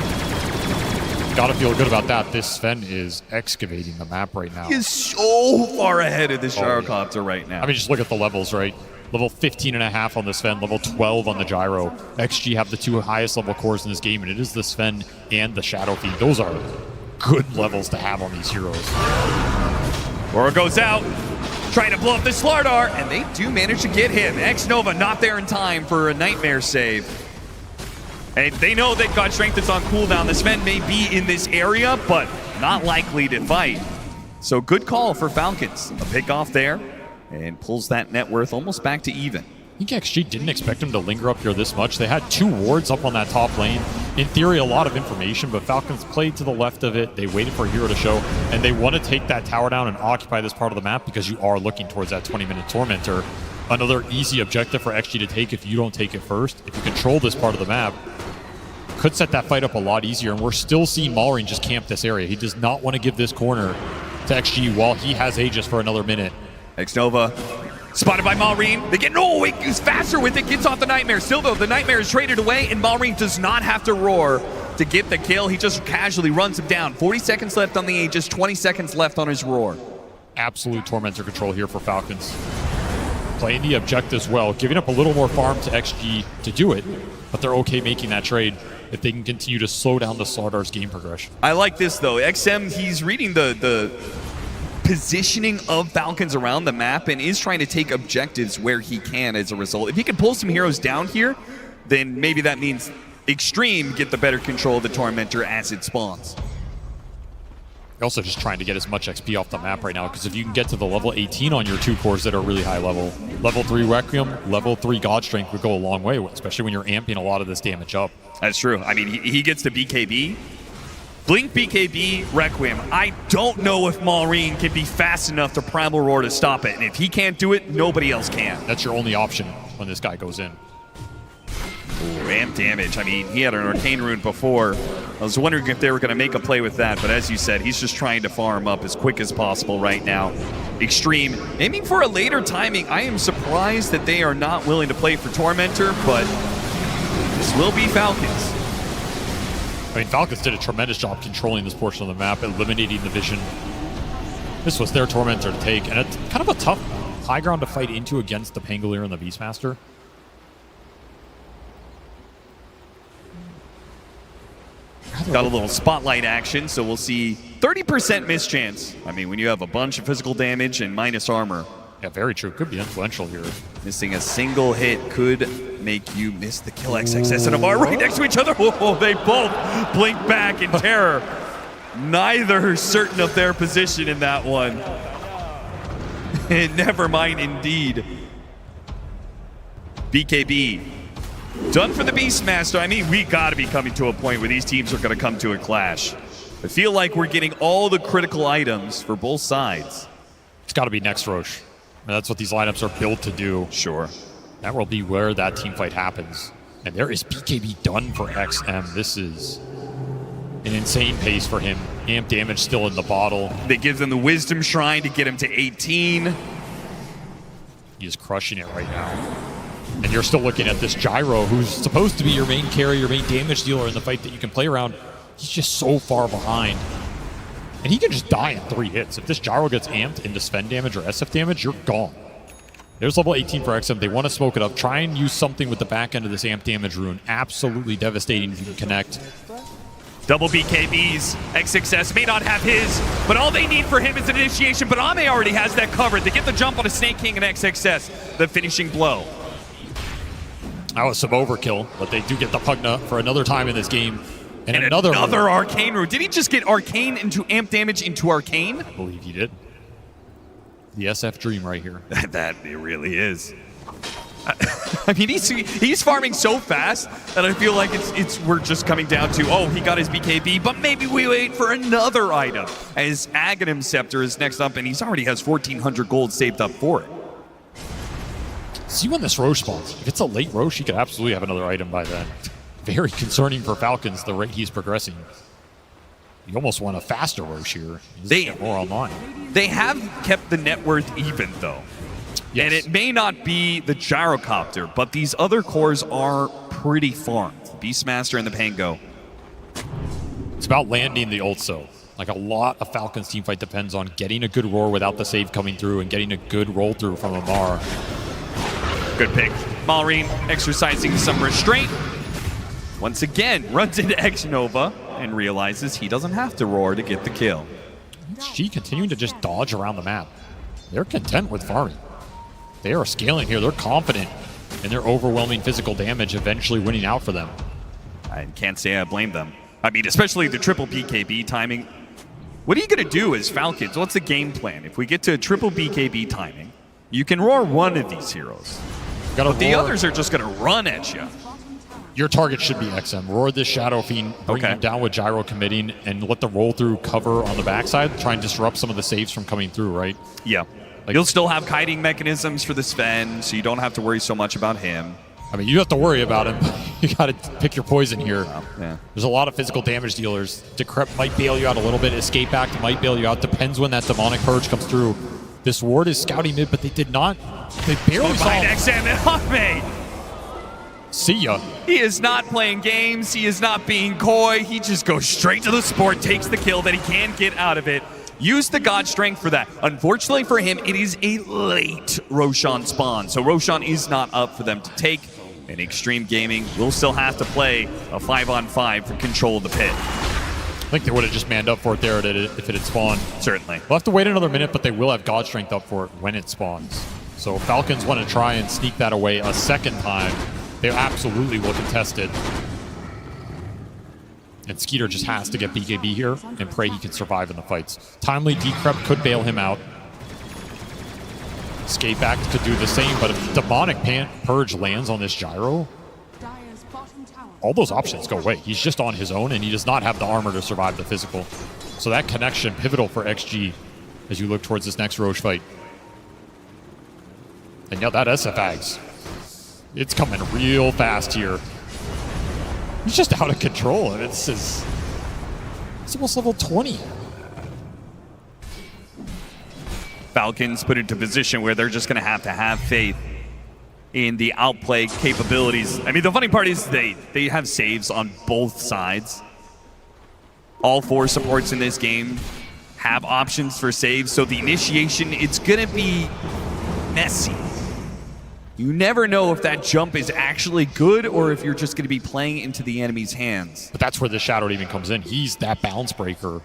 Gotta feel good about that. This Sven is excavating the map right now. He is so far ahead of this Gyrocopter right now. I mean, just look at the levels, right? Level 15.5 on the Sven, level 12 on the Gyro. XG have the two highest level cores in this game, and it is the Sven and the Shadow Fiend. Those are good levels to have on these heroes. Aura goes out, trying to blow up the Slardar, and they do manage to get him. Xnova not there in time for a Nightmare save. And they know that God Strength is on cooldown. The Sven may be in this area, but not likely to fight. So good call for Falcons. A pick off there, and pulls that net worth almost back to even. I think XG didn't expect him to linger up here this much. They had 2 wards up on that top lane. In theory, a lot of information, but Falcons played to the left of it. They waited for a hero to show, and they want to take that tower down and occupy this part of the map because you are looking towards that 20-minute Tormentor. Another easy objective for XG to take if you don't take it first. If you control this part of the map, could set that fight up a lot easier, and we're still seeing Malrine just camp this area. He does not want to give this corner to XG while he has Aegis for another minute. Xnova spotted by Malrine. They get, no, he's faster with it, gets off the Nightmare. Still though, the Nightmare is traded away, and Malrine does not have to roar to get the kill. He just casually runs him down. 40 seconds left on the Aegis, 20 seconds left on his roar. Absolute Tormentor control here for Falcons. Playing the objectives well, giving up a little more farm to XG to do it, but they're okay making that trade if they can continue to slow down the Slardar's game progression. I like this though. XM, he's reading the positioning of Falcons around the map and is trying to take objectives where he can as a result. If he can pull some heroes down here, then maybe that means Xtreme get the better control of the Tormentor as it spawns. Also just trying to get as much XP off the map right now, because if you can get to the level 18 on your 2 cores that are really high level, level 3 Requiem, level 3 God Strength would go a long way, especially when you're amping a lot of this damage up. That's true. I mean, he gets to BKB, Blink BKB Requiem. I don't know if Maureen can be fast enough to Primal Roar to stop it. And if he can't do it, nobody else can. That's your only option when this guy goes in. Ooh, amp damage. I mean, he had an Arcane Rune before. I was wondering if they were going to make a play with that, but as you said, he's just trying to farm up as quick as possible right now. Xtreme, aiming for a later timing. I am surprised that they are not willing to play for Tormentor, but this will be Falcons. I mean, Falcons did a tremendous job controlling this portion of the map, eliminating the vision. This was their Tormentor to take, and it's kind of a tough high ground to fight into against the Pangolier and the Beastmaster. Got a little spotlight action, so we'll see 30% miss chance. I mean, when you have a bunch of physical damage and minus armor. Yeah, very true. Could be influential here. Missing a single hit could make you miss the kill. XXS and Amar right next to each other. Oh, they both blink back in terror. Neither certain of their position in that one. Never mind, indeed. BKB. Done for the Beastmaster. I mean, we got to be coming to a point where these teams are going to come to a clash. I feel like we're getting all the critical items for both sides. It's got to be next Roche. And that's what these lineups are built to do. Sure. That will be where that team fight happens. And there is BKB done for XM. This is an insane pace for him. Amp damage still in the bottle. They give them the Wisdom Shrine to get him to 18. He is crushing it right now. And you're still looking at this Gyro, who's supposed to be your main carry, your main damage dealer in the fight that you can play around. He's just so far behind. And he can just die in 3 hits. If this Gyro gets amped into Sven damage or SF damage, you're gone. There's level 18 for XM. They want to smoke it up. Try and use something with the back end of this amp damage rune. Absolutely devastating if you can connect. Double BKBs. XXS may not have his, but all they need for him is an initiation. But Ame already has that covered. They get the jump on a Snake King and XXS. The finishing blow. That was some overkill, but they do get the Pugna for another time in this game. And another Arcane Rune. Did he just get Arcane into amp damage into Arcane? I believe he did. The SF dream right here. That it really is. I mean, he's farming so fast that I feel like we're just coming down to, oh, he got his BKB, but maybe we wait for another item. As Aghanim Scepter is next up, and he's already has 1,400 gold saved up for it. See when this Roche spawns. If it's a late Roche, he could absolutely have another item by then. Very concerning for Falcons, the rate he's progressing. You almost want a faster Roche here. They get more online. They have kept the net worth even, though. Yes. And it may not be the Gyrocopter, but these other cores are pretty farmed. The Beastmaster and the Pango. It's about landing the Ulso. Like, a lot of Falcons teamfight depends on getting a good roar without the save coming through and getting a good roll through from Amar. Good pick. Maureen exercising some restraint. Once again, runs into X-Nova and realizes he doesn't have to roar to get the kill. She continuing to just dodge around the map. They're content with farming. They are scaling here. They're confident in their overwhelming physical damage eventually winning out for them. I can't say I blame them. I mean, especially the triple BKB timing. What are you going to do as Falcons? What's the game plan? If we get to a triple BKB timing, you can roar one of these heroes. But the others are just going to run at you. Your target should be XM. Roar this Shadow Fiend, bring him down with Gyro committing, and let the roll through cover on the backside. Try and disrupt some of the saves from coming through, right? Yeah. You'll still have kiting mechanisms for the Sven, so you don't have to worry so much about him. I mean, you have to worry about him. You got to pick your poison here. Yeah. There's a lot of physical damage dealers. Decrep might bail you out a little bit. Escape Act might bail you out. Depends when that Demonic Purge comes through. This ward is scouting mid, but they did not. They barely saw XM and Ame. See ya. He is not playing games. He is not being coy. He just goes straight to the sport, takes the kill that he can get out of it. Use the God Strength for that. Unfortunately for him, it is a late Roshan spawn. So Roshan is not up for them to take. And Xtreme Gaming will still have to play a 5-on-5 for control of the pit. I think they would have just manned up for it there if it had spawned. Certainly. We'll have to wait another minute, but they will have God Strength up for it when it spawns. So Falcons want to try and sneak that away a second time. They absolutely will contest it. And Skeeter just has to get BKB here and pray he can survive in the fights. Timely Decrep could bail him out. Escape Act could do the same, but if Demonic Purge lands on this Gyro, all those options go away. He's just on his own, and he does not have the armor to survive the physical. So that connection, pivotal for XG as you look towards this next Roche fight. And yeah, that SFAGs, it's coming real fast here. He's just out of control, and it's almost level 20. Falcons put into a position where they're just going to have faith in the outplay capabilities. I mean, the funny part is they have saves on both sides. All 4 supports in this game have options for saves, so the initiation, it's going to be messy. You never know if that jump is actually good or if you're just going to be playing into the enemy's hands. But that's where the Shadow Demon comes in. He's that balance breaker.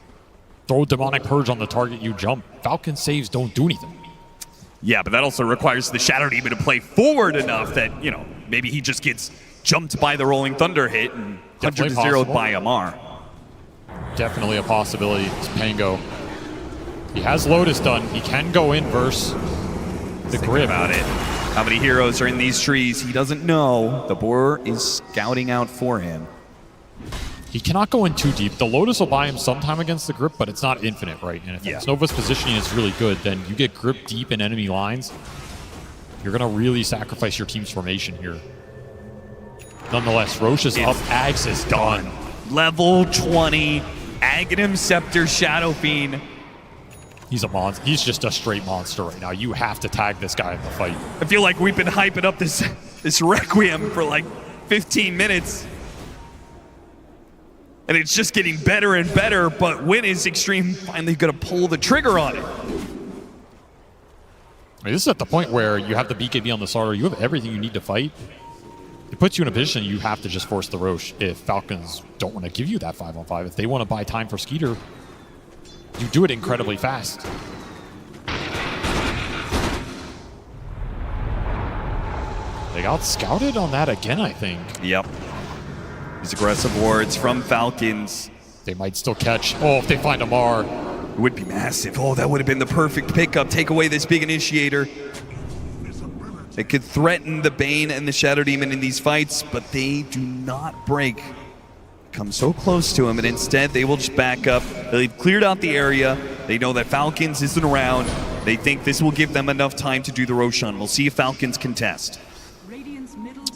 Throw Demonic Purge on the target, you jump. Falcon saves don't do anything. Yeah, but that also requires the Shadow Demon to play forward enough that, you know, maybe he just gets jumped by the Rolling Thunder hit and 100-0'd by Amar. Definitely a possibility. It's Pango. He has Lotus done. He can go in versus the grip. About it. How many heroes are in these trees? He doesn't know. The boar is scouting out for him. He cannot go in too deep. The Lotus will buy him sometime against the grip, but it's not infinite, right? And if Nova's positioning is really good, then you get grip deep in enemy lines. You're going to really sacrifice your team's formation here. Nonetheless, Roche is up. Ags is done. Level 20. Aghanim Scepter Shadow Fiend. He's a monster. He's just a straight monster right now. You have to tag this guy in the fight. I feel like we've been hyping up this Requiem for like 15 minutes. And it's just getting better and better, but when is Xtreme finally going to pull the trigger on it? I mean, this is at the point where you have the BKB on the starter. You have everything you need to fight. It puts you in a position you have to just force the Roche if Falcons don't want to give you that 5-on-5. If they want to buy time for Skeeter, you do it incredibly fast. They got scouted on that again, I think. Yep. These aggressive wards from Falcons. They might still catch. Oh, if they find Amar. It would be massive. Oh, that would have been the perfect pickup. Take away this big initiator. It could threaten the Bane and the Shadow Demon in these fights, but they do not break. Come so close to him, and instead they will just back up. They've cleared out the area. They know that Falcons isn't around. They think this will give them enough time to do the Roshan. We'll see if Falcons contest.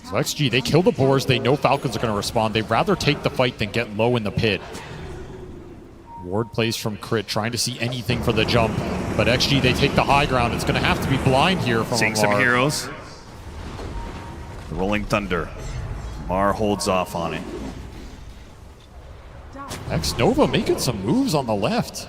So XG, they kill the boars. They know Falcons are going to respond. They'd rather take the fight than get low in the pit. Ward plays from crit, trying to see anything for the jump. But XG, they take the high ground. It's going to have to be blind here from Seeing Amar. some heroes. The Rolling Thunder. Amar holds off on it. X-Nova making some moves on the left.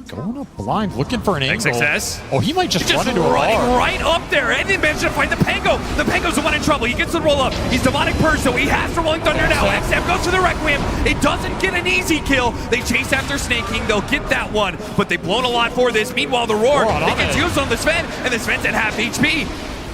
Going up blind, looking for an angle. XXS. Oh, he might just run into a running bar. right up there, and they managed to find the Pango. The Pango's the one in trouble. He gets the roll up. He's Demonic Purge, so he has the Rolling Thunder now. XM goes to the Requiem. It doesn't get an easy kill. They chase after Snake King. They'll get that one, but they've blown a lot for this. Meanwhile, the Roar, it gets used on the Sven, and the Sven's at half HP.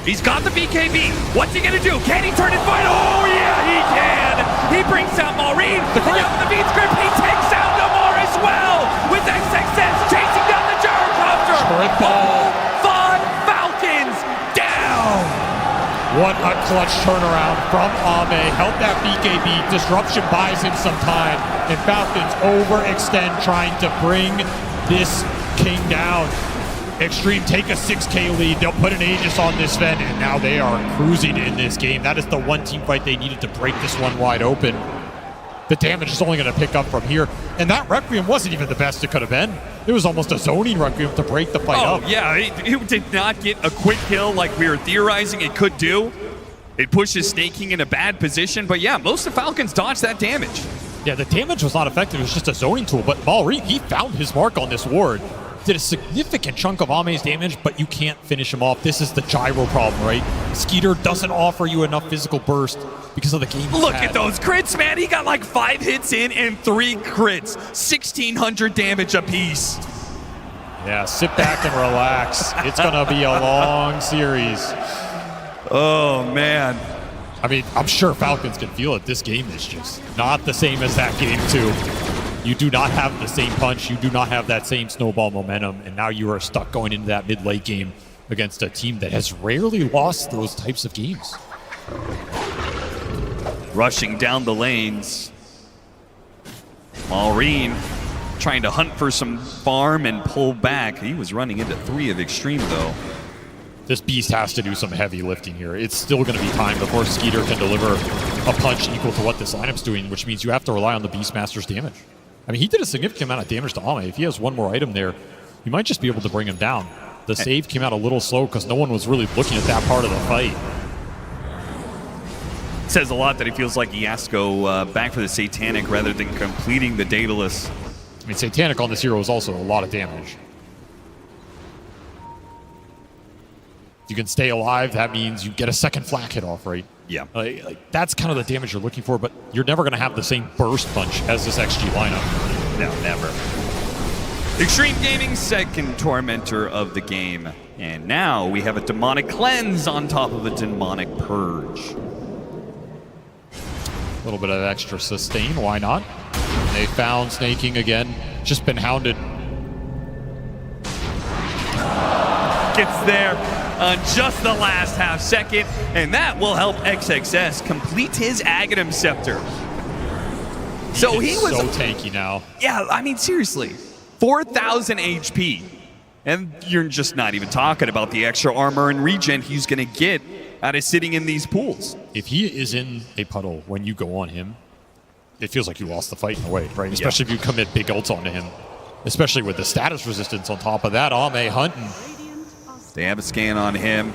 He's got the BKB. What's he gonna do? Can he turn and fight? Oh yeah, he can. He brings out Maureen. The Beat Script, he takes out Namor as well with XXS chasing down the gyrocopter. Triple. Von Falcons down. What a clutch turnaround from Ame. Held that BKB. Disruption buys him some time. And Falcons overextend, trying to bring this king down. Xtreme take a 6K lead. They'll put an Aegis on this Sven, and now they are cruising in this game. That is the one team fight they needed to break this one wide open. The damage is only going to pick up from here. And that Requiem wasn't even the best it could have been. It was almost a zoning Requiem to break the fight up. Oh, yeah, it did not get a quick kill like we were theorizing it could do. It pushes Snake King in a bad position, but yeah, most of Falcons dodged that damage. Yeah, the damage was not effective. It was just a zoning tool, but Maureen, he found his mark on this ward. Did a significant chunk of Ame's damage, but you can't finish him off. This is the gyro problem, right? Skeeter doesn't offer you enough physical burst because of the game. Look at those crits, man. He got like 5 hits in and 3 crits. 1,600 damage apiece. Yeah, sit back and relax. It's going to be a long series. Oh, man. I mean, I'm sure Falcons can feel it. This game is just not the same as that game, too. You do not have the same punch. You do not have that same snowball momentum. And now you are stuck going into that mid-late game against a team that has rarely lost those types of games. rushing down the lanes. Maureen trying to hunt for some farm and pull back. He was running into 3 of Xtreme, though. This beast has to do some heavy lifting here. It's still going to be time before Skeeter can deliver a punch equal to what this lineup's doing, which means you have to rely on the Beastmaster's damage. I mean, he did a significant amount of damage to Ame. If he has one more item there, you might just be able to bring him down. The save came out a little slow because no one was really looking at that part of the fight. Says a lot that he feels like he has to go back for the Satanic rather than completing the Daedalus. I mean, Satanic on this hero is also a lot of damage. If you can stay alive, that means you get a second flak hit off, right? Yeah. That's kind of the damage you're looking for, but you're never going to have the same burst punch as this XG lineup. No, never. Xtreme Gaming's second Tormentor of the game. And now we have a Demonic Cleanse on top of a Demonic Purge. A little bit of extra sustain, why not? They found Snaking again, just been hounded. Gets there on just the last half second, and that will help XXS complete his Aghanim Scepter. So he was so tanky now. Yeah, I mean, seriously. 4,000 HP. And you're just not even talking about the extra armor and regen he's going to get out of sitting in these pools. If he is in a puddle when you go on him, it feels like you lost the fight in a way, right? Especially if you commit big ults onto him. Especially with the status resistance on top of that. Ame hunting. They have a scan on him.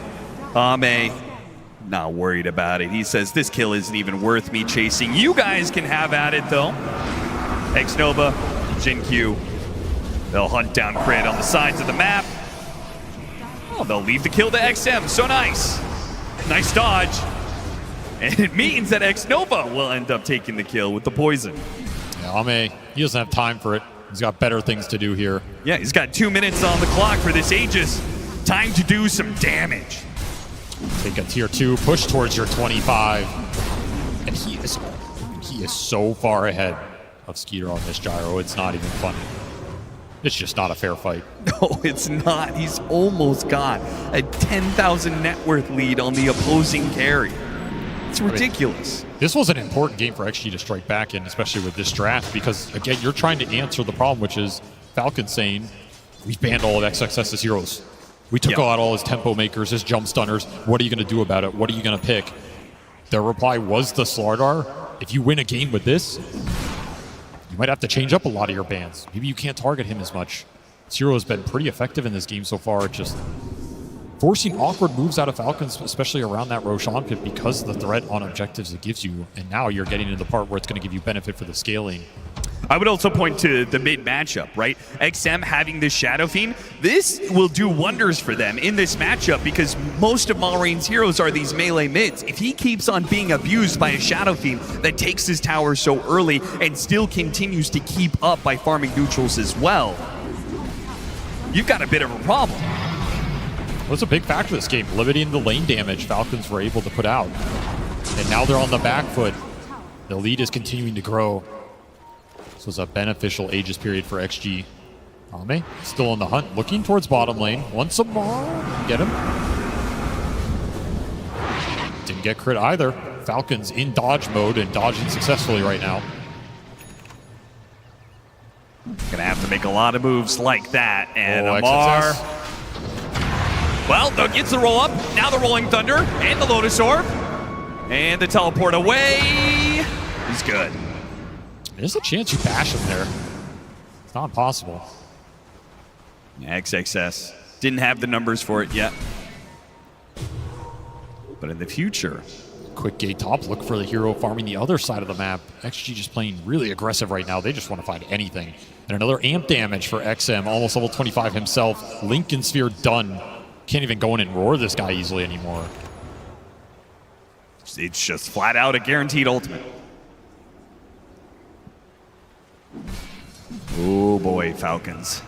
Ame, not worried about it. He says, this kill isn't even worth me chasing. You guys can have at it, though. X-Nova, Jin Q. They'll hunt down Crit on the sides of the map. Oh, they'll leave the kill to XM. So nice. Nice dodge. And it means that X-Nova will end up taking the kill with the poison. Yeah, Ame, he doesn't have time for it. He's got better things to do here. Yeah, he's got 2 minutes on the clock for this Aegis. Time to do some damage. Take a tier 2, push towards your 25. And he is so far ahead of Skeeter on this gyro. It's not even funny. It's just not a fair fight. No, it's not. He's almost got a 10,000 net worth lead on the opposing carry. It's ridiculous. I mean, this was an important game for XG to strike back in, especially with this draft, because, again, you're trying to answer the problem, which is Falcon saying, we've banned all of XXS's heroes. We took out all his tempo makers, his jump stunners. What are you going to do about it? What are you going to pick? Their reply was the Slardar. If you win a game with this, you might have to change up a lot of your bans. Maybe you can't target him as much. Zero has been pretty effective in this game so far, just forcing awkward moves out of Falcons, especially around that Roshan pit, because of the threat on objectives it gives you. And now you're getting into the part where it's going to give you benefit for the scaling. I would also point to the mid matchup, right? XM having this Shadow Fiend, this will do wonders for them in this matchup because most of Malrain's heroes are these melee mids. If he keeps on being abused by a Shadow Fiend that takes his tower so early and still continues to keep up by farming neutrals as well, you've got a bit of a problem. Well, it's a big factor this game, limiting the lane damage Falcons were able to put out. And now they're on the back foot. The lead is continuing to grow. This was a beneficial Aegis period for XG. Ame still on the hunt, looking towards bottom lane. Once more, get him. Didn't get crit either. Falcons in dodge mode and dodging successfully right now. Gonna have to make a lot of moves like that. And Amar, well, they'll get the roll up. Now the Rolling Thunder and the Lotus Orb. And the teleport away. He's good. There's a chance you bash him there. It's not impossible. XXS didn't have the numbers for it yet. But in the future. Quick gate top, look for the hero farming the other side of the map. XG just playing really aggressive right now. They just want to find anything. And another amp damage for XM, almost level 25 himself. Lincoln Sphere done. Can't even go in and roar this guy easily anymore. It's just flat out a guaranteed ultimate. Oh boy, Falcons.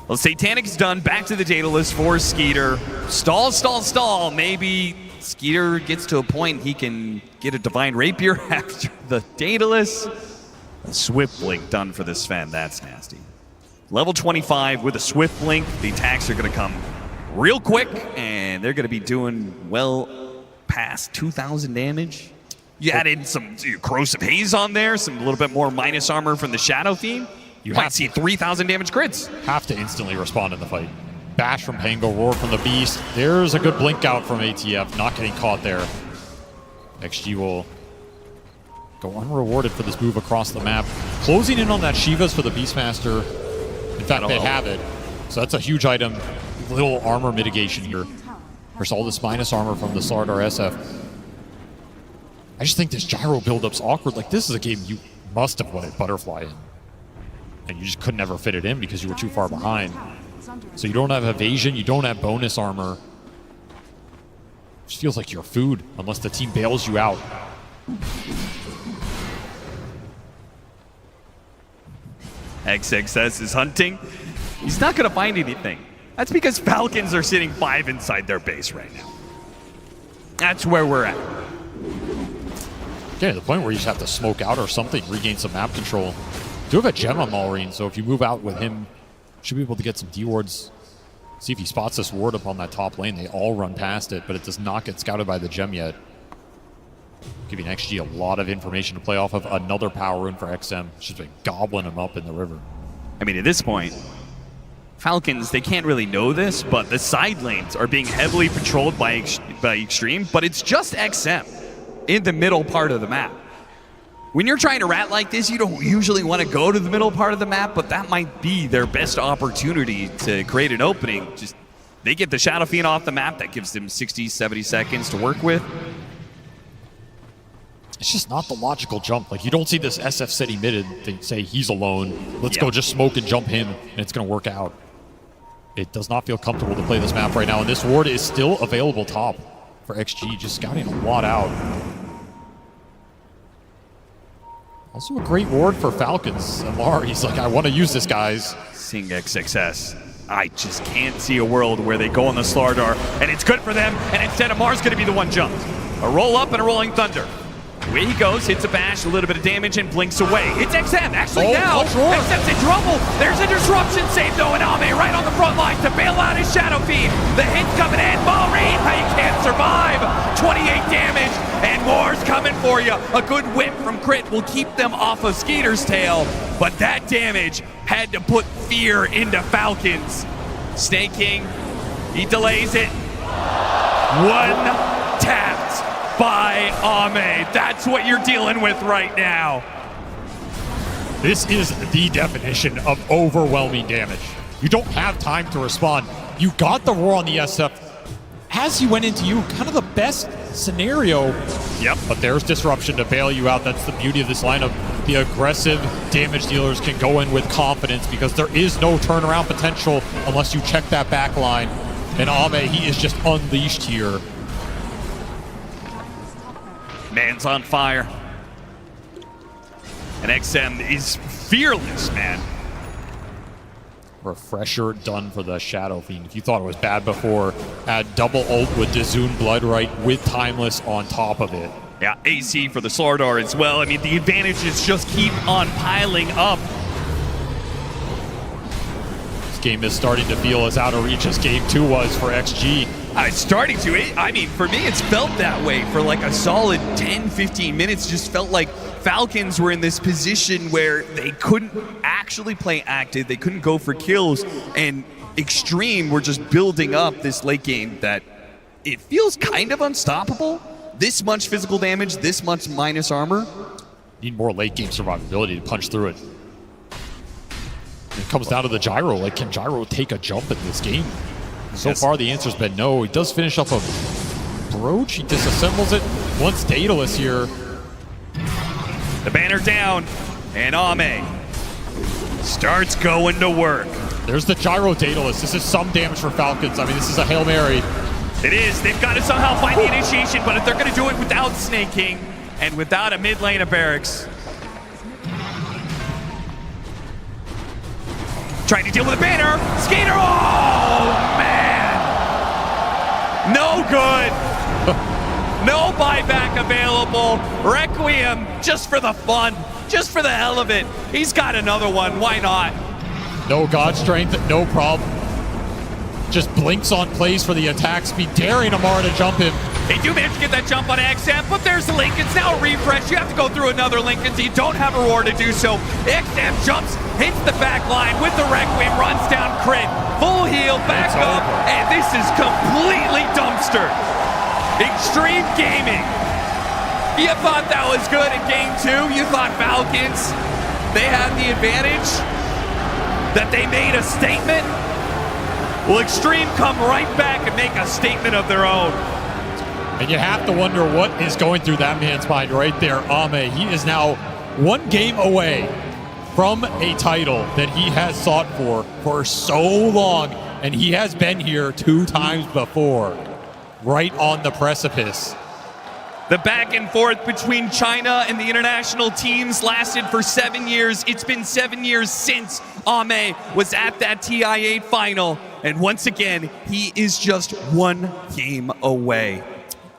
Well, Satanic's done. Back to the Daedalus for Skeeter. Stall, stall, stall. Maybe Skeeter gets to a point he can get a Divine Rapier after the Daedalus. A Swift Blink done for the Sven. That's nasty. Level 25 with a Swift Blink. The attacks are going to come real quick, and they're going to be doing well past 2,000 damage. You add in some corrosive haze on there, some little bit more minus armor from the Shadow Fiend. You might see 3,000 damage crits. Have to instantly respond in the fight. Bash from Pango, Roar from the Beast. There's a good blink out from ATF, not getting caught there. XG will go unrewarded for this move across the map. Closing in on that Shivas for the Beastmaster. In fact, they have it. So that's a huge item. Little armor mitigation here. There's all this minus armor from the Slardar SF. I just think this gyro build-up's awkward. Like, this is a game you must have wanted Butterfly in. And you just could never fit it in because you were too far behind. So you don't have evasion, you don't have bonus armor. It just feels like you're food unless the team bails you out. XXS is hunting. He's not going to find anything. That's because Falcons are sitting 5 inside their base right now. That's where we're at. Yeah, to the point where you just have to smoke out or something, regain some map control. You do have a gem on Malrine, so if you move out with him, should be able to get some D-wards. See if he spots this ward up on that top lane. They all run past it, but it does not get scouted by the gem yet. Giving XG a lot of information to play off of. Another power rune for XM. It's just been gobbling him up in the river. I mean, at this point, Falcons, they can't really know this, but the side lanes are being heavily patrolled by Xtreme, but it's just XM in the middle part of the map. When you're trying to rat like this, you don't usually want to go to the middle part of the map, but that might be their best opportunity to create an opening. Just they get the Shadow Fiend off the map, that gives them 60, 70 seconds to work with. It's just not the logical jump. Like, you don't see this SF city mid and they say he's alone. Let's go just smoke and jump him, and it's going to work out. It does not feel comfortable to play this map right now, and this ward is still available top for XG, just scouting a lot out. Also a great ward for Falcons. Amar, he's like, I want to use this, guys. Seeing XXS. I just can't see a world where they go on the Slardar, and it's good for them, and instead Amar's going to be the one jumped. A roll up and a rolling thunder. Away he goes, hits a bash, a little bit of damage, and blinks away. It's XM, actually now. XM's in trouble. There's a disruption save, though, and Ame right on the front line to bail out his Shadow Fiend. The hit's coming in. Malrine, he can't survive. 28 damage, and more's coming for you. A good whip from Crit will keep them off of Skeeter's tail, but that damage had to put fear into Falcons. Snake King, he delays it. One tapped by Ame. That's what you're dealing with right now. This is the definition of overwhelming damage. You don't have time to respond. You got the roar on the SF. As he went into you, kind of the best scenario. Yep. But there's disruption to bail you out. That's the beauty of this lineup. The aggressive damage dealers can go in with confidence because there is no turnaround potential unless you check that back line. And Ame, he is just unleashed here. Man's on fire. And XM is fearless, man. Refresher done for the Shadow Fiend. If you thought it was bad before, add double ult with Dazoon Bloodright with Timeless on top of it. Yeah, AC for the Slardar as well. I mean, the advantages just keep on piling up. This game is starting to feel as out of reach as Game 2 was for XG. It's starting to. I mean, for me, it's felt that way for like a solid 10, 15 minutes. Just felt like Falcons were in this position where they couldn't actually play active. They couldn't go for kills. And Xtreme were just building up this late game that it feels kind of unstoppable. This much physical damage, this much minus armor. Need more late game survivability to punch through it. It comes down to the gyro. Like, can gyro take a jump in this game? So far, the answer's been no. He does finish off a brooch. He disassembles it. Once Daedalus here. The banner down, and Ame starts going to work. There's the gyro Daedalus. This is some damage for Falcons. I mean, this is a Hail Mary. It is. They've got to somehow find the initiation, but if they're going to do it without Snake King and without a mid lane of Barracks. Trying to deal with the banner. Skater. Oh, man. No good. No buyback available. Requiem just for the fun. Just for the hell of it. He's got another one. Why not? No God Strength. No problem. Just blinks on plays for the attack speed, daring Amar to jump him. They do manage to get that jump on XM, but there's the Lincolns. Now a refresh. You have to go through another Lincolns. You don't have a roar to do so. XM jumps, hits the back line with the Requiem, runs down Crit. Full heal, back up, and this is completely dumpstered. Xtreme Gaming. You thought that was good in game 2. You thought Falcons, they had the advantage, that they made a statement. Well, Xtreme come right back and make a statement of their own. And you have to wonder what is going through that man's mind right there, Ame. He is now 1 game away from a title that he has sought for so long, and he has been here 2 times before, right on the precipice. The back and forth between China and the international teams lasted for 7 years. It's been 7 years since Ame was at that TI8 final, and once again, he is just 1 game away.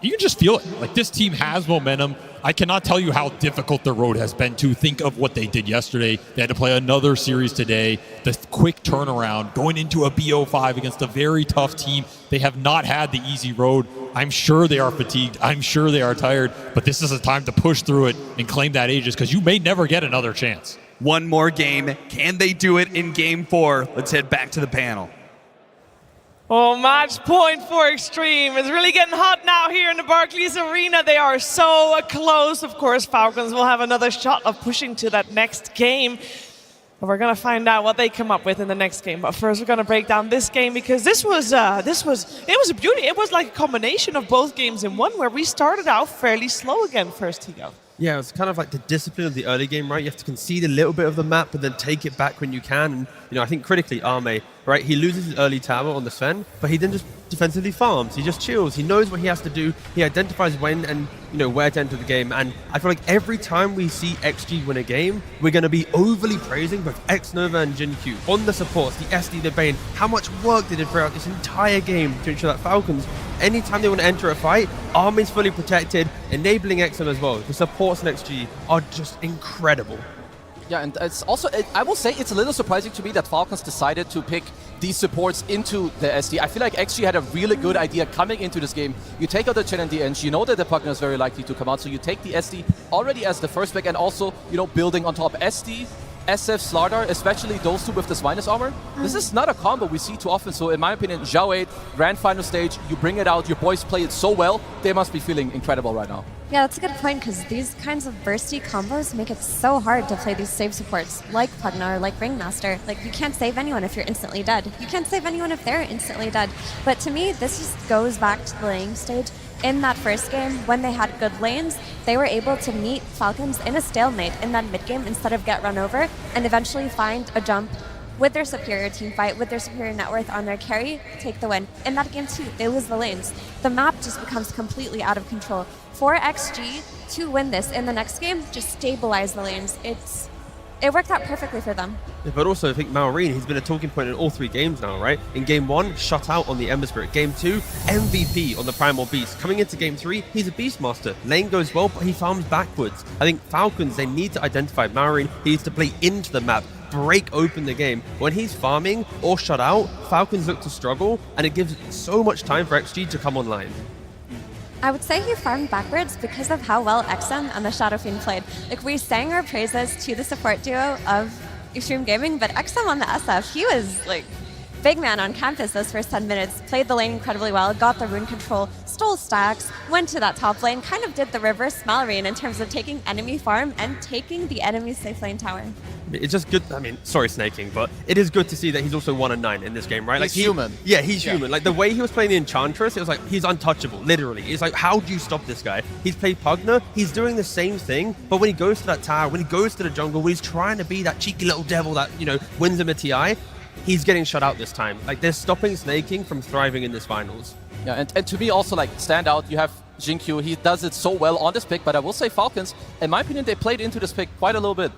You can just feel it. Like, this team has momentum. I cannot tell you how difficult the road has been to think of what they did yesterday. They had to play another series today. The quick turnaround, going into a BO5 against a very tough team. They have not had the easy road. I'm sure they are fatigued. I'm sure they are tired. But this is a time to push through it and claim that Aegis, because you may never get another chance. 1 more game. Can they do it in game 4? Let's head back to the panel. Oh, match point for Xtreme. It's really getting hot now here in the Barclays Arena. They are so close. Of course, Falcons will have another shot of pushing to that next game. But we're going to find out what they come up with in the next game. But first, we're going to break down this game, because it was a beauty. It was like a combination of both games in one, where we started out fairly slow again first, Tigo. Yeah, it's kind of like the discipline of the early game, right? You have to concede a little bit of the map, but then take it back when you can. And, I think critically, Ame, right? He loses his early tower on the Sven, but he then just defensively farms. He just chills. He knows what he has to do. He identifies when and, where to enter the game. And I feel like every time we see XG win a game, we're going to be overly praising both Xnova and JinQ on the supports, the SD, the Bane, how much work they did throughout this entire game to ensure that Falcons, anytime they want to enter a fight, Army's fully protected, enabling XM as well. The supports in XG are just incredible. Yeah, and it's also, I will say it's a little surprising to me that Falcons decided to pick these supports into the SD. I feel like XG had a really good idea coming into this game. You take out the Chen and the Eng, you know that the Pugner is very likely to come out, so you take the SD already as the first pick, and also, building on top SD, SF, Slardar, especially those 2 with this minus armor. This is not a combo we see too often, so in my opinion, Zhao 8, grand final stage, you bring it out, your boys play it so well, they must be feeling incredible right now. Yeah, that's a good point, because these kinds of bursty combos make it so hard to play these save supports, like Pugna or like Ringmaster. Like, you can't save anyone if you're instantly dead. You can't save anyone if they're instantly dead. But to me, this just goes back to the laning stage. In that first game, when they had good lanes, they were able to meet Falcons in a stalemate in that mid game instead of get run over, and eventually find a jump with their superior team fight, with their superior net worth on their carry, take the win. In that game too, they lose the lanes. The map just becomes completely out of control. For XG to win this in the next game, just stabilize the lanes. It worked out perfectly for them. Yeah, but also, I think Malrine, he's been a talking point in all 3 games now, right? In game 1, shut out on the Ember Spirit. Game 2, MVP on the Primal Beast. Coming into game 3, he's a Beastmaster. Lane goes well, but he farms backwards. I think Falcons, they need to identify Malrine. He needs to play into the map, break open the game. When he's farming or shut out, Falcons look to struggle, and it gives so much time for XG to come online. I would say he farmed backwards because of how well XM and the Shadow Fiend played. Like, we sang our praises to the support duo of Xtreme Gaming, but XM on the SF, he was like big man on campus those first 10 minutes, played the lane incredibly well, got the rune control, stole stacks, went to that top lane, kind of did the reverse Malrine in terms of taking enemy farm and taking the enemy safe lane tower. It's just good, sorry snaking, but it is good to see that he's also 1-9 in this game, right? He's human. Yeah, he's human. Like, the way he was playing the Enchantress, it was like, he's untouchable, literally. It's like, how do you stop this guy? He's played Pugna, he's doing the same thing, but when he goes to that tower, when he goes to the jungle, when he's trying to be that cheeky little devil that, wins him a TI, he's getting shut out this time. Like, they're stopping snaking from thriving in this finals. Yeah, and to me also, like, stand out, you have JinQ, he does it so well on this pick, but I will say Falcons, in my opinion, they played into this pick quite a little bit.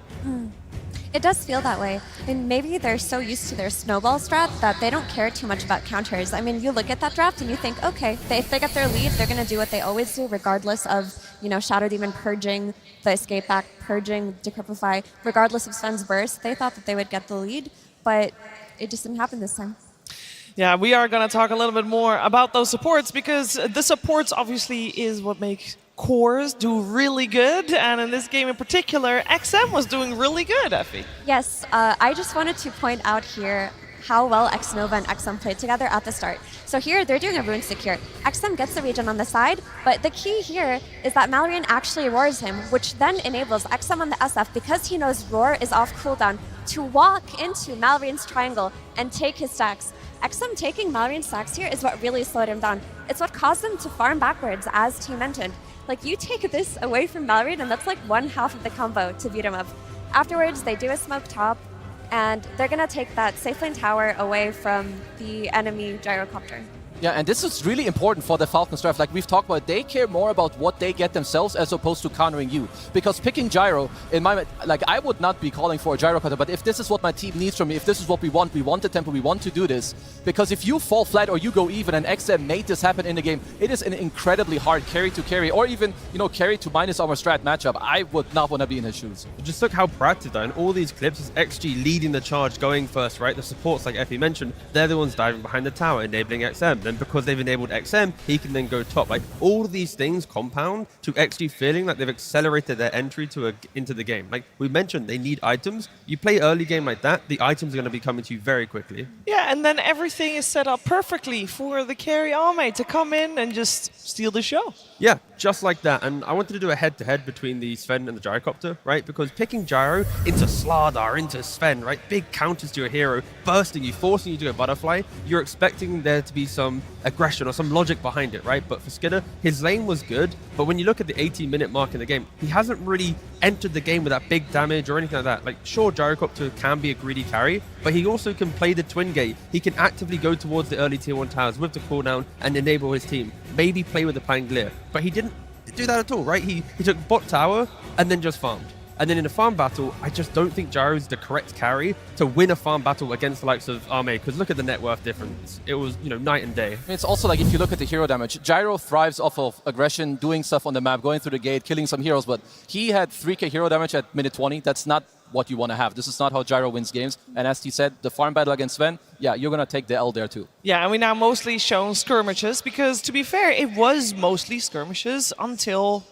It does feel that way. And maybe they're so used to their snowball strat that they don't care too much about counters. I mean, you look at that draft and you think, okay, if they get their lead, they're going to do what they always do, regardless of, Shadow Demon purging the escape back, purging Decrypify, regardless of Sven's burst. They thought that they would get the lead, but it just didn't happen this time. Yeah, we are going to talk a little bit more about those supports because the supports obviously is what makes cores do really good. And in this game in particular, XM was doing really good, Effie. Yes, I just wanted to point out here how well Xnova and XM played together at the start. So here, they're doing a rune secure. XM gets the regen on the side, but the key here is that Malloreon actually roars him, which then enables XM on the SF, because he knows roar is off cooldown, to walk into Malloreon's triangle and take his stacks. XM taking Malloreon's stacks here is what really slowed him down. It's what caused him to farm backwards, as T mentioned. Like, you take this away from Malloreon, and that's like one half of the combo to beat him up. Afterwards, they do a smoke top, and they're going to take that safe lane tower away from the enemy gyrocopter. Yeah, and this is really important for the Falcons draft. Like we've talked about, they care more about what they get themselves as opposed to countering you. Because picking Gyro, in my like, I would not be calling for a Gyro cutter, but if this is what my team needs from me, if this is what we want the tempo, we want to do this. Because if you fall flat or you go even and XM made this happen in the game, it is an incredibly hard carry to carry, or even, you know, carry to minus armor strat matchup. I would not want to be in his shoes. Just look how proactive though. In all these clips is XG leading the charge, going first, right? The supports, like Effie mentioned, they're the ones diving behind the tower, enabling XM. Then because they've enabled XM, he can then go top. Like, all of these things compound to XG feeling like they've accelerated their entry into the game. Like we mentioned, they need items. You play early game like that, the items are going to be coming to you very quickly. Yeah, and then everything is set up perfectly for the carry Ame to come in and just steal the show. Yeah, just like that. And I wanted to do a head-to-head between the Sven and the Gyrocopter, right? Because picking Gyro into Slardar, into Sven, right? Big counters to your hero, bursting you, forcing you to go butterfly. You're expecting there to be some aggression or some logic behind it, right? But for Skidder, his lane was good. But when you look at the 18-minute mark in the game, he hasn't really entered the game with that big damage or anything like that. Like, sure, Gyrocopter can be a greedy carry, but he also can play the twin gate. He can actively go towards the early tier 1 towers with the cooldown and enable his team. Maybe play with the Pangolier. But he didn't do that at all, right? He took bot tower and then just farmed. And then in a farm battle, I just don't think Gyro is the correct carry to win a farm battle against the likes of Ame, because look at the net worth difference. It was, you know, night and day. It's also like, if you look at the hero damage, Gyro thrives off of aggression, doing stuff on the map, going through the gate, killing some heroes, but he had 3k hero damage at minute 20. That's not what you want to have. This is not how Gyro wins games. And as he said, the farm battle against Sven, yeah, you're going to take the L there too. Yeah, and we now mostly shown skirmishes, because to be fair, it was mostly skirmishes until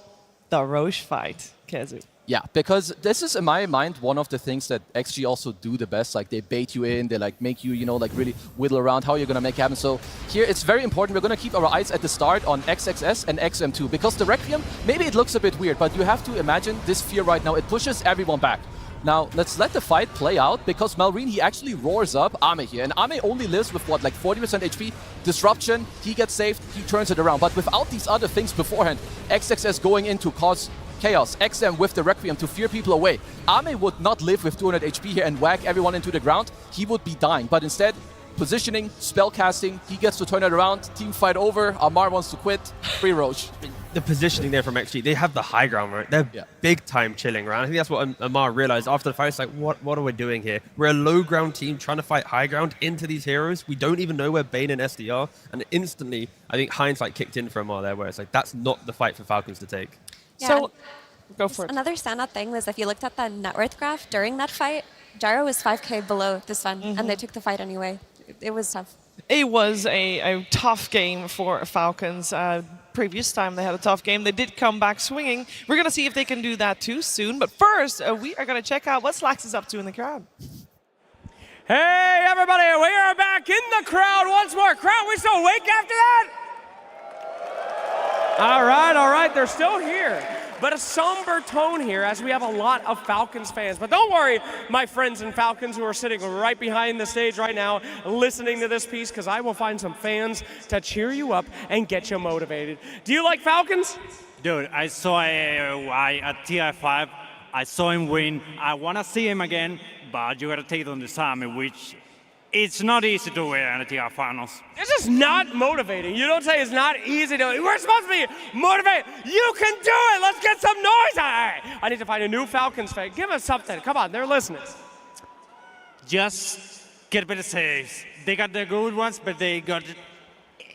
the Roche fight, Kezu. Yeah, because this is, in my mind, one of the things that XG also do the best. Like, they bait you in, they like make you, you know, like really whittle around how you're going to make it happen. So here, it's very important. We're going to keep our eyes at the start on XXS and XM2, because the Requiem, maybe it looks a bit weird, but you have to imagine this fear right now. It pushes everyone back. Now, let's let the fight play out, because Malrine, he actually roars up Ame here. And Ame only lives with, what, like 40% HP? Disruption, he gets saved, he turns it around. But without these other things beforehand, XXS going in to cause chaos, XM with the Requiem to fear people away. Ame would not live with 200 HP here and whack everyone into the ground. He would be dying. But instead, positioning, spell casting, he gets to turn it around. Team fight over. Amar wants to quit. Free Roche. The positioning there from XG, they have the high ground, right? They're big time chilling, right? I think that's what Amar realized after the fight. It's like, what are we doing here? We're a low ground team trying to fight high ground into these heroes. We don't even know where Bane and SD are. And instantly, I think hindsight kicked in for Amar there, where it's like, that's not the fight for Falcons to take. Yeah, so, go for it. Another standout thing was, if you looked at the net worth graph during that fight, Gyro was 5k below this one, and they took the fight anyway. It was tough. It was a tough game for Falcons. Previous time they had a tough game. They did come back swinging. We're going to see if they can do that too soon. But first, we are going to check out what Slax is up to in the crowd. Hey, everybody, we are back in the crowd once more. Crowd, we still awake after that? All right, they're still here. But a somber tone here, as we have a lot of Falcons fans. But don't worry, my friends in Falcons who are sitting right behind the stage right now listening to this piece, because I will find some fans to cheer you up and get you motivated. Do you like Falcons? Dude, I saw at TI5. I saw him win. I want to see him again, but you got to take it on the summit, which it's not easy to win at the TI finals. This is not motivating. You don't say it's not easy to. We're supposed to be motivated. You can do it. Let's get some noise. I need to find a new Falcons fan. Give us something. Come on, they're listening. Just get better saves. They got the good ones, but they got.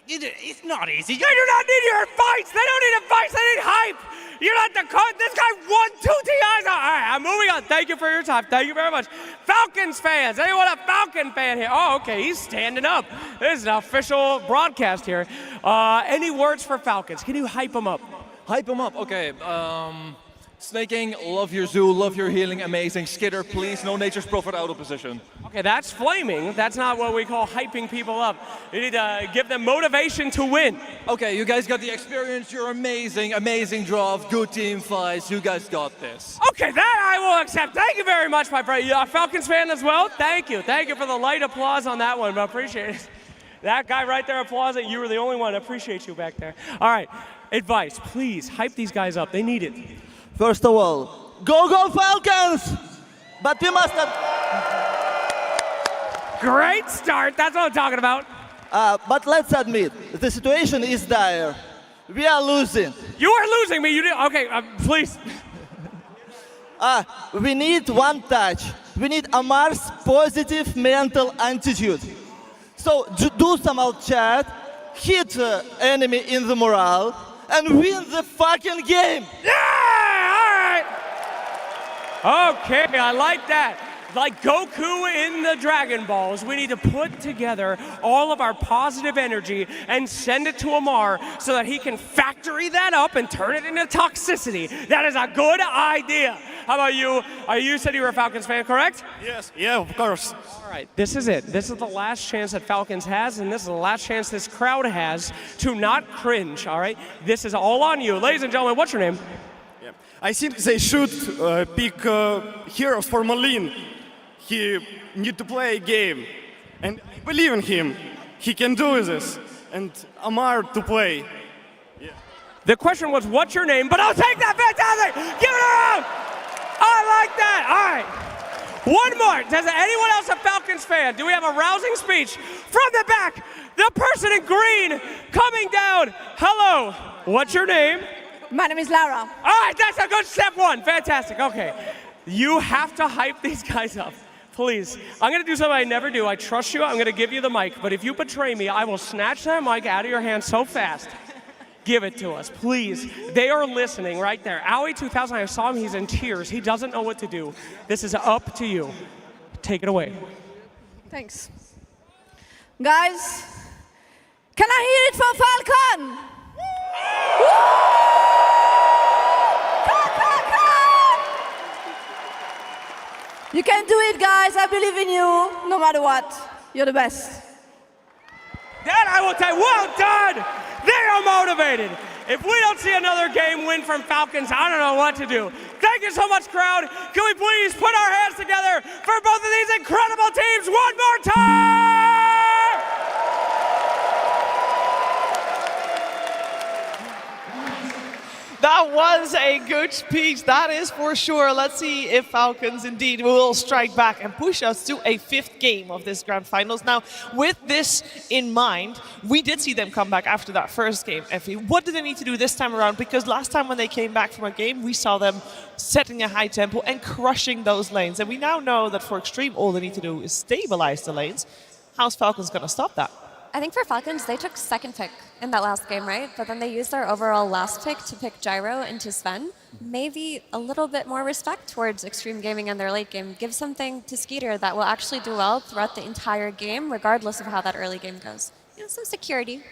It's not easy. They do not need your fights. They don't need a fight. They need hype. You're not the coach. This guy won 2 TIs. All right, I'm moving on. Thank you for your time. Thank you very much. Falcons fans. Anyone a Falcon fan here? Oh, okay. He's standing up. This is an official broadcast here. Any words for Falcons? Can you hype them up? Hype them up. Okay. Snaking, love your zoo, love your healing, amazing. Skitter, please, no Nature's Prophet out of position. Okay, that's flaming. That's not what we call hyping people up. You need to give them motivation to win. Okay, you guys got the experience. You're amazing. Amazing draft. Good team fights. You guys got this. Okay, that I will accept. Thank you very much, my friend. You're a Falcons fan as well? Thank you. Thank you for the light applause on that one. I appreciate it. That guy right there applauding. You were the only one. I appreciate you back there. All right, advice. Please hype these guys up. They need it. First of all, go Falcons! But we must not... Great start, that's what I'm talking about. But let's admit, the situation is dire. We are losing. You are losing me, you did, okay, please. We need one touch. We need Amar's positive mental attitude. So do some out chat, hit enemy in the morale, and win the fucking game. Yeah! Okay, I like that. Like Goku in the Dragon Balls, we need to put together all of our positive energy and send it to Amar so that he can factory that up and turn it into toxicity. That is a good idea. How about you? You said you were a Falcons fan, correct? Yes, yeah, of course. All right, this is it. This is the last chance that Falcons has, and this is the last chance this crowd has to not cringe, all right? This is all on you. Ladies and gentlemen, what's your name? I think they should pick heroes for Malin. He need to play a game, and I believe in him. He can do this, and Amar to play. Yeah. The question was, what's your name? But I'll take that, fantastic! Give it a round! I like that, all right. One more, does anyone else a Falcons fan? Do we have a rousing speech from the back? The person in green coming down. Hello, what's your name? My name is Lara. All right, that's a good step one. Fantastic. Okay. You have to hype these guys up. Please. I'm going to do something I never do. I trust you. I'm going to give you the mic. But if you betray me, I will snatch that mic out of your hand so fast. Give it to us, please. They are listening right there. Owie 2000, I saw him. He's in tears. He doesn't know what to do. This is up to you. Take it away. Thanks. Guys, can I hear it for Falcon? You can do it, guys. I believe in you, no matter what. You're the best. That I will tell you, well done! They are motivated. If we don't see another game win from Falcons, I don't know what to do. Thank you so much, crowd. Can we please put our hands together for both of these incredible teams one more time? That was a good speech, that is for sure. Let's see if Falcons indeed will strike back and push us to a 5th game of this Grand Finals. Now, with this in mind, we did see them come back after that first game. Effie, what did they need to do this time around? Because last time when they came back from a game, we saw them setting a high tempo and crushing those lanes. And we now know that for Xtreme, all they need to do is stabilize the lanes. How's Falcons going to stop that? I think for Falcons, they took second pick in that last game, right? But then they used their overall last pick to pick Gyro into Sven. Maybe a little bit more respect towards Xtreme Gaming and their late game. Give something to Skeeter that will actually do well throughout the entire game, regardless of how that early game goes. You know, some security.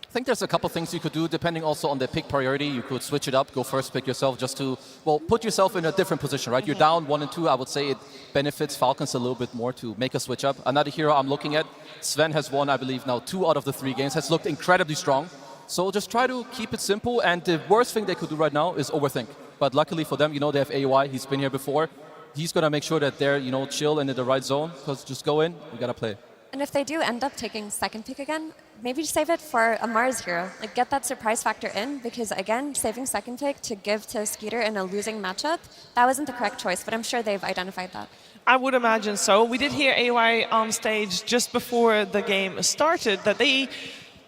I think there's a couple things you could do, depending also on the pick priority. You could switch it up, go first pick yourself, just to, well, put yourself in a different position, right? You're down 1 and 2. I would say it benefits Falcons a little bit more to make a switch up. Another hero I'm looking at, Sven has won, I believe, now 2 out of the 3 games, has looked incredibly strong. So just try to keep it simple, and the worst thing they could do right now is overthink. But luckily for them, you know, they have AOI, he's been here before. He's going to make sure that they're, you know, chill and in the right zone, because just go in, we got to play. And if they do end up taking second pick again, maybe save it for a Mars hero. Like, get that surprise factor in, because again, saving second pick to give to Skeeter in a losing matchup, that wasn't the correct choice, but I'm sure they've identified that. I would imagine so. We did hear AY on stage just before the game started that they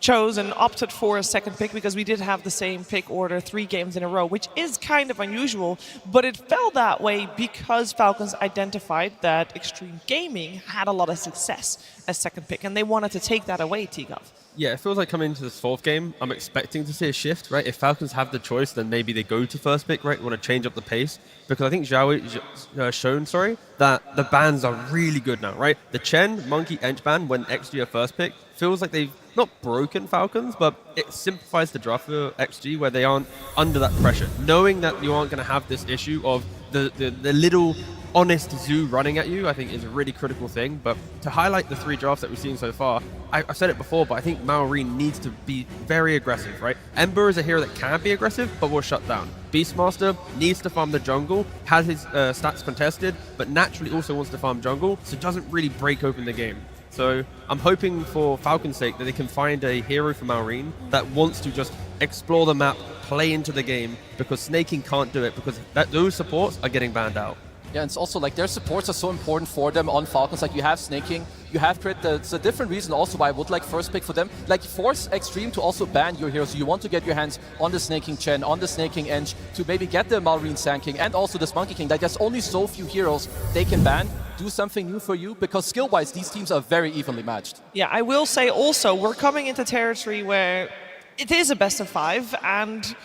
chose and opted for a second pick because we did have the same pick order 3 games in a row, which is kind of unusual, but it fell that way because Falcons identified that Xtreme Gaming had a lot of success as second pick, and they wanted to take that away, T-Gov. Yeah, it feels like coming into this 4th game, I'm expecting to see a shift, right? If Falcons have the choice, then maybe they go to first pick, right? Want to change up the pace. Because I think Zhao shown, that the bans are really good now, right? The Chen, Monkey, Ench ban when XG are first pick feels like they've not broken Falcons, but it simplifies the draft for XG where they aren't under that pressure. Knowing that you aren't going to have this issue of the little honest zoo running at you, I think is a really critical thing. But to highlight the 3 drafts that we've seen so far, I've said it before, but I think Malrine needs to be very aggressive, right? Ember is a hero that can be aggressive, but will shut down. Beastmaster needs to farm the jungle, has his stats contested, but naturally also wants to farm jungle, so doesn't really break open the game. So I'm hoping for Falcon's sake that they can find a hero for Malrine that wants to just explore the map, play into the game, because snaking can't do it, because those supports are getting banned out. Yeah, and it's also like their supports are so important for them on Falcons. Like you have snaking, you have crit. It's a different reason also why I would like first pick for them. Like force Xtreme to also ban your heroes. So you want to get your hands on the snaking Chen, on the snaking Ench, to maybe get the Malrine Sand King and also this Monkey King. Like there's only so few heroes they can ban. Do something new for you, because skill-wise these teams are very evenly matched. Yeah, I will say also we're coming into territory where it is a best of 5, and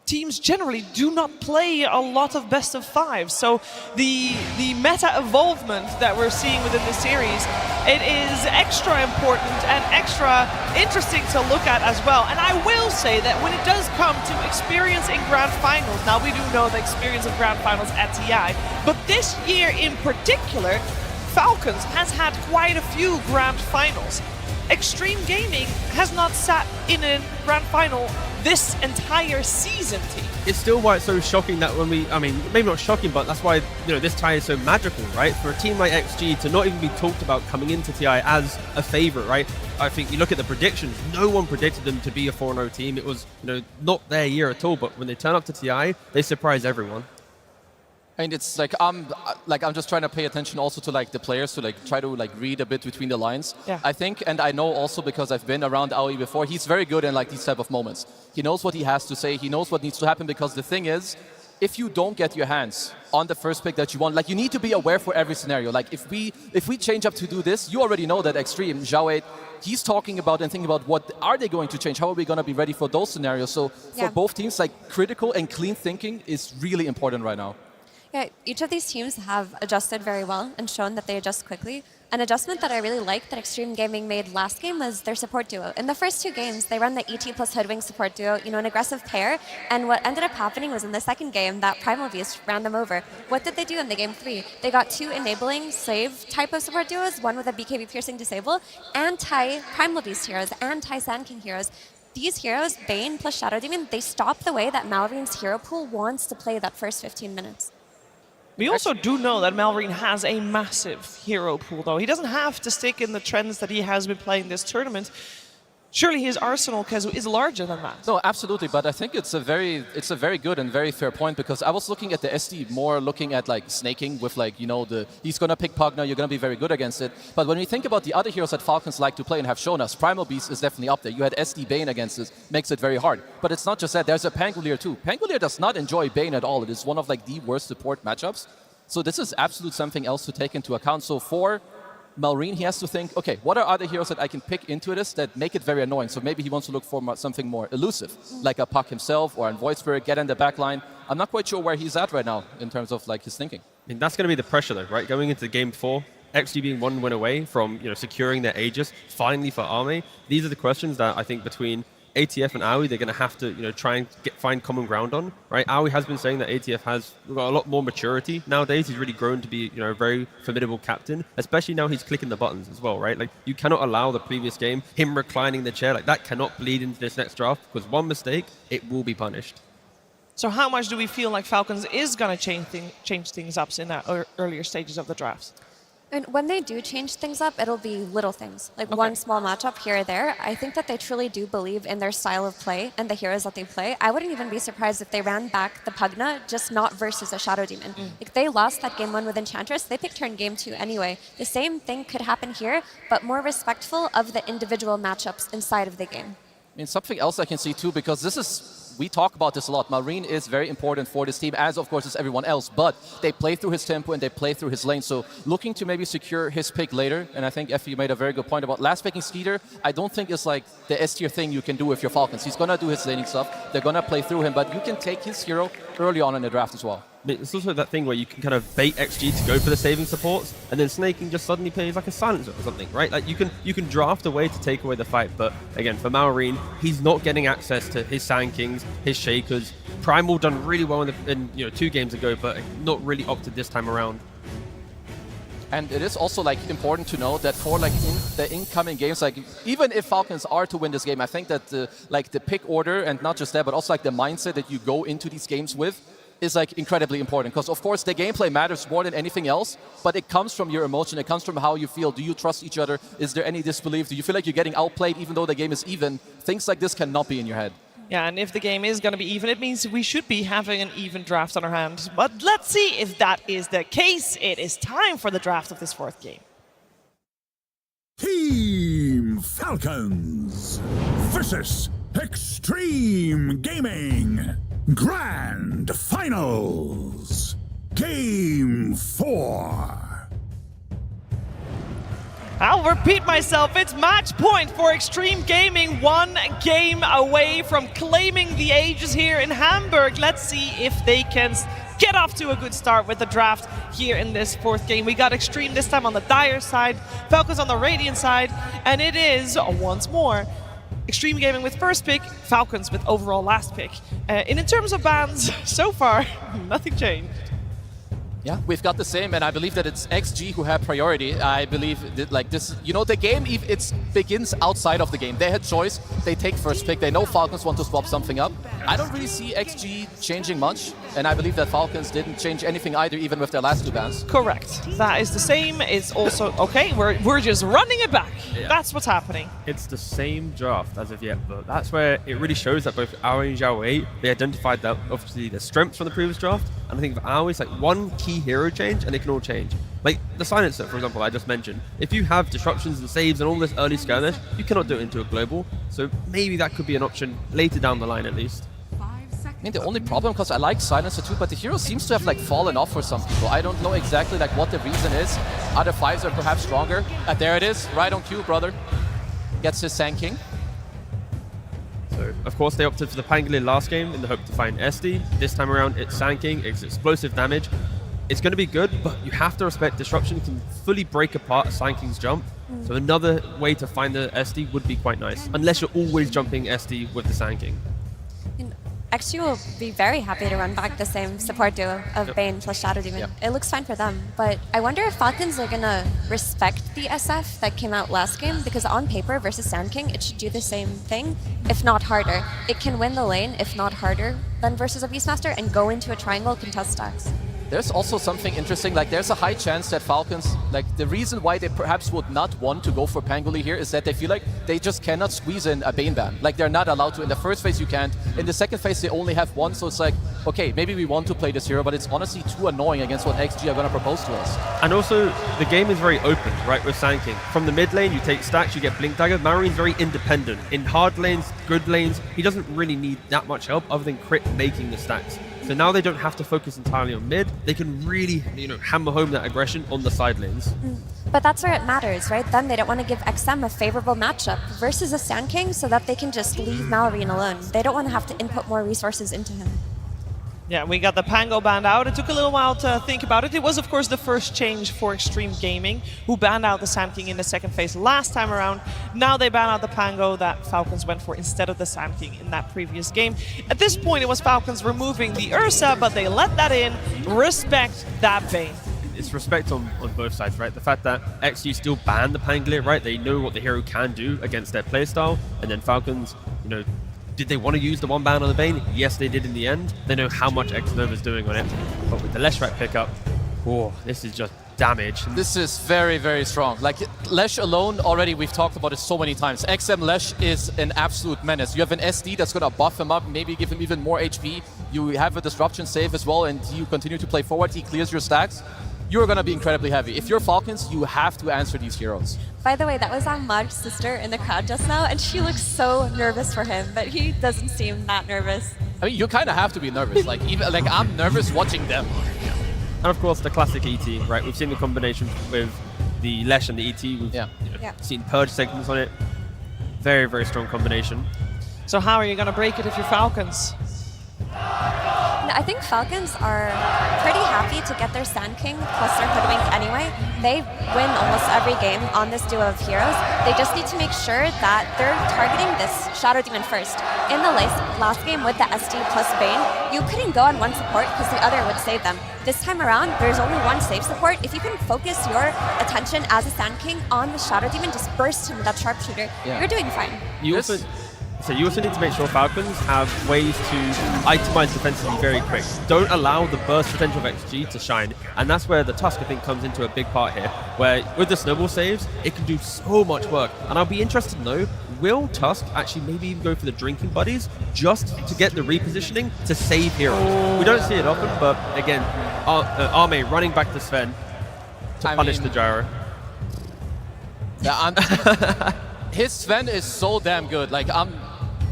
teams generally do not play a lot of best of 5. So the meta evolvement that we're seeing within the series, it is extra important and extra interesting to look at as well. And I will say that when it does come to experience in grand finals, now we do know the experience of grand finals at TI, but this year in particular, Falcons has had quite a few grand finals. Xtreme Gaming has not sat in a grand final this entire season, team. It's still why it's so shocking that when I mean, maybe not shocking, but that's why this tie is so magical, right? For a team like XG to not even be talked about coming into TI as a favorite, right? I think you look at the predictions, no one predicted them to be a 4-0 team. It was, not their year at all, but when they turn up to TI, they surprise everyone. And it's like I'm just trying to pay attention also to like the players to like try to like read a bit between the lines. Yeah. I think, and I know also because I've been around Aoi before, he's very good in like these type of moments. He knows what he has to say, he knows what needs to happen, because the thing is, if you don't get your hands on the first pick that you want, like you need to be aware for every scenario. Like if we change up to do this, you already know that Xtreme, Zhao, he's talking about and thinking about what are they going to change, how are we going to be ready for those scenarios. So for both teams, like critical and clean thinking is really important right now. Yeah, each of these teams have adjusted very well and shown that they adjust quickly. An adjustment that I really liked that Xtreme Gaming made last game was their support duo. In the first 2 games, they run the ET plus Hoodwing support duo, an aggressive pair, and what ended up happening was in the second game, that Primal Beast ran them over. What did they do in the game 3? They got 2 enabling slave type of support duos, one with a BKB piercing disable, anti-Primal Beast heroes, anti-Sand King heroes. These heroes, Bane plus Shadow Demon, they stop the way that Malrine's hero pool wants to play that first 15 minutes. We also do know that Malrine has a massive hero pool, though. He doesn't have to stick in the trends that he has been playing this tournament. Surely his arsenal, Kezu, is larger than that. No, absolutely, but I think it's a very good and very fair point, because I was looking at the SD more looking at like snaking with like, he's going to pick Pugna, you're going to be very good against it. But when we think about the other heroes that Falcons like to play and have shown us, Primal Beast is definitely up there. You had SD Bane against this, makes it very hard. But it's not just that, there's a Pangolier too. Pangolier does not enjoy Bane at all. It is one of like the worst support matchups. So this is absolute something else to take into account. So for Malrine, he has to think, okay, what are other heroes that I can pick into this that make it very annoying? So maybe he wants to look for something more elusive, like a Puck himself or a Void Spirit, get in the back line. I'm not quite sure where he's at right now in terms of like his thinking. I mean, that's going to be the pressure though, right? Going into game 4, XG being 1 win away from securing their Aegis, finally for Arme. These are the questions that I think between ATF and Aoi, they're going to have to try and find common ground on, right? Aoi has been saying that ATF has got a lot more maturity nowadays. He's really grown to be a very formidable captain, especially now he's clicking the buttons as well, right? Like you cannot allow the previous game, him reclining the chair, like that cannot bleed into this next draft, because one mistake, it will be punished. So how much do we feel like Falcons is going to change things up in that earlier stages of the drafts? And when they do change things up, it'll be little things, like one small matchup here or there. I think that they truly do believe in their style of play and the heroes that they play. I wouldn't even be surprised if they ran back the Pugna, just not versus a Shadow Demon. Like, they lost that game 1 with Enchantress, they picked her in game 2 anyway. The same thing could happen here, but more respectful of the individual matchups inside of the game. I mean, something else I can see too, because this is, we talk about this a lot. Marine is very important for this team, as of course is everyone else, but they play through his tempo and they play through his lane. So looking to maybe secure his pick later, and I think Effie made a very good point about last picking Skeeter. I don't think it's like the S tier thing you can do if you're Falcons. He's going to do his laning stuff. They're going to play through him, but you can take his hero early on in the draft as well. It's also that thing where you can kind of bait XG to go for the saving supports, and then Snaking just suddenly plays like a silencer or something, right? Like you can draft a way to take away the fight, but again, for Malrine, he's not getting access to his Sand Kings, his Shakers. Primal done really well in 2 games ago, but not really opted this time around. And it is also like important to know that for like in the incoming games, like even if Falcons are to win this game, I think that the pick order, and not just that, but also like the mindset that you go into these games with, is like incredibly important, because of course the gameplay matters more than anything else, but it comes from your emotion, it comes from how you feel. Do you trust each other? Is there any disbelief? Do you feel like you're getting outplayed even though the game is even? Things like this cannot be in your head. Yeah, and if the game is going to be even, it means we should be having an even draft on our hands. But let's see if that is the case. It is time for the draft of this 4th game. Team Falcons versus Xtreme Gaming. Grand Finals. Game 4. I'll repeat myself, it's match point for Xtreme Gaming, 1 game away from claiming the ages here in Hamburg. Let's see if they can get off to a good start with the draft here in this 4th game. We got Xtreme this time on the Dire side, Falcons on the Radiant side, and it is, once more, Xtreme Gaming with first pick, Falcons with overall last pick. And in terms of bans, so far, nothing changed. Yeah, we've got the same, and I believe that it's XG who had priority. I believe that, like this, the game, it begins outside of the game. They had choice, they take first pick, they know Falcons want to swap something up. I don't really see XG changing much, and I believe that Falcons didn't change anything either, even with their last 2 bans. Correct. That is the same. It's also, okay, we're just running it back. Yeah. That's what's happening. It's the same draft as of yet, but that's where it really shows that both Aoi and Zhao Wei, they identified that obviously the strengths from the previous draft, and I think for Aoi, it's like one key hero change and they can all change. Like the silencer, for example, I just mentioned. If you have disruptions and saves and all this early skirmish, you cannot do it into a global. So maybe that could be an option later down the line at least. I mean, the only problem, because I like silencer too, but the hero seems to have like fallen off for some people. I don't know exactly like what the reason is. Other 5s are perhaps stronger. There it is, right on cue, brother. Gets his Sand King. So, of course, they opted for the Pangolin last game in the hope to find SD. This time around, it's Sand King, it's explosive damage. It's going to be good, but you have to respect disruption can fully break apart a Sand King's jump. So another way to find the SD would be quite nice, unless you're always jumping SD with the Sand King. XG will be very happy to run back the same support duo of Bane plus Shadow Demon. It looks fine for them, but I wonder if Falcons are going to respect the SF that came out last game, because on paper versus Sand King, it should do the same thing, if not harder. It can win the lane, if not harder, than versus a Beastmaster, and go into a triangle contest stacks. There's also something interesting, like there's a high chance that Falcons, like the reason why they perhaps would not want to go for Pangoli here is that they feel like they just cannot squeeze in a Bane ban. Like they're not allowed to. In the first phase you can't. In the second phase they only have 1, so it's like, okay, maybe we want to play this hero, but it's honestly too annoying against what XG are going to propose to us. And also, the game is very open, right, with Sand King. From the mid lane, you take stacks, you get Blink Dagger. Marine's very independent. In hard lanes, good lanes, he doesn't really need that much help other than crit making the stacks. So now they don't have to focus entirely on mid. They can really, hammer home that aggression on the side lanes. But that's where it matters, right? Then they don't want to give XM a favorable matchup versus a Sand King so that they can just leave Malrine alone. They don't want to have to input more resources into him. Yeah, we got the Pango banned out. It took a little while to think about it. It was, of course, the first change for Xtreme Gaming, who banned out the Sand King in the second phase last time around. Now they ban out the Pango that Falcons went for instead of the Sand King in that previous game. At this point, it was Falcons removing the Ursa, but they let that in. Respect that Bane. It's respect on both sides, right? The fact that XG still banned the Pangolier, right? They know what the hero can do against their playstyle, and then Falcons, did they want to use the 1 ban on the Bane? Yes, they did in the end. They know how much X-Nova's doing on it. But with the Leshrac pickup, this is just damage. This is very, very strong. Like, Lesh alone, already we've talked about it so many times. XM Lesh is an absolute menace. You have an SD that's going to buff him up, maybe give him even more HP. You have a disruption save as well, and you continue to play forward. He clears your stacks. You're going to be incredibly heavy. If you're Falcons, you have to answer these heroes. By the way, that was Ahmad's sister in the crowd just now, and she looks so nervous for him, but he doesn't seem that nervous. I mean, you kind of have to be nervous. Like, even like I'm nervous watching them. And of course, the classic ET, right? We've seen the combination with the Lesh and the ET. We've seen Purge segments on it. Very, very strong combination. So how are you going to break it if you're Falcons? I think Falcons are pretty happy to get their Sand King plus their Hoodwink anyway. They win almost every game on this duo of heroes. They just need to make sure that they're targeting this Shadow Demon first. In the last game with the SD plus Bane, you couldn't go on one support because the other would save them. This time around, there's only one save support. If you can focus your attention as a Sand King on the Shadow Demon, just burst him with that sharpshooter, you're doing fine. So you also need to make sure Falcons have ways to itemize defensively very quick. Don't allow the burst potential of XG to shine. And that's where the Tusk, I think, comes into a big part here, where with the snowball saves, it can do so much work. And I'll be interested to know, will Tusk actually maybe even go for the drinking buddies just to get the repositioning to save heroes? We don't see it often, but again, Arme running back to Sven to punish the gyro. Yeah, his Sven is so damn good. Like,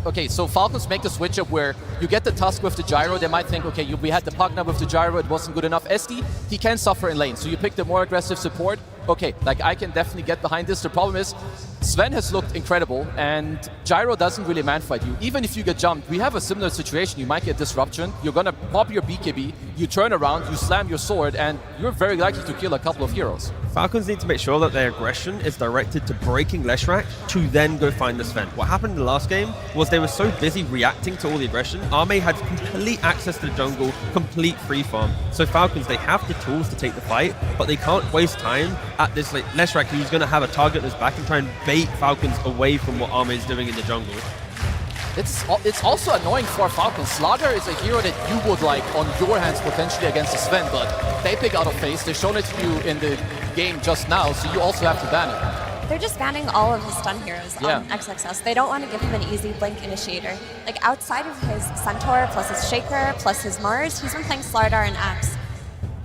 okay, so Falcons make the switch up where you get the Tusk with the gyro. They might think, okay, we had the Pugna with the gyro, it wasn't good enough. SD, he can suffer in lane, so you pick the more aggressive support. Okay, like, I can definitely get behind this. The problem is, Sven has looked incredible, and gyro doesn't really man-fight you. Even if you get jumped, we have a similar situation. You might get disruption, you're gonna pop your BKB, you turn around, you slam your sword, and you're very likely to kill a couple of heroes. Falcons need to make sure that their aggression is directed to breaking Leshrac to then go find the Sven. What happened in the last game was they were so busy reacting to all the aggression, Arme had complete access to the jungle, complete free farm. So Falcons, they have the tools to take the fight, but they can't waste time at this like Leshrac, who's going to have a target on his back and try and bait Falcons away from what Arme is doing in the jungle. It's also annoying for Falcons. Slaughter is a hero that you would like on your hands potentially against the Sven, but they pick out of phase. They've shown it to you in the game just now, so you also have to ban it. They're just banning all of his stun heroes on XXS. They don't want to give him an easy blink initiator. Like, outside of his Centaur plus his Shaker plus his Mars, he's been playing Slardar and Axe.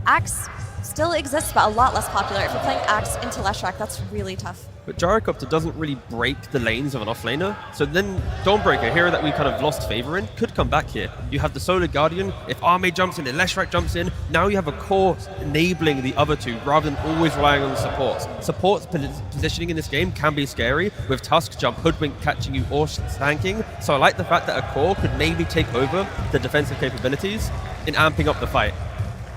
Axe still exists, but a lot less popular. If you're playing Axe into Leshrac, that's really tough. But Gyrocopter doesn't really break the lanes of an offlaner, so then Dawnbreaker, a hero that we kind of lost favor in, could come back here. You have the Solar Guardian, if Arme jumps in and Leshrac jumps in, now you have a core enabling the other two rather than always relying on the supports. Supports positioning in this game can be scary, with Tusk jump, Hoodwink catching you or tanking, so I like the fact that a core could maybe take over the defensive capabilities in amping up the fight.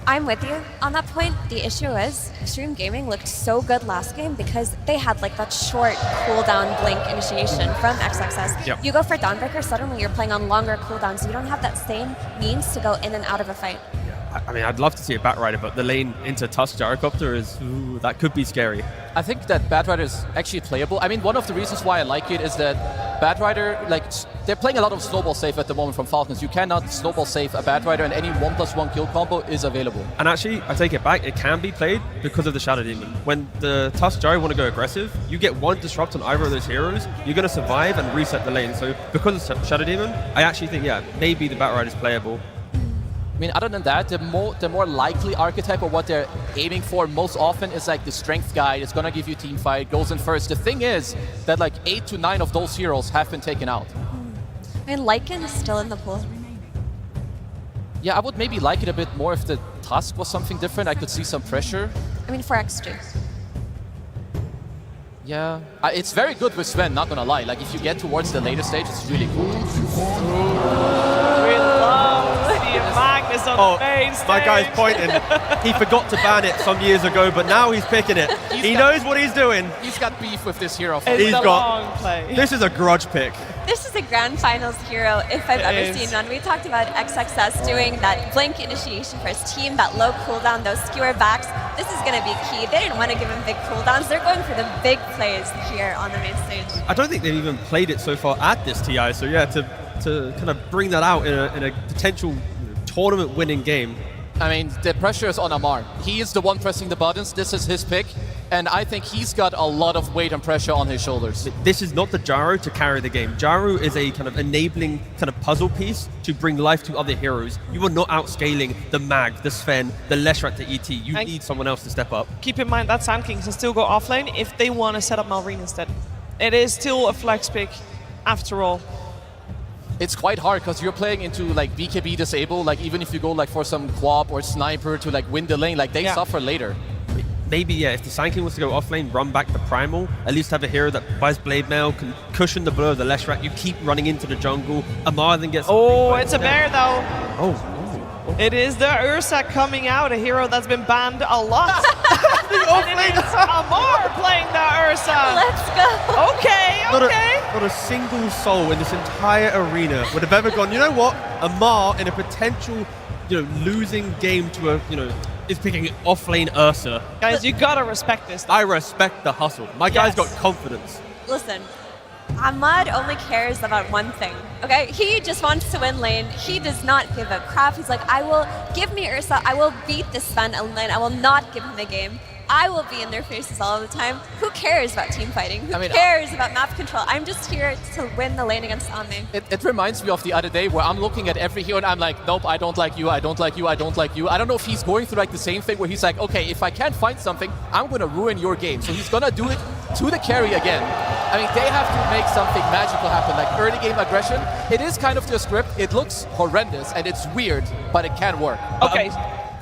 I'm with you on that point. The issue is Xtreme Gaming looked so good last game because they had like that short cooldown blink initiation from XXS. Yep. You go for Dawnbreaker, suddenly you're playing on longer cooldowns, so you don't have that same means to go in and out of a fight. I mean, I'd love to see a Batrider, but the lane into Tusk Gyrocopter is, that could be scary. I think that Batrider is actually playable. I mean, one of the reasons why I like it is that Batrider, like, they're playing a lot of snowball save at the moment from Falcons. You cannot snowball save a Batrider, and any 1+1 kill combo is available. And actually, I take it back, it can be played because of the Shadow Demon. When the Tusk Gyro want to go aggressive, you get one disrupt on either of those heroes, you're going to survive and reset the lane. So because of Shadow Demon, I actually think, yeah, maybe the Batrider is playable. I mean, other than that, the more likely archetype of what they're aiming for most often is like the strength guy. It's gonna give you team fight, goes in first. The thing is that like 8 to 9 of those heroes have been taken out. I mean, Lycan is still in the pool. Yeah, I would maybe like it a bit more if the Tusk was something different. I could see some pressure. I mean, for XG. Yeah, it's very good with Sven, not gonna lie. Like, if you get towards the later stage, it's really cool. We love seeing Magnus on the main stage. My guy's pointing. He forgot to ban it some years ago, but now he's picking it. He knows what he's doing. He's got beef with this hero. It's a long play. This is a grudge pick. This is a grand finals hero if I've ever seen one. We talked about XXS doing that blink initiation for his team, that low cooldown, those skewer backs. This is going to be key. They didn't want to give him big cooldowns. They're going for the big plays here on the main stage. I don't think they've even played it so far at this TI, so yeah, to kind of bring that out in a potential tournament-winning game, I mean, the pressure is on Amar. He is the one pressing the buttons. This is his pick. And I think he's got a lot of weight and pressure on his shoulders. This is not the Gyro to carry the game. Gyro is a kind of enabling kind of puzzle piece to bring life to other heroes. You are not outscaling the Mag, the Sven, the Leshrat to ET. You need someone else to step up. Keep in mind that Sand Kings can still go offlane if they want to set up Malrine instead. It is still a flex pick after all. It's quite hard because you're playing into like BKB disable, like even if you go like for some Quap or Sniper to like win the lane, like they suffer later. Maybe, yeah, if the Sand King was to go offlane, run back the Primal, at least have a hero that buys Blade Mail, can cushion the blow of the Leshrat. You keep running into the jungle. Amar then gets... Oh, it's a bear though. Oh. It is the Ursa coming out, a hero that's been banned a lot. And it is Amar playing the Ursa. Let's go. Okay. Not a single soul in this entire arena would have ever gone, you know what? Amar in a potential, losing game to a, is picking offlane Ursa. Guys, you gotta respect this. I respect the hustle. My guy's got confidence. Listen, Ahmad only cares about one thing, okay? He just wants to win lane. He does not give a crap. He's like, give me Ursa. I will beat this Sven in lane. I will not give him the game. I will be in their faces all the time. Who cares about team fighting? Who cares about map control? I'm just here to win the lane against Ame. It reminds me of the other day where I'm looking at every hero and I'm like, nope, I don't like you, I don't like you, I don't like you. I don't know if he's going through like the same thing where he's like, okay, if I can't find something, I'm going to ruin your game. So he's going to do it to the carry again. I mean, they have to make something magical happen, like early game aggression. It is kind of the script. It looks horrendous and it's weird, but it can work. Okay.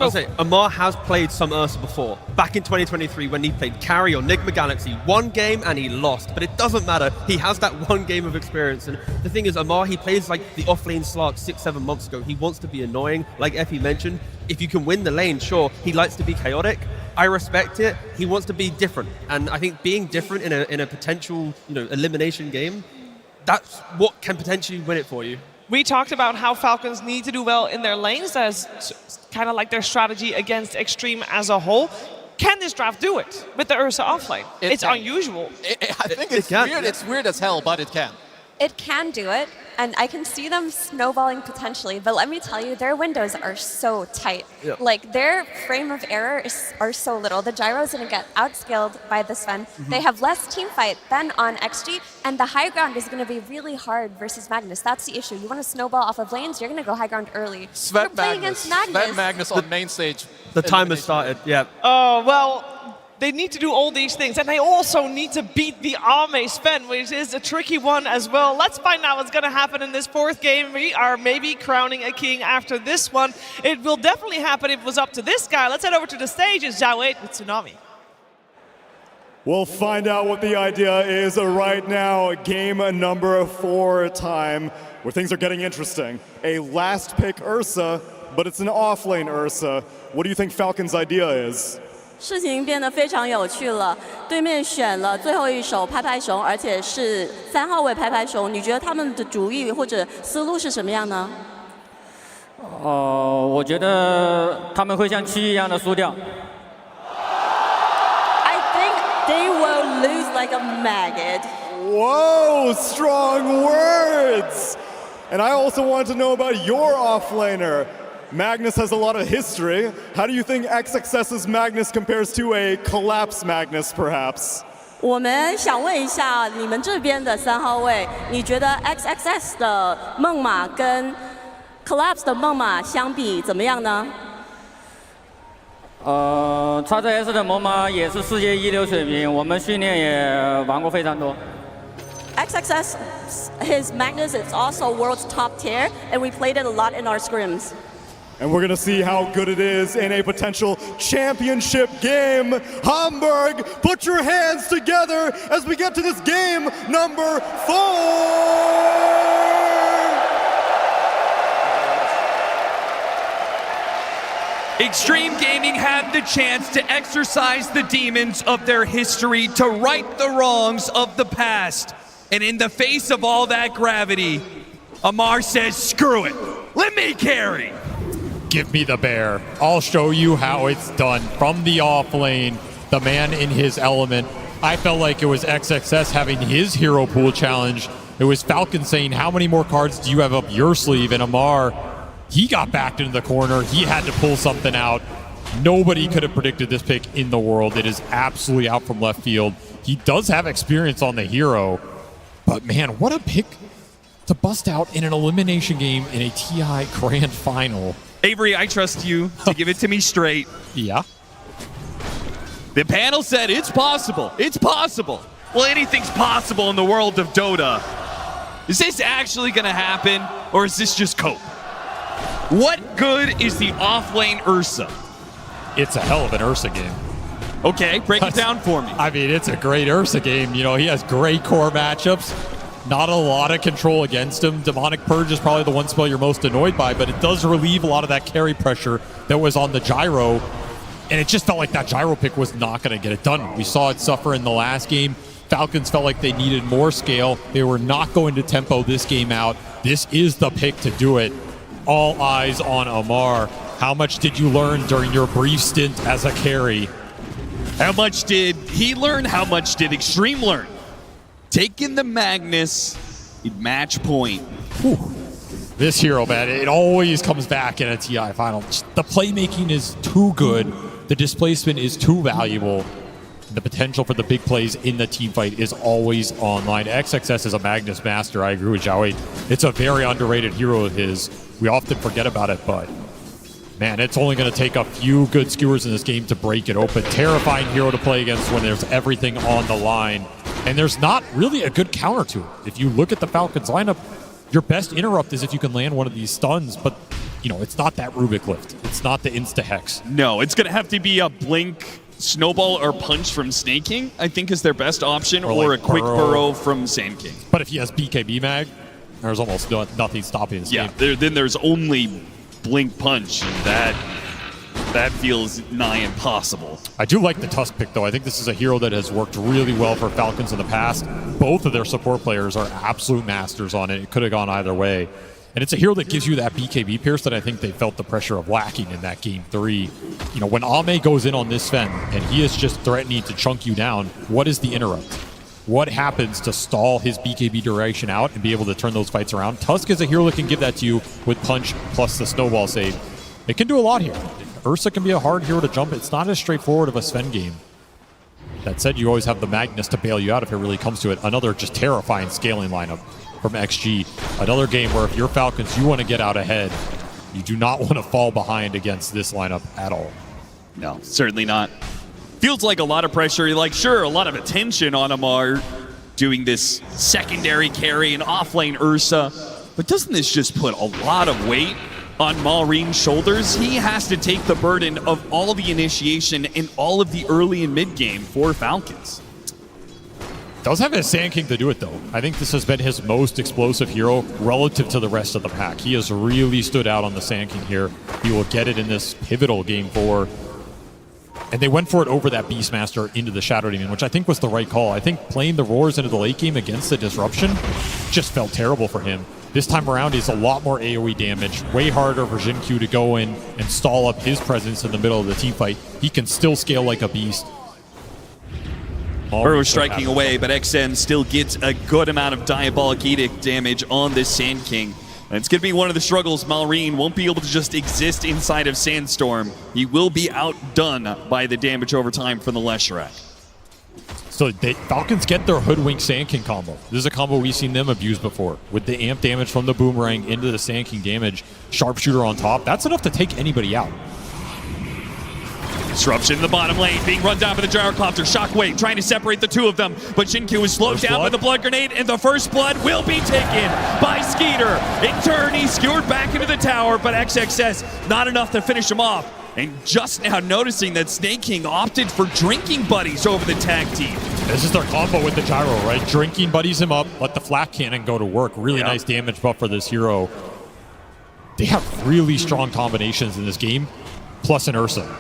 I'll say, Amar has played some Ursa before. Back in 2023 when he played carry on Nigma Galaxy. One game and he lost, but it doesn't matter. He has that one game of experience. And the thing is, Amar, he plays like the offlane Slark 6-7 months ago. He wants to be annoying, like Effie mentioned. If you can win the lane, sure, he likes to be chaotic. I respect it. He wants to be different. And I think being different in a potential elimination game, that's what can potentially win it for you. We talked about how Falcons need to do well in their lanes. That's kind of like their strategy against Xtreme as a whole. Can this draft do it with the Ursa offlane? It's unusual. I think it's weird. It's weird as hell, but it can. It can do it, and I can see them snowballing potentially, but let me tell you, their windows are so tight. Yeah. Like, their frame of error are so little. The Gyro's going to get outscaled by the Sven. They have less team fight than on XG, and the high ground is going to be really hard versus Magnus. That's the issue. You want to snowball off of lanes, you're going to go high ground early. Sven Magnus. Sven Magnus on main stage. The timer started, yeah. Oh, well, they need to do all these things, and they also need to beat the Ame Sven, which is a tricky one as well. Let's find out what's going to happen in this fourth game. We are maybe crowning a king after this one. It will definitely happen if it was up to this guy. Let's head over to the stage. It's Zhao 8 with Tsunami. We'll find out what the idea is right now. Game number 4 time, where things are getting interesting. A last pick Ursa, but it's an offlane Ursa. What do you think Falcon's idea is? 事情变得非常有趣了，对面选了最后一手拍拍熊，而且是3号位拍拍熊。你觉得他们的主意或者思路是什么样呢？我觉得他们会像7一样的输掉。I think they will lose like a maggot. Whoa, strong words! And I also want to know about your offlaner. Magnus has a lot of history. How do you think XXS's Magnus compares to a Collapse Magnus, perhaps? 我们想问一下你们这边的3号位，你觉得 XXS 的梦马跟 Collapse 的梦马相比怎么样呢？XXS 的猛犸也是世界一流水平，我们训练也玩过非常多。XXS, his Magnus is also world's top tier, and we played it a lot in our scrims. And we're going to see how good it is in a potential championship game. Hamburg, put your hands together as we get to this game number 4. Xtreme Gaming had the chance to exercise the demons of their history, to right the wrongs of the past. And in the face of all that gravity, Amar says, screw it, let me carry. Give me the bear. I'll show you how it's done. From the off lane, the man in his element. I felt like it was XXS having his hero pool challenge. It was Falcon saying, how many more cards do you have up your sleeve? And Amar He got backed into the corner. He had to pull something out. Nobody could have predicted this pick in the world. It is absolutely out from left field. He does have experience on the hero, but man, what a pick to bust out in an elimination game in a TI Grand Final. Avery, I trust you to give it to me straight. Yeah. The panel said it's possible. It's possible. Well, anything's possible in the world of Dota. Is this actually going to happen, or is this just cope? What good is the off-lane Ursa? It's a hell of an Ursa game. Okay, break it down for me. I mean, it's a great Ursa game. You know, he has great core matchups. Not a lot of control against him. Demonic Purge is probably the one spell you're most annoyed by, but it does relieve a lot of that carry pressure that was on the gyro. And it just felt like that gyro pick was not going to get it done. We saw it suffer in the last game. Falcons felt like they needed more scale. They were not going to tempo this game out. This is the pick to do it. All eyes on Amar. How much did you learn during your brief stint as a carry? How much did he learn? How much did Xtreme learn? Taking the Magnus in match point. Whew. This hero, man, it always comes back in a TI final. The playmaking is too good. The displacement is too valuable. The potential for the big plays in the team fight is always online. XXS is a Magnus master. I agree with Xiaowei. It's a very underrated hero of his. We often forget about it, but man, it's only going to take a few good skewers in this game to break it open. Terrifying hero to play against when there's everything on the line. And there's not really a good counter to it. If you look at the Falcons lineup, your best interrupt is if you can land one of these stuns, but you know, it's not that Rubik lift. It's not the insta-hex. No, it's going to have to be a blink, snowball, or punch from Snake King, I think is their best option, or like a quick burrow from Sand King. But if he has BKB mag, there's almost nothing stopping his game. Then there's only blink punch. That feels nigh impossible. I do like the Tusk pick, though. I think this is a hero that has worked really well for Falcons in the past. Both of their support players are absolute masters on it. It could have gone either way. And it's a hero that gives you that BKB pierce that I think they felt the pressure of lacking in that game 3. You know, when Ame goes in on this Sven and he is just threatening to chunk you down, what is the interrupt? What happens to stall his BKB duration out and be able to turn those fights around? Tusk is a hero that can give that to you with punch plus the snowball save. It can do a lot here. Ursa can be a hard hero to jump. It's not as straightforward of a Sven game. That said, you always have the Magnus to bail you out if it really comes to it. Another just terrifying scaling lineup from XG. Another game where if you're Falcons, you want to get out ahead. You do not want to fall behind against this lineup at all. No, certainly not. Feels like a lot of pressure. Like, sure, a lot of attention on Amar doing this secondary carry and offlane Ursa. But doesn't this just put a lot of weight on Malreen's shoulders? He has to take the burden of all the initiation and all of the early and mid game for Falcons. Does have his Sand King to do it, though. I think this has been his most explosive hero relative to the rest of the pack. He has really stood out on the Sand King here. He will get it in this pivotal game 4. And they went for it over that Beastmaster into the Shadow Demon, which I think was the right call. I think playing the Roars into the late game against the Disruption just felt terrible for him. This time around, he's a lot more AoE damage, way harder for Jin Q to go in and stall up his presence in the middle of the team fight. He can still scale like a beast. Burrow striking away, but XM still gets a good amount of Diabolic Edict damage on this Sand King. And it's going to be one of the struggles. Malreen won't be able to just exist inside of Sandstorm. He will be outdone by the damage over time from the Leshrac. So Falcons get their Hoodwink Sand King combo. This is a combo we've seen them abuse before. With the amp damage from the Boomerang into the Sand King damage, Sharpshooter on top, that's enough to take anybody out. Disruption in the bottom lane, being run down by the Gyrocopter. Shockwave trying to separate the two of them, but Jinkyu is slowed down by the Blood Grenade, and the first blood will be taken by Skeeter. In turn, he's skewered back into the tower, but XXS not enough to finish him off. And just now noticing that Snake King opted for Drinking Buddies over the tag team. This is their combo with the Gyro, right? Drinking Buddies him up, let the Flak Cannon go to work. Really nice damage buff for this hero. They have really strong combinations in this game, plus an Ursa.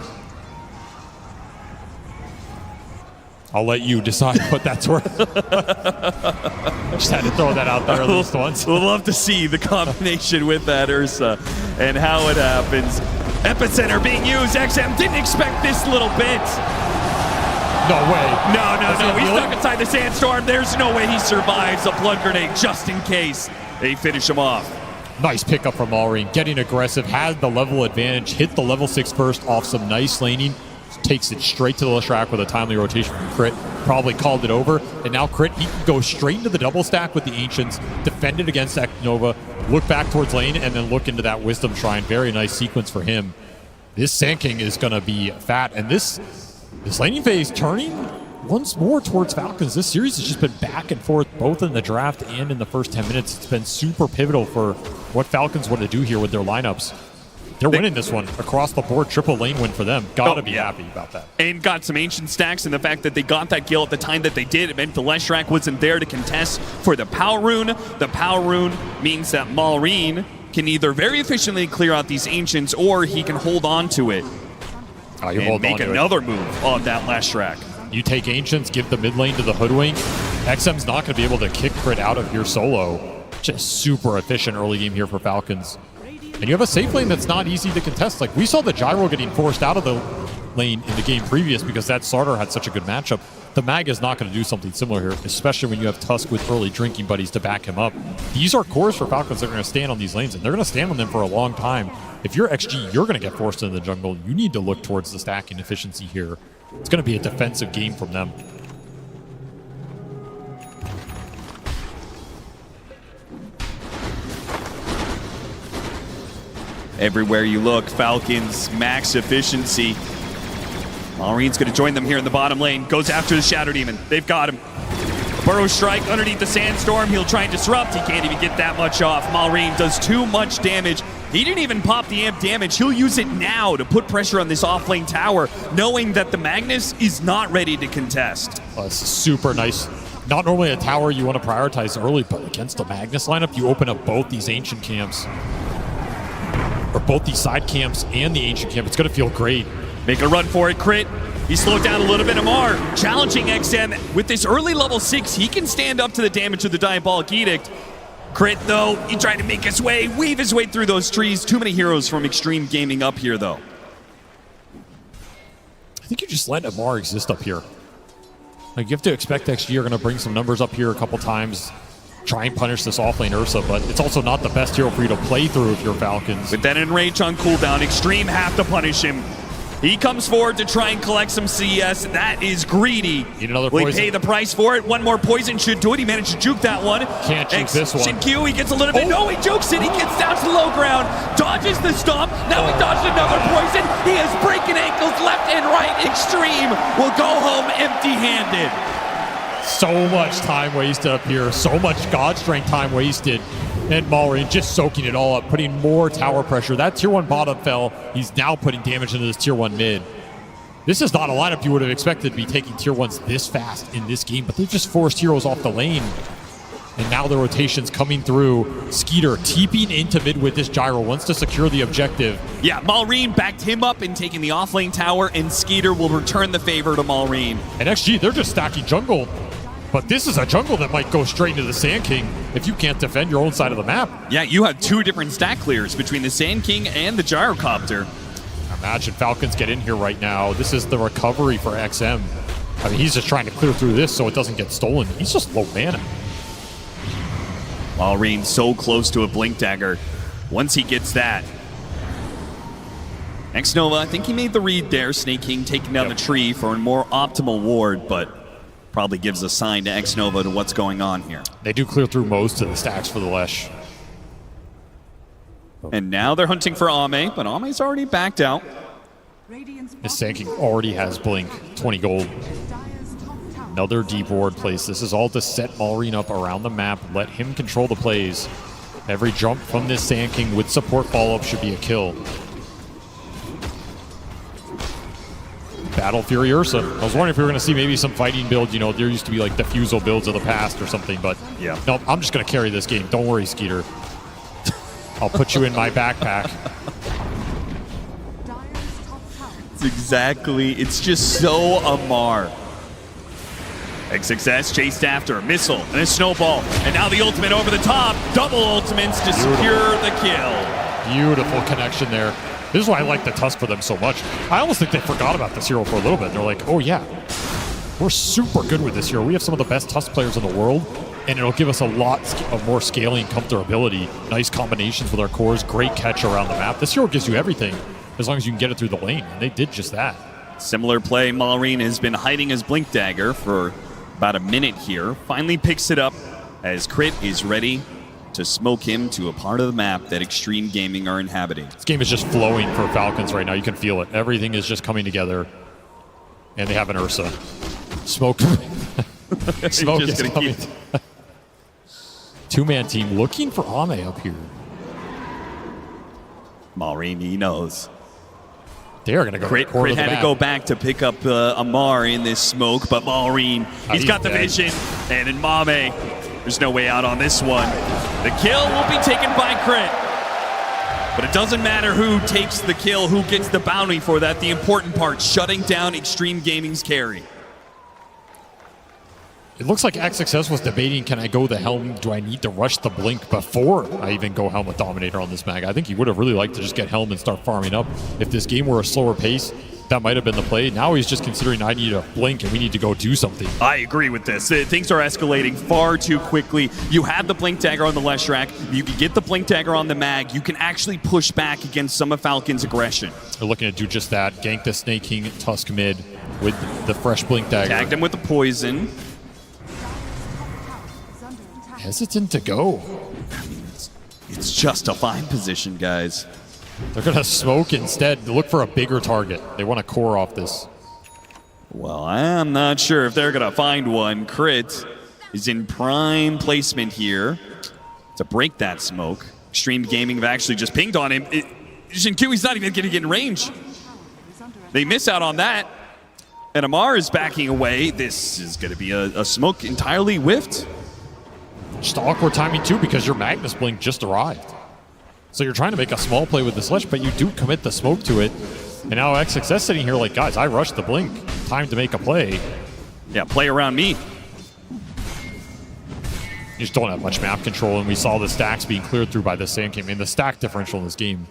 I'll let you decide what that's worth. Just had to throw that out there at least once. We'll love to see the combination with that Ursa and how it happens. Epicenter being used. XM didn't expect this little bit. No way. No. He's stuck inside the Sandstorm. There's no way he survives a Blood Grenade just in case they finish him off. Nice pickup from Malrine, getting aggressive, had the level advantage, hit the level 6 burst off some nice laning, takes it straight to the Leshrac with a timely rotation from Crit, probably called it over, and now Crit, he can go straight into the double stack with the Ancients, defend it against Nova, look back towards lane, and then look into that Wisdom Shrine. Very nice sequence for him. This Sand King is going to be fat, and this laning phase turning once more towards Falcons. This series has just been back and forth, both in the draft and in the first 10 minutes. It's been super pivotal for what Falcons want to do here with their lineups. They're winning this one across the board. Triple lane win for them. Gotta be happy about that. And got some Ancient stacks, and the fact that they got that kill at the time that they did, it meant the Leshrac wasn't there to contest for the Power Rune. The Power Rune means that Malrine can either very efficiently clear out these Ancients, or he can hold on to it and make another move on that Leshrac. You take Ancients, give the mid lane to the Hoodwink. XM's not going to be able to kick Crit out of here solo. Just super efficient early game here for Falcons. And you have a safe lane that's not easy to contest. Like, we saw the Gyro getting forced out of the lane in the game previous because that starter had such a good matchup. The Mag is not going to do something similar here, especially when you have Tusk with early drinking buddies to back him up. These are cores for Falcons that are going to stand on these lanes, and they're going to stand on them for a long time. If you're XG, you're going to get forced into the jungle. You need to look towards the stacking efficiency here. It's going to be a defensive game from them. Everywhere you look, Falcons max efficiency. Malrine's going to join them here in the bottom lane. Goes after the Shadow Demon. They've got him. Burrow Strike underneath the Sandstorm. He'll try and disrupt. He can't even get that much off. Malrine does too much damage. He didn't even pop the amp damage. He'll use it now to put pressure on this offlane tower, knowing that the Magnus is not ready to contest. This is super nice. Not normally a tower you want to prioritize early, but against the Magnus lineup, you open up both these Ancient camps. Or both these side camps and the Ancient camp. It's going to feel great. Make a run for it, Crit. He slowed down a little bit. Amar challenging XM. With this early level 6, he can stand up to the damage of the Diabolic Edict. Crit, though, he tried to make his way, weave his way through those trees. Too many heroes from Xtreme Gaming up here, though. I think you just let Amar exist up here. Like, you have to expect XG are going to bring some numbers up here a couple times. Try and punish this offlane Ursa, but it's also not the best hero for you to play through if you're Falcons. With that Enrage on cooldown, Xtreme have to punish him. He comes forward to try and collect some CS. That is greedy. Need another Will poison. he pay the price for it? One more poison should do it. He managed to juke that one. Can't juke this one. Q, he gets a little bit. No, he jukes it. He gets down to the low ground. Dodges the stomp. Now he dodged another poison. He is breaking ankles left and right. Xtreme will go home empty-handed. So much time wasted up here. So much God Strength time wasted. And Malrine just soaking it all up, putting more tower pressure. That tier 1 bottom fell. He's now putting damage into this tier 1 mid. This is not a lineup you would have expected to be taking tier 1s this fast in this game, but they've just forced heroes off the lane. And now the rotation's coming through. Skeeter TPing into mid with this Gyro, wants to secure the objective. Yeah, Malrine backed him up in taking the offlane tower, and Skeeter will return the favor to Malrine. And XG, they're just stacking jungle. But this is a jungle that might go straight into the Sand King if you can't defend your own side of the map. Yeah, you have two different stack clears between the Sand King and the Gyrocopter. Imagine Falcons get in here right now. This is the recovery for XM. I mean, he's just trying to clear through this so it doesn't get stolen. He's just low mana. Malrine so close to a Blink Dagger. Once he gets that. Nova, I think he made the read there. Snake King taking down the tree for a more optimal ward, but probably gives a sign to Nova to what's going on here. They do clear through most of the stacks for the Lesh. And now they're hunting for Ame, but Ame's already backed out. His Sand King already has Blink, 20 gold. Another deep ward place. This is all to set Malrine up around the map, let him control the plays. Every jump from this Sand King with support follow-up should be a kill. Battle Fury Ursa. I was wondering if we were going to see maybe some fighting build. You know, there used to be like Diffusal builds of the past or something, but yeah. No, I'm just going to carry this game. Don't worry, Skeeter. I'll put you in my backpack. It's just so Amar. XXS chased after, missile, and a snowball. And now the ultimate over the top. Double ultimates to secure the kill. Beautiful connection there. This is why I like the Tusk for them so much. I almost think they forgot about this hero for a little bit. They're like, oh yeah, we're super good with this hero. We have some of the best Tusk players in the world, and it'll give us a lot of more scaling comfortability. Nice combinations with our cores, great catch around the map. This hero gives you everything as long as you can get it through the lane, and they did just that. Similar play, Malrine has been hiding his Blink Dagger for about a minute here. Finally picks it up as Crit is ready to smoke him to a part of the map that Xtreme Gaming are inhabiting. This game is just flowing for Falcons right now. You can feel it. Everything is just coming together. And they have an Ursa. Smoke. Smoke is coming. Two-man team looking for Ame up here. Malrine, he knows. They are going to go. Crit had to go back to pick up Amar in this smoke, but Malrine, he's got the vision. And in Mame, there's no way out on this one. The kill will be taken by Crit. But it doesn't matter who takes the kill, who gets the bounty for that. The important part, shutting down Xtreme Gaming's carry. It looks like XXS was debating, can I go the Helm? Do I need to rush the Blink before I even go Helm with Dominator on this mag? I think he would have really liked to just get Helm and start farming up. If this game were a slower pace, that might have been the play. Now he's just considering I need a Blink and we need to go do something. I agree with this. Things are escalating far too quickly. You have the Blink Dagger on the Leshrac. You can get the Blink Dagger on the mag. You can actually push back against some of Falcon's aggression. They're looking to do just that. Gank the Snake King Tusk mid with the fresh Blink Dagger. Tagged him with the poison. Hesitant to go. It's just a fine position, guys. They're going to smoke instead. Look for a bigger target. They want to core off this. Well, I'm not sure if they're going to find one. Crit is in prime placement here to break that smoke. Xtreme Gaming have actually just pinged on him. Shinkiwi's not even going to get in range. They miss out on that. And Amar is backing away. This is going to be a smoke entirely whiffed. Just awkward timing too because your Magnus Blink just arrived. So you're trying to make a small play with the Sledge, but you do commit the smoke to it. And now XXS sitting here like, guys, I rushed the Blink. Time to make a play. Yeah, play around me. You just don't have much map control, and we saw the stacks being cleared through by the Sand King. I mean, the stack differential in this game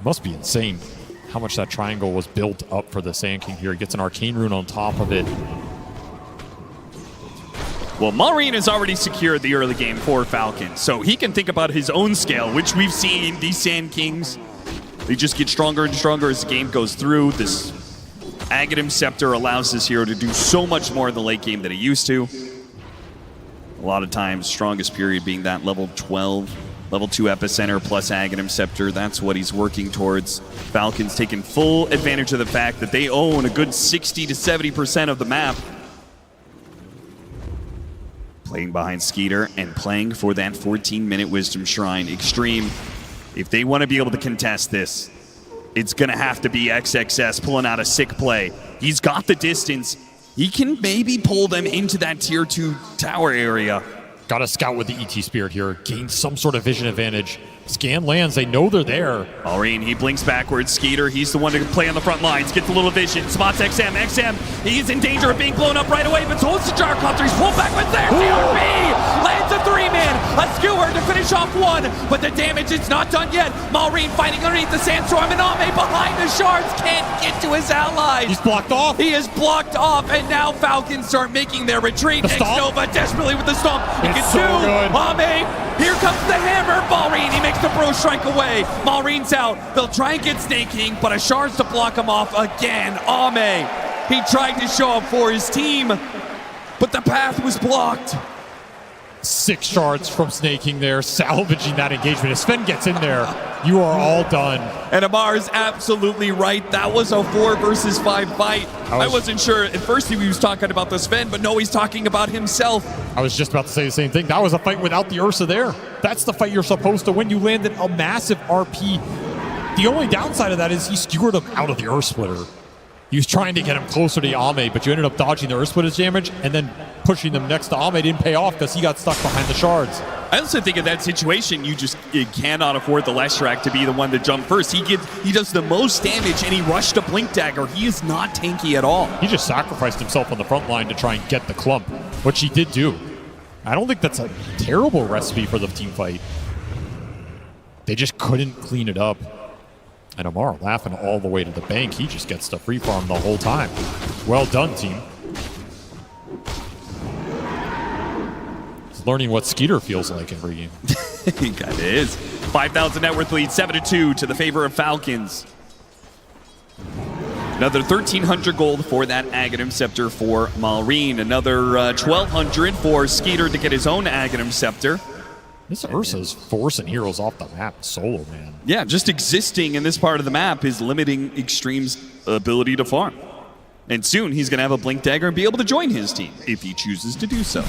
must be insane. How much that triangle was built up for the Sand King here. He gets an Arcane Rune on top of it. Well, Malrine has already secured the early game for Falcons, so he can think about his own scale, which we've seen these Sand Kings. They just get stronger and stronger as the game goes through. This Aghanim Scepter allows this hero to do so much more in the late game than he used to. A lot of times, strongest period being that level 12, level 2 Epicenter plus Aghanim Scepter. That's what he's working towards. Falcons taking full advantage of the fact that they own a good 60 to 70% of the map. Playing behind Skeeter and playing for that 14-minute Wisdom Shrine. Xtreme, if they want to be able to contest this, it's going to have to be XXS pulling out a sick play. He's got the distance. He can maybe pull them into that tier 2 tower area. Got to scout with the ET Spirit here. Gain some sort of vision advantage. Scan lands, they know they're there. Malrine, he blinks backwards. Skeeter, he's the one to play on the front lines. Gets a little vision. Spots XM. XM, he's in danger of being blown up right away, but holds the jar copter. He's pulled backwards there. TRP lands a 3-man. A skewer to finish off one, but the damage is not done yet. Malrine fighting underneath the sandstorm, and Ame behind the shards can't get to his allies. He's blocked off. He is blocked off, and now Falcons start making their retreat. Xnova desperately with the stomp. He gets two. Ame, here comes the hammer. Malrine, he makes the bro strike away. Malrine's out. They'll try and get Snake King, but a shards to block him off again. Ame, he tried to show up for his team, but the path was blocked. 6 shards from Snake King there, salvaging that engagement. If Sven gets in there, you are all done. And Amar is absolutely right. That was a 4 versus 5 fight. I wasn't sure. At first he was talking about the Sven, but no, he's talking about himself. I was just about to say the same thing. That was a fight without the Ursa there. That's the fight you're supposed to win. You landed a massive RP. The only downside of that is he skewered him out of the Earth Splitter. He was trying to get him closer to Ame, but you ended up dodging the Earth Splitter's damage and then pushing them next to Ame. Didn't pay off because he got stuck behind the shards. I also think in that situation, you cannot afford the Leshrac to be the one to jump first. He does the most damage, and he rushed a Blink Dagger. He is not tanky at all. He just sacrificed himself on the front line to try and get the clump, which he did do. I don't think that's a terrible recipe for the team fight. They just couldn't clean it up. And Amar laughing all the way to the bank. He just gets to free farm the whole time. Well done, team. learning what Skeeter feels like every game. That is. 5,000 net worth lead, 7-2 to the favor of Falcons. Another 1,300 gold for that Aghanim Scepter for Malrine. Another 1,200 for Skeeter to get his own Aghanim Scepter. This Ursa's forcing heroes off the map solo, man. Yeah, just existing in this part of the map is limiting Xtreme's ability to farm. And soon he's going to have a Blink Dagger and be able to join his team if he chooses to do so.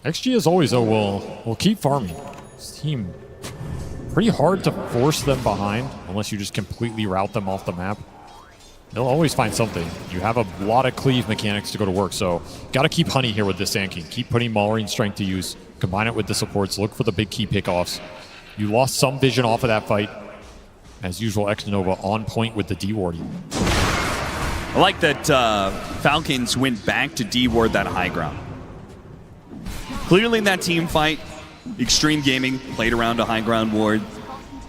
XG, as always, though, will keep farming. This team, pretty hard to force them behind unless you just completely route them off the map. They'll always find something. You have a lot of cleave mechanics to go to work, so got to keep Honey here with this Sand King. Keep putting Malrine's strength to use. Combine it with the supports. Look for the big key pickoffs. You lost some vision off of that fight. As usual, Xnova on point with the D-warding. I like that Falcons went back to D-ward that high ground. Clearly in that team fight, Xtreme Gaming played around a high ground ward.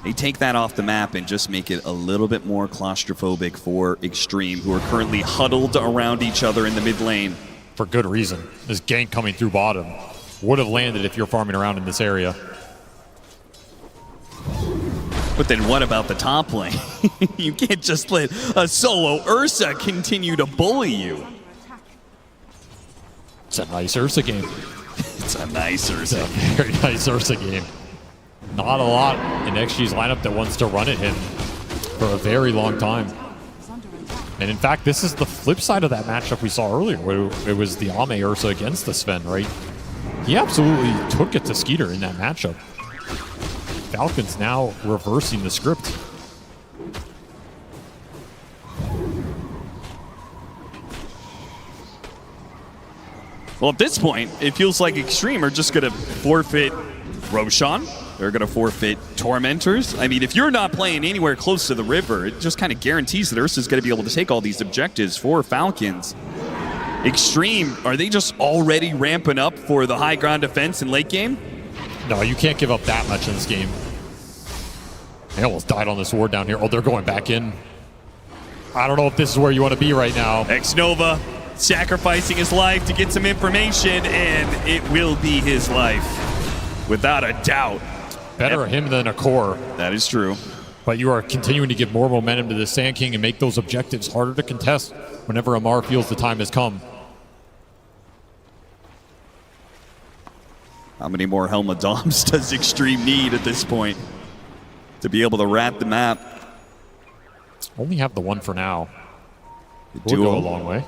They take that off the map and just make it a little bit more claustrophobic for Xtreme, who are currently huddled around each other in the mid lane. For good reason. This gank coming through bottom would have landed if you're farming around in this area. But then what about the top lane? You can't just let a solo Ursa continue to bully you. It's a nice Ursa game. It's a nice Ursa. It's a very nice Ursa game. Not a lot in XG's lineup that wants to run at him for a very long time. And in fact, this is the flip side of that matchup we saw earlier, where it was the Ame Ursa against the Sven, right? He absolutely took it to Skeeter in that matchup. Falcons now reversing the script. Well, at this point, it feels like Xtreme are just going to forfeit Roshan. They're going to forfeit Tormentors. I mean, if you're not playing anywhere close to the river, it just kind of guarantees that Ursa's going to be able to take all these objectives for Falcons. Xtreme, are they just already ramping up for the high ground defense in late game? No, you can't give up that much in this game. They almost died on this ward down here. Oh, they're going back in. I don't know if this is where you want to be right now. Xnova sacrificing his life to get some information, and it will be his life, without a doubt. Better him than a core. That is true. But you are continuing to give more momentum to the Sand King and make those objectives harder to contest whenever Amar feels the time has come. How many more Helma Doms does Xtreme need at this point to be able to rat the map? Only have the one for now. We'll go a long way.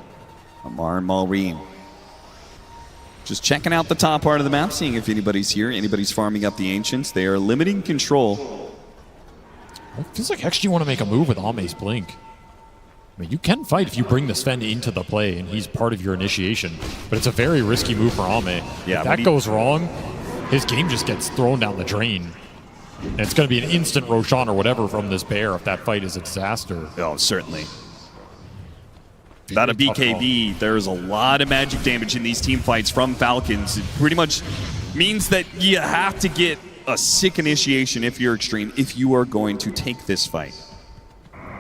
Amar and Malrine. Just checking out the top part of the map, seeing if anybody's here, anybody's farming up the Ancients. They are limiting control. It feels like XG want to make a move with Ame's Blink. I mean, you can fight if you bring the Sven into the play and he's part of your initiation, but it's a very risky move for Ame. Yeah, if that goes wrong, his game just gets thrown down the drain. And it's going to be an instant Roshan or whatever from this bear if that fight is a disaster. Oh, certainly. Without a BKB, there's a lot of magic damage in these team fights from Falcons. It pretty much means that you have to get a sick initiation if you're Xtreme, if you are going to take this fight.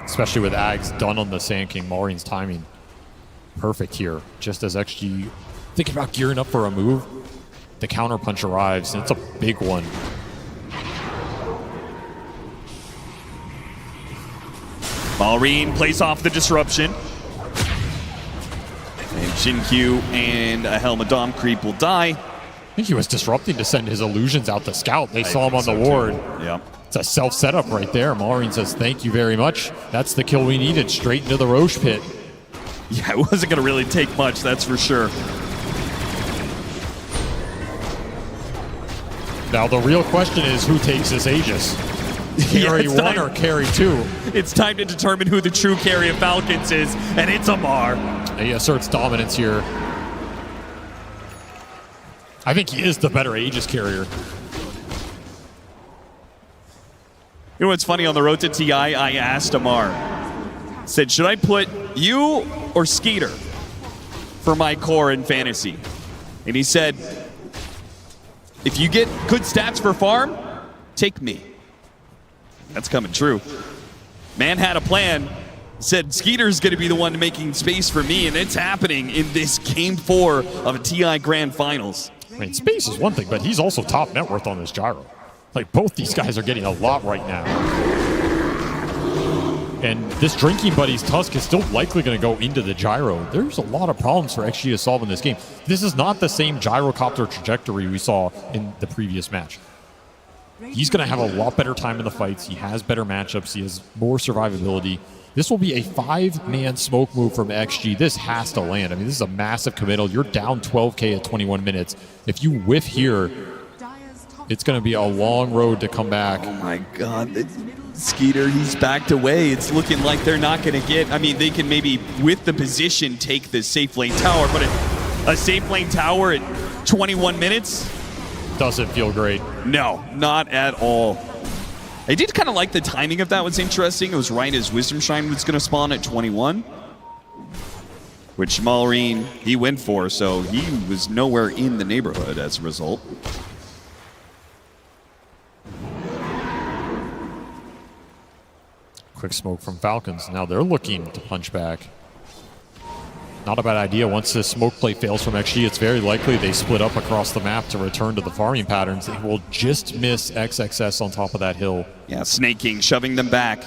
Especially with Ags done on the Sand King. Maureen's timing perfect here. Just as XG thinking about gearing up for a move, the counter punch arrives, and it's a big one. Malrine plays off the disruption. And Jinkyu and a Helma Dom creep will die. I think he was disrupting to send his illusions out to scout. They saw him on the ward. Yeah. It's a self-setup right there. Malrine says, thank you very much. That's the kill we needed, straight into the Roche pit. Yeah, it wasn't going to really take much, that's for sure. Now, the real question is who takes this Aegis? Carry one or carry two? It's time to determine who the true carry of Falcons is, and it's Amar. He asserts dominance here. I think he is the better Aegis carrier. You know what's funny? On the road to TI, I asked Amar, said, should I put you or Skeeter for my core in fantasy? And he said, if you get good stats for farm, take me. That's coming true. Man had a plan, said Skeeter's going to be the one making space for me, and it's happening in this Game 4 of a TI Grand Finals. I mean, space is one thing, but he's also top net worth on this gyro. Like, both these guys are getting a lot right now. And this Drinking Buddy's Tusk is still likely going to go into the gyro. There's a lot of problems for XG to solve in this game. This is not the same gyrocopter trajectory we saw in the previous match. He's going to have a lot better time in the fights. He has better matchups. He has more survivability. This will be a 5-man smoke move from XG. This has to land. I mean, this is a massive committal. You're down 12K at 21 minutes. If you whiff here, it's going to be a long road to come back. Oh my God. Skeeter, he's backed away. It's looking like they're not going to get... I mean, they can maybe, with the position, take the safe lane tower, but a safe lane tower at 21 minutes? Doesn't feel great. No, not at all. I did kind of like the timing of that. Was interesting. It was right as Wisdom Shrine was going to spawn at 21, which Malrine, he went for, so he was nowhere in the neighborhood as a result. Quick smoke from Falcons. Now they're looking to punch back. Not a bad idea. Once this smoke play fails from XG, it's very likely they split up across the map to return to the farming patterns. They will just miss XXS on top of that hill. Yeah, Snake King shoving them back.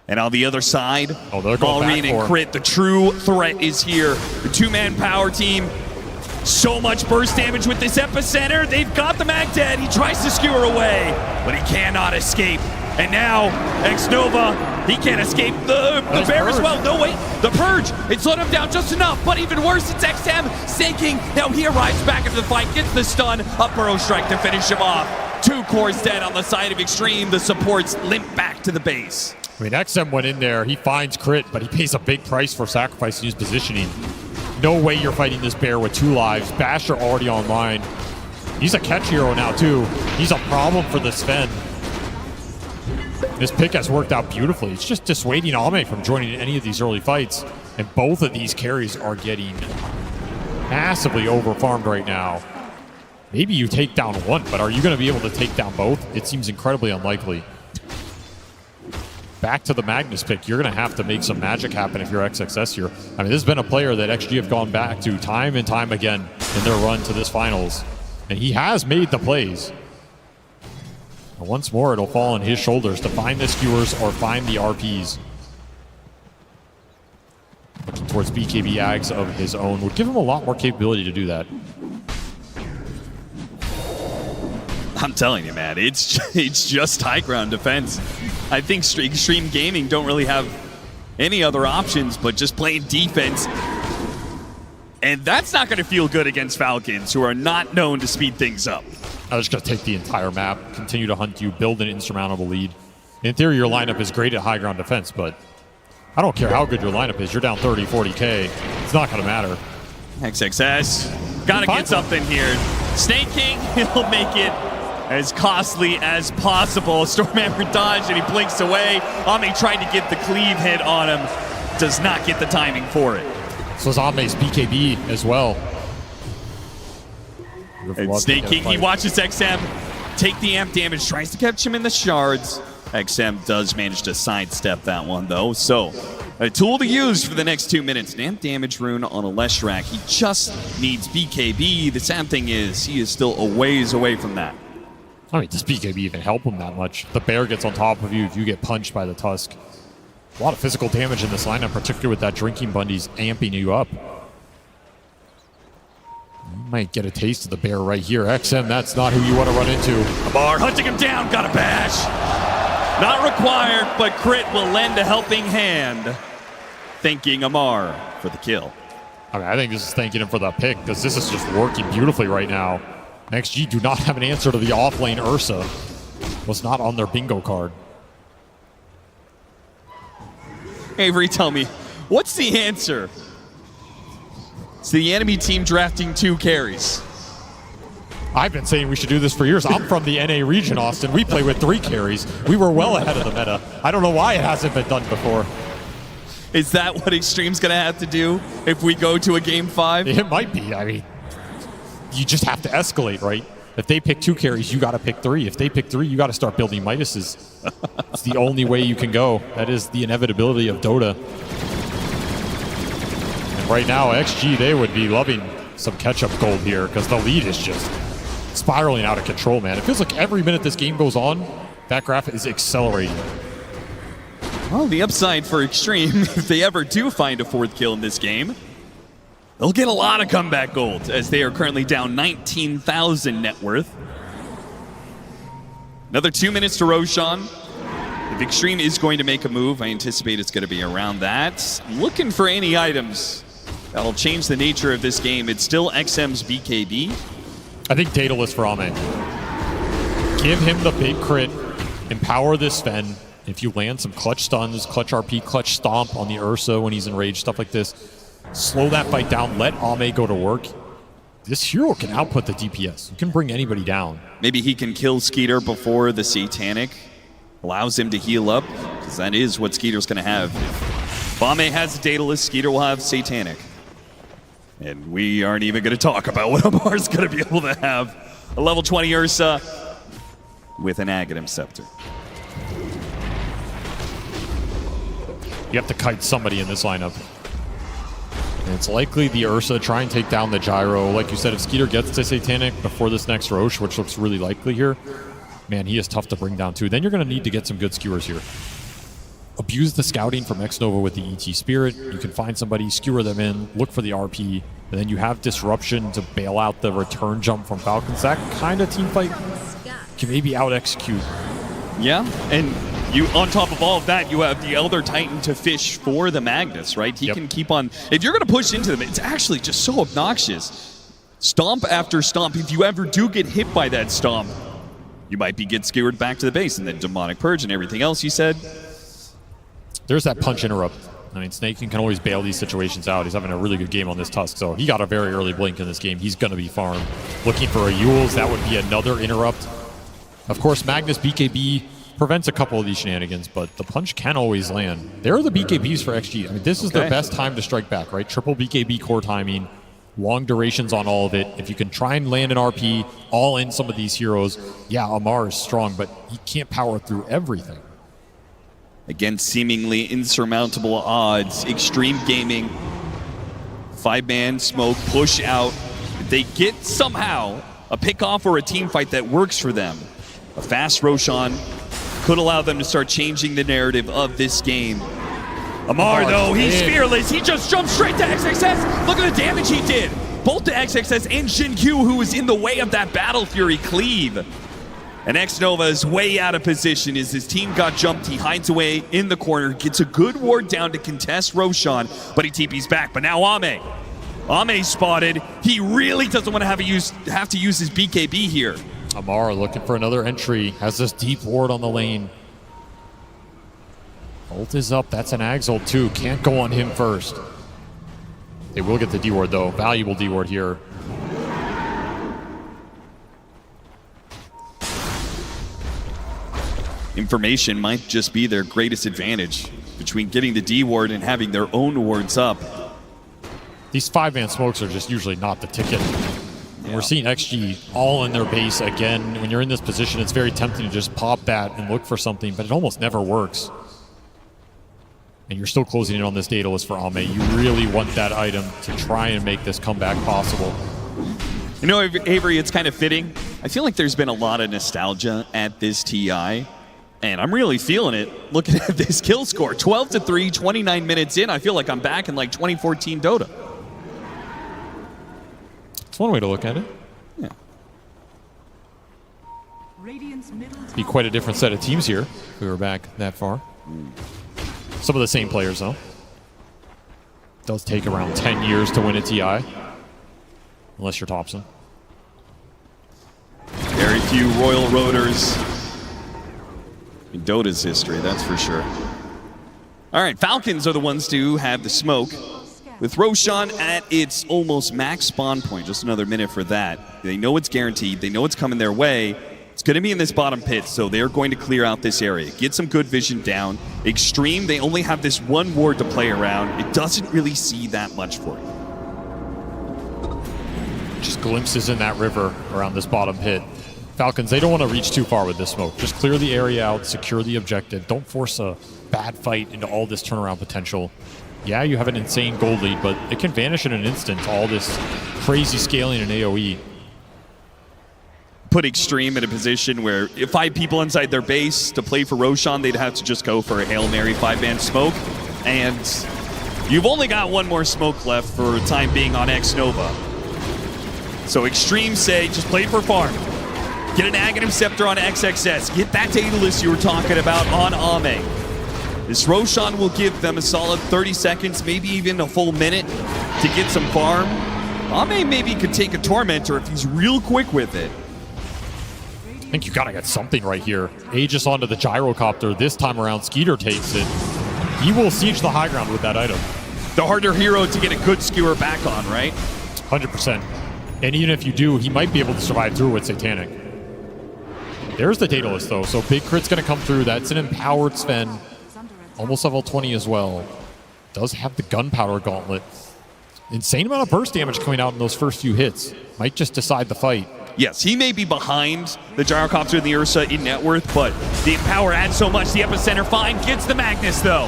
And on the other side, they're going Malrine and Crit, the true threat is here. The two-man power team. So much burst damage with this epicenter. They've got the mag dead. He tries to skewer away, but he cannot escape. And now, X-Nova, he can't escape the bear as well. No, wait, the Purge, it slowed him down just enough, but even worse, it's XM sinking. Now he arrives back into the fight, gets the stun, a Burrow Strike to finish him off. 2 cores dead on the side of Xtreme. The supports limp back to the base. I mean, XM went in there, he finds Crit, but he pays a big price for sacrificing his positioning. No way you're fighting this bear with 2 lives. Basher already online. He's a catch hero now, too. He's a problem for the Sven. This pick has worked out beautifully. It's just dissuading Ame from joining any of these early fights. And both of these carries are getting massively overfarmed right now. Maybe you take down one, but are you going to be able to take down both? It seems incredibly unlikely. Back to the Magnus pick. You're going to have to make some magic happen if you're XXS here. I mean, this has been a player that XG have gone back to time and time again in their run to this finals. And he has made the plays. And once more, it'll fall on his shoulders to find the skewers or find the RPs. Looking towards BKB Ags of his own would give him a lot more capability to do that. I'm telling you, man, it's just high ground defense. I think Xtreme Gaming don't really have any other options but just playing defense. And that's not going to feel good against Falcons, who are not known to speed things up. I was just going to take the entire map, continue to hunt you, build an insurmountable lead. In theory, your lineup is great at high ground defense, but I don't care how good your lineup is. You're down 30, 40K. It's not going to matter. XXS, got to get something here. Snake King, he'll make it as costly as possible. Stormhammer dodge and he blinks away. Ame trying to get the cleave hit on him. Does not get the timing for it. So is Ame's BKB as well. And Snake King, he watches XM take the amp damage, tries to catch him in the shards. XM does manage to sidestep that one though. So a tool to use for the next 2 minutes. An amp damage rune on a Leshrac. He just needs BKB. The sad thing is he is still a ways away from that. I mean, does BKB even help him that much? The bear gets on top of you if you get punched by the Tusk. A lot of physical damage in this lineup, particularly with that Drinking Bundy's amping you up. You might get a taste of the bear right here. XM, that's not who you want to run into. Amar hunting him down, got a bash. Not required, but Crit will lend a helping hand. Thanking Amar for the kill. I mean, I think this is thanking him for that pick, because this is just working beautifully right now. XG do not have an answer to the off-lane Ursa. Was not on their bingo card. Avery, tell me, what's the answer? It's the enemy team drafting 2 carries. I've been saying we should do this for years. I'm from the NA region, Austin. We play with 3 carries. We were well ahead of the meta. I don't know why it hasn't been done before. Is that what Xtreme's going to have to do if we go to a game 5? It might be. I mean, you just have to escalate, right? If they pick 2 carries, you got to pick 3. If they pick 3, you got to start building Midases. It's the only way you can go. That is the inevitability of Dota. And right now, XG, they would be loving some catch-up gold here because the lead is just spiraling out of control, man. It feels like every minute this game goes on, that graph is accelerating. Well, the upside for Xtreme, if they ever do find a 4th kill in this game, they'll get a lot of comeback gold, as they are currently down 19,000 net worth. Another 2 minutes to Roshan. If Xtreme is going to make a move, I anticipate it's going to be around that. I'm looking for any items that'll change the nature of this game. It's still XM's BKB. I think Daedalus for Ame. Give him the big crit, empower this Sven. If you land some clutch stuns, clutch RP, clutch stomp on the Ursa when he's enraged, stuff like this, slow that fight down, let Ame go to work. This hero can output the DPS. You can bring anybody down. Maybe he can kill Skeeter before the Satanic allows him to heal up, because that is what Skeeter's going to have. If Ame has Daedalus, Skeeter will have Satanic. And we aren't even going to talk about what Amar's going to be able to have. A level 20 Ursa with an Aghanim Scepter. You have to kite somebody in this lineup. And it's likely the Ursa try and take down the Gyro. Like you said, if Skeeter gets to Satanic before this next Roche, which looks really likely here, man, he is tough to bring down too. Then you're going to need to get some good skewers here. Abuse the scouting from Xnova with the ET Spirit. You can find somebody, skewer them in, look for the RP, and then you have Disruption to bail out the return jump from Falcons. That kind of team fight can maybe out-execute. Yeah, and you, on top of all of that, you have the Elder Titan to fish for the Magnus, right? He can keep on... If you're going to push into them, it's actually just so obnoxious. Stomp after stomp. If you ever do get hit by that stomp, you might get skewered back to the base, and then Demonic Purge and everything else you said. There's that punch interrupt. I mean, Snaking can always bail these situations out. He's having a really good game on this Tusk, so he got a very early blink in this game. He's going to be farmed. Looking for a Yules, that would be another interrupt. Of course, Magnus BKB prevents a couple of these shenanigans, but the punch can always land. There are the BKBs for XG. I mean, this is their best time to strike back, right? Triple BKB core timing, long durations on all of it. If you can try and land an RP, all in some of these heroes, yeah, Amar is strong, but he can't power through everything. Against seemingly insurmountable odds, Xtreme Gaming, 5-man smoke, push out. They get somehow a pick-off or a team fight that works for them. A fast Roshan could allow them to start changing the narrative of this game. Amar, though, he's fearless. He just jumped straight to XXS. Look at the damage he did. Both to XXS and Xingqiu, who was in the way of that Battle Fury cleave. And Xnova is way out of position as his team got jumped. He hides away in the corner, gets a good ward down to contest Roshan, but he TP's back. But now Ame. Ame's spotted. He really doesn't want to have to use his BKB here. Amar looking for another entry. Has this deep ward on the lane. Ult is up. That's an Ags ult too. Can't go on him first. They will get the D-ward though. Valuable D-ward here. Information might just be their greatest advantage between getting the D-ward and having their own wards up. These 5-man smokes are just usually not the ticket. Yeah. We're seeing XG all in their base again. When you're in this position, it's very tempting to just pop that and look for something, but it almost never works. And you're still closing in on this Daedalus for Ame. You really want that item to try and make this comeback possible. You know, Avery, it's kind of fitting. I feel like there's been a lot of nostalgia at this TI. And I'm really feeling it looking at this kill score. 12-3, 29 minutes in. I feel like I'm back in like 2014 Dota. It's one way to look at it. Yeah. Be quite a different set of teams here if we were back that far. Some of the same players, though. It does take around 10 years to win a TI. Unless you're Thompson. Very few Royal Roaders in Dota's history, that's for sure. All right, Falcons are the ones to have the smoke. With Roshan at its almost max spawn point, just another minute for that. They know it's guaranteed. They know it's coming their way. It's going to be in this bottom pit, so they're going to clear out this area. Get some good vision down. Xtreme, they only have this one ward to play around. It doesn't really see that much for it. Just glimpses in that river around this bottom pit. Falcons, they don't want to reach too far with this smoke. Just clear the area out, secure the objective. Don't force a bad fight into all this turnaround potential. yeah, you have an insane gold lead, but it can vanish in an instant, all this crazy scaling in AoE. Put Xtreme in a position where if 5 people inside their base to play for Roshan, they'd have to just go for a Hail Mary 5-man smoke. And you've only got 1 more smoke left for time being on X-Nova. So Xtreme say, just play for farm. Get an Aghanim Scepter on XXS. Get that Daedalus you were talking about on Ame. This Roshan will give them a solid 30 seconds, maybe even a full minute to get some farm. Ame maybe could take a Tormentor if he's real quick with it. I think you gotta get something right here. Aegis onto the Gyrocopter. This time around, Skeeter takes it. He will siege the high ground with that item. The harder hero to get a good skewer back on, right? 100%. And even if you do, he might be able to survive through with Satanic. There's the Daedalus, though, so big crit's gonna come through. That's an empowered Sven. Almost level 20 as well. Does have the Gunpowder Gauntlet. Insane amount of burst damage coming out in those first few hits. Might just decide the fight. Yes, he may be behind the Gyrocopter and the Ursa in net worth, but the Empower adds so much. The Epicenter fine gets the Magnus, though.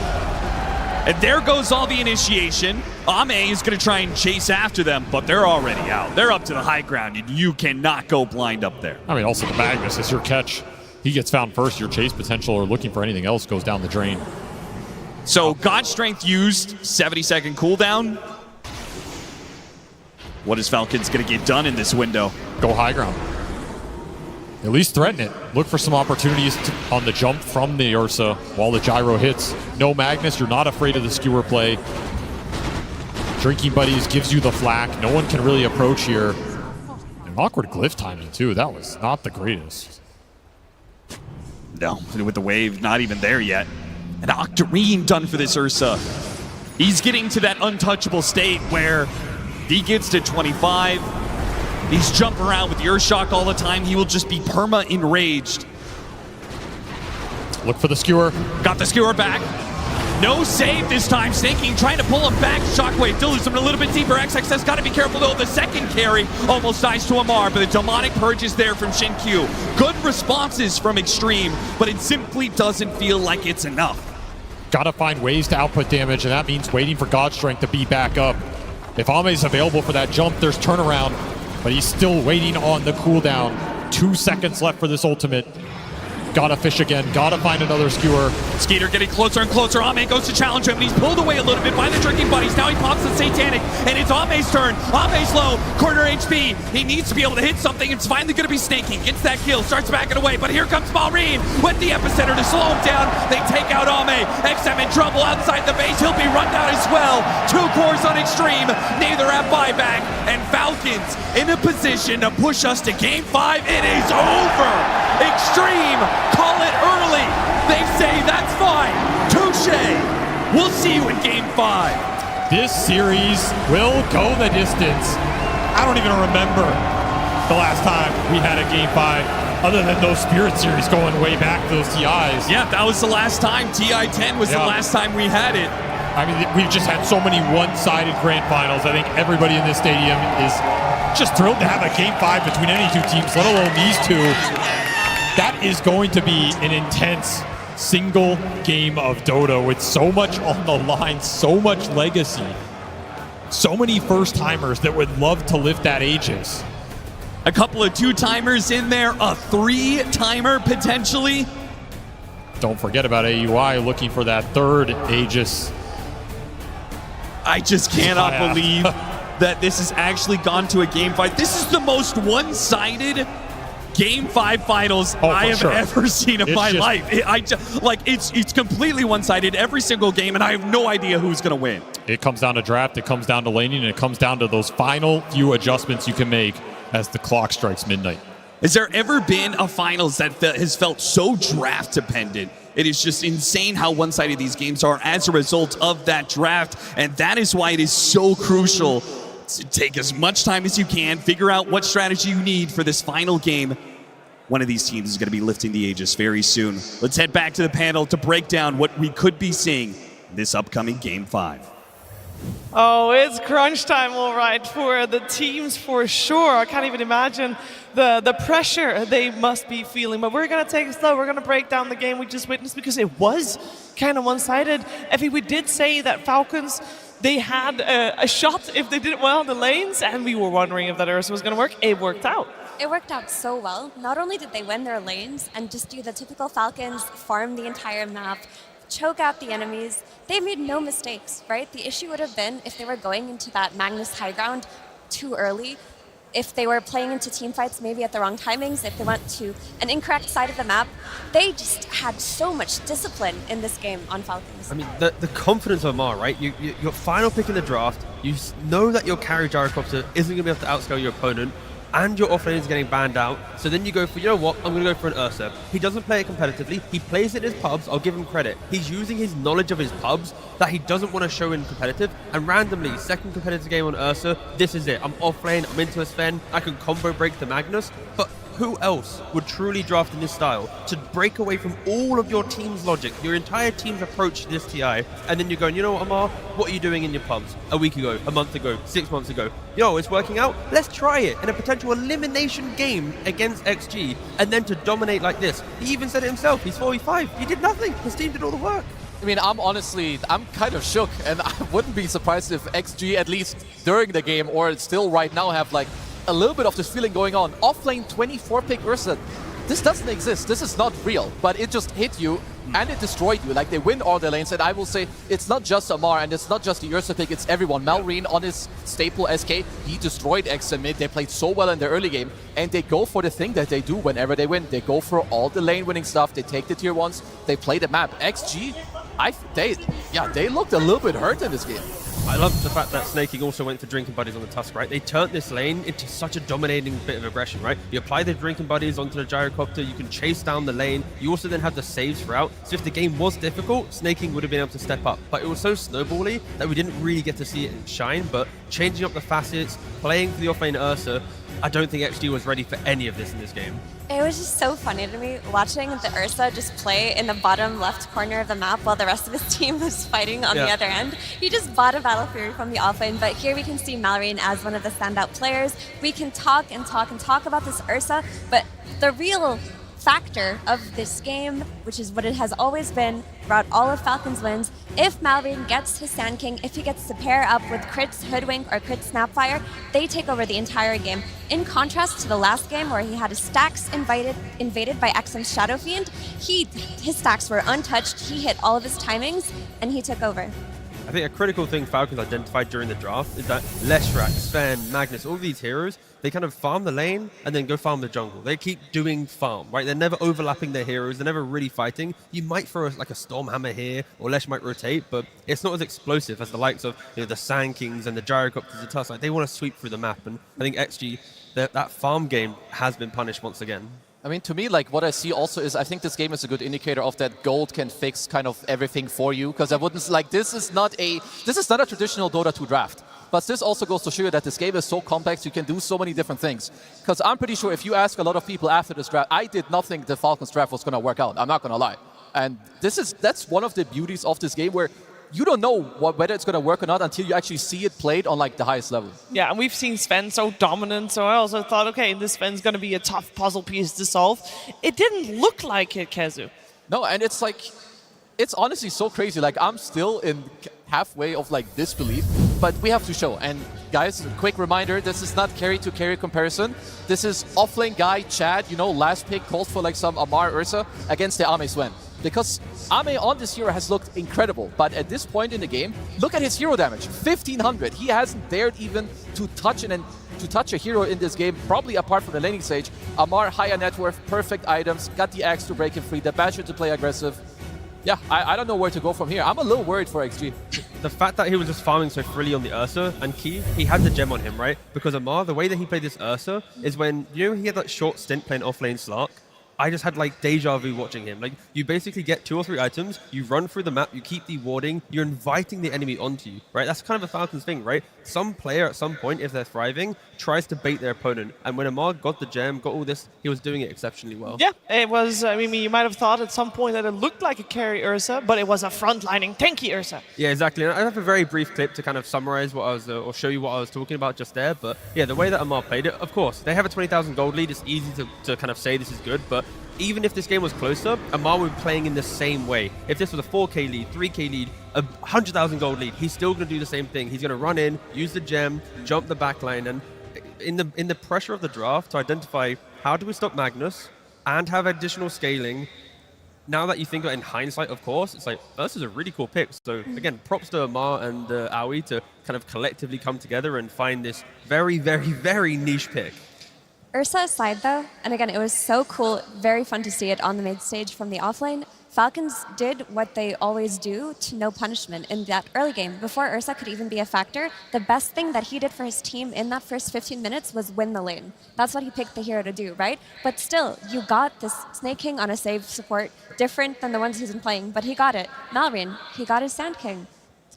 And there goes all the initiation. Ame is going to try and chase after them, but they're already out. They're up to the high ground, and you cannot go blind up there. I mean, also the Magnus is your catch. He gets found first. Your chase potential or looking for anything else goes down the drain. So God Strength used, 70-second cooldown. What is Falcons going to get done in this window? Go high ground. At least threaten it. Look for some opportunities on the jump from the Ursa while the gyro hits. No Magnus, you're not afraid of the skewer play. Drinking Buddies gives you the flak. No one can really approach here. An awkward glyph timing too. That was not the greatest. No, with the wave not even there yet. An Octarine done for this Ursa. He's getting to that untouchable state where he gets to 25. He's jumping around with the Earthshock all the time. He will just be perma-enraged. Look for the skewer. Got the skewer back. No save this time. Snaking trying to pull him back. Shockwave dilutes him a little bit deeper. XXS got to be careful though. The second carry almost dies to Amar, but the demonic purge is there from Shin-Q. Good responses from Xtreme, but it simply doesn't feel like it's enough. Gotta find ways to output damage, and that means waiting for God Strength to be back up. If Ame's available for that jump, there's turnaround, but he's still waiting on the cooldown. 2 seconds left for this ultimate. Gotta fish again, gotta find another skewer. Skeeter getting closer and closer. Ame goes to challenge him, and he's pulled away a little bit by the Drinking Buddies. Now he pops the Satanic, and it's Ame's turn. Ame's low, corner HP. He needs to be able to hit something. It's finally gonna be Snaking. Gets that kill, starts backing away, but here comes Malrine with the Epicenter to slow him down. They take out Ame. XM in trouble outside the base. He'll be run down as well. 2 cores on Xtreme, neither have buyback, and Falcons in a position to push us to Game 5. It is over. Xtreme call it early. They say that's fine. Touche. We'll see you in Game 5. This series will go the distance. I don't even remember the last time we had a Game 5 other than those Spirit series going way back to those TIs. Yeah, that was the last time. TI-10 was the last time we had it. I mean, we've just had so many one-sided grand finals. I think everybody in this stadium is just thrilled to have a Game 5 between any 2 teams, let alone these 2. That is going to be an intense single game of Dota with so much on the line, so much legacy, so many first-timers that would love to lift that Aegis. A couple of 2-timers in there, a 3-timer potentially. Don't forget about AUI looking for that 3rd Aegis. I just cannot believe that this has actually gone to a Game 5. This is the most one-sided Game 5 finals I have ever seen in my life. It's completely one-sided every single game, and I have no idea who's going to win. It comes down to draft, it comes down to laning, and it comes down to those final few adjustments you can make as the clock strikes midnight. Has there ever been a finals that has felt so draft-dependent? It is just insane how one-sided these games are as a result of that draft, and that is why it is so crucial to take as much time as you can, figure out what strategy you need for this final game. One of these teams is going to be lifting the Aegis very soon. Let's head back to the panel to break down what we could be seeing this upcoming Game 5. Oh, it's crunch time, all right, for the teams for sure. I can't even imagine the pressure they must be feeling. But we're going to take it slow. We're going to break down the game we just witnessed because it was kind of one-sided. Effie, we did say that Falcons, they had a shot if they did well in the lanes, and we were wondering if that Ursa was going to work. It worked out. It worked out so well. Not only did they win their lanes and just do the typical Falcons, farm the entire map, choke out the enemies, they made no mistakes, right? The issue would have been if they were going into that Magnus high ground too early, if they were playing into team fights maybe at the wrong timings, if they went to an incorrect side of the map. They just had so much discipline in this game on Falcons. I mean, the confidence of Amar, right? Your final pick in the draft, you know that your carry gyrocopter isn't going to be able to outscale your opponent, and your offlane is getting banned out. So then you go for, you know what, I'm going to go for an Ursa. He doesn't play it competitively. He plays it in his pubs. I'll give him credit. He's using his knowledge of his pubs that he doesn't want to show in competitive. And randomly, second competitive game on Ursa, this is it. I'm offlane, I'm into a Sven, I can combo break the Magnus. But who else would truly draft in this style to break away from all of your team's logic, your entire team's approach to this TI, and then you're going, you know what, Amar, what are you doing in your pubs? A week ago, a month ago, 6 months ago. Yo, it's working out. Let's try it in a potential elimination game against XG, and then to dominate like this. He even said it himself. He's 45. He did nothing. His team did all the work. I mean, I'm kind of shook, and I wouldn't be surprised if XG, at least during the game or still right now, have like a little bit of this feeling going on. Offlane 24 pick Ursa. This doesn't exist. This is not real, but it just hit you and it destroyed you. Like, they win all their lanes, and I will say it's not just Amar and it's not just the Ursa pick, it's everyone. Malrine on his staple SK, he destroyed Xtreme mid. They played so well in their early game, and they go for the thing that they do whenever they win. They go for all the lane winning stuff. They take the tier 1s, they play the map. XG, they looked a little bit hurt in this game. I love the fact that Snaking also went for Drinking Buddies on the Tusk, right? They turned this lane into such a dominating bit of aggression, right? You apply the Drinking Buddies onto the Gyrocopter, you can chase down the lane, you also then have the saves throughout, so if the game was difficult, Snaking would have been able to step up. But it was so snowbally that we didn't really get to see it shine, but changing up the facets, playing for the offlane Ursa, I don't think XG was ready for any of this in this game. It was just so funny to me watching the Ursa just play in the bottom left corner of the map while the rest of his team was fighting on the other end. He just bought a Battle Fury from the offlane, but here we can see Malrine as one of the standout players. We can talk and talk and talk about this Ursa, but the real factor of this game, which is what it has always been throughout all of Falcons wins, if Malrine gets his Sand King, if he gets to pair up with Crit's Hoodwink or Crit's Snapfire, they take over the entire game. In contrast to the last game where he had his stacks invaded by XM's Shadow Fiend, his stacks were untouched, he hit all of his timings, and he took over. I think a critical thing Falcons identified during the draft is that Leshrac, Sven, Magnus, all these heroes, they kind of farm the lane and then go farm the jungle. They keep doing farm, right? They're never overlapping their heroes. They're never really fighting. You might throw like a Stormhammer here, or Lesh might rotate, but it's not as explosive as the likes of the Sand Kings and the Gyrocopters and Tusk. Like, they want to sweep through the map, and I think XG, that farm game has been punished once again. I mean, to me, like, what I see also is I think this game is a good indicator of that gold can fix kind of everything for you, because I wouldn't, like, this is not a traditional Dota 2 draft. But this also goes to show you that this game is so complex, you can do so many different things. Because I'm pretty sure if you ask a lot of people after this draft, I did not think the Falcons draft was going to work out. I'm not going to lie. And that's one of the beauties of this game, where you don't know whether it's going to work or not until you actually see it played on like the highest level. Yeah, and we've seen Sven so dominant, so I also thought, okay, this Sven's going to be a tough puzzle piece to solve. It didn't look like it, Kezu. No, and it's like, it's honestly so crazy. Like, I'm still in halfway of like disbelief, but we have to show. And guys, a quick reminder, this is not carry to carry comparison. This is offlane guy Chad, last pick called for like some Amar Ursa against the Ame Sven. Because Ame on this hero has looked incredible, but at this point in the game, look at his hero damage, 1500. He hasn't dared even to touch a hero in this game, probably apart from the laning stage. Amar, higher net worth, perfect items, got the axe to break him free, the Basher to play aggressive. Yeah, I don't know where to go from here. I'm a little worried for XG. The fact that he was just farming so freely on the Ursa and Key, he had the gem on him, right? Because Amar, the way that he played this Ursa is when, he had that short stint playing offlane Slark. I just had like deja vu watching him. Like, you basically get 2 or 3 items, you run through the map, you keep the warding, you're inviting the enemy onto you, right? That's kind of a Falcons thing, right? Some player at some point, if they're thriving, tries to bait their opponent. And when Amar got the gem, got all this, he was doing it exceptionally well. Yeah, it was, I mean, you might have thought at some point that it looked like a carry Ursa, but it was a frontlining tanky Ursa. Yeah, exactly. And I have a very brief clip to kind of summarize what I was, or show you what I was talking about just there. But yeah, the way that Amar played it, of course, they have a 20,000 gold lead. It's easy to kind of say this is good, but even if this game was closer, Amar would be playing in the same way. If this was a 4K lead, 3K lead, a 100,000 gold lead, he's still going to do the same thing. He's going to run in, use the gem, jump the backline, and in the pressure of the draft to identify how do we stop Magnus and have additional scaling. Now that you think about it in hindsight, of course, it's like, this is a really cool pick. So again, props to Amar and Aoi to kind of collectively come together and find this very, very, very niche pick. Ursa aside though, and again, it was so cool, very fun to see it on the mid stage from the offlane. Falcons did what they always do to no punishment in that early game. Before Ursa could even be a factor, the best thing that he did for his team in that first 15 minutes was win the lane. That's what he picked the hero to do, right? But still, you got this Snake King on a save support, different than the ones he's been playing, but he got it. Malrine, he got his Sand King.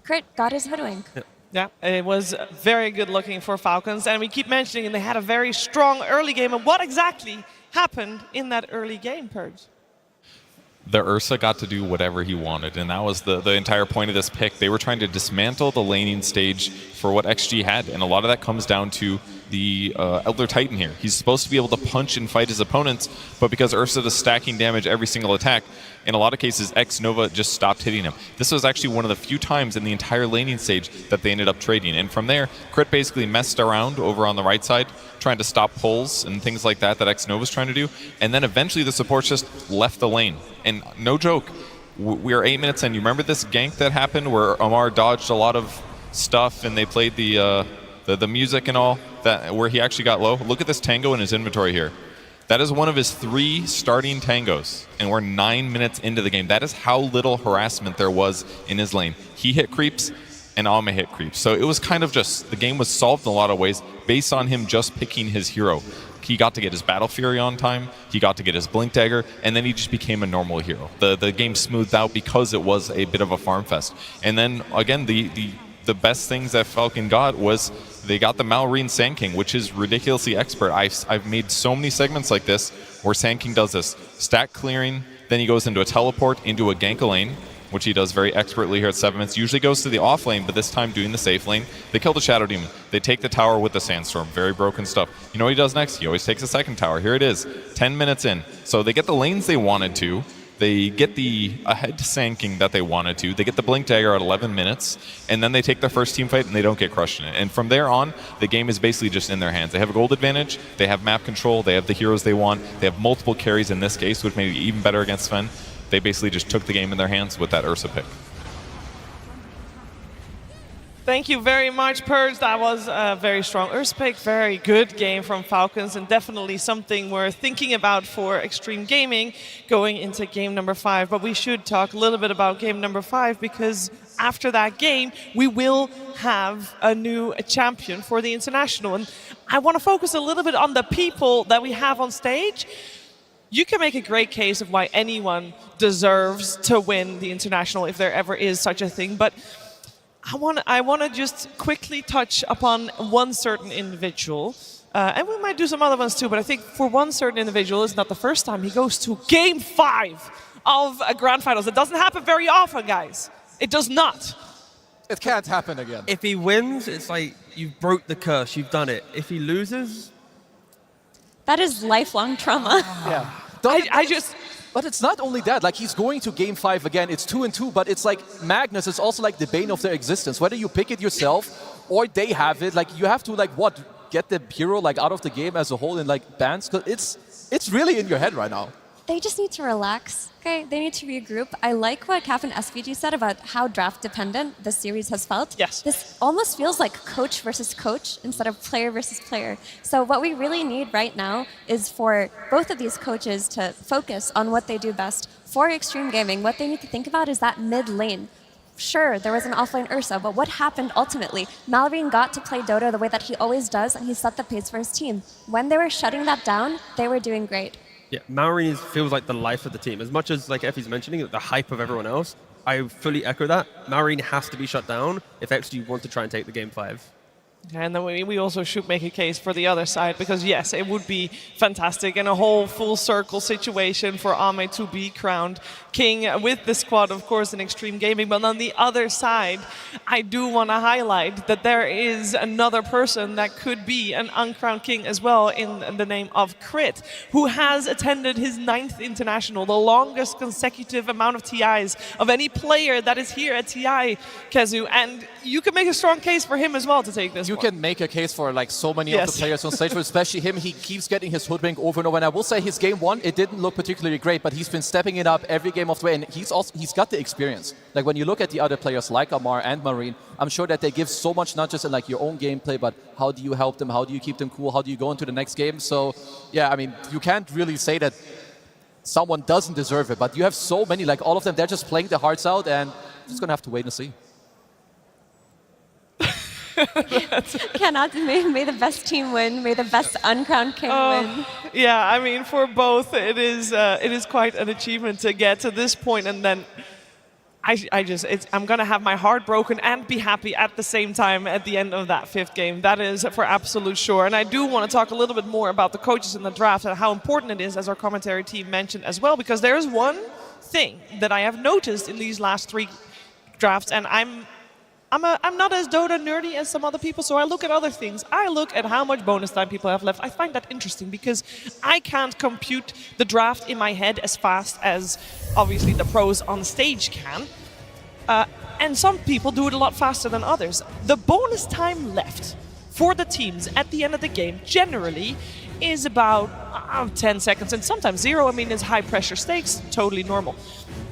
Crit got his Hoodwink. Yeah, it was very good looking for Falcons, and we keep mentioning they had a very strong early game. And what exactly happened in that early game, Purge? The Ursa got to do whatever he wanted, and that was the entire point of this pick. They were trying to dismantle the laning stage for what XG had, and a lot of that comes down to the Elder Titan here. He's supposed to be able to punch and fight his opponents, but because Ursa is stacking damage every single attack, in a lot of cases, X-Nova just stopped hitting him. This was actually one of the few times in the entire laning stage that they ended up trading. And from there, Crit basically messed around over on the right side, trying to stop pulls and things like that X-Nova's trying to do. And then eventually the supports just left the lane. And no joke, we are 8 minutes in. You remember this gank that happened where Amar dodged a lot of stuff and they played the music and all, that where he actually got low? Look at this tango in his inventory here. That is one of his 3 starting tangos, and we're 9 minutes into the game. That is how little harassment there was in his lane. He hit creeps, and Alma hit creeps. So it was kind of just, the game was solved in a lot of ways based on him just picking his hero. He got to get his Battle Fury on time, he got to get his Blink Dagger, and then he just became a normal hero. The game smoothed out because it was a bit of a farm fest. And then, again, the best things that Falcon got was they got the Malrine Sand King, which is ridiculously expert. I've made so many segments like this where Sand King does this stack clearing, then he goes into a teleport, into a gank lane, which he does very expertly here at 7 minutes. Usually goes to the off lane, but this time doing the safe lane. They kill the Shadow Demon. They take the tower with the Sandstorm. Very broken stuff. You know what he does next? He always takes a second tower. Here it is, 10 minutes in. So they get the lanes they wanted to. They get the ahead Sand King that they wanted to. They get the Blink Dagger at 11 minutes, and then they take their first team fight and they don't get crushed in it. And from there on, the game is basically just in their hands. They have a gold advantage, they have map control, they have the heroes they want, they have multiple carries in this case, which made it even better against Sven. They basically just took the game in their hands with that Ursa pick. Thank you very much, Purge. That was a very strong Ursa pick. Very good game from Falcons, and definitely something we're thinking about for Xtreme Gaming going into game number 5. But we should talk a little bit about game number 5, because after that game, we will have a new champion for the International. And I want to focus a little bit on the people that we have on stage. You can make a great case of why anyone deserves to win the International if there ever is such a thing. But I want to just quickly touch upon one certain individual, and we might do some other ones too, but I think for one certain individual, it's not the first time he goes to game 5 of a grand finals. It doesn't happen very often, guys. It does not. It can't happen again. If he wins, it's like, you've broke the curse, you've done it. If he loses... That is lifelong trauma. Yeah. But it's not only that, like he's going to game 5 again, it's 2-2, but it's like Magnus is also like the bane of their existence. Whether you pick it yourself or they have it, like you have to like get the hero like out of the game as a whole in like bans, because it's really in your head right now. They just need to relax, okay? They need to regroup. I like what Captain SVG said about how draft dependent this series has felt. Yes. This almost feels like coach versus coach instead of player versus player. So what we really need right now is for both of these coaches to focus on what they do best. For Xtreme Gaming, what they need to think about is that mid lane. Sure, there was an offlane Ursa, but what happened ultimately? Malrine got to play Dota the way that he always does, and he set the pace for his team. When they were shutting that down, they were doing great. Yeah, Maureen feels like the life of the team. As much as like Effie's mentioning, the hype of everyone else, I fully echo that. Maureen has to be shut down if XG want to try and take the game 5. And then we also should make a case for the other side, because yes, it would be fantastic and a whole full circle situation for Ame to be crowned king with the squad, of course, in Xtreme Gaming. But on the other side, I do want to highlight that there is another person that could be an uncrowned king as well, in the name of Crit, who has attended his 9th international, the longest consecutive amount of TIs of any player that is here at TI, Kezu. And you can make a strong case for him as well to take this. You can make a case for like so many of the players on stage, but especially him. He keeps getting his hoodwink over and over. And I will say his game 1, it didn't look particularly great, but he's been stepping it up every game of the way. And he's got the experience. Like when you look at the other players like Amar and Marine, I'm sure that they give so much, not just in like your own gameplay, but how do you help them? How do you keep them cool? How do you go into the next game? So yeah, I mean, you can't really say that someone doesn't deserve it, but you have so many, like all of them, they're just playing their hearts out, and just gonna have to wait and see. Cannot. May the best team win. May the best uncrowned king win. Yeah, I mean, for both, it is quite an achievement to get to this point, and then I'm gonna have my heart broken and be happy at the same time at the end of that 5th game. That is for absolute sure. And I do want to talk a little bit more about the coaches in the draft and how important it is, as our commentary team mentioned as well, because there is one thing that I have noticed in these last 3 drafts, and I'm not as Dota nerdy as some other people, so I look at other things. I look at how much bonus time people have left. I find that interesting because I can't compute the draft in my head as fast as obviously the pros on stage can. And some people do it a lot faster than others. The bonus time left for the teams at the end of the game generally is about 10 seconds, and sometimes 0. I mean, it's high pressure stakes, totally normal.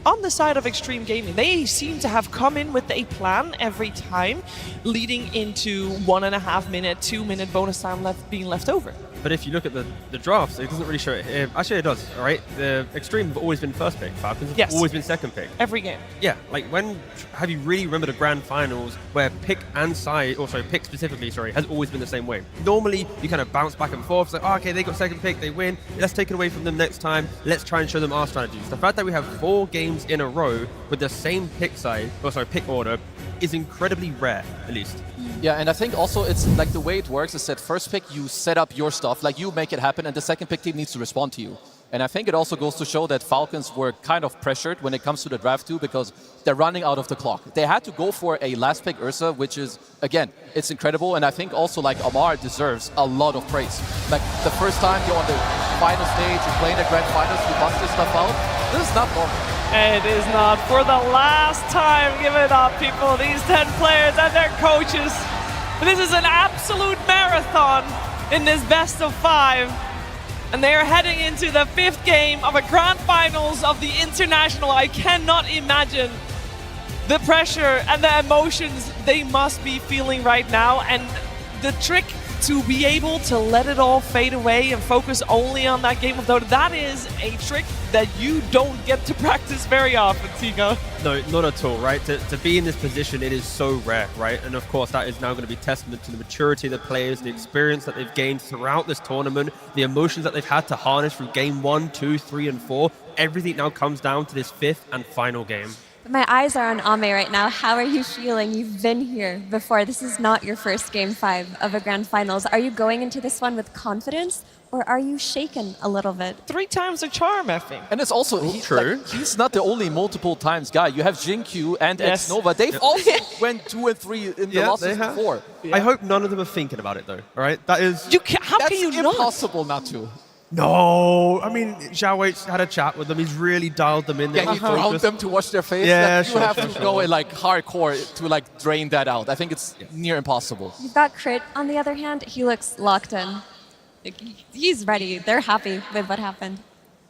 On the side of Xtreme Gaming, they seem to have come in with a plan every time, leading into 1.5 minute, 2 minute bonus time being left over. But if you look at the drafts, it doesn't really show it. Actually, it does, all right? The Xtreme have always been first pick. Falcons have always been second pick. Every game. Yeah, like when have you really remembered a grand finals where pick and side, or sorry, pick specifically, sorry, has always been the same way? Normally, you kind of bounce back and forth. It's like, oh, okay, they got second pick, they win. Let's take it away from them next time. Let's try and show them our strategies. The fact that we have 4 games in a row with the same pick side, or sorry, pick order, is incredibly rare, at least. Yeah, and I think also it's like the way it works is that first pick, you set up your stuff, like you make it happen, and the second pick team needs to respond to you. And I think it also goes to show that Falcons were kind of pressured when it comes to the draft too, because they're running out of the clock. They had to go for a last pick Ursa, which is, again, it's incredible. And I think also like Amar deserves a lot of praise. Like the first time you're on the final stage, you're playing the grand finals, you bust this stuff out. This is not normal. It is not. For the last time, give it up, people. These 10 players and their coaches. This is an absolute marathon in this best of 5. And they are heading into the 5th game of a grand finals of the international. I cannot imagine the pressure and the emotions they must be feeling right now. And the trick to be able to let it all fade away and focus only on that game of Dota, that is a trick that you don't get to practice very often, Tigo. No, not at all, right? To be in this position, it is so rare, right? And of course, that is now going to be testament to the maturity of the players, the experience that they've gained throughout this tournament, the emotions that they've had to harness through game 1, 2, 3, and 4. Everything now comes down to this 5th and final game. My eyes are on Ame right now. How are you feeling? You've been here before. This is not your first game 5 of a grand finals. Are you going into this one with confidence, or are you shaken a little bit? 3 times a charm, I think. And it's also true. Like, he's not the only multiple times guy. You have Jin-Q and Xnova. They've also went 2 and 3 in the losses before. I hope none of them are thinking about it though. All right, that is. How can you not? It's impossible not to. No, I mean, Xiao Wei's had a chat with them. He's really dialed them in. Yeah, he ground them to watch their face. Yeah, you have to go in like hardcore to like drain that out. I think it's near impossible. You've got Crit, on the other hand. He looks locked in. He's ready. They're happy with what happened.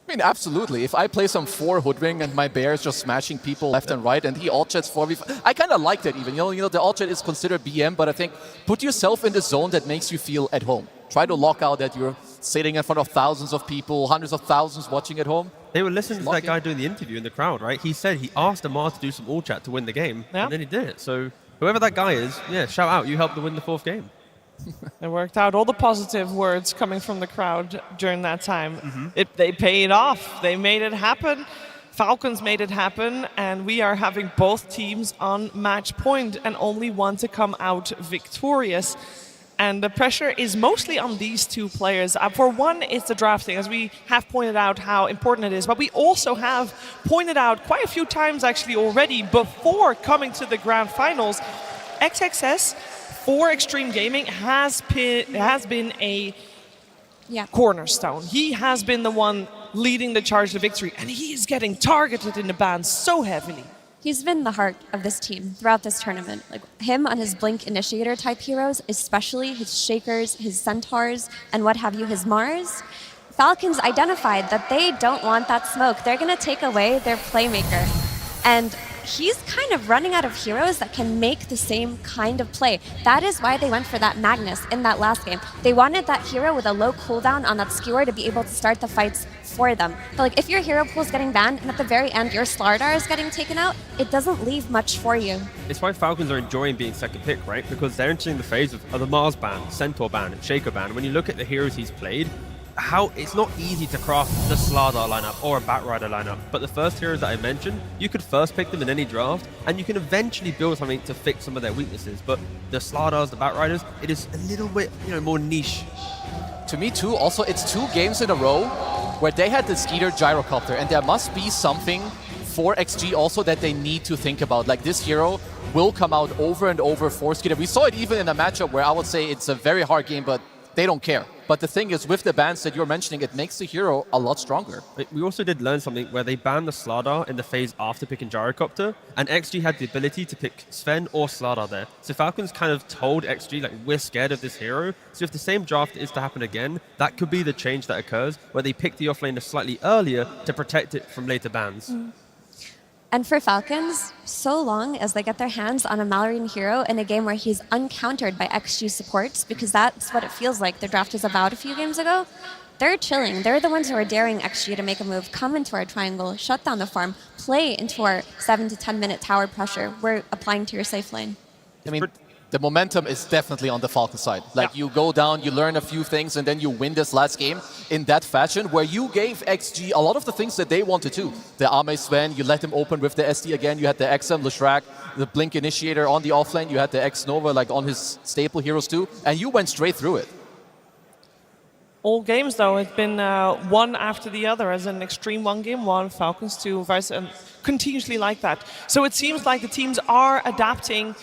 I mean, absolutely. If I play some 4 Hoodwing and my bear is just smashing people left and right, and he alt-chats 4v5, I kind of like that even. You know, the alt-chat is considered BM, but I think put yourself in the zone that makes you feel at home. Try to lock out that you're sitting in front of thousands of people, hundreds of thousands watching at home. They were listening to that guy doing the interview in the crowd, right? He said he asked Amar to do some alt-chat to win the game, and then he did it. So whoever that guy is, yeah, shout out. You helped to win the 4th game. It worked out. All the positive words coming from the crowd during that time. They paid off. They made it happen. Falcons made it happen, and we are having both teams on match point and only one to come out victorious. And the pressure is mostly on these two players. For one, it's the drafting, as we have pointed out how important it is. But we also have pointed out quite a few times actually already before coming to the grand finals, XXS for Xtreme Gaming has been a cornerstone. He has been the one leading the charge to victory, and he is getting targeted in the ban so heavily. He's been the heart of this team throughout this tournament. Like him on his Blink Initiator type heroes, especially his Shakers, his Centaurs, and what have you, his Mars. Falcons identified that they don't want that smoke. They're going to take away their playmaker. And he's kind of running out of heroes that can make the same kind of play. That is why they went for that Magnus in that last game. They wanted that hero with a low cooldown on that skewer to be able to start the fights for them. But like if your hero pool is getting banned and at the very end your Slardar is getting taken out, it doesn't leave much for you. It's why Falcons are enjoying being second pick, right? Because they're entering the phase of the Mars ban, Centaur ban, and Shaker ban. When you look at the heroes he's played, how it's not easy to craft the Slardar lineup or a Batrider lineup, but the first heroes that I mentioned, you could first pick them in any draft, and you can eventually build something to fix some of their weaknesses. But the Slardars, the Batriders, it is a little bit, more niche. To me too, also it's 2 games in a row where they had the Skeeter Gyrocopter, and there must be something for XG also that they need to think about. Like this hero will come out over and over for Skeeter. We saw it even in a matchup where I would say it's a very hard game, but they don't care. But the thing is, with the bans that you're mentioning, it makes the hero a lot stronger. We also did learn something where they banned the Slardar in the phase after picking Gyrocopter, and XG had the ability to pick Sven or Slardar there. So Falcons kind of told XG, like, we're scared of this hero. So if the same draft is to happen again, that could be the change that occurs, where they pick the offlaner slightly earlier to protect it from later bans. And for Falcons, so long as they get their hands on a Malrine hero in a game where he's uncountered by XG supports, because that's what it feels like the draft was about a few games ago, they're chilling. They're the ones who are daring XG to make a move, come into our triangle, shut down the farm, play into our 7 to 10 minute tower pressure we're applying to your safe lane. I mean, the momentum is definitely on the Falcon side. Like you go down, you learn a few things, and then you win this last game in that fashion where you gave XG a lot of the things that they wanted to. The Ame Sven, you let him open with the SD again, you had the XM, Leshrac, the Blink Initiator on the offlane, you had the X Nova like on his staple heroes too, and you went straight through it. All games though, it's been one after the other, as an Xtreme 1 game 1, Falcons 2, vice, and continuously like that. So it seems like the teams are adapting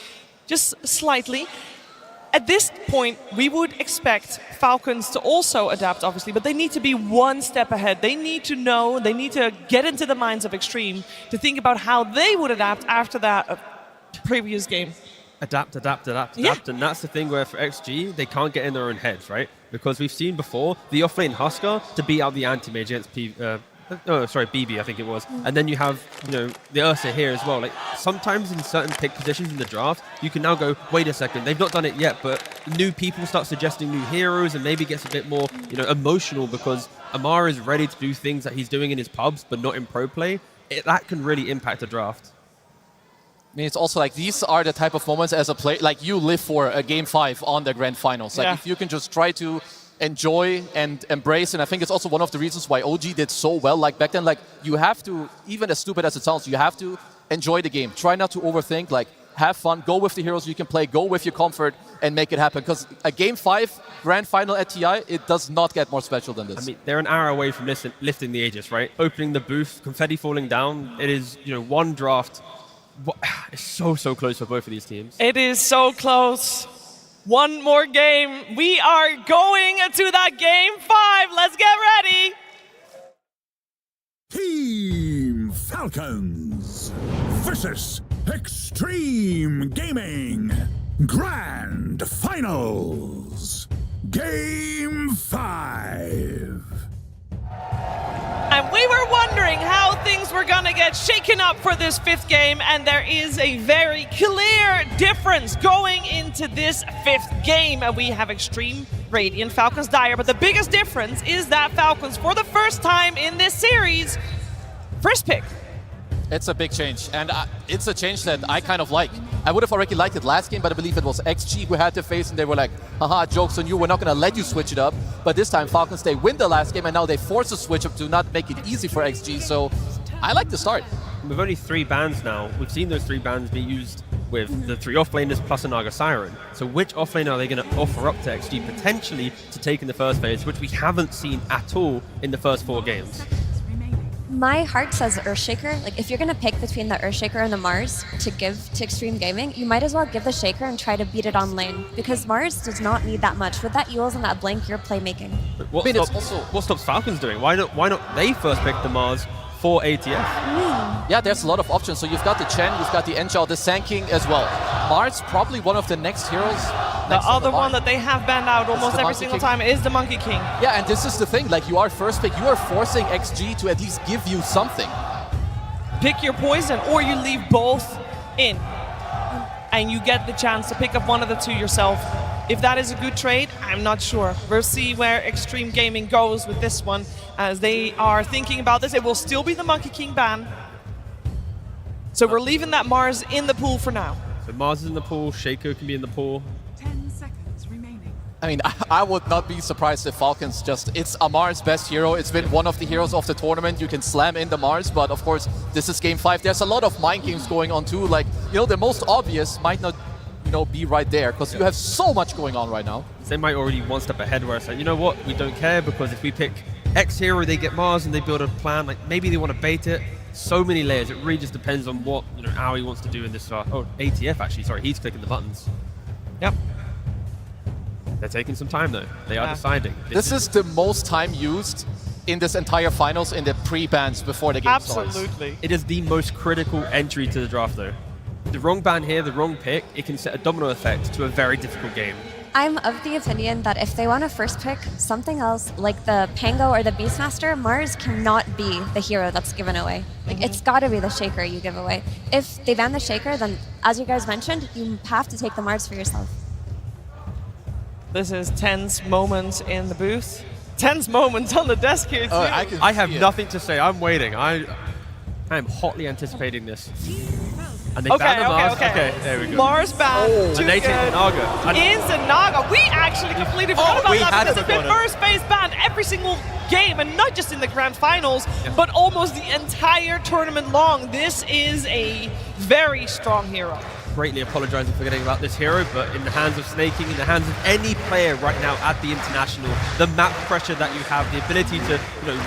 just slightly. At this point, we would expect Falcons to also adapt, obviously, but they need to be one step ahead. They need to know, they need to get into the minds of Xtreme to think about how they would adapt after that previous game. Adapt. And that's the thing where for XG, they can't get in their own heads, right? Because we've seen before the offlane Huskar to beat out the anti-mage against BB, I think it was. And then you have, the Ursa here as well. Like sometimes in certain pick positions in the draft, you can now go, wait a second, they've not done it yet, but new people start suggesting new heroes and maybe gets a bit more, emotional because Amara is ready to do things that he's doing in his pubs, but not in pro play. That can really impact the draft. I mean, it's also like these are the type of moments as a player, like you live for a game 5 on the grand finals. Like if you can just try to enjoy and embrace, and I think it's also one of the reasons why OG did so well. Like back then, like you have to, even as stupid as it sounds, you have to enjoy the game. Try not to overthink, like have fun, go with the heroes you can play, go with your comfort and make it happen. Because a game 5 grand final at TI, it does not get more special than this. I mean, they're an hour away from lifting the Aegis, right? Opening the booth, confetti falling down. It is, one draft. It's so close for both of these teams. It is so close. One more game. We are going to that game 5. Let's get ready. Team Falcons versus Xtreme Gaming Grand Finals Game 5. And we were wondering how things were going to get shaken up for this 5th game, and there is a very clear difference going into this 5th game. And we have Xtreme, Radiant, Falcons, Dire, but the biggest difference is that Falcons, for the first time in this series, first pick. It's a big change, and it's a change that I kind of like. I would have already liked it last game, but I believe it was XG who had to face, and they were like, haha, joke's on you, we're not going to let you switch it up. But this time, Falcons, they win the last game, and now they force a switch up to not make it easy for XG, so I like the start. With only 3 bans now, we've seen those 3 bans be used with the 3 offlaners plus a Naga Siren. So which offlaner are they going to offer up to XG potentially to take in the first phase, which we haven't seen at all in the first 4 games? My heart says Earthshaker. Like, if you're going to pick between the Earthshaker and the Mars to give to Xtreme Gaming, you might as well give the Shaker and try to beat it on lane, because Mars does not need that much. With that Euls and that Blink, you're playmaking. What stops Falcons doing? Why not they first pick the Mars for ATF? Yeah, there's a lot of options. So you've got the Chen, you've got the Enchao, the Sand King as well. Mars, probably one of the next heroes. The other one that they have banned out almost every single time is the Monkey King. Yeah, and this is the thing. Like, you are first pick. You are forcing XG to at least give you something. Pick your poison, or you leave both in, and you get the chance to pick up one of the 2 yourself. If that is a good trade, I'm not sure. We'll see where Xtreme Gaming goes with this one, as they are thinking about this. It will still be the Monkey King ban. So we're leaving that Mars in the pool for now. So Mars is in the pool, Shaco can be in the pool. 10 seconds remaining. I mean, I would not be surprised if Falcons it's Amar's best hero. It's been one of the heroes of the tournament. You can slam in the Mars, but of course, this is game 5. There's a lot of mind games going on too. Like, the most obvious might not, be right there, because you have so much going on right now. They might already one step ahead where it's like, you know what, we don't care, because if we pick X hero, they get Mars and they build a plan. Like, maybe they want to bait it. So many layers. It really just depends on what Aoi wants to do in this. ATF actually. Sorry, he's clicking the buttons. Yep. They're taking some time though. They are deciding. This is the most time used in this entire finals in the pre-bans before the game starts. Absolutely. It is the most critical entry to the draft though. The wrong ban here, the wrong pick, it can set a domino effect to a very difficult game. I'm of the opinion that if they want to first pick something else, like the Pango or the Beastmaster, Mars cannot be the hero that's given away. Like, it's got to be the Shaker you give away. If they ban the Shaker, then, as you guys mentioned, you have to take the Mars for yourself. This is tense moments in the booth. Tense moments on the desk here, too. I have nothing to say. I'm waiting. I am hotly anticipating this. And they banned the Mars. Okay, there we go. Mars banned. And they take the Naga. Is the Naga. We actually completely forgot about that, because it's been first phase banned every single game, and not just in the grand finals, but almost the entire tournament long. This is a very strong hero. Greatly apologizing for forgetting about this hero, but in the hands of Snaking, in the hands of any player right now at the International, the map pressure that you have, the ability to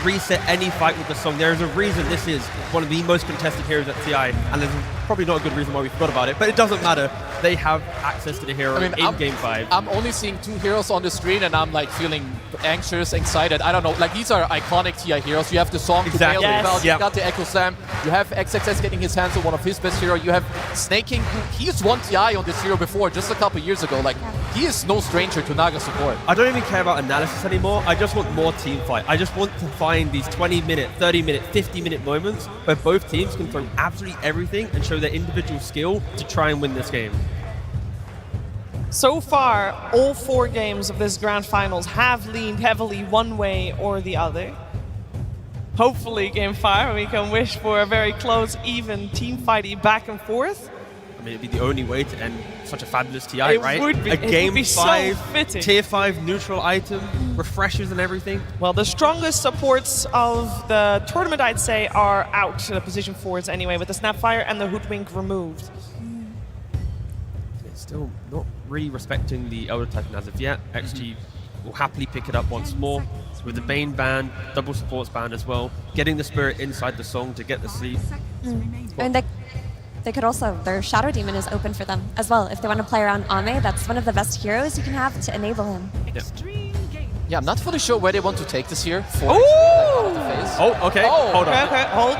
reset any fight with the song, there is a reason this is one of the most contested heroes at TI, and there's probably not a good reason why we forgot about it, but it doesn't matter. They have access to the hero in Game 5. I'm only seeing 2 heroes on the screen, and I'm like feeling anxious, excited. I don't know, like, these are iconic TI heroes. You have the song to bail them out. You got the Echo Slam. You have XXS getting his hands on one of his best heroes. You have Snaking, he's won TI on this hero before, just a couple years ago. Like, he is no stranger to Naga support. I don't even care about analysis anymore. I just want more team fight. I just want to find these 20-minute, 30-minute, 50-minute moments where both teams can throw absolutely everything and show their individual skill to try and win this game. So far, all 4 games of this grand finals have leaned heavily one way or the other. Hopefully, game 5, we can wish for a very close, even team fighty back and forth. I mean, it'd be the only way to end such a fabulous TI, right? Would be. A game would be 5, so fitting. tier 5 neutral item, refreshers and everything. Well, the strongest supports of the tournament, I'd say, are out to the position forwards anyway, with the Snapfire and the Hoodwink removed. It's still not really respecting the Elder Titan as of yet. XG will happily pick it up once more. With the Bane ban, double supports ban as well, getting the Spirit inside the song to get the sleep. And they could also, their Shadow Demon is open for them as well. If they want to play around Ame, that's one of the best heroes you can have to enable him. Yeah, I'm not fully sure where they want to take this here. Ooh! Oh, okay. Hold on. Okay, hold.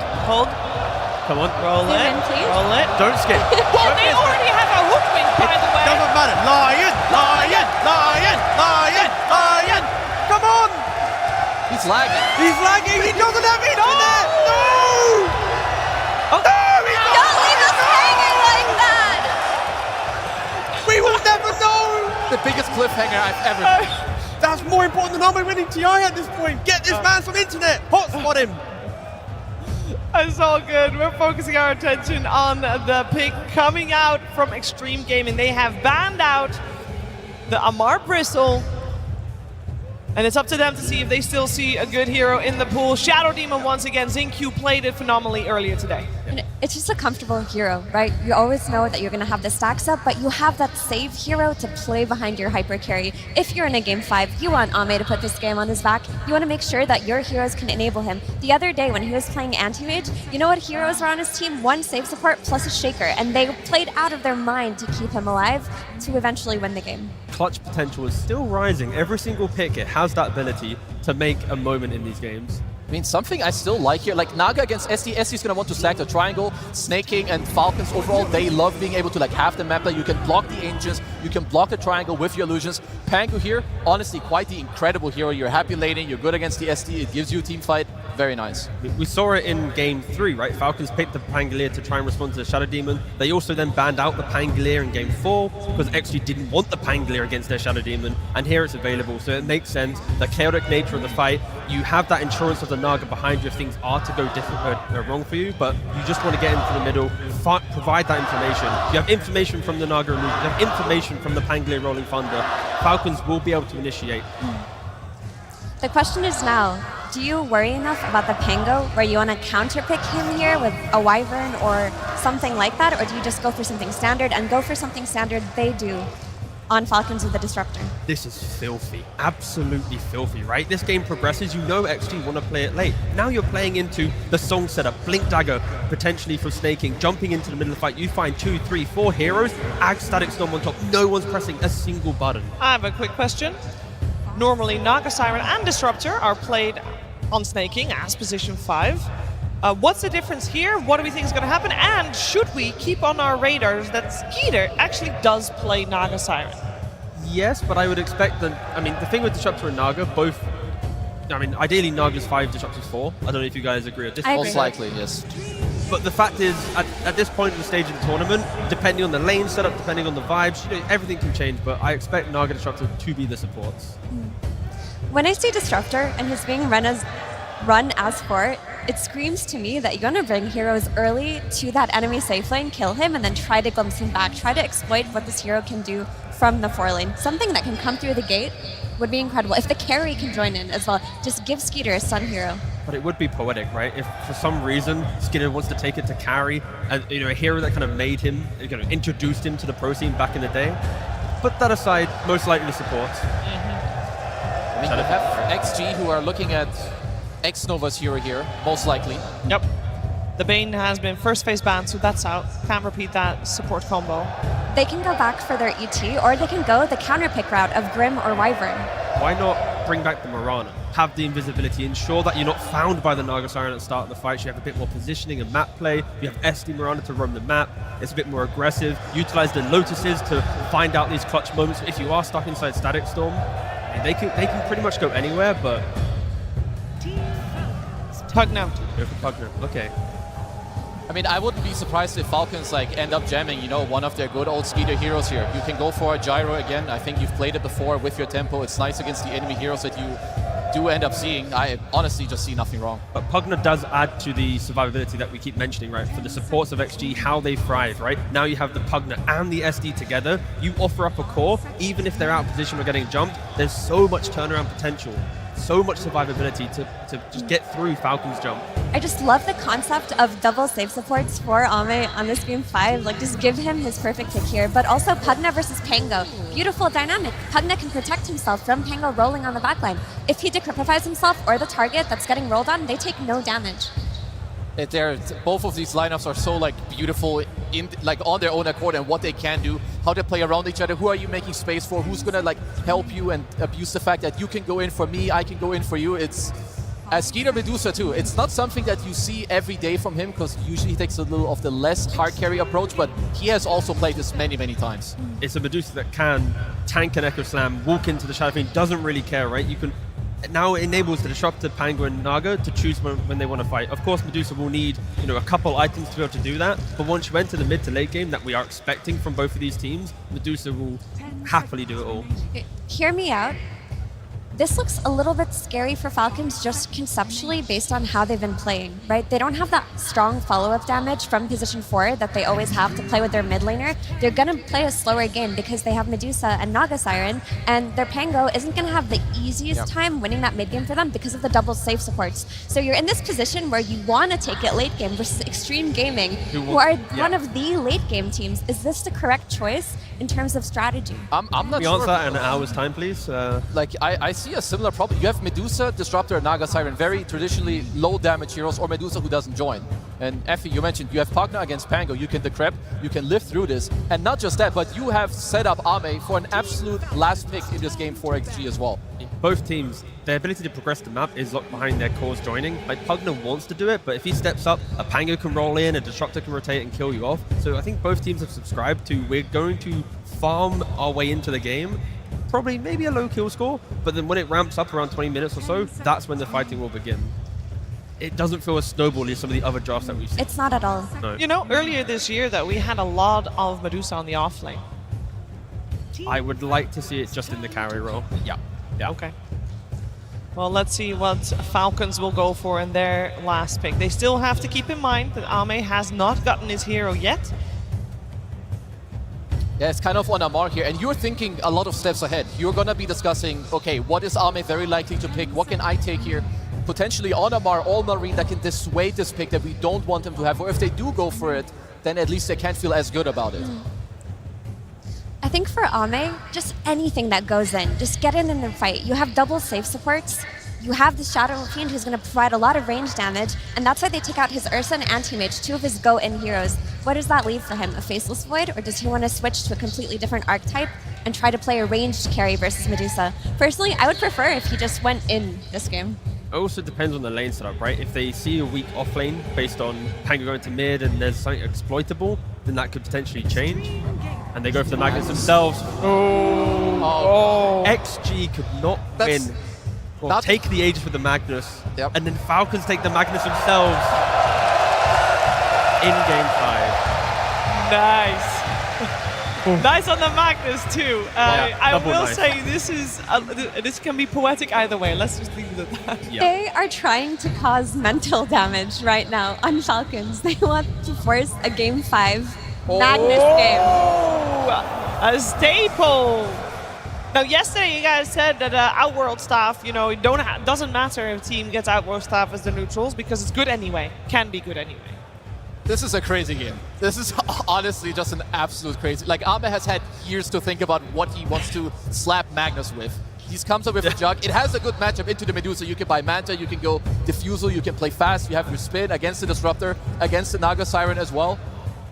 Come on. Roll it. Roll it. Don't skip. Well, they already have a Hoodwink, by the way. Doesn't matter. Lion! Come on! He's lagging. He's lagging. He doesn't have internet. No! Oh. No! Don't leave us hanging like that! We will never know. The biggest cliffhanger I've ever. That's more important than Ame winning TI at this point. Get this man some internet. Hotspot him. It's all good. We're focusing our attention on the pick coming out from Xtreme Gaming. They have banned out the Amar Bristle. And it's up to them to see if they still see a good hero in the pool. Shadow Demon once again. Xingqiu played it phenomenally earlier today. And it's just a comfortable hero, right? You always know that you're going to have the stacks up, but you have that save hero to play behind your hyper carry. If you're in a game 5, you want Ame to put this game on his back. You want to make sure that your heroes can enable him. The other day when he was playing anti-mage, you know what heroes were on his team? 1 save support plus a shaker, and they played out of their mind to keep him alive to eventually win the game. Clutch potential is still rising. Every single pick, it has that ability to make a moment in these games. I mean, something I still like here, like Naga against SD, SD's gonna want to stack the triangle. Snake King and Falcons overall, they love being able to like have the map that you can block the engines, you can block the triangle with your illusions. Pangu here, honestly, quite the incredible hero. You're happy laning, you're good against the SD, it gives you a team fight. Very nice. We saw it in game 3, right? Falcons picked the Pangolier to try and respond to the Shadow Demon. They also then banned out the Pangolier in game 4 because XG didn't want the Pangolier against their Shadow Demon, and here it's available, so it makes sense. The chaotic nature of the fight, you have that insurance of the Naga behind you if things are to go different, wrong for you, but you just want to get into the middle, provide that information. You have information from the Naga illusion, you have information from the Pangolier Rolling Thunder. Falcons will be able to initiate. The question is now, do you worry enough about the Pango where you want to counterpick him here with a Wyvern or something like that, or do you just go for something standard and go for something standard they do on Falcons with the Disruptor? This is filthy, absolutely filthy, right? This game progresses, you know XG want to play it late. Now you're playing into the song setup, Blink Dagger, potentially for snaking, jumping into the middle of the fight. You find 2, 3, 4 heroes, Ag Static Storm on top, no one's pressing a single button. I have a quick question. Normally, Naga Siren and Disruptor are played on snaking as position 5. What's the difference here? What do we think is going to happen? And should we keep on our radars that Skeeter actually does play Naga Siren? Yes, but I would expect that, I mean, the thing with Disruptor and Naga, both, I mean, ideally Naga's 5, Disruptor's 4. I don't know if you guys agree with this. Most likely, yes. But the fact is, at this point in the stage of the tournament, depending on the lane setup, depending on the vibes, you know, everything can change, but I expect Naga Disruptor to be the supports. When I see Disruptor and he's being run as 4, it screams to me that you're going to bring heroes early to that enemy safe lane, kill him, and then try to glimpse him back, try to exploit what this hero can do from the 4 lane. Something that can come through the gate would be incredible. If the carry can join in as well, just give Skeeter a stun hero. But it would be poetic, right? If for some reason Skinner wants to take it to carry, and you know, a hero that kind of made him, kind of introduced him to the pro scene back in the day. Put that aside, most likely support. I mean, you have XG who are looking at X-Nova's hero here, most likely. Yep. The Bane has been first phase banned, so that's out. Can't repeat that support combo. They can go back for their ET, or they can go the counter pick route of Grim or Wyvern. Why not bring back the Mirana? Have the invisibility, ensure that you're not found by the Naga Siren at the start of the fight. So you have a bit more positioning and map play. You have SD Mirana to roam the map. It's a bit more aggressive. Utilize the Lotuses to find out these clutch moments. If you are stuck inside Static Storm, they can pretty much go anywhere, but... Pugna. Go for Pugna, okay. I mean, I wouldn't be surprised if Falcons like end up jamming, you know, one of their good old Skeeter heroes here. You can go for a Gyro again. I think you've played it before with your tempo. It's nice against the enemy heroes that you do end up seeing. I honestly just see nothing wrong. But Pugna does add to the survivability that we keep mentioning, right? For the supports of XG, how they thrive, right? Now you have the Pugna and the SD together. You offer up a core, even if they're out of position or getting jumped, there's so much turnaround potential. So much survivability to just get through Falcon's jump. I just love the concept of double save supports for Ame on this game 5. Like, just give him his perfect pick here. But also Pugna versus Pango. Beautiful dynamic. Pugna can protect himself from Pango rolling on the backline. If he decryptifies himself or the target that's getting rolled on, they take no damage. Both of these lineups are so like beautiful in like on their own accord and what they can do, how they play around each other. Who are you making space for? Who's gonna like help you and abuse the fact that you can go in for me, I can go in for you? It's as Skeeter Medusa too. It's not something that you see every day from him because usually he takes a little of the less hard carry approach, but he has also played this many times. It's a Medusa that can tank an Echo Slam, walk into the Shadow Fiend, doesn't really care, right? You can. Now it enables the Disruptor, Pango, and Naga to choose when they want to fight. Of course, Medusa will need, you know, a couple items to be able to do that. But once you enter the mid to late game that we are expecting from both of these teams, Medusa will happily do it all. Hear me out. This looks a little bit scary for Falcons just conceptually based on how they've been playing, right? They don't have that strong follow-up damage from position 4 that they always have to play with their mid laner. They're going to play a slower game because they have Medusa and Naga Siren, and their Pango isn't going to have the easiest time winning that mid game for them because of the double safe supports. So you're in this position where you want to take it late game versus Xtreme Gaming, who are one of the late game teams. Is this the correct choice in terms of strategy? I'm not Can you sure. answer that in an hour's time, please? I see a similar problem. You have Medusa, Disruptor, and Naga Siren, very traditionally low damage heroes, or Medusa who doesn't join. And Effie, you mentioned you have Pugna against Pango. You can decrep, you can live through this. And not just that, but you have set up Ame for an absolute last pick in this game for XG as well. Both teams, their ability to progress the map is locked behind their cores joining. Like, Pugna wants to do it, but if he steps up, a Pango can roll in, a Disruptor can rotate and kill you off. So I think both teams have subscribed to, we're going to farm our way into the game. Probably maybe a low kill score, but then when it ramps up around 20 minutes or so, that's when the fighting will begin. It doesn't feel as snowbally as some of the other drafts that we've seen. It's not at all. No. You know, earlier this year that we had a lot of Medusa on the off lane. I would like to see it just in the carry role. Yeah. Okay. Well, let's see what Falcons will go for in their last pick. They still have to keep in mind that Ame has not gotten his hero yet. Yeah, it's kind of on Amar here, and you're thinking a lot of steps ahead. You're going to be discussing, okay, what is Ame very likely to pick? What can I take here? Potentially on Amar, all Marine that can dissuade this pick that we don't want them to have. Or if they do go for it, then at least they can't feel as good about it. I think for Ame, just anything that goes in, just get in and fight. You have double safe supports. You have the Shadow Fiend who's going to provide a lot of range damage, and that's why they take out his Ursa and Anti-Mage, two of his go-in heroes. What does that leave for him? A Faceless Void, or does he want to switch to a completely different archetype and try to play a ranged carry versus Medusa? Personally, I would prefer if he just went in this game. It also depends on the lane setup, right? If they see a weak off lane based on Pango going to mid and there's something exploitable, then that could potentially change. And they go for the Magnus themselves. XG could not win. Or take the Aegis with the Magnus. And then Falcons take the Magnus themselves in game 5. Nice. Nice on the Magnus too. I will nice. say this can be poetic either way. Let's just leave it at that. They are trying to cause mental damage right now on Falcons. They want to force a game 5 Magnus game. A staple. Now, yesterday you guys said that Outworld staff, you know, doesn't matter if a team gets Outworld staff as the neutrals because it's good anyway. Can be good anyway. This is a crazy game. This is honestly just an absolute crazy. Like, Ame has had years to think about what he wants to slap Magnus with. He comes up with a jug. It has a good matchup into the Medusa. You can buy Manta, you can go Diffusal, you can play fast, you have your spin against the Disruptor, against the Naga Siren as well.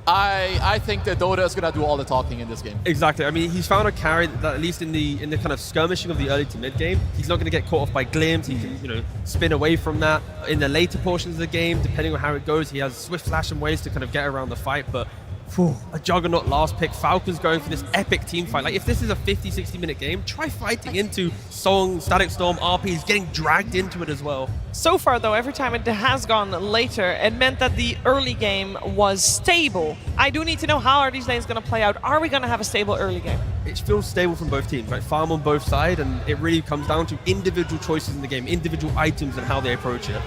I think that Dota is going to do all the talking in this game. Exactly. I mean, he's found a carry that at least in the kind of skirmishing of the early to mid game, he's not going to get caught off by glimpse. He can, spin away from that. In the later portions of the game, depending on how it goes, he has swift flash and ways to kind of get around the fight. But a Juggernaut last pick, Falcons going for this epic team fight. Like, if this is a 50-60 minute game, try fighting into Song, Static Storm, RPs, getting dragged into it as well. So far though, every time it has gone later, it meant that the early game was stable. I do need to know, how are these lanes going to play out? Are we going to have a stable early game? It feels stable from both teams, right? Farm on both sides, and it really comes down to individual choices in the game, individual items and how they approach it.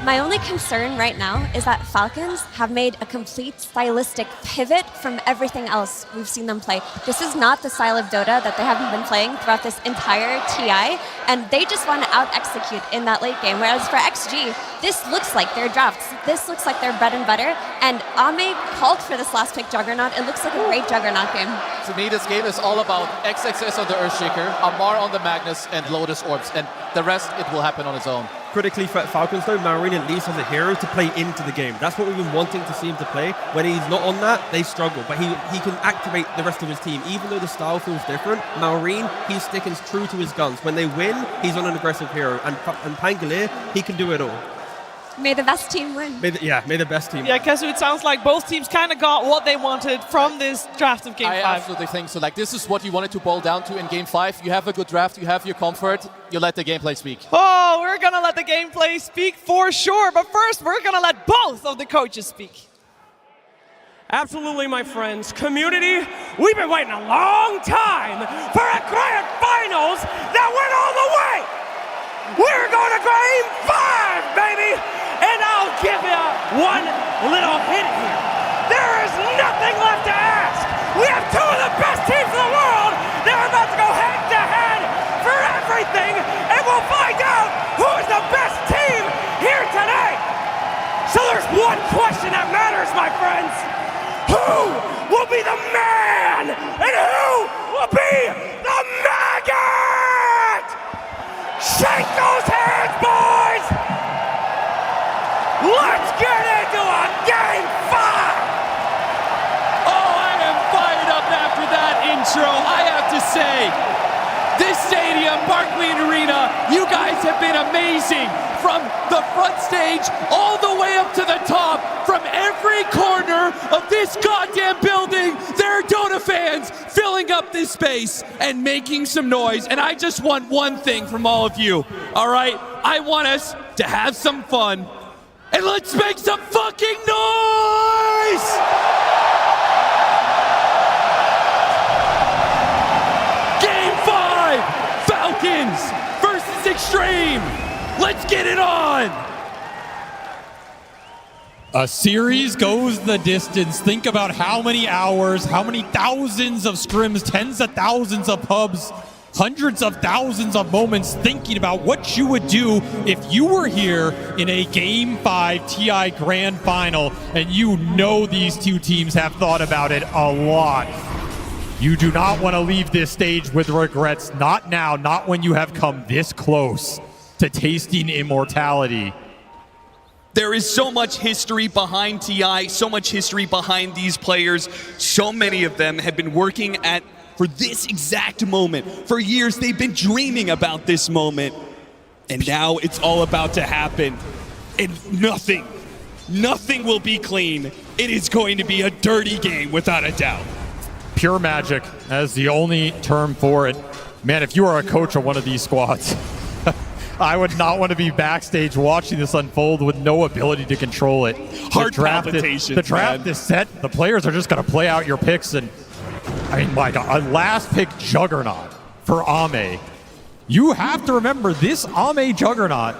My only concern right now is that Falcons have made a complete stylistic pivot from everything else we've seen them play. This is not the style of Dota that they haven't been playing throughout this entire TI, and they just want to out-execute in that late game. Whereas for XG, this looks like their drafts. This looks like their bread and butter, and Ame called for this last pick Juggernaut. It looks like a great Juggernaut game. To me, this game is all about XXS on the Earthshaker, Amar on the Magnus, and Lotus Orbs, and the rest, it will happen on its own. Critically for Falcons though, Marine at least has a hero to play into the game. That's what we've been wanting to see him to play. When he's not on that, they struggle. But he can activate the rest of his team. Even though the style feels different, Marine, he's sticking true to his guns. When they win, he's on an aggressive hero. And Pangolier, he can do it all. May the best team win. May the best team. Yeah, Kezu, it sounds like both teams kind of got what they wanted from this draft of Game 5. I absolutely think so. Like, this is what you wanted to boil down to in Game 5. You have a good draft, you have your comfort, you let the gameplay speak. Oh, we're going to let the gameplay speak for sure. But first, we're going to let both of the coaches speak. Absolutely, my friends. Community, we've been waiting a long time for a grand finals that went all the way We're going to Game 5, baby! And I'll give you one little hint here. There is nothing left to ask. We have two of the best teams in the world. They're about to go head-to-head for everything, and we'll find out who is the best team here today. So there's one question that matters, my friends. Who will be the man, and who will be the maggot? Shake those hands, boys! Let's get into a Game 5! Oh, I am fired up after that intro. I have to say, this stadium, Barclays Arena, you guys have been amazing. From the front stage all the way up to the top, from every corner of this goddamn building, there are Dota fans filling up this space and making some noise. And I just want one thing from all of you, all right? I want us to have some fun, and let's make some fucking noise! Game 5, Falcons versus Xtreme. Let's get it on! A series goes the distance. Think about how many hours, how many thousands of scrims, tens of thousands of pubs, hundreds of thousands of moments thinking about what you would do if you were here in a Game 5 TI Grand Final, and you know these two teams have thought about it a lot. You do not want to leave this stage with regrets. Not now, not when you have come this close to tasting immortality. There is so much history behind TI, so much history behind these players. So many of them have been working for this exact moment. For years, they've been dreaming about this moment. And now it's all about to happen. And nothing will be clean. It is going to be a dirty game, without a doubt. Pure magic as the only term for it. Man, if you are a coach of one of these squads, I would not want to be backstage watching this unfold with no ability to control it. Hard palpitations, the draft is set. The players are just going to play out your picks. And I mean, my God, a last pick juggernaut for Ame. You have to remember, this Ame juggernaut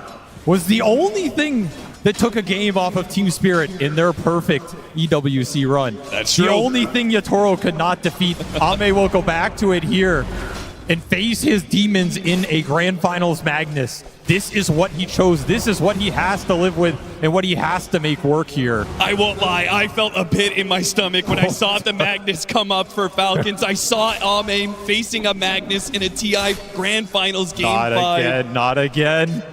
was the only thing that took a game off of Team Spirit in their perfect EWC run. That's true. The only thing Yatoro could not defeat. Ame will go back to it here and face his demons in a Grand Finals Magnus. This is what he chose. This is what he has to live with and what he has to make work here. I won't lie, I felt a pit in my stomach when I saw the Magnus come up for Falcons. I saw Ame facing a Magnus in a TI Grand Finals Game 5. Not again, not again.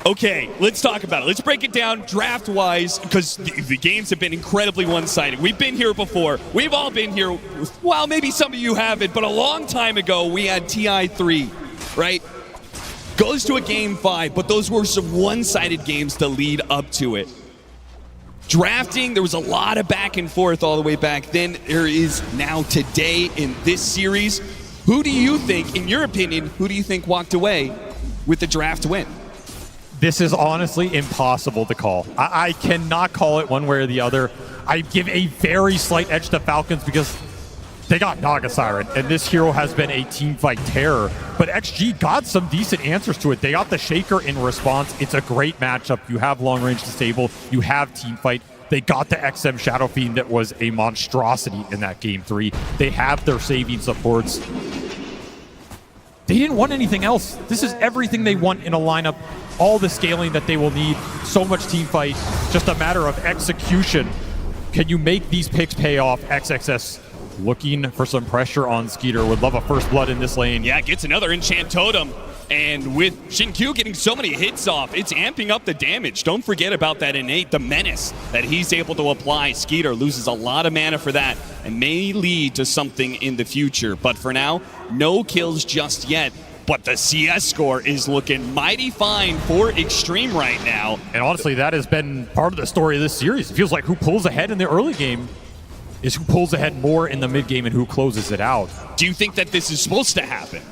Okay, let's talk about it. Let's break it down draft-wise, because the games have been incredibly one-sided. We've been here before. We've all been here. Well, maybe some of you haven't, but a long time ago, we had TI3, right? Goes to a Game 5, but those were some one-sided games to lead up to it. Drafting, there was a lot of back and forth all the way back then. There is now today in this series. Who do you think, in your opinion, who do you think walked away with the draft win? This is honestly impossible to call. I cannot call it one way or the other. I give a very slight edge to Falcons because they got Naga Siren, and this hero has been a teamfight terror. But XG got some decent answers to it. They got the Shaker in response. It's a great matchup. You have long range disable. You have teamfight. They got the XM Shadow Fiend that was a monstrosity in that Game 3. They have their saving supports. They didn't want anything else. This is everything they want in a lineup. All the scaling that they will need. So much team fight. Just a matter of execution. Can you make these picks pay off? XXS looking for some pressure on Skeeter. Would love a first blood in this lane. Yeah, gets another enchant totem. And with Shinkyu getting so many hits off, it's amping up the damage. Don't forget about that innate, the menace that he's able to apply. Skeeter loses a lot of mana for that and may lead to something in the future. But for now, no kills just yet. But the CS score is looking mighty fine for Xtreme right now. And honestly, that has been part of the story of this series. It feels like who pulls ahead in the early game is who pulls ahead more in the mid game and who closes it out. Do you think that this is supposed to happen?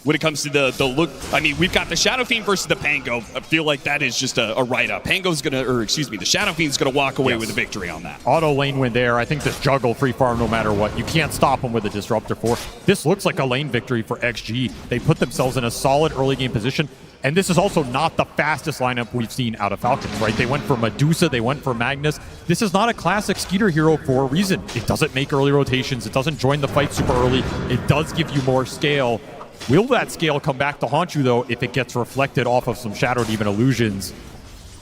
When it comes to the look, I mean, we've got the Shadow Fiend versus the Pango. I feel like that is just a write-up. Pango's gonna, or excuse me, the Shadow Fiend's gonna walk away with a victory on that. Auto lane win there. I think this juggle free farm no matter what. You can't stop them with a Disruptor 4. This looks like a lane victory for XG. They put themselves in a solid early game position. And this is also not the fastest lineup we've seen out of Falcons, right? They went for Medusa, they went for Magnus. This is not a classic Skeeter hero for a reason. It doesn't make early rotations. It doesn't join the fight super early. It does give you more scale. Will that scale come back to haunt you, though, if it gets reflected off of some Shadow Demon illusions?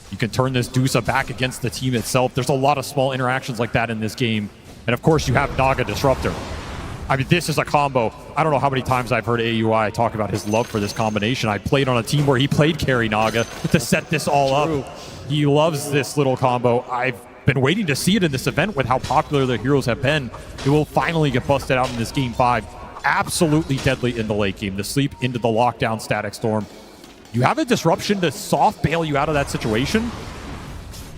You can turn this Dusa back against the team itself. There's a lot of small interactions like that in this game. And of course, you have Naga Disruptor. I mean, this is a combo. I don't know how many times I've heard AUI talk about his love for this combination. I played on a team where he played carry Naga to set this all up. He loves this little combo. I've been waiting to see it in this event with how popular the heroes have been. It will finally get busted out in this Game 5. Absolutely deadly in the late game. The sleep into the lockdown Static Storm. You have a disruption to soft bail you out of that situation,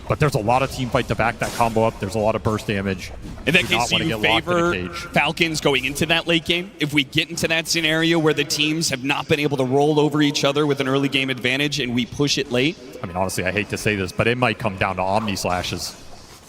but there's a lot of team fight to back that combo up. There's a lot of burst damage. In that case, do you favor Falcons going into that late game? If we get into that scenario where the teams have not been able to roll over each other with an early game advantage and we push it late? I mean, honestly, I hate to say this, but it might come down to Omni Slashes.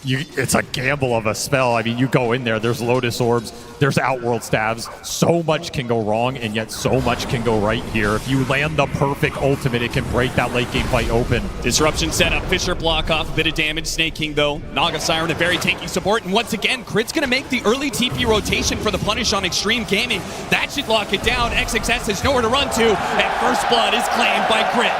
It's a gamble of a spell. I mean, you go in there, there's Lotus Orbs, there's Outworld Stabs. So much can go wrong, and yet so much can go right here. If you land the perfect ultimate, it can break that late game fight open. Disruption setup, Fisher block off, a bit of damage, Snake King though. Naga Siren, a very tanky support, and once again, Crit's gonna make the early TP rotation for the punish on Xtreme Gaming. That should lock it down. XXS has nowhere to run to, and First Blood is claimed by Crit.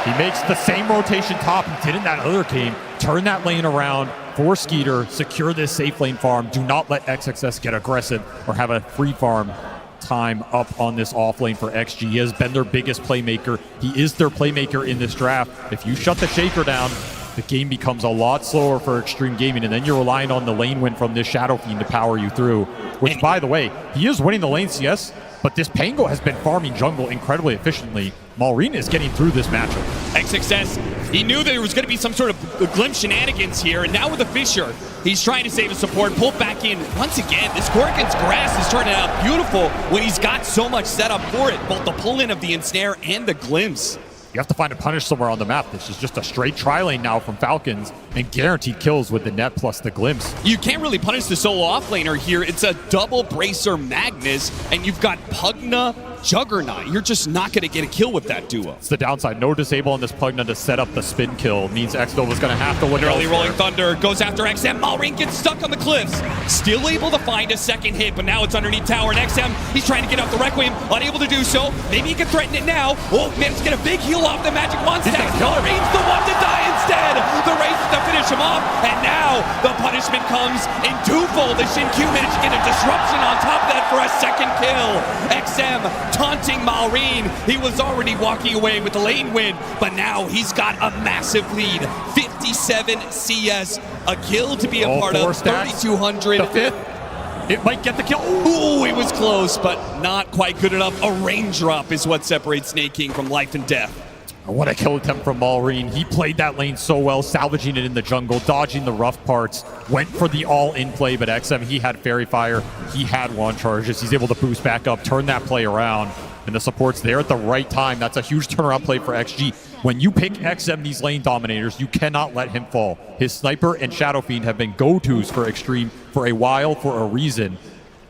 He makes the same rotation top he did in that other game. Turn that lane around for Skeeter, secure this safe lane farm. Do not let XXS get aggressive or have a free farm time up on this off lane for XG. He has been their biggest playmaker. He is their playmaker in this draft. If you shut the Shaker down, the game becomes a lot slower for Xtreme Gaming, and then you're relying on the lane win from this Shadow Fiend to power you through, which, by the way, he is winning the lane CS, but this Pango has been farming jungle incredibly efficiently. Malrine is getting through this matchup. XXS, he knew there was going to be some sort of glimpse shenanigans here, and now with the Fisher, he's trying to save his support, pull back in. Once again, this Gorgon's Grass is turning out beautiful when he's got so much set up for it, both the pull-in of the Ensnare and the glimpse. You have to find a punish somewhere on the map. This is just a straight tri-lane now from Falcons, and guaranteed kills with the net plus the glimpse. You can't really punish the solo offlaner here. It's a double Bracer Magnus, and you've got Pugna Juggernaut. You're just not going to get a kill with that duo. It's the downside. No disable on this Pugna to set up the spin kill. Means X-Nova's going to have to win. Early Rolling Thunder goes after XM. Malrine gets stuck on the cliffs. Still able to find a second hit, but now it's underneath tower. And XM, he's trying to get off the Requiem. Unable to do so. Maybe he can threaten it now. Oh, man, he's get a big heal off the Magic Wand stack. Malrine's the one to die instead. The race to finish him off. And now the punishment comes in twofold. The Shin-Q managed to get a disruption on top of that for a second kill. XM taunting Malrine. He was already walking away with the lane win, but now he's got a massive lead. 57 CS, a kill to be a part of. 3,200. The fifth. It might get the kill. Ooh, it was close, but not quite good enough. A raindrop is what separates Snake King from life and death. What a kill attempt from Malrine. He played that lane so well, salvaging it in the jungle, dodging the rough parts, went for the all-in play, but XM, he had Fairy Fire, he had wand charges, he's able to boost back up, turn that play around, and the support's there at the right time. That's a huge turnaround play for XG. When you pick XM, these lane dominators, you cannot let him fall. His Sniper and Shadow Fiend have been go-tos for Xtreme for a while, for a reason.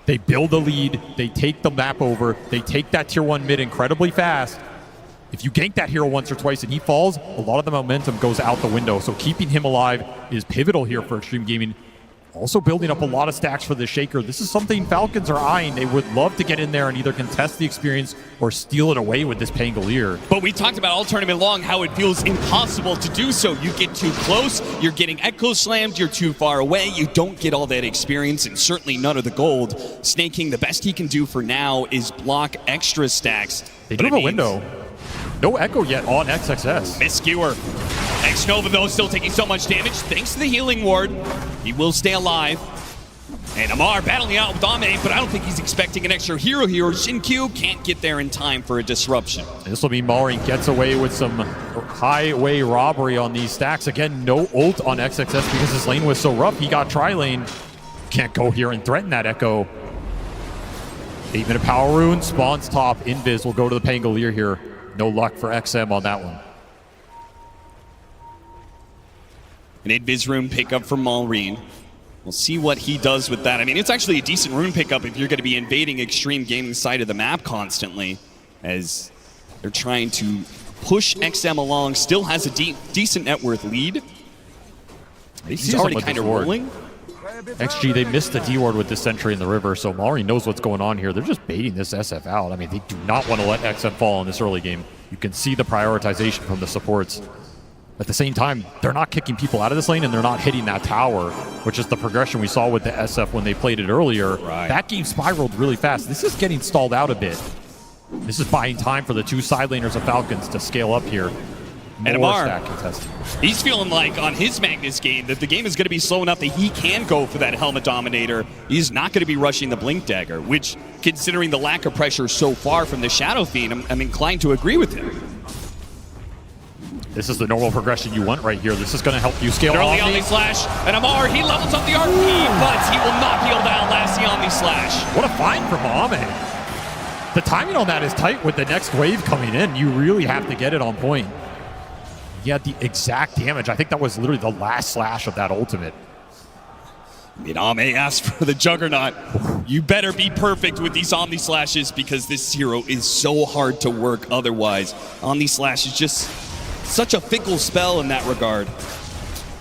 They build a lead, they take the map over, they take that tier 1 mid incredibly fast. If you gank that hero once or twice and he falls, a lot of the momentum goes out the window. So keeping him alive is pivotal here for Xtreme Gaming. Also building up a lot of stacks for the Shaker. This is something Falcons are eyeing. They would love to get in there and either contest the experience or steal it away with this Pangolier. But we talked about all tournament long how it feels impossible to do so. You get too close, you're getting echo slammed, you're too far away, you don't get all that experience and certainly none of the gold. Snake King, the best he can do for now is block extra stacks. They do have a window. No echo yet on XXS. Miss Skewer. X-Nova, though, still taking so much damage thanks to the healing ward. He will stay alive. And Amar battling out with Ame, but I don't think he's expecting an extra hero here. Shin-Q can't get there in time for a disruption. This will mean Malrine gets away with some highway robbery on these stacks. Again, no ult on XXS because his lane was so rough. He got tri-lane. Can't go here and threaten that echo. 8-minute power rune, spawns top. Invis will go to the Pangolier here. No luck for XM on that one. An Invis rune pickup from Malrine. We'll see what he does with that. I mean, it's actually a decent rune pickup if you're going to be invading Xtreme Gaming side of the map constantly, as they're trying to push XM along, still has a decent net worth lead. He's already kind of rolling. XG, they missed the D-ward with this Sentry in the river, so Maury knows what's going on here. They're just baiting this SF out. I mean, they do not want to let XM fall in this early game. You can see the prioritization from the supports. At the same time, they're not kicking people out of this lane, and they're not hitting that tower, which is the progression we saw with the SF when they played it earlier. Right. That game spiraled really fast. This is getting stalled out a bit. This is buying time for the two side laners of Falcons to scale up here. And More Amar, stack contesting. He's feeling like on his Magnus game that the game is going to be slow enough that he can go for that Helmet Dominator. He's not going to be rushing the Blink Dagger, which, considering the lack of pressure so far from the Shadow Fiend, I'm inclined to agree with him. This is the normal progression you want right here. This is going to help you scale Early Omni Slash, and Amar, he levels up the RP, but he will not be able to outlast the Omni Slash. What a find from Ame. The timing on that is tight with the next wave coming in. You really have to get it on point. He had the exact damage. I think that was literally the last slash of that ultimate. I mean, Ame asked for the Juggernaut. You better be perfect with these Omni Slashes because this hero is so hard to work otherwise. Omni Slash is just such a fickle spell in that regard.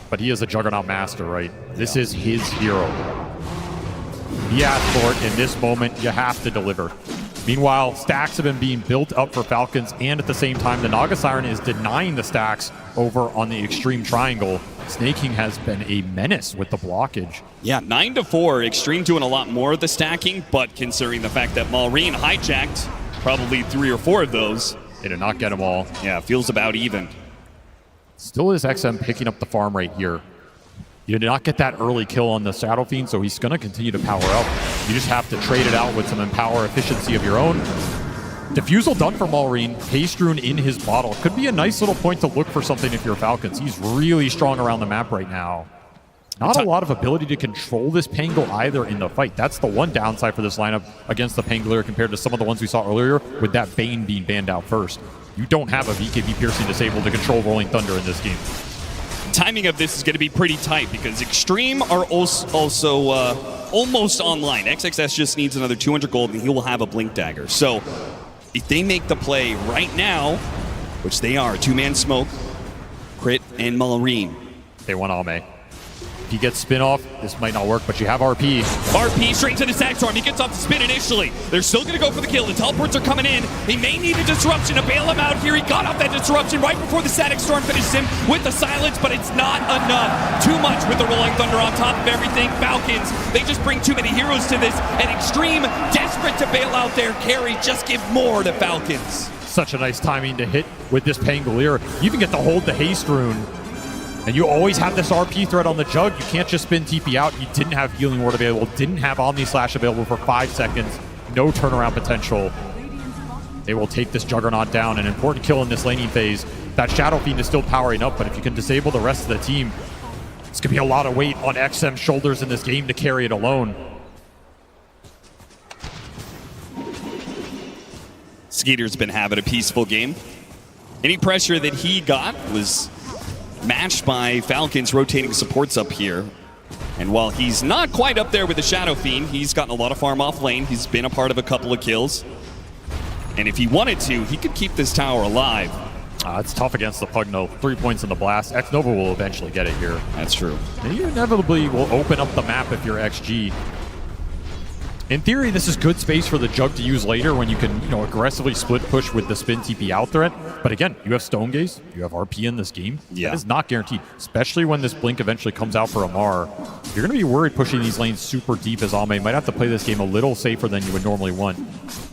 But he is a Juggernaut master, right? This is his hero. He asked for it in this moment. You have to deliver. Meanwhile, stacks have been being built up for Falcons, and at the same time, the Naga Siren is denying the stacks over on the Xtreme Triangle. Snaking has been a menace with the blockage. Yeah, 9-4. Xtreme doing a lot more of the stacking, but considering the fact that Malrine hijacked probably 3 or 4 of those. They did not get them all. Yeah, feels about even. Still is XM picking up the farm right here. You did not get that early kill on the Shadow Fiend, so he's going to continue to power up. You just have to trade it out with some Empower efficiency of your own. Diffusal done for Malrine. Haste Rune in his bottle. Could be a nice little point to look for something if you're Falcons. He's really strong around the map right now. Not a lot of ability to control this Pangle either in the fight. That's the one downside for this lineup against the Pangolier compared to some of the ones we saw earlier with that Bane being banned out first. You don't have a VKB Piercing disabled to control Rolling Thunder in this game. Timing of this is going to be pretty tight because Xtreme are also almost online. XXS just needs another 200 gold and he will have a Blink Dagger. So if they make the play right now, which they are, 2-man smoke, Crit and Malrine. They want Ame. If he gets spin off, this might not work, but you have RP. RP straight to the Sack Storm. He gets off the spin initially. They're still going to go for the kill. The teleports are coming in. He may need a disruption to bail him out here. He got off that disruption right before the Static Storm finishes him with the silence, but it's not enough. Too much with the Rolling Thunder on top of everything. Falcons, they just bring too many heroes to this, and Xtreme, desperate to bail out their carry, just give more to Falcons. Such a nice timing to hit with this Pangolier. You even get to hold the Haste Rune. And you always have this RP threat on the Jug. You can't just spin TP out. You didn't have Healing Ward available, didn't have Omni Slash available for 5 seconds. No turnaround potential. They will take this Juggernaut down. An important kill in this laning phase. That Shadow Fiend is still powering up, but if you can disable the rest of the team, it's going to be a lot of weight on XM's shoulders in this game to carry it alone. Skeeter's been having a peaceful game. Any pressure that he got was matched by Falcons rotating supports up here. And while he's not quite up there with the Shadow Fiend, he's gotten a lot of farm off lane. He's been a part of a couple of kills. And if he wanted to, he could keep this tower alive. It's tough against the Pugno. 3 points in the blast. X-Nova will eventually get it here. That's true. And you inevitably will open up the map if you're XG. In theory, this is good space for the Jug to use later when you can, aggressively split push with the spin TP out threat. But again, you have Stone Gaze, you have RP in this game. Yeah. That is not guaranteed, especially when this Blink eventually comes out for Amar. You're going to be worried pushing these lanes super deep as Ame might have to play this game a little safer than you would normally want.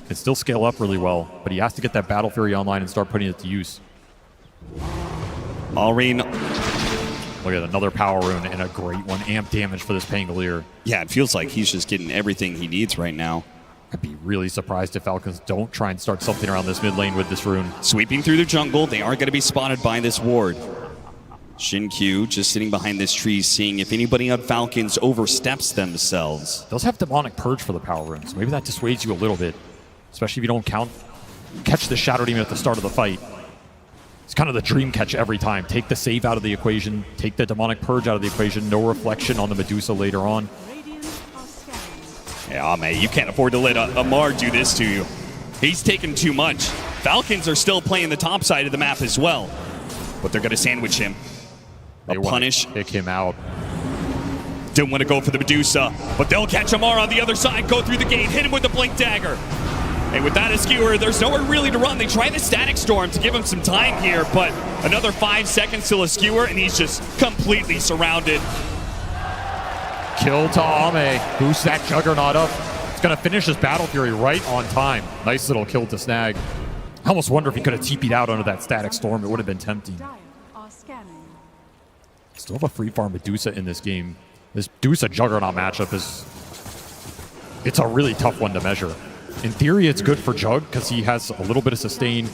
Can still scale up really well, but he has to get that Battle Fury online and start putting it to use. Malrine. Look at another Power Rune and a great one. Amp damage for this Pangolier. Yeah, it feels like he's just getting everything he needs right now. I'd be really surprised if Falcons don't try and start something around this mid lane with this rune. Sweeping through the jungle, they are going to be spotted by this ward. Shin-Q just sitting behind this tree, seeing if anybody on Falcons oversteps themselves. Those have Demonic Purge for the Power Runes. Maybe that dissuades you a little bit, especially if you don't catch the Shadow Demon at the start of the fight. It's kind of the dream catch every time. Take the save out of the equation, take the Demonic Purge out of the equation, no reflection on the Medusa later on. Yeah, man, you can't afford to let Amar do this to you. He's taking too much. Falcons are still playing the top side of the map as well, but they're going to sandwich him. They punish. Kick him out. Didn't want to go for the Medusa, but they'll catch Amar on the other side, go through the gate, hit him with the Blink Dagger. And with that Skewer, there's nowhere really to run. They try the Static Storm to give him some time here, but another 5 seconds till Skewer, and he's just completely surrounded. Kill to Ame. Boosts that Juggernaut up. It's going to finish his Battle Fury right on time. Nice little kill to snag. I almost wonder if he could have TP'd out under that Static Storm. It would have been tempting. Still have a free farm Medusa in this game. This Medusa Juggernaut matchup it's a really tough one to measure. In theory, it's good for Jug because he has a little bit of sustain.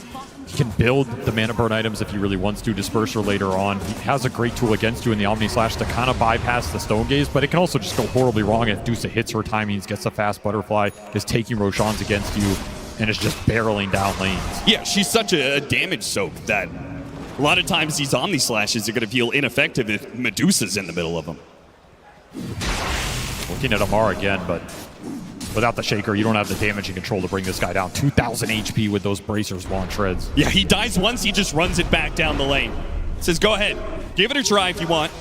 He can build the mana burn items if he really wants to, Disperser later on. He has a great tool against you in the Omni Slash to kind of bypass the Stone Gaze, but it can also just go horribly wrong if Medusa hits her timings, gets a fast Butterfly, is taking Roshan's against you, and is just barreling down lanes. Yeah, she's such a damage soak that a lot of times these Omni Slashes are going to feel ineffective if Medusa's in the middle of them. Looking at Amar again, but without the Shaker, you don't have the damage and control to bring this guy down. 2,000 HP with those bracers while on shreds. Yeah, he dies once, he just runs it back down the lane. Says, go ahead, give it a try if you want.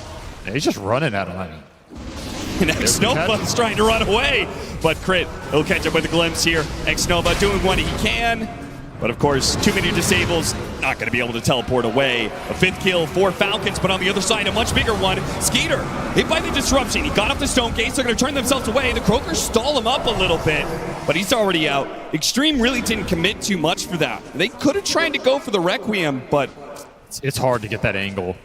Yeah, he's just running at him. And Xnova's trying to run away, but Crit, he'll catch up with a glimpse here. Xnova doing what he can, but of course, too many disables, not going to be able to teleport away. A 5th kill for Falcons, but on the other side, a much bigger one. Skeeter, hit by the disruption. He got off the Stone Gates, they're going to turn themselves away. The Croakers stall him up a little bit, but he's already out. Xtreme really didn't commit too much for that. They could have tried to go for the Requiem, but it's hard to get that angle.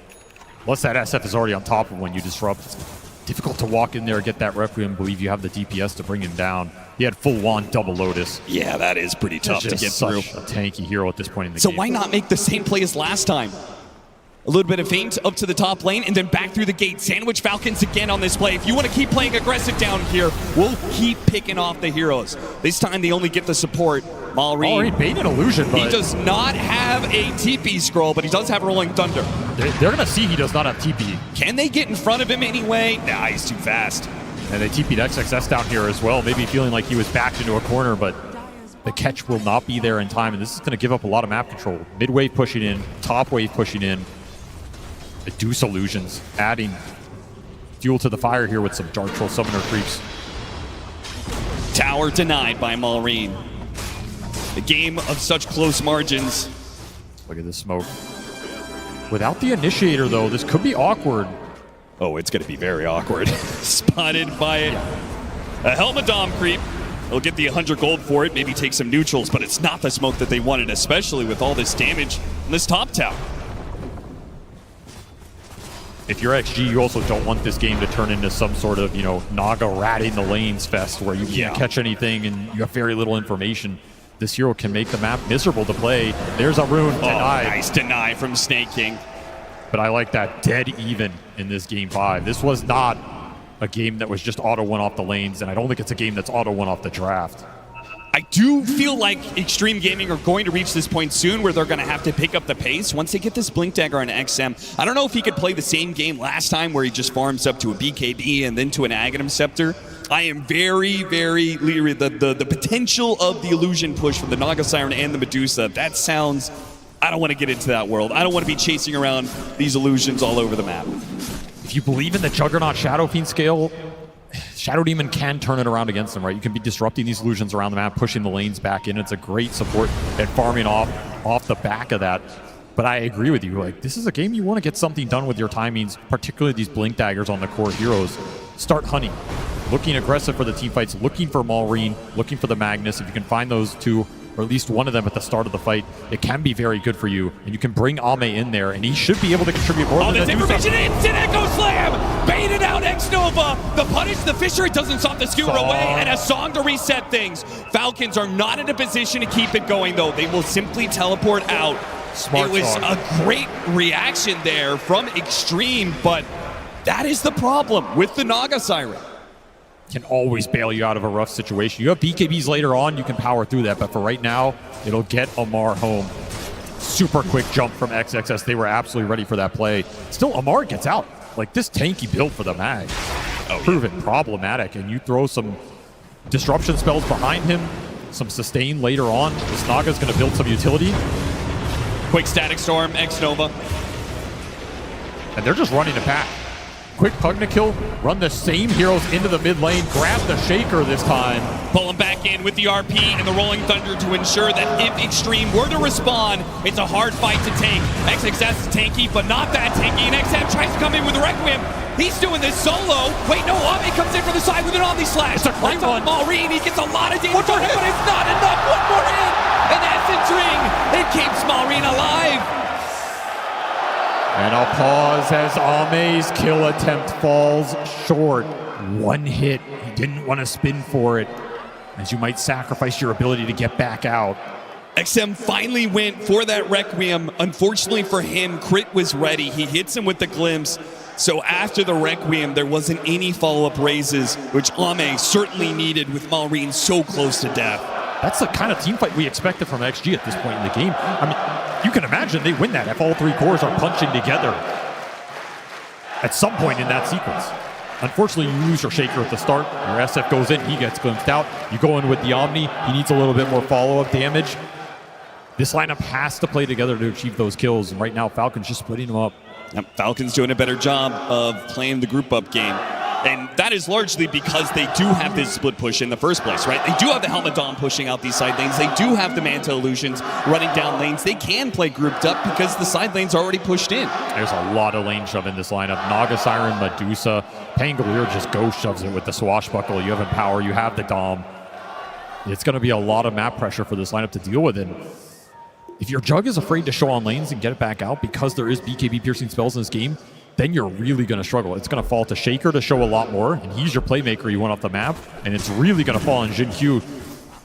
Unless that SF is already on top of when you disrupt. It's difficult to walk in there and get that Requiem, believe you have the DPS to bring him down. He had full wand double Lotus. Yeah, that is pretty tough to get through. Such a tanky hero at this point in the so game. Why not make the same play as last time? A little bit of feint up to the top lane and then back through the gate. Sandwich Falcons again on this play. If you want to keep playing aggressive down here, we'll keep picking off the heroes. This time they only get the support. Malrine bait an illusion, but he does not have a TP scroll, but he does have Rolling Thunder. They're going to see he does not have TP. Can they get in front of him anyway? Nah, he's too fast. And they TP'd XXS down here as well, maybe feeling like he was backed into a corner, but the catch will not be there in time, and this is going to give up a lot of map control. Mid wave pushing in, top wave pushing in. Deuce illusions, adding fuel to the fire here with some Dark Troll Summoner creeps. Tower denied by Malrine. The game of such close margins. Look at this smoke. Without the initiator, though, this could be awkward. Oh, it's going to be very awkward. Spotted by a Helmadom creep. They'll get the 100 gold for it, maybe take some neutrals, but it's not the smoke that they wanted, especially with all this damage on this top tower. If you're XG, you also don't want this game to turn into some sort of, Naga ratting the lanes fest where you can't catch anything and you have very little information. This hero can make the map miserable to play. There's a rune denied. Nice deny from Snake King. But I like that dead even in this game 5. This was not a game that was just auto won off the lanes, and I don't think it's a game that's auto won off the draft. I do feel like Xtreme Gaming are going to reach this point soon where they're going to have to pick up the pace once they get this Blink Dagger on XM. I don't know if he could play the same game last time where he just farms up to a BKB and then to an Aghanim Scepter. I am very, very leery. The potential of the illusion push from the Naga Siren and the Medusa, that sounds... I don't want to get into that world. I don't want to be chasing around these illusions all over the map. If you believe in the Juggernaut Shadow Fiend scale, Shadow Demon can turn it around against them, right? You can be disrupting these illusions around the map, pushing the lanes back in. It's a great support and farming off the back of that. But I agree with you. Like, this is a game you want to get something done with your timings, particularly these Blink Daggers on the core heroes. Start hunting. Looking aggressive for the team fights, looking for Malrine, looking for the Magnus. If you can find those two, or at least one of them at the start of the fight, it can be very good for you. And you can bring Ame in there, and he should be able to contribute more than this information, instant Echo Slam! Baited out Xnova! The punish, the Fisher, it doesn't stop the Skewer away, and a song to reset things. Falcons are not in a position to keep it going, though. They will simply teleport out. Smart it was song. a great reaction there from Xtreme, but that is the problem with the Naga Siren. Can always bail you out of a rough situation. You have BKBs later on, you can power through that, but for right now, it'll get Amar home. Super quick jump from XXS. They were absolutely ready for that play. Still, Amar gets out. Like, this tanky build for the mag. Proven problematic, and you throw some disruption spells behind him, some sustain later on. This Naga's going to build some utility. Quick Static Storm, X-Nova. And they're just running it back. Quick Pugna kill, run the same heroes into the mid lane, grab the Shaker this time. Pull him back in with the RP and the Rolling Thunder to ensure that if Xtreme were to respond, it's a hard fight to take. XXS is tanky, but not that tanky, and XM tries to come in with a Requiem. He's doing this solo. Wait, no, Ame comes in from the side with an Omni Slash. It's a great one. Maureen, he gets a lot of damage on him, but it's not enough. One more hit, and Essence Ring. It keeps Maureen alive. And I'll pause as Ame's kill attempt falls short. One hit. He didn't want to spin for it, as you might sacrifice your ability to get back out. XM finally went for that Requiem. Unfortunately for him, Crit was ready. He hits him with the glimpse. So after the Requiem, there wasn't any follow-up raises, which Ame certainly needed with Maureen so close to death. That's the kind of team fight we expected from XG at this point in the game. I mean, you can imagine they win that if all three cores are punching together at some point in that sequence. Unfortunately, you lose your Shaker at the start. Your SF goes in, he gets glimpsed out. You go in with the Omni, he needs a little bit more follow-up damage. This lineup has to play together to achieve those kills, and right now Falcons just splitting them up. Yep, Falcons doing a better job of playing the group up game. And that is largely because they do have this split push in the first place, right? They do have the Helmet Dawn pushing out these side lanes. They do have the Manta Illusions running down lanes. They can play grouped up because the side lanes are already pushed in. There's a lot of lane shove in this lineup. Naga Siren, Medusa, Pangolier just ghost shoves it with the Swashbuckle. You have Empower, you have the Dom. It's going to be a lot of map pressure for this lineup to deal with. And if your Jug is afraid to show on lanes and get it back out because there is BKB piercing spells in this game, then you're really going to struggle. It's going to fall to Shaker to show a lot more, and he's your playmaker you want off the map, and it's really going to fall on Jin Hyu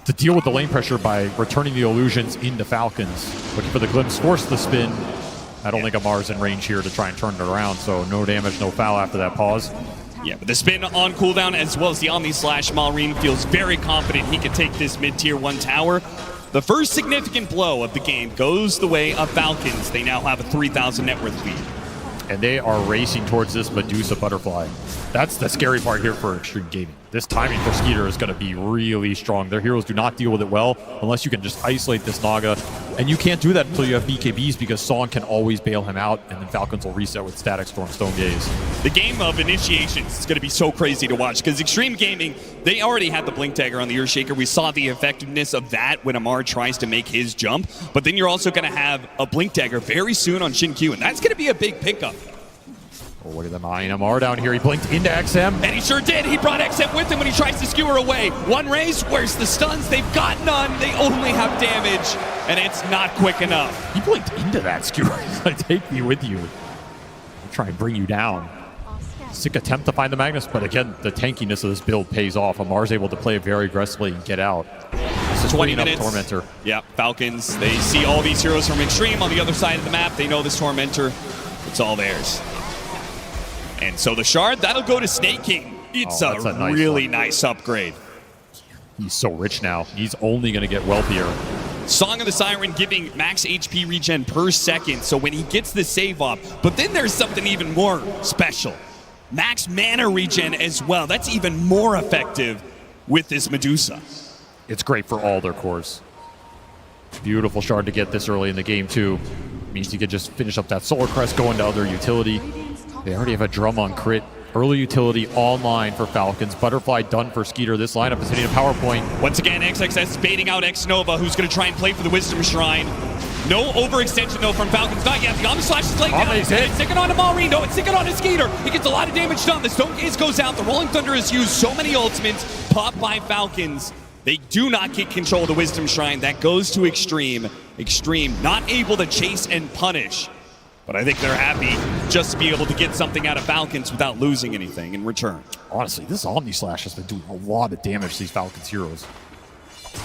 to deal with the lane pressure by returning the illusions into Falcons. Looking for the glimpse, force the spin. I don't think Amar's in range here to try and turn it around, so no damage, no foul after that pause. Yeah, but the spin on cooldown as well as the Omni Slash, Maureen feels very confident he can take this mid-tier 1 tower. The first significant blow of the game goes the way of Falcons. They now have a 3,000 net worth lead. And they are racing towards this Medusa Butterfly. That's the scary part here for Xtreme Gaming. This timing for Skeeter is going to be really strong. Their heroes do not deal with it well unless you can just isolate this Naga. And you can't do that until you have BKBs because Song can always bail him out, and then Falcons will reset with Static Storm, Stone Gaze. The game of initiations is going to be so crazy to watch because Xtreme Gaming, they already had the Blink Dagger on the Earthshaker. We saw the effectiveness of that when Amar tries to make his jump. But then you're also going to have a Blink Dagger very soon on Shin Q, and that's going to be a big pickup. Oh, look at the Mayan Amar down here. He blinked into XM. And he sure did. He brought XM with him when he tries to skewer away. One raise, where's the stuns? They've got none. They only have damage, and it's not quick enough. He blinked into that skewer. He's like, take me with you. I'll try and bring you down. Sick attempt to find the Magnus, but again, the tankiness of this build pays off. Amar's able to play very aggressively and get out. This is 20 minutes. Tormentor. Yeah, Falcons, they see all these heroes from Xtreme on the other side of the map. They know this Tormentor. It's all theirs. And so the Shard, that'll go to Snake King. It's a nice really nice upgrade. He's so rich now. He's only going to get wealthier. Song of the Siren giving max HP regen per second, so when he gets the save off. But then there's something even more special. Max mana regen as well. That's even more effective with this Medusa. It's great for all their cores. Beautiful Shard to get this early in the game too. Means you could just finish up that Solar Crest, go into other utility. They already have a drum on Crit. Early utility online for Falcons. Butterfly done for Skeeter. This lineup is hitting a PowerPoint. Once again, XXS baiting out X-Nova, who's going to try and play for the Wisdom Shrine. No overextension, though, from Falcons. Not yet. The Omni Slash is laying down. It's sticking on to Maureen. No, it's sticking on to Skeeter. He gets a lot of damage done. The Stone Gaze goes out. The Rolling Thunder has used so many ultimates. Popped by Falcons. They do not get control of the Wisdom Shrine. That goes to Xtreme. Xtreme not able to chase and punish. But I think they're happy just to be able to get something out of Falcons without losing anything in return. Honestly, this Omni Slash has been doing a lot of damage to these Falcons heroes.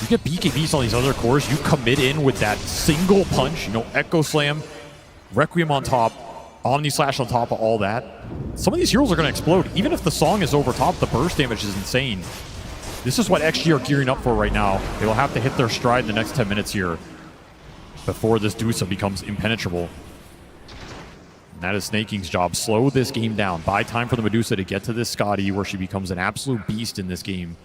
You get BKBs on these other cores, you commit in with that single punch, Echo Slam, Requiem on top, Omni Slash on top of all that. Some of these heroes are going to explode. Even if the Song is over top, the burst damage is insane. This is what XG are gearing up for right now. They will have to hit their stride in the next 10 minutes here before this Dusa becomes impenetrable. And that is Snake King's job. Slow this game down. Buy time for the Medusa to get to this Scotty where she becomes an absolute beast in this game.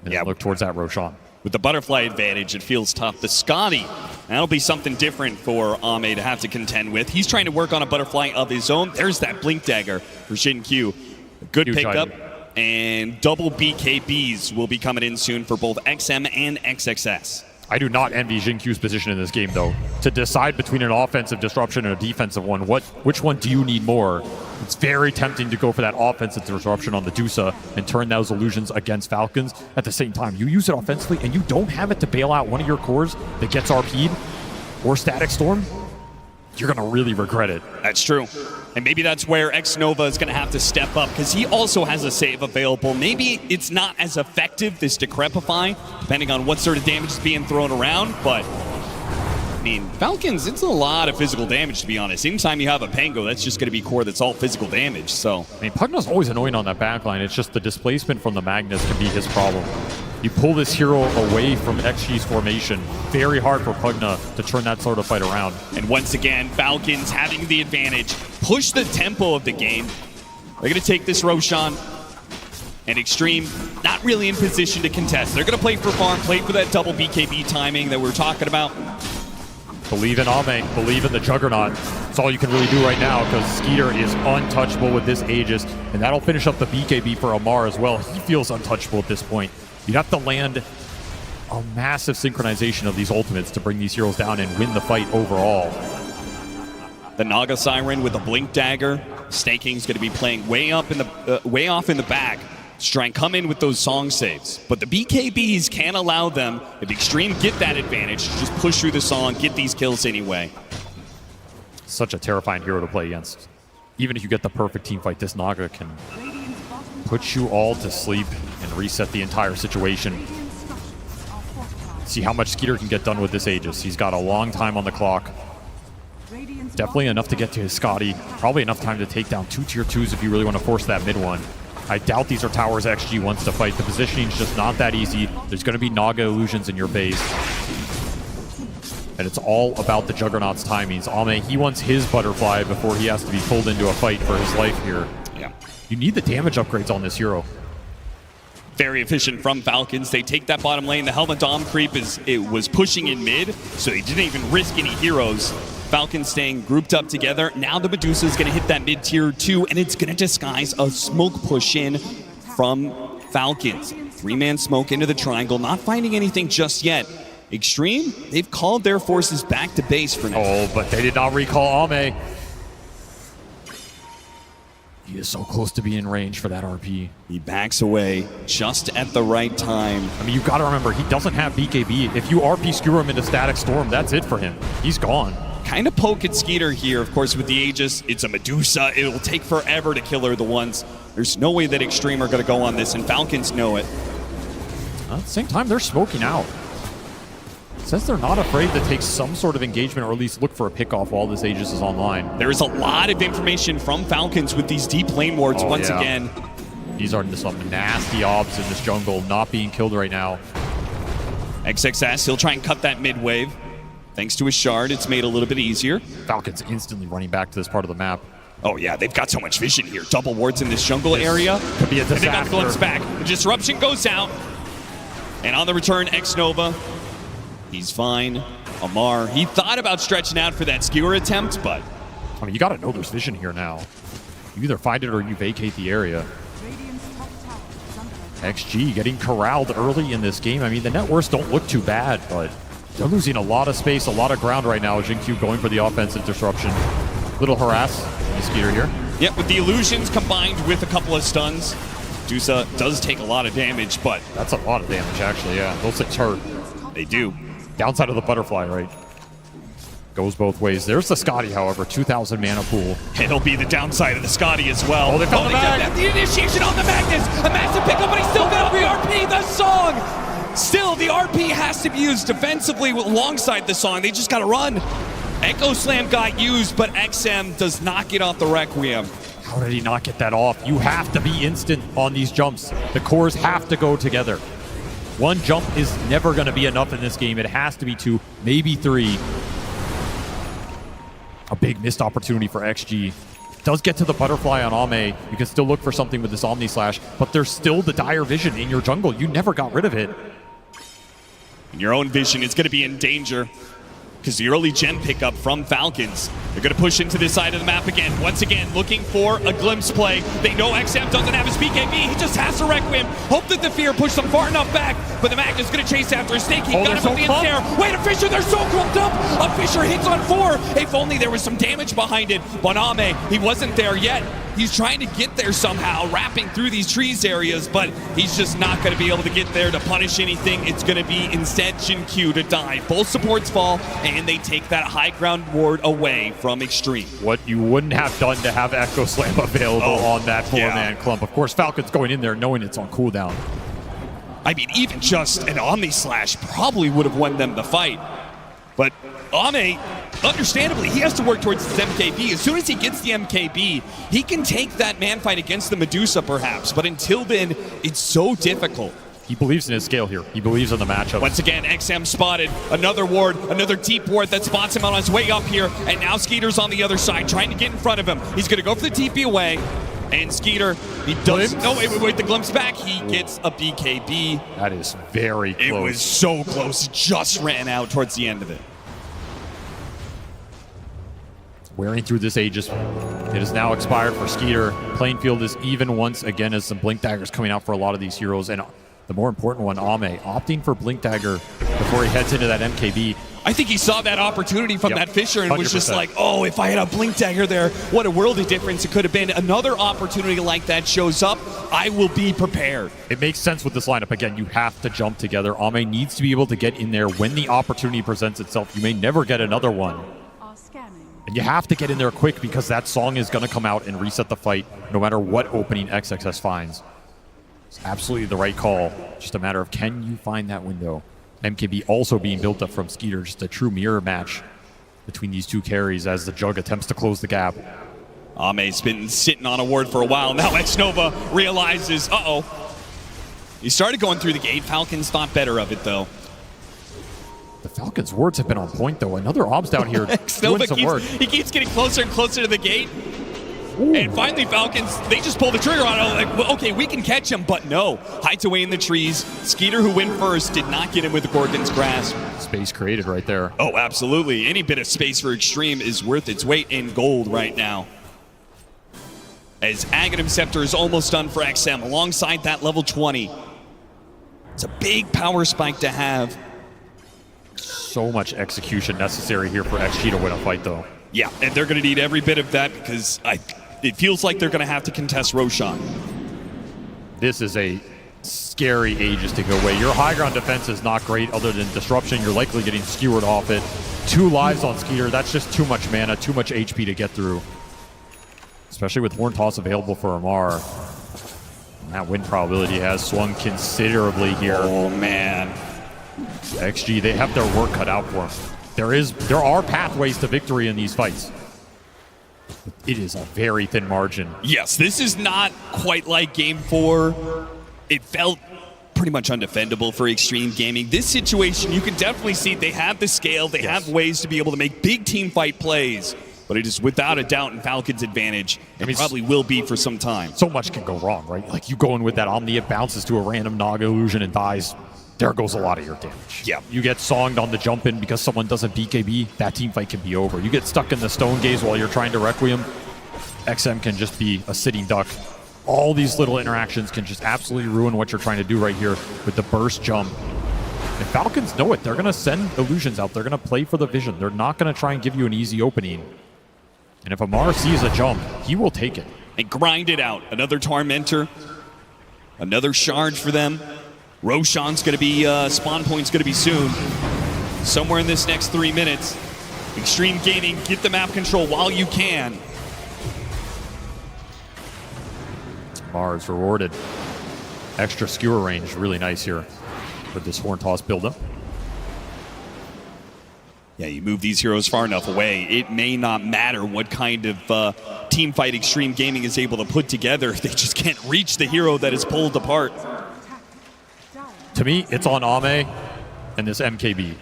And look towards that Roshan. With the butterfly advantage, it feels tough. The Scotty, that'll be something different for Ame to have to contend with. He's trying to work on a butterfly of his own. There's that Blink Dagger for Xin-Q. Good pickup. And double BKBs will be coming in soon for both XM and XXS. I do not envy Xin-Q's position in this game, though. To decide between an offensive disruption and a defensive one, which one do you need more? It's very tempting to go for that offensive disruption on the Dusa and turn those illusions against Falcons. At the same time, you use it offensively and you don't have it to bail out one of your cores that gets RP'd or Static Storm, you're going to really regret it. That's true. And maybe that's where X-Nova is going to have to step up, because he also has a save available. Maybe it's not as effective, this Decrepify, depending on what sort of damage is being thrown around, but I mean, Falcons, it's a lot of physical damage, to be honest. Anytime you have a Pango, that's just going to be core that's all physical damage, so. I mean, Pugna's always annoying on that backline. It's just the displacement from the Magnus can be his problem. You pull this hero away from XG's formation. Very hard for Pugna to turn that sort of fight around. And once again, Falcons having the advantage. Push the tempo of the game. They're going to take this Roshan. And Xtreme not really in position to contest. They're going to play for farm, play for that double BKB timing that we're talking about. Believe in Ame, believe in the Juggernaut. That's all you can really do right now, because Skeeter is untouchable with this Aegis, and that'll finish up the BKB for Amar as well. He feels untouchable at this point. You'd have to land a massive synchronization of these ultimates to bring these heroes down and win the fight overall. The Naga Siren with the Blink Dagger. Staking's going to be playing way off in the back to try and come in with those song saves. But the BKBs can't allow them, if Xtreme get that advantage, to just push through the song, get these kills anyway. Such a terrifying hero to play against. Even if you get the perfect team fight, this Naga can put you all to sleep and reset the entire situation. See how much Skeeter can get done with this Aegis. He's got a long time on the clock. Definitely enough to get to his Scotty. Probably enough time to take down 2 tier 2s if you really want to force that mid one. I doubt these are towers XG wants to fight. The positioning's just not that easy. There's going to be Naga illusions in your base. And it's all about the Juggernaut's timings. Ame, he wants his butterfly before he has to be pulled into a fight for his life here. Yeah. You need the damage upgrades on this hero. Very efficient from Falcons. They take that bottom lane. The Helmet Dom creep was pushing in mid, so they didn't even risk any heroes. Falcons staying grouped up together. Now the Medusa is going to hit that mid tier 2, and it's going to disguise a smoke push in from Falcons. 3-man smoke into the triangle, not finding anything just yet. Xtreme, they've called their forces back to base for now. Oh, but they did not recall Ame. He is so close to being in range for that RP. He backs away just at the right time. I mean, you've got to remember, he doesn't have BKB. If you RP skewer him into Static Storm, that's it for him. He's gone. Kind of poke at Skeeter here, of course, with the Aegis. It's a Medusa. It'll take forever to kill her the once. There's no way that Xtreme are going to go on this, and Falcons know it. At the same time, they're smoking out. Says they're not afraid to take some sort of engagement, or at least look for a pickoff while this Aegis is online. There is a lot of information from Falcons with these deep lane wards once again. These are some nasty obs in this jungle, not being killed right now. XXS, he'll try and cut that mid wave. Thanks to his shard, it's made a little bit easier. Falcons instantly running back to this part of the map. Oh yeah, they've got so much vision here. Double wards in this jungle area. Could be a disaster. And they got the glimpse back. The disruption goes out. And on the return, X-Nova. He's fine. Amar, he thought about stretching out for that skewer attempt, but... I mean, you got to know there's vision here now. You either find it or you vacate the area. XG getting corralled early in this game. I mean, the net worths don't look too bad, but they're losing a lot of space, a lot of ground right now. Xin-Q going for the offensive disruption. Little harass the Skeeter here. Yeah, with the illusions combined with a couple of stuns, Dusa does take a lot of damage, but... That's a lot of damage, actually, yeah. Those things hurt. They do. Downside of the butterfly, right? Goes both ways. There's the Scotty, however, 2,000 mana pool. It'll be the downside of the Scotty as well. Oh, they found the bag. The initiation on the Magnus. A massive pickup, but he's still got the RP, the song. Still, the RP has to be used defensively alongside the song. They just got to run. Echo Slam got used, but XM does not get off the Requiem. How did he not get that off? You have to be instant on these jumps. The cores have to go together. One jump is never going to be enough in this game. It has to be 2, maybe 3. A big missed opportunity for XG. Does get to the butterfly on Ame. You can still look for something with this Omni Slash, but there's still the dire vision in your jungle. You never got rid of it. And your own vision is going to be in danger because the early gen pickup from Falcons, they're going to push into this side of the map again. Once again, looking for a glimpse play. They know XM doesn't have his BKB. He just has to Requiem. Hope that the fear pushed them far enough back, but the Magnus going to chase after a Snake. He got him at the end there. Wait, a Fissure, they're so clumped up. A Fissure hits on 4. If only there was some damage behind it. But Ame, he wasn't there yet. He's trying to get there somehow, wrapping through these trees areas, but he's just not going to be able to get there to punish anything. It's going to be instead Jin-Q to die. Both supports fall, and they take that high ground ward away from Xtreme. What you wouldn't have done to have Echo Slam available on that 4-man clump. Of course, Falcons going in there knowing it's on cooldown. I mean, even just an Omni Slash probably would have won them the fight. But Ame, understandably, he has to work towards his MKB. As soon as he gets the MKB, he can take that man fight against the Medusa, perhaps. But until then, it's so difficult. He believes in his scale here. He believes in the matchup. Once again, XM spotted. Another ward, another deep ward that spots him on his way up here. And now Skeeter's on the other side, trying to get in front of him. He's going to go for the TP away. And Skeeter, he does. No, wait, the glimpse back. He gets a BKB. That is very close. It was so close. Just ran out towards the end of it. Wearing through this Aegis. It is now expired for Skeeter. Playing field is even once again as some Blink Daggers coming out for a lot of these heroes. And the more important one, Ame, opting for Blink Dagger before he heads into that MKB. I think he saw that opportunity from that Fissure and was just like, oh, if I had a Blink Dagger there, what a world of difference it could have been. Another opportunity like that shows up, I will be prepared. It makes sense with this lineup. Again, you have to jump together. Ame needs to be able to get in there when the opportunity presents itself. You may never get another one. And you have to get in there quick because that song is going to come out and reset the fight no matter what opening XXS finds. It's absolutely the right call. Just a matter of can you find that window. MKB also being built up from Skeeter. Just a true mirror match between these two carries as the Jug attempts to close the gap. Ame's been sitting on a ward for a while. Now X-Nova realizes, he started going through the gate. Falcons thought better of it, though. The Falcons' wards have been on point, though. Another obs down here doing some work. He keeps getting closer and closer to the gate. Ooh. And finally, Falcons, they just pull the trigger on it. Like, well, okay, we can catch him, but no. Hides away in the trees. Skeeter, who went first, did not get him with the Gorgon's grasp. Space created right there. Oh, absolutely. Any bit of space for Xtreme is worth its weight in gold right now. As Aghanim Scepter is almost done for XM, alongside that level 20. It's a big power spike to have. So much execution necessary here for XG to win a fight, though. Yeah, and they're going to need every bit of that because it feels like they're going to have to contest Roshan. This is a scary Aegis to go away. Your high ground defense is not great other than disruption. You're likely getting skewered off it. 2 lives on Skeeter. That's just too much mana, too much HP to get through. Especially with Horn Toss available for Amar. And that win probability has swung considerably here. Oh, man. XG, they have their work cut out for them. There are pathways to victory in these fights. It is a very thin margin. Yes, this is not quite like Game 4. It felt pretty much undefendable for Xtreme Gaming. This situation, you can definitely see they have the scale. They have ways to be able to make big team fight plays. But it is without a doubt in Falcons' advantage. It probably will be for some time. So much can go wrong, right? Like you go in with that Omni, it bounces to a random Naga illusion and dies. There goes a lot of your damage. Yeah. You get songed on the jump in because someone doesn't BKB, that team fight can be over. You get stuck in the stone gaze while you're trying to Requiem, XM can just be a sitting duck. All these little interactions can just absolutely ruin what you're trying to do right here with the burst jump. And Falcons know it. They're going to send illusions out. They're going to play for the vision. They're not going to try and give you an easy opening. And if Amar sees a jump, he will take it. And grind it out. Another Tormentor. Another shard for them. Roshan's going to be, spawn point's going to be soon. Somewhere in this next 3 minutes. Xtreme Gaming, get the map control while you can. Mars rewarded. Extra skewer range, really nice here with this Horn Toss buildup. Yeah, you move these heroes far enough away, it may not matter what kind of team fight Xtreme Gaming is able to put together. They just can't reach the hero that is pulled apart. To me, it's on Ame and this MKB.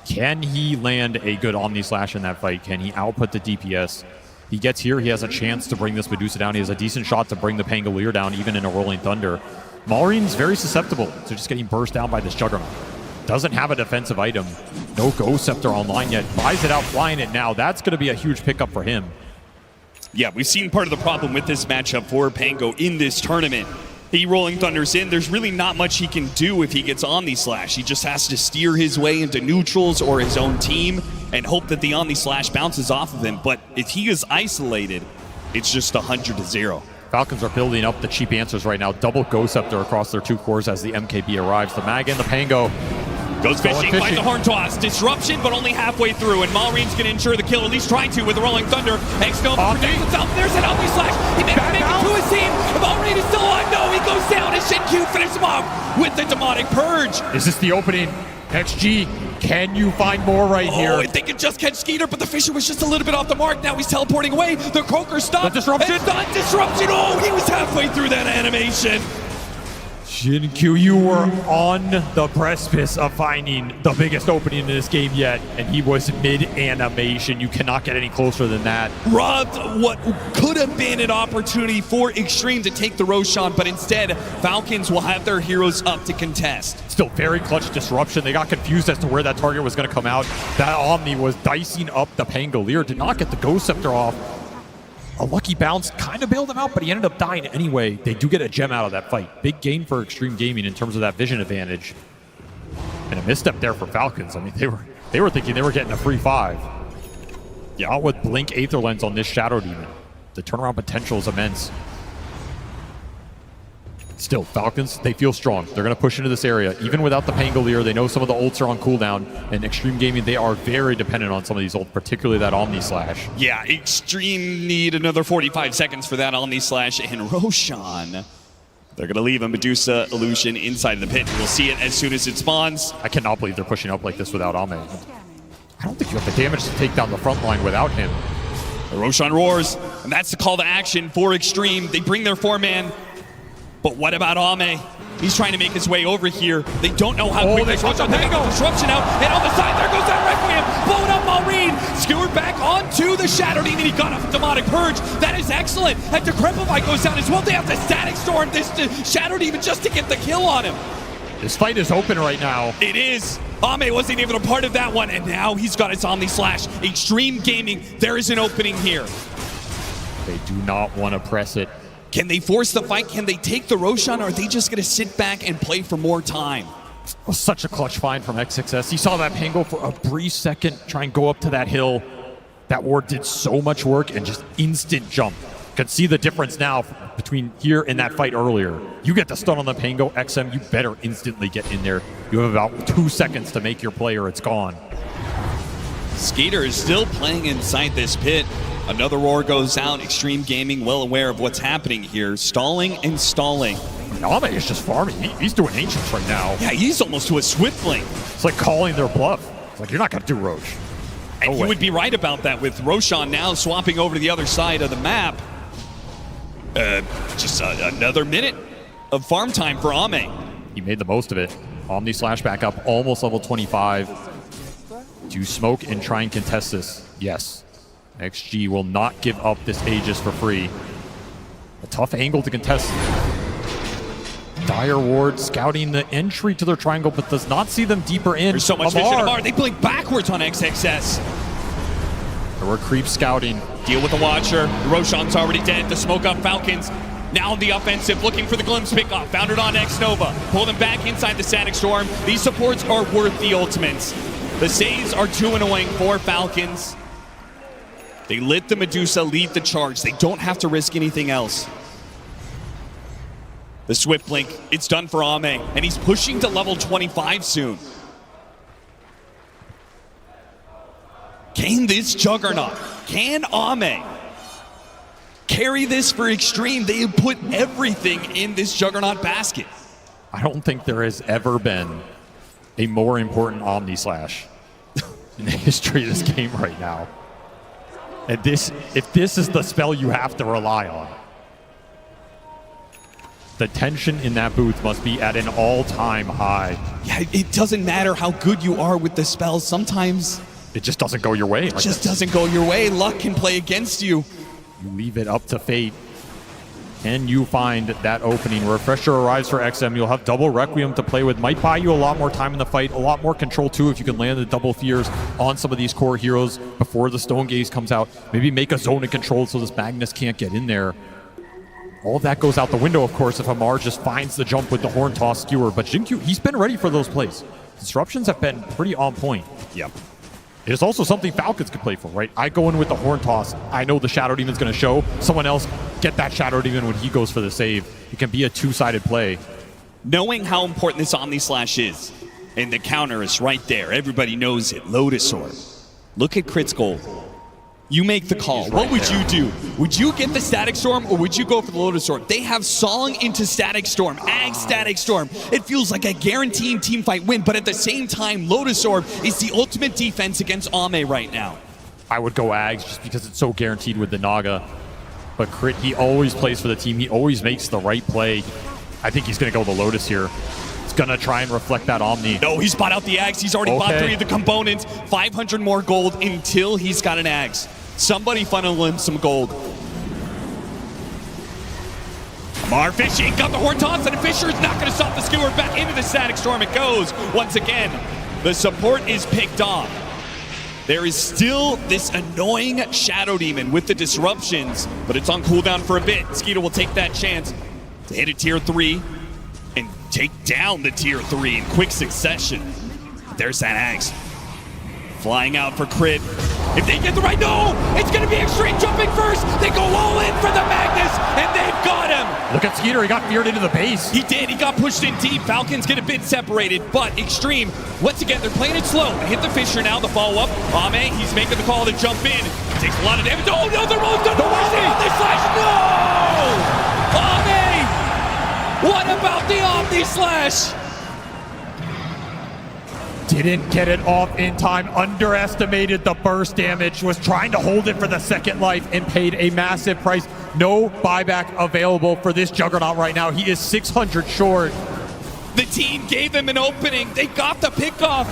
Can he land a good Omni Slash in that fight? Can he output the DPS? He gets here, he has a chance to bring this Medusa down. He has a decent shot to bring the Pangolier down, even in a Rolling Thunder. Malreen's very susceptible to just getting burst down by this Juggernaut. doesn't have a defensive item. No Ghost Scepter online yet. Buys it out, flying it now. That's going to be a huge pickup for him. Yeah, we've seen part of the problem with this matchup for Pango in this tournament. He Rolling Thunders in. There's really not much he can do if he gets Omni Slash. He just has to steer his way into neutrals or his own team and hope that the Omni Slash bounces off of him. But if he is isolated, it's just 100-0. Falcons are building up the cheap answers right now. Double Ghost Scepter across their two cores as the MKB arrives. The Mag and the Pango. Goes fishing, finds the horn toss. Disruption, but only halfway through. And Malreen's going to ensure the kill, at least trying to with the Rolling Thunder. Xtreme protects himself. There's an Omni Slash. He makes it to his team. Malreen is still on. No, he goes down. And Shin-Q finishes him off with the Demonic Purge. Is this the opening? XG, can you find more right here? Oh, if they could just catch Skeeter, but the Fisher was just a little bit off the mark. Now he's teleporting away. The Croaker stopped. The disruption. It's not disruption. Oh, he was halfway through that animation. Shin-Q, you were on the precipice of finding the biggest opening in this game yet, and he was mid-animation. You cannot get any closer than that. Robbed what could have been an opportunity for Xtreme to take the Roshan, but instead, Falcons will have their heroes up to contest. Still very clutch disruption. They got confused as to where that target was going to come out. That Omni was dicing up the Pangolier. Did not get the Ghost Scepter off. A lucky bounce kind of bailed him out, but he ended up dying anyway. They do get a gem out of that fight. Big gain for Xtreme Gaming in terms of that vision advantage. And a misstep there for Falcons. I mean, they were thinking they were getting a free 5. Yeah, out with Blink Aether Lens on this Shadow Demon. The turnaround potential is immense. Still, Falcons, they feel strong. They're going to push into this area. Even without the Pangolier, they know some of the ults are on cooldown. And Xtreme Gaming, they are very dependent on some of these ults, particularly that Omni Slash. Yeah, Xtreme need another 45 seconds for that Omni Slash. And Roshan, they're going to leave a Medusa illusion inside the pit. We'll see it as soon as it spawns. I cannot believe they're pushing up like this without Ame. I don't think you have the damage to take down the front line without him. The Roshan roars, and that's the call to action for Xtreme. They bring their 4-man. But what about Ame? He's trying to make his way over here. They don't know how quick they go. They got the disruption out, and on the side there goes that Requiem, blowing up Malreen, skewered back onto the Shadow Demon. He got off a Demonic Purge. That is excellent. And Decrepify goes down as well. They have to Static Storm this Shadow Demon just to get the kill on him. This fight is open right now. It is. Ame wasn't even a part of that one, and now he's got his Omni Slash. Xtreme Gaming, there is an opening here. They do not want to press it. Can they force the fight? Can they take the Roshan, or are they just going to sit back and play for more time? Was such a clutch find from XXS. He saw that Pango for a brief second try and go up to that hill. That ward did so much work and just instant jump. Could see the difference now between here and that fight earlier. You get the stun on the Pango, XM, you better instantly get in there. You have about 2 seconds to make your play or it's gone. Skeeter is still playing inside this pit. Another roar goes out. Xtreme Gaming well aware of what's happening here. Stalling and stalling. Ame is just farming. He's doing Ancients right now. Yeah, he's almost to a Swiftling. It's like calling their bluff. It's like, you're not going to do Roche. And you would be right about that with Roshan now swapping over to the other side of the map. Just another minute of farm time for Ame. He made the most of it. Omni Slash back up, almost level 25. Do you smoke and try and contest this? Yes. XG will not give up this Aegis for free. A tough angle to contest. Dire Ward scouting the entry to their triangle, but does not see them deeper in. There's so much vision. Amar, they blink backwards on XXS. There were creeps scouting. Deal with the Watcher. The Roshan's already dead. The smoke up Falcons. Now on the offensive, looking for the glimpse pickup. Found it on X-Nova. Pull them back inside the Static Storm. These supports are worth the ultimates. The saves are too annoying for Falcons. They let the Medusa lead the charge. They don't have to risk anything else. The Swift Blink, it's done for Ame, and he's pushing to level 25 soon. Can this Juggernaut, can Ame carry this for Xtreme? They have put everything in this Juggernaut basket. I don't think there has ever been a more important Omni Slash in the history of this game right now. And if this is the spell you have to rely on, the tension in that booth must be at an all-time high. Yeah, it doesn't matter how good you are with the spells. Sometimes it just doesn't go your way. It just doesn't go your way. Luck can play against you. You leave it up to fate. Can you find that opening? Refresher arrives for XM. You'll have double Requiem to play with. Might buy you a lot more time in the fight, a lot more control too if you can land the double fears on some of these core heroes before the Stone Gaze comes out. Maybe make a zone of control so this Magnus can't get in there. All of that goes out the window, of course, if Amar just finds the jump with the Horn Toss Skewer. But Jinkyu, he's been ready for those plays. Disruptions have been pretty on point. Yep. It is also something Falcons could play for, right? I go in with the Horn Toss. I know the Shadow Demon's going to show. Someone else get that Shadow Demon when he goes for the save. It can be a two-sided play. Knowing how important this Omni Slash is, and the counter is right there. Everybody knows it. Lotus Orb. Look at Crit's gold. You make the call. What would you do? Would you get the Static Storm or would you go for the Lotus Orb? They have Song into Static Storm, Ag Static Storm. It feels like a guaranteed teamfight win, but at the same time, Lotus Orb is the ultimate defense against Ame right now. I would go Ags just because it's so guaranteed with the Naga. But Crit, he always plays for the team. He always makes the right play. I think he's going to go the Lotus here. He's going to try and reflect that Omni. No, he's bought out the Ags. He's already bought 3 of the components. 500 more gold until he's got an Ags. Somebody funnel him some gold. Amar fishing, got the Horn Toss, and Fisher is not going to stop the Skewer. Back into the Static Storm it goes. Once again, the support is picked off. There is still this annoying Shadow Demon with the disruptions, but it's on cooldown for a bit. Skeeter will take that chance to hit a tier 3 and take down the tier 3 in quick succession. There's that Axe. Flying out for Crit. If they get the right, no! It's gonna be Xtreme jumping first! They go all in for the Magnus, and they've got him! Look at Skeeter, he got feared into the base. He did, he got pushed in deep. Falcons get a bit separated, but Xtreme, once again, they're playing it slow. Hit the Fisher now, the follow-up. Ame, he's making the call to jump in. Takes a lot of damage. Oh no, they're both done the Omni Slash! No! Ame! What about the Omni Slash? Didn't get it off in time, underestimated the burst damage, was trying to hold it for the second life and paid a massive price. No buyback available for this Juggernaut right now. He is 600 short. The team gave him an opening. They got the pick off.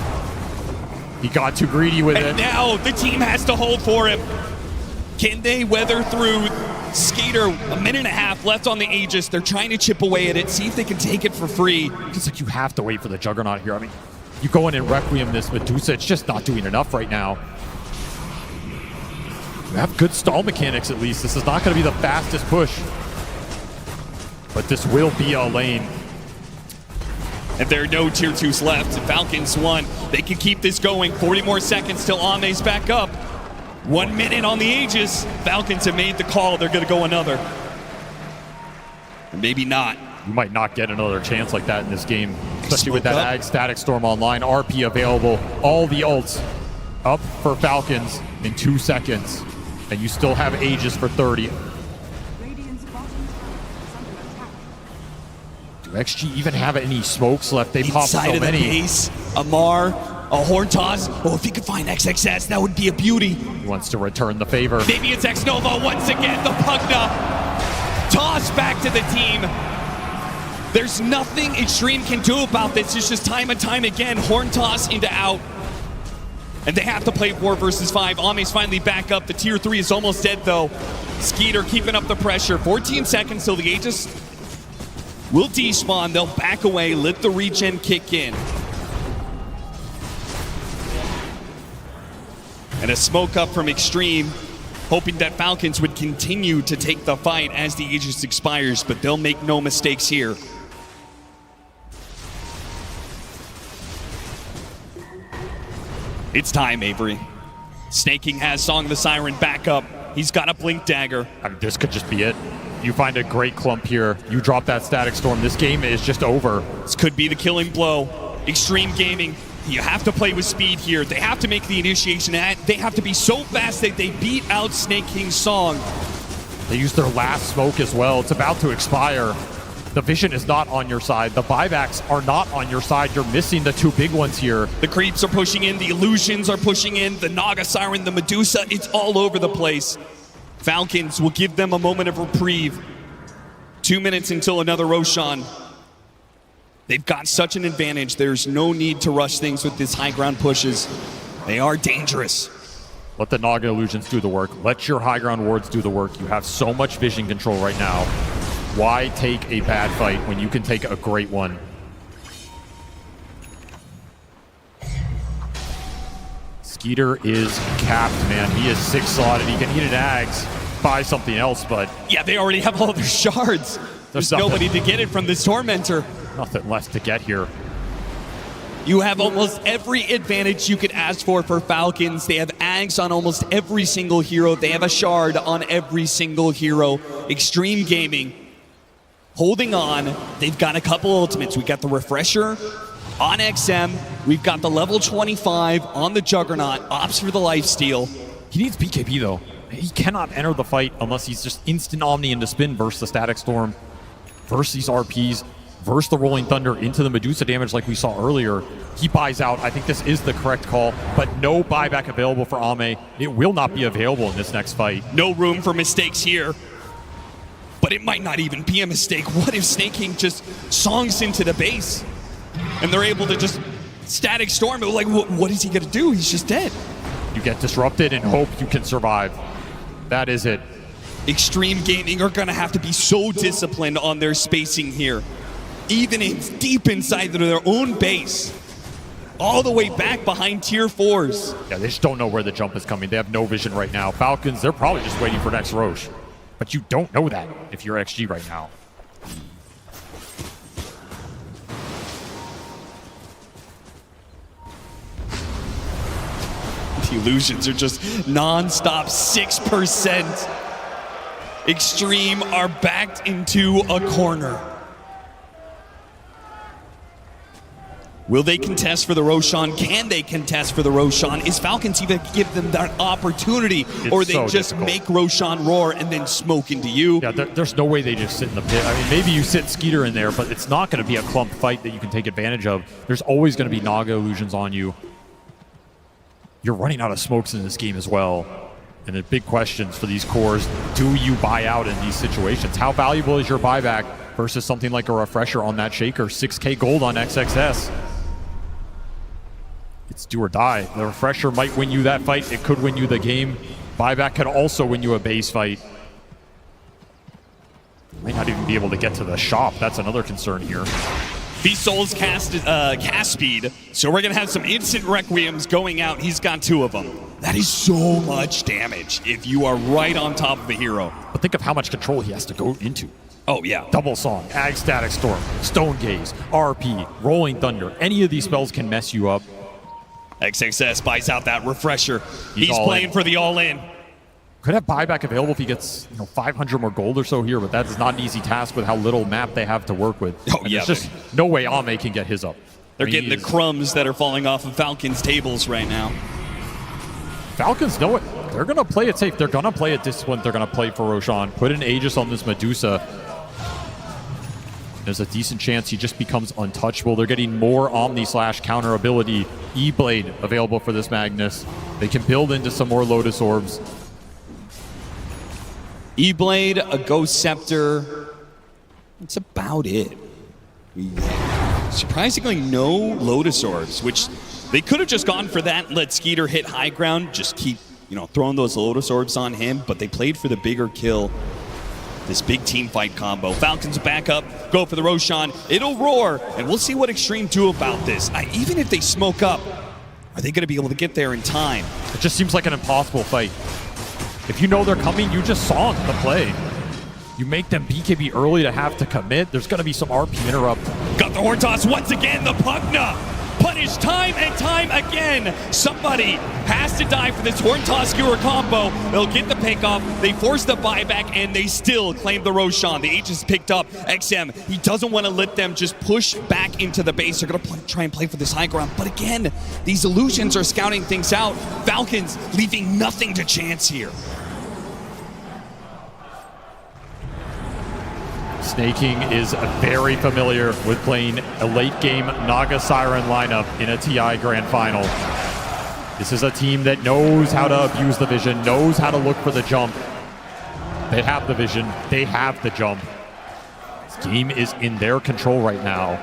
He got too greedy with it. And now the team has to hold for him. Can they weather through Skater? A minute and a half left on the Aegis. They're trying to chip away at it, see if they can take it for free. It's like you have to wait for the Juggernaut here. I mean, you go in and Requiem this Medusa, it's just not doing enough right now. You have good stall mechanics at least. This is not going to be the fastest push. But this will be a lane. And there are no tier 2s left. Falcons won. They can keep this going. 40 more seconds till Ame's back up. 1 minute on the Aegis. Falcons have made the call. They're going to go another. Or maybe not. You might not get another chance like that in this game, especially with that Ag Static Storm online. RP available, all the ults up for Falcons in 2 seconds, and you still have Aegis for 30. Do XG even have any smokes left? They popped so Inside many. of the base, Amar, a Horn Toss. Oh, if he could find XXS, that would be a beauty. He wants to return the favor. Maybe it's X-Nova once again, the Pugna. Toss back to the team. There's nothing Xtreme can do about this. It's just time and time again, Horn Toss into out. And they have to play 4 versus 5. Ame's finally back up. The tier 3 is almost dead though. Skeeter keeping up the pressure. 14 seconds till the Aegis will despawn. They'll back away, let the regen kick in. And a smoke up from Xtreme, hoping that Falcons would continue to take the fight as the Aegis expires, but they'll make no mistakes here. It's time, Avery. Snaking has Song of the Siren back up. He's got a Blink Dagger. I mean, this could just be it. You find a great clump here. You drop that Static Storm. This game is just over. This could be the killing blow. Xtreme Gaming, you have to play with speed here. They have to make the initiation. They have to be so fast that they beat out Snake King's Song. They used their last smoke as well. It's about to expire. The vision is not on your side. The buybacks are not on your side. You're missing the 2 big ones here. The creeps are pushing in. The illusions are pushing in. The Naga Siren, the Medusa, it's all over the place. Falcons will give them a moment of reprieve. 2 minutes until another Roshan. They've got such an advantage. There's no need to rush things with these high ground pushes. They are dangerous. Let the Naga illusions do the work. Let your high ground wards do the work. You have so much vision control right now. Why take a bad fight when you can take a great one? Skeeter is capped, man. He is 6 slotted. He can eat an Ags, buy something else, but... Yeah, they already have all their shards. There's nobody to get it from this Tormentor. Nothing left to get here. You have almost every advantage you could ask for Falcons. They have Ags on almost every single hero. They have a shard on every single hero. Xtreme Gaming holding on. They've got a couple ultimates. We got the Refresher on XM. We've got the level 25 on the Juggernaut. Opts for the lifesteal. He needs BKB though. He cannot enter the fight unless he's just instant Omni into spin versus the Static Storm, versus these RPs, versus the Rolling Thunder into the Medusa damage like we saw earlier. He buys out. I think this is the correct call, but no buyback available for Ame. It will not be available in this next fight. No room for mistakes here. But it might not even be a mistake. What if Snake King just songs into the base and they're able to just Static Storm it? Like, what is he going to do? He's just dead. You get disrupted and hope you can survive. That is it. Xtreme Gaming are going to have to be so disciplined on their spacing here. Even deep inside their own base. All the way back behind tier 4s. Yeah, they just don't know where the jump is coming. They have no vision right now. Falcons, they're probably just waiting for next Roche. But you don't know that if you're XG right now. The illusions are just non-stop 6%. Xtreme are backed into a corner. Will they contest for the Roshan? Can they contest for the Roshan? Is Falcons even give them that opportunity? Or they so just difficult. make Roshan roar and then smoke into you? Yeah, there's no way they just sit in the pit. I mean, maybe you sit Skeeter in there, but it's not going to be a clump fight that you can take advantage of. There's always going to be Naga illusions on you. You're running out of smokes in this game as well. And the big questions for these cores, do you buy out in these situations? How valuable is your buyback versus something like a Refresher on that Shaker? 6K gold on XXS. It's do or die. The Refresher might win you that fight. It could win you the game. Buyback can also win you a base fight. Might not even be able to get to the shop. That's another concern here. These souls cast speed, so we're going to have some instant Requiems going out. He's got 2 of them. That is so much damage if you are right on top of a hero. But think of how much control he has to go into. Oh, yeah. Double Song, Ag Static Storm, Stone Gaze, RP, Rolling Thunder. Any of these spells can mess you up. XXS buys out that Refresher. He's all playing in. for the all-in. Could have buyback available if he gets 500 more gold or so here, but that is not an easy task with how little map they have to work with. Oh, and yeah. There's just no way Ame can get his up. They're getting the crumbs that are falling off of Falcons' tables right now. Falcons know it. They're going to play it safe. They're going to play it disciplined. They're going to play for Roshan. Put an Aegis on this Medusa. There's a decent chance he just becomes untouchable. They're getting more Omni/counter ability. E-Blade available for this Magnus. They can build into some more Lotus Orbs. E-Blade, a Ghost Scepter. That's about it. Surprisingly, no Lotus Orbs, which they could have just gone for that and let Skeeter hit high ground, just keep throwing those Lotus Orbs on him, but they played for the bigger kill. This big team fight combo. Falcons back up, go for the Roshan. It'll roar, and we'll see what Xtreme do about this. Even if they smoke up, are they going to be able to get there in time? It just seems like an impossible fight. If you know they're coming, you just song the play. You make them BKB early to have to commit. There's going to be some RP interrupt. Got the horn toss once again, the Pugna. Punished time and time again. Somebody has to die for this horn toss skewer combo. They'll get the pick off. They force the buyback, and they still claim the Roshan. The Aegis picked up. XM, he doesn't want to let them just push back into the base. They're going to try and play for this high ground. But again, these illusions are scouting things out. Falcons leaving nothing to chance here. Snaking is very familiar with playing a late game Naga Siren lineup in a TI Grand Final. This is a team that knows how to abuse the vision, knows how to look for the jump. They have the vision, they have the jump. This game is in their control right now.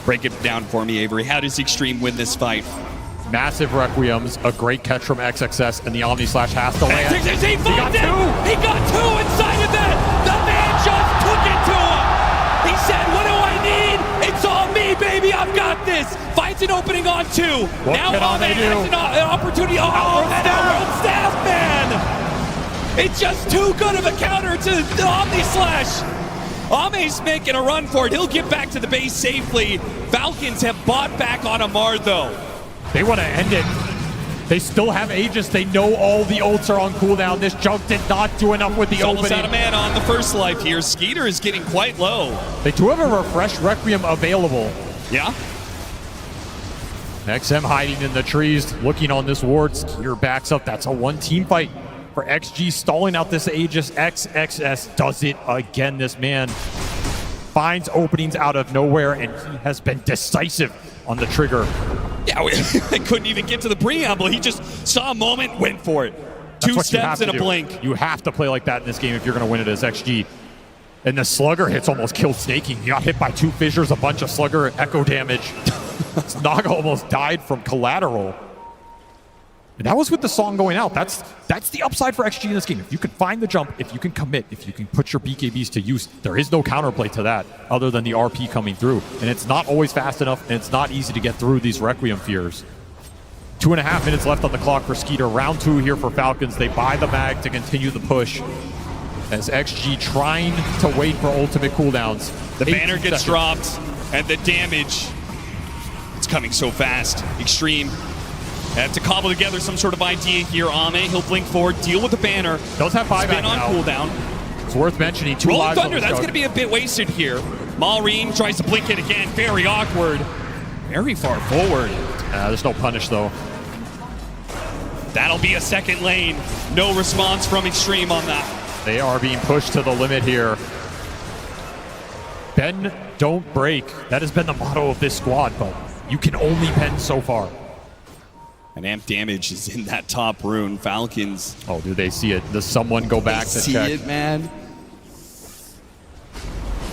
Break it down for me, Avery. How does Xtreme win this fight? Massive Requiems, a great catch from XXS, and the Omni Slash has to land. He got two inside of that. The man just took it to him. He said, what do I need? It's all me, baby. I've got this. Finds an opening on two. What now can Ame has an opportunity. Oh, that outward staff, man. It's just too good of a counter to the Omni Slash. Ame's making a run for it. He'll get back to the base safely. Falcons have bought back on Amar, though. They want to end it. They still have Aegis. They know all the ults are on cooldown. This junk did not do enough with the He's almost opening. out of mana on the first life here. Skeeter is getting quite low. They do have a refreshed Requiem available. Yeah. XM hiding in the trees, looking on this ward. Skeeter backs up. That's a one-team fight for XG, stalling out this Aegis. XXS does it again. This man finds openings out of nowhere, and he has been decisive on the trigger. Yeah, I couldn't even get to the preamble. He just saw a moment, went for it. Two steps in a blink. You have to play like that in this game if you're going to win it as XG. And the Slugger hits almost killed Snaking. He got hit by two fissures, a bunch of Slugger echo damage. Naga almost died from collateral. And that was with the song going out. That's the upside for XG in this game. If you can find the jump, if you can commit, if you can put your BKBs to use, there is no counterplay to that other than the RP coming through. And it's not always fast enough, and it's not easy to get through these Requiem fears. 2.5 minutes left on the clock for Skeeter. Round 2 here for Falcons. They buy the mag to continue the push. As XG trying to wait for ultimate cooldowns. The banner gets dropped, and the damage, it's coming so fast. Xtreme have to cobble together some sort of idea here. Ame, he'll blink forward, deal with the banner. Does have buyback Spin on now. Cooldown. It's worth mentioning. Two Rolling lives Thunder, on the that's show. going to be a bit wasted here. Malrine tries to blink it again. Very awkward. Very far forward. There's no punish, though. That'll be a second lane. No response from Xtreme on that. They are being pushed to the limit here. Bend, don't break. That has been the motto of this squad, but you can only bend so far. And amp damage is in that top rune. Falcons. Oh, do they see it? Does someone go back to see check? it, man.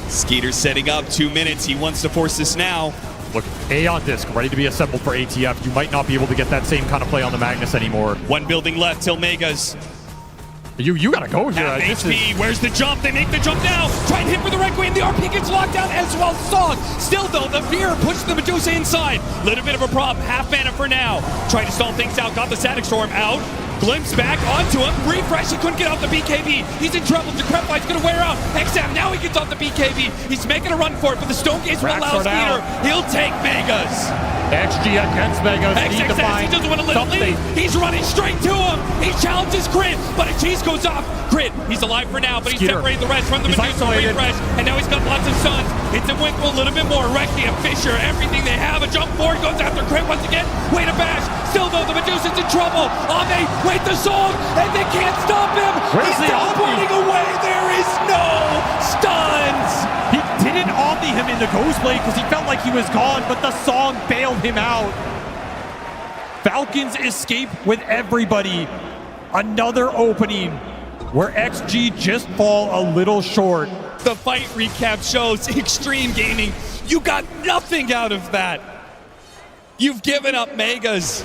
Skeeter setting up 2 minutes. He wants to force this now. Look, A on disc, ready to be assembled for ATF. You might not be able to get that same kind of play on the Magnus anymore. One building left till Megas. You gotta go here. Half HP, where's the jump? They make the jump now. Try and hit for the Requiem. The RP gets locked down as well. Song. Still though, the Fear pushes the Medusa inside. Little bit of a problem. Half mana for now. Try to stall things out. Got the Static Storm out. Glimpse back onto him. Refresh. He couldn't get off the BKB. He's in trouble. Decrepify's gonna wear out. XM, now he gets off the BKB. He's making a run for it, but the Stone Gaze will allow Skeeter. He'll take Megas. XG against Megas. Need to find he doesn't want to let him something. lead. He's running straight to him. He challenges Crit, but a cheese goes off. Crit, he's alive for now, but he's Skeeter. separated the rest from the Medusa refresh, and now he's got lots of suns. It's a Winkle, a little bit more. Requiem, Fisher, everything they have. A jump forward, goes after Crit once again. Wait a bash. Still though, the Medusa's in trouble. Ame, wait the song, and they can't stop him. Where's He's the teleporting away. There is no stuns. He didn't omni him in the ghost blade because he felt like he was gone, but the song bailed him out. Falcons escape with everybody. Another opening where XG just fall a little short. The fight recap shows Xtreme Gaming. You got nothing out of that. You've given up Megas.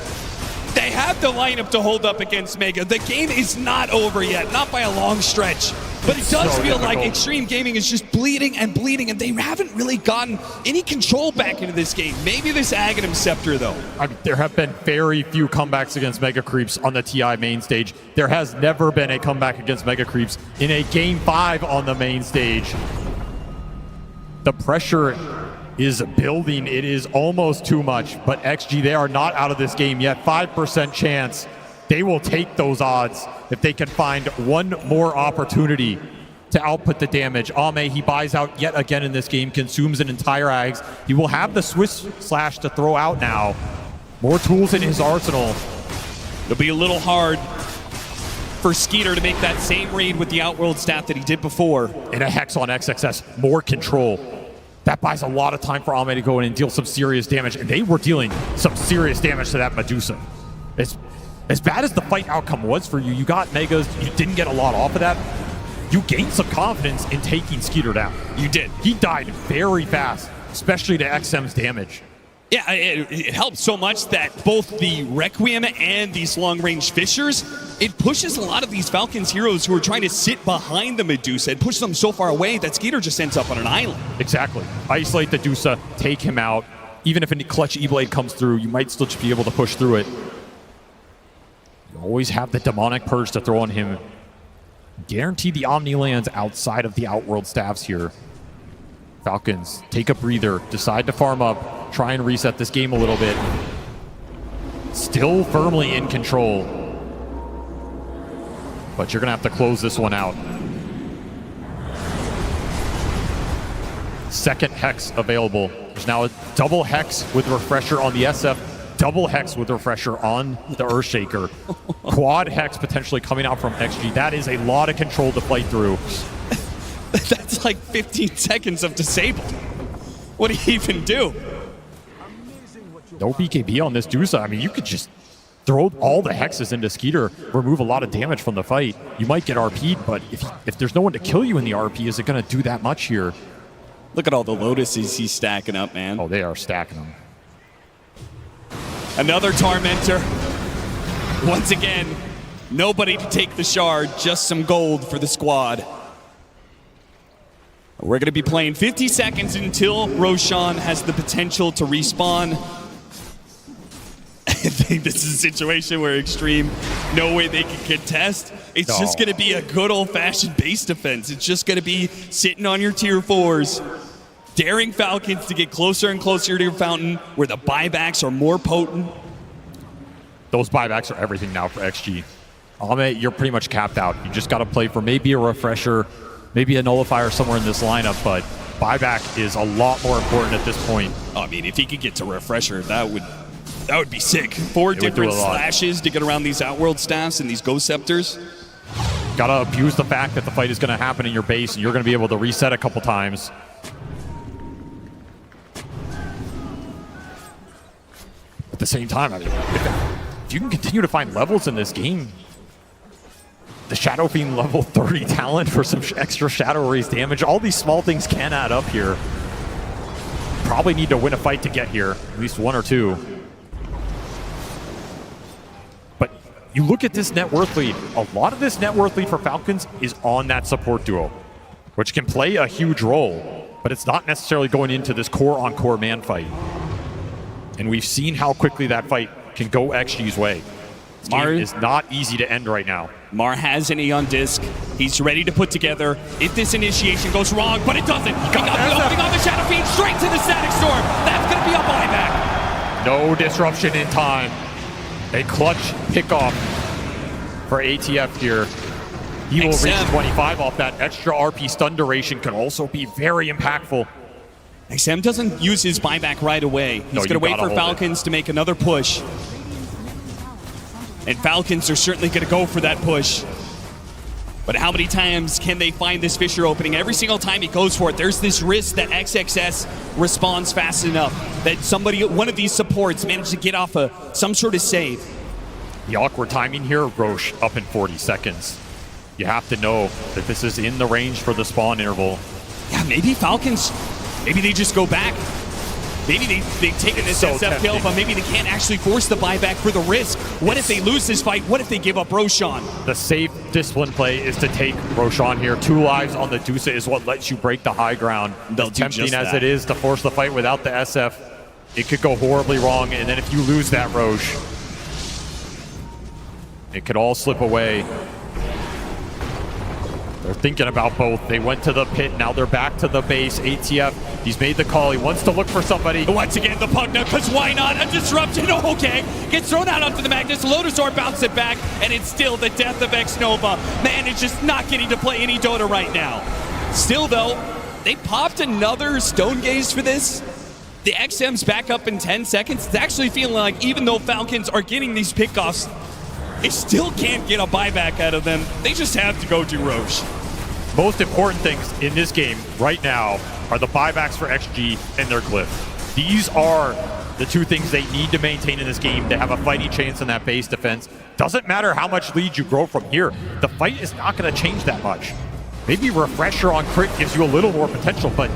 They have the lineup to hold up against Mega. The game is not over yet, not by a long stretch. But it does feel like Xtreme Gaming is just bleeding, and they haven't really gotten any control back into this game. Maybe this Aghanim Scepter, though. I mean, there have been very few comebacks against Mega Creeps on the TI main stage. There has never been a comeback against Mega Creeps in a Game 5 on the main stage. The pressure is building. It is almost too much, but XG, they are not out of this game yet. 5% chance. They will take those odds if they can find one more opportunity to output the damage. Ame, he buys out yet again in this game, consumes an entire Ags. He will have the Swiss Slash to throw out now. More tools in his arsenal. It'll be a little hard for Skeeter to make that same read with the Outworld stat that he did before. And a Hex on XXS, more control. That buys a lot of time for Ame to go in and deal some serious damage, and they were dealing some serious damage to that Medusa. As bad as the fight outcome was for you, you got Megas, you didn't get a lot off of that. You gained some confidence in taking Skeeter down. You did. He died very fast, especially to XM's damage. Yeah, it helps so much that both the Requiem and these long-range Fishers, it pushes a lot of these Falcons heroes who are trying to sit behind the Medusa. It pushes them so far away that Skeeter just ends up on an island. Exactly. Isolate the Medusa, take him out. Even if a clutch E-Blade comes through, you might still just be able to push through it. You always have the Demonic Purge to throw on him. Guarantee the Omni lands outside of the Outworld staffs here. Falcons take a breather, decide to farm up, try and reset this game a little bit. Still firmly in control. But you're going to have to close this one out. Second Hex available. There's now a double Hex with Refresher on the SF, double Hex with Refresher on the Earthshaker. Quad Hex potentially coming out from XG. That is a lot of control to fight through. That's like 15 seconds of disable. What do you even do? No BKB on this Dusa. I mean, you could just throw all the hexes into Skeeter, remove a lot of damage from the fight. You might get RP'd, but if there's no one to kill you in the RP, is it going to do that much here? Look at all the Lotuses he's stacking up, man. Oh, they are stacking them. Another Tormentor. Once again, nobody to take the shard, just some gold for the squad. We're going to be playing 50 seconds until Roshan has the potential to respawn. I think this is a situation where Xtreme, no way they can contest. It's just going to be a good old-fashioned base defense. It's just going to be sitting on your tier 4s, daring Falcons to get closer and closer to your fountain, where the buybacks are more potent. Those buybacks are everything now for XG. Ame, you're pretty much capped out. You just got to play for maybe a Refresher, maybe a Nullifier somewhere in this lineup, but buyback is a lot more important at this point. I mean, if he could get to Refresher, that would be sick. 4 different slashes to get around these Outworld staffs and these Ghost Scepters. Gotta abuse the fact that the fight is gonna happen in your base and you're gonna be able to reset a couple times. At the same time, I mean, if you can continue to find levels in this game, the Shadow Fiend level 30 talent for some extra Shadow Raise damage, all these small things can add up here. Probably need to win a fight to get here, at least 1 or 2. But you look at this net worth lead, a lot of this net worth lead for Falcons is on that support duo, which can play a huge role, but it's not necessarily going into this core-on-core man fight. And we've seen how quickly that fight can go XG's way. This game is not easy to end right now. Mar has an E on disc. He's ready to put together if this initiation goes wrong, but it doesn't. He got the opening on the Shadow Fiend straight to the Static Storm. That's going to be a buyback. No disruption in time. A clutch pickoff for ATF here. He will reach 25 off that extra RP stun duration, can also be very impactful. XM doesn't use his buyback right away. He's going to wait for Falcons to make another push. And Falcons are certainly going to go for that push. But how many times can they find this Fissure opening? Every single time he goes for it, there's this risk that XXS responds fast enough that one of these supports managed to get off some sort of save. The awkward timing here, Roche up in 40 seconds. You have to know that this is in the range for the spawn interval. Yeah, maybe Falcons, maybe they just go back. Maybe they've taken this SF kill, but maybe they can't actually force the buyback for the risk. What if they lose this fight? What if they give up Roshan? The safe discipline play is to take Roshan here. 2 lives on the Dusa is what lets you break the high ground. As tempting as it is to force the fight without the SF, it could go horribly wrong. And then if you lose that Roche, it could all slip away. They're thinking about both. They went to the pit, now they're back to the base. ATF, he's made the call. He wants to look for somebody. Once again, the Pugna, because why not? A disruption, okay. Gets thrown out onto the Magnus. Lotusaur bounces it back, and it's still the death of X-Nova. Man, it's just not getting to play any Dota right now. Still, though, they popped another Stone Gaze for this. The XM's back up in 10 seconds. It's actually feeling like even though Falcons are getting these pickoffs, they still can't get a buyback out of them. They just have to go to Roche. Most important things in this game right now are the buybacks for XG and their Glyph. These are the 2 things they need to maintain in this game to have a fighting chance in that base defense. Doesn't matter how much lead you grow from here. The fight is not going to change that much. Maybe Refresher on crit gives you a little more potential, but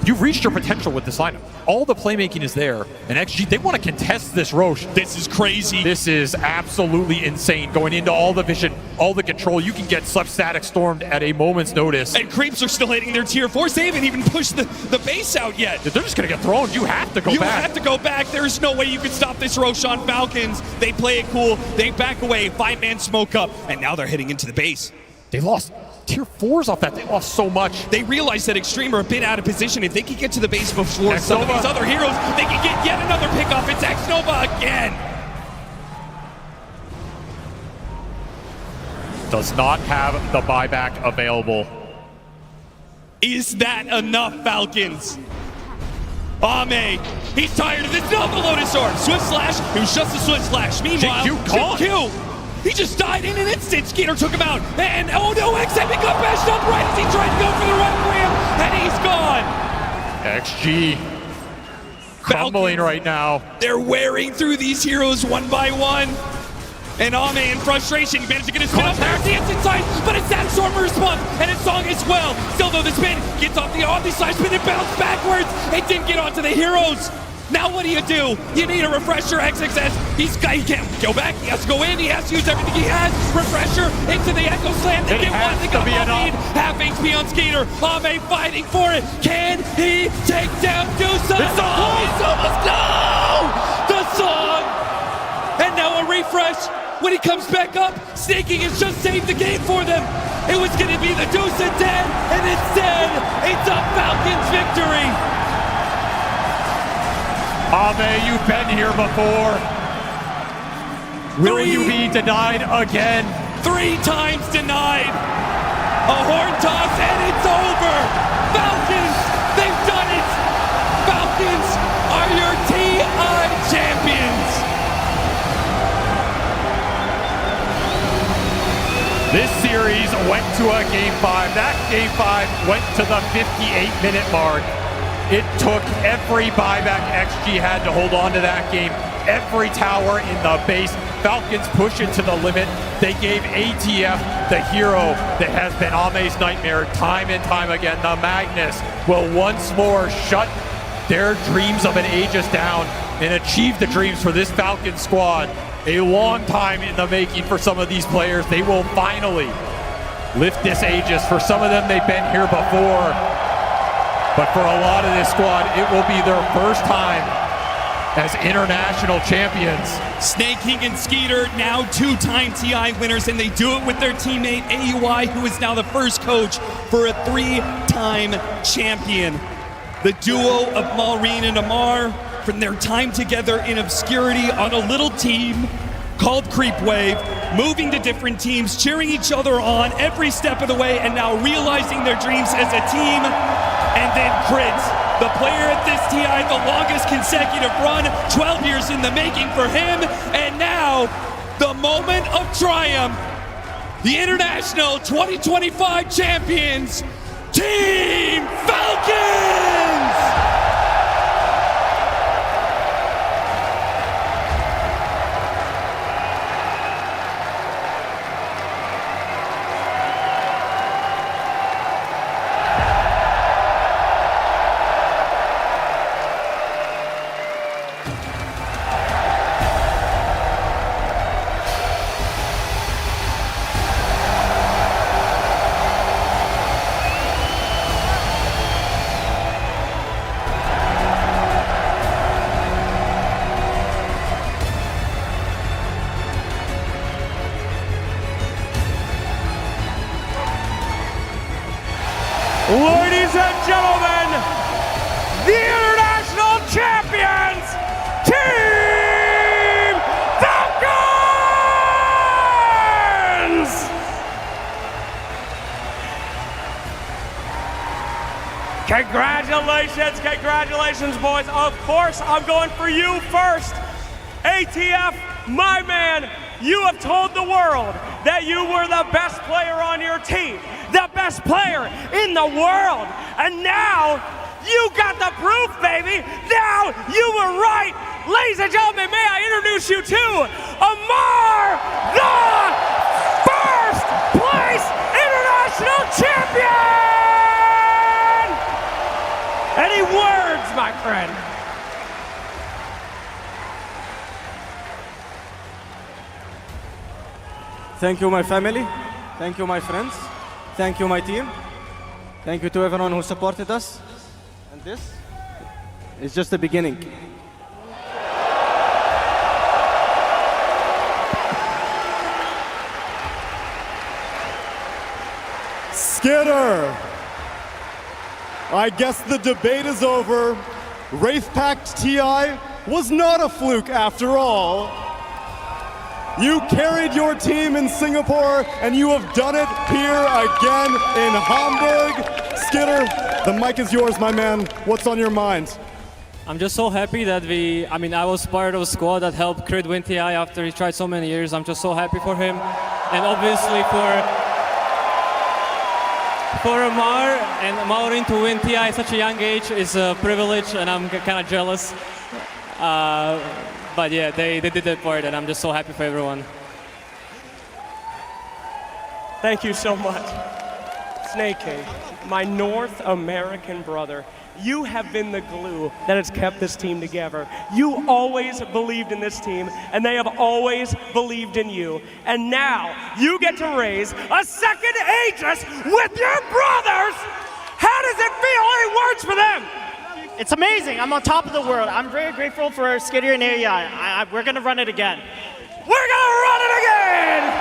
you've reached your potential with this lineup. All the playmaking is there, and XG, they want to contest this Roche. This is crazy. This is absolutely insane. Going into all the vision, all the control, you can get Slept Static stormed at a moment's notice. And Creeps are still hitting their tier 4s. They haven't even pushed the base out yet. They're just going to get thrown. You have to go back. You have to go back. There's no way you can stop this Roshan Falcons. They play it cool. They back away. 5-man smoke up. And now they're heading into the base. They lost tier 4s off that. They lost so much. They realize that Xtreme are a bit out of position. If they can get to the base before some of these other heroes, they can get yet another pick off. It's Xnova again. Does not have the buyback available. Is that enough, Falcons? Ame, he's tired of this. No, the Lotus Sword. Swift Slash, it was just a Swift Slash. Meanwhile, GQ, he just died in an instant. Skeeter took him out. And oh no, XM got bashed up right as he tried to go for the Requiem. And he's gone. XG crumbling right now. They're wearing through these heroes one by one. And Ame in frustration, he managed to get his spin up there at the instant side, but it's that Stormer response, and his song as well. Still though, the spin gets off the side spin and bounce backwards. It didn't get onto the heroes. Now what do? You need a refresher, XXS. He can't go back, he has to go in, he has to use everything he has. Refresher into the Echo Slam. They get one, they got lead. Half HP on Skeeter. Ame fighting for it. Can he take down Dusa? The song! He's almost, no! The song! And now a refresh. When he comes back up, Snaking has just saved the game for them. It was going to be the Dusa dead, and instead, it's a Falcons victory. Ame, you've been here before. Will you be denied again? 3 times denied. A horn toss, and it's over. Falcons, they've done it. Falcons are your TI champions. This series went to a Game 5. That Game 5 went to the 58-minute mark. It took every buyback XG had to hold on to that game. Every tower in the base. Falcons push it to the limit. They gave ATF the hero that has been Ame's nightmare time and time again. The Magnus will once more shut their dreams of an Aegis down and achieve the dreams for this Falcons squad. A long time in the making for some of these players. They will finally lift this Aegis. For some of them, they've been here before. But for a lot of this squad, it will be their first time as international champions. Snaking and Skeeter, now 2-time TI winners, and they do it with their teammate AUI, who is now the first coach for a 3-time champion. The duo of Malrine and Amar, from their time together in obscurity on a little team called Creep Wave, moving to different teams, cheering each other on every step of the way, and now realizing their dreams as a team. And then Crits, the player at this TI, the longest consecutive run, 12 years in the making for him, and now the moment of triumph. The International 2025 champions, Team Falcons! Ladies and gentlemen, the International Champions, Team Falcons! Congratulations, congratulations, boys. Of course, I'm going for you first. ATF, my man, you have told the world that you were the best player on your team, the best player in the world. And now, you got the proof, baby. Now, you were right. Ladies and gentlemen, may I introduce you to Amar, the first place international champion! Any words, my friend? Thank you, my family. Thank you, my friends. Thank you, my team. Thank you to everyone who supported us. And this is just the beginning. Skitter! I guess the debate is over. Wraith Pact TI was not a fluke after all. You carried your team in Singapore, and you have done it here again in Hamburg. Skitter, the mic is yours, my man. What's on your mind? I'm just so happy that I was part of a squad that helped Crit win TI after he tried so many years. I'm just so happy for him. And obviously for Amar and Maureen to win TI at such a young age is a privilege, and I'm kind of jealous. But yeah, they did their part, and I'm just so happy for everyone. Thank you so much. Snake King, my North American brother, you have been the glue that has kept this team together. You always believed in this team, and they have always believed in you. And now, you get to raise a second Aegis with your brothers! How does it feel? Any words for them? It's amazing. I'm on top of the world. I'm very grateful for Skitter and AI. We're going to run it again. We're going to run it again!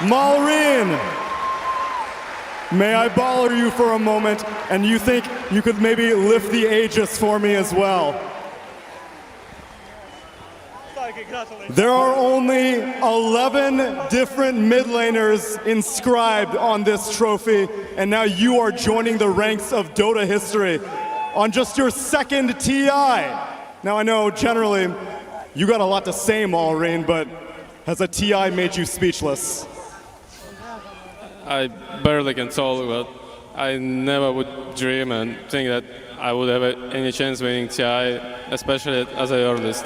Maureen, may I bother you for a moment, and you think you could maybe lift the Aegis for me as well? There are only 11 different mid laners inscribed on this trophy, and now you are joining the ranks of Dota history on just your second TI. Now I know generally you got a lot to say, Maureen, but has a TI made you speechless? I barely can talk, but I never would dream and think that I would have any chance winning TI, especially as a earliest.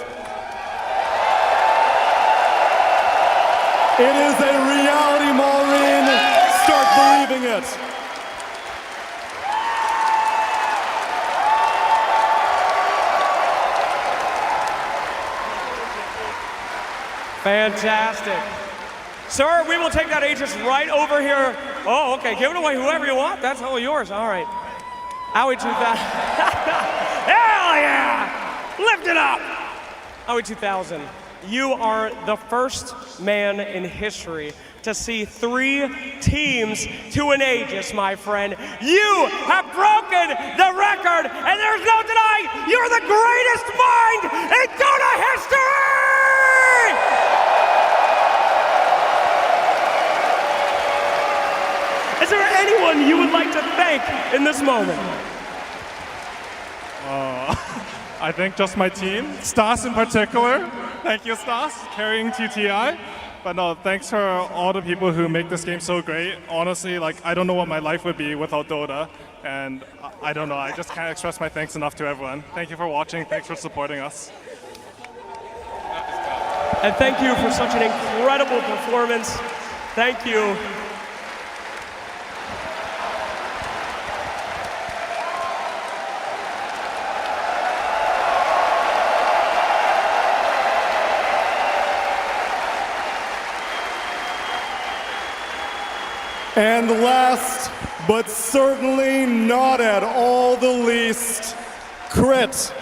It is a reality, Maureen. Start believing it. Fantastic. Sir, we will take that Aegis right over here. Oh, okay, give it away whoever you want. That's all yours, all right. Owie 2000. Hell yeah! Lift it up! Owie 2000, you are the first man in history to see 3 teams to an Aegis, my friend. You have broken the record, and there's no denying you're the greatest mind in Dota history! Is there anyone you would like to thank in this moment? I think just my team, Stas in particular. Thank you, Stas, carrying TTI. But no, thanks for all the people who make this game so great. Honestly, I don't know what my life would be without Dota. And I don't know, I just can't express my thanks enough to everyone. Thank you for watching, thanks for supporting us. And thank you for such an incredible performance. Thank you. And last, but certainly not at all the least, Crit.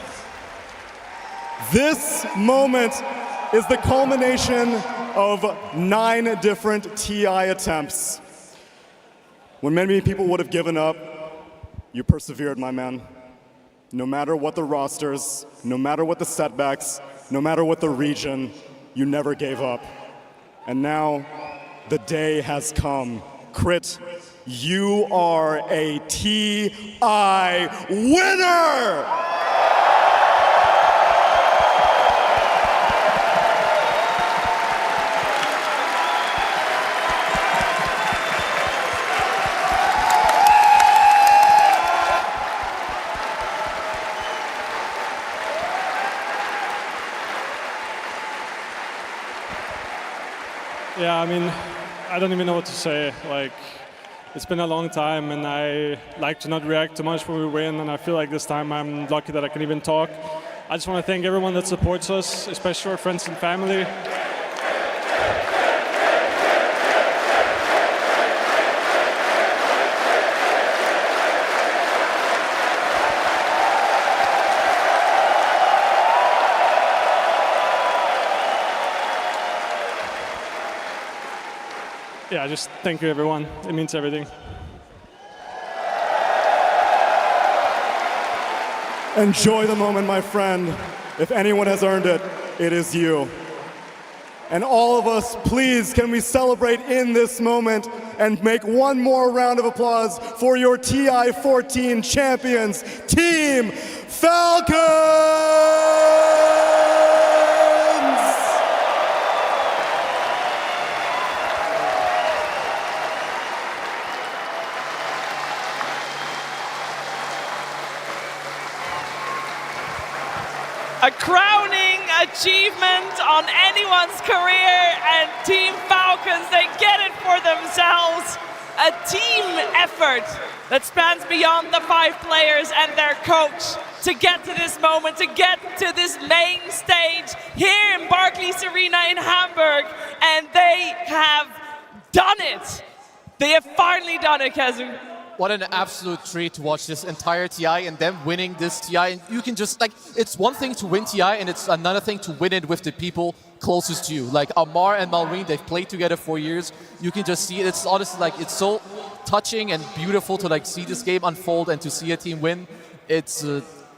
This moment is the culmination of 9 different TI attempts. When many people would have given up, you persevered, my man. No matter what the rosters, no matter what the setbacks, no matter what the region, you never gave up. And now, the day has come. Crit, you are a TI winner! Yeah, I mean, I don't even know what to say. Like, it's been a long time, and I like to not react too much when we win, and I feel like this time I'm lucky that I can even talk. I just want to thank everyone that supports us, especially our friends and family. Yeah, just thank you, everyone. It means everything. Enjoy the moment, my friend. If anyone has earned it, it is you. And all of us, please, can we celebrate in this moment and make one more round of applause for your TI 14 champions, Team Falcons! A crowning achievement on anyone's career, and Team Falcons, they get it for themselves. A team effort that spans beyond the 5 players and their coach to get to this moment, to get to this main stage here in Barclays Arena in Hamburg, and they have done it. They have finally done it, Kazu. What an absolute treat to watch this entire TI and them winning this TI. And you can just, like, it's one thing to win TI and it's another thing to win it with the people closest to you. Like Amar and Malrine, they've played together for years. You can just see it. It's honestly, like, it's so touching and beautiful to, like, see this game unfold and to see a team win. It's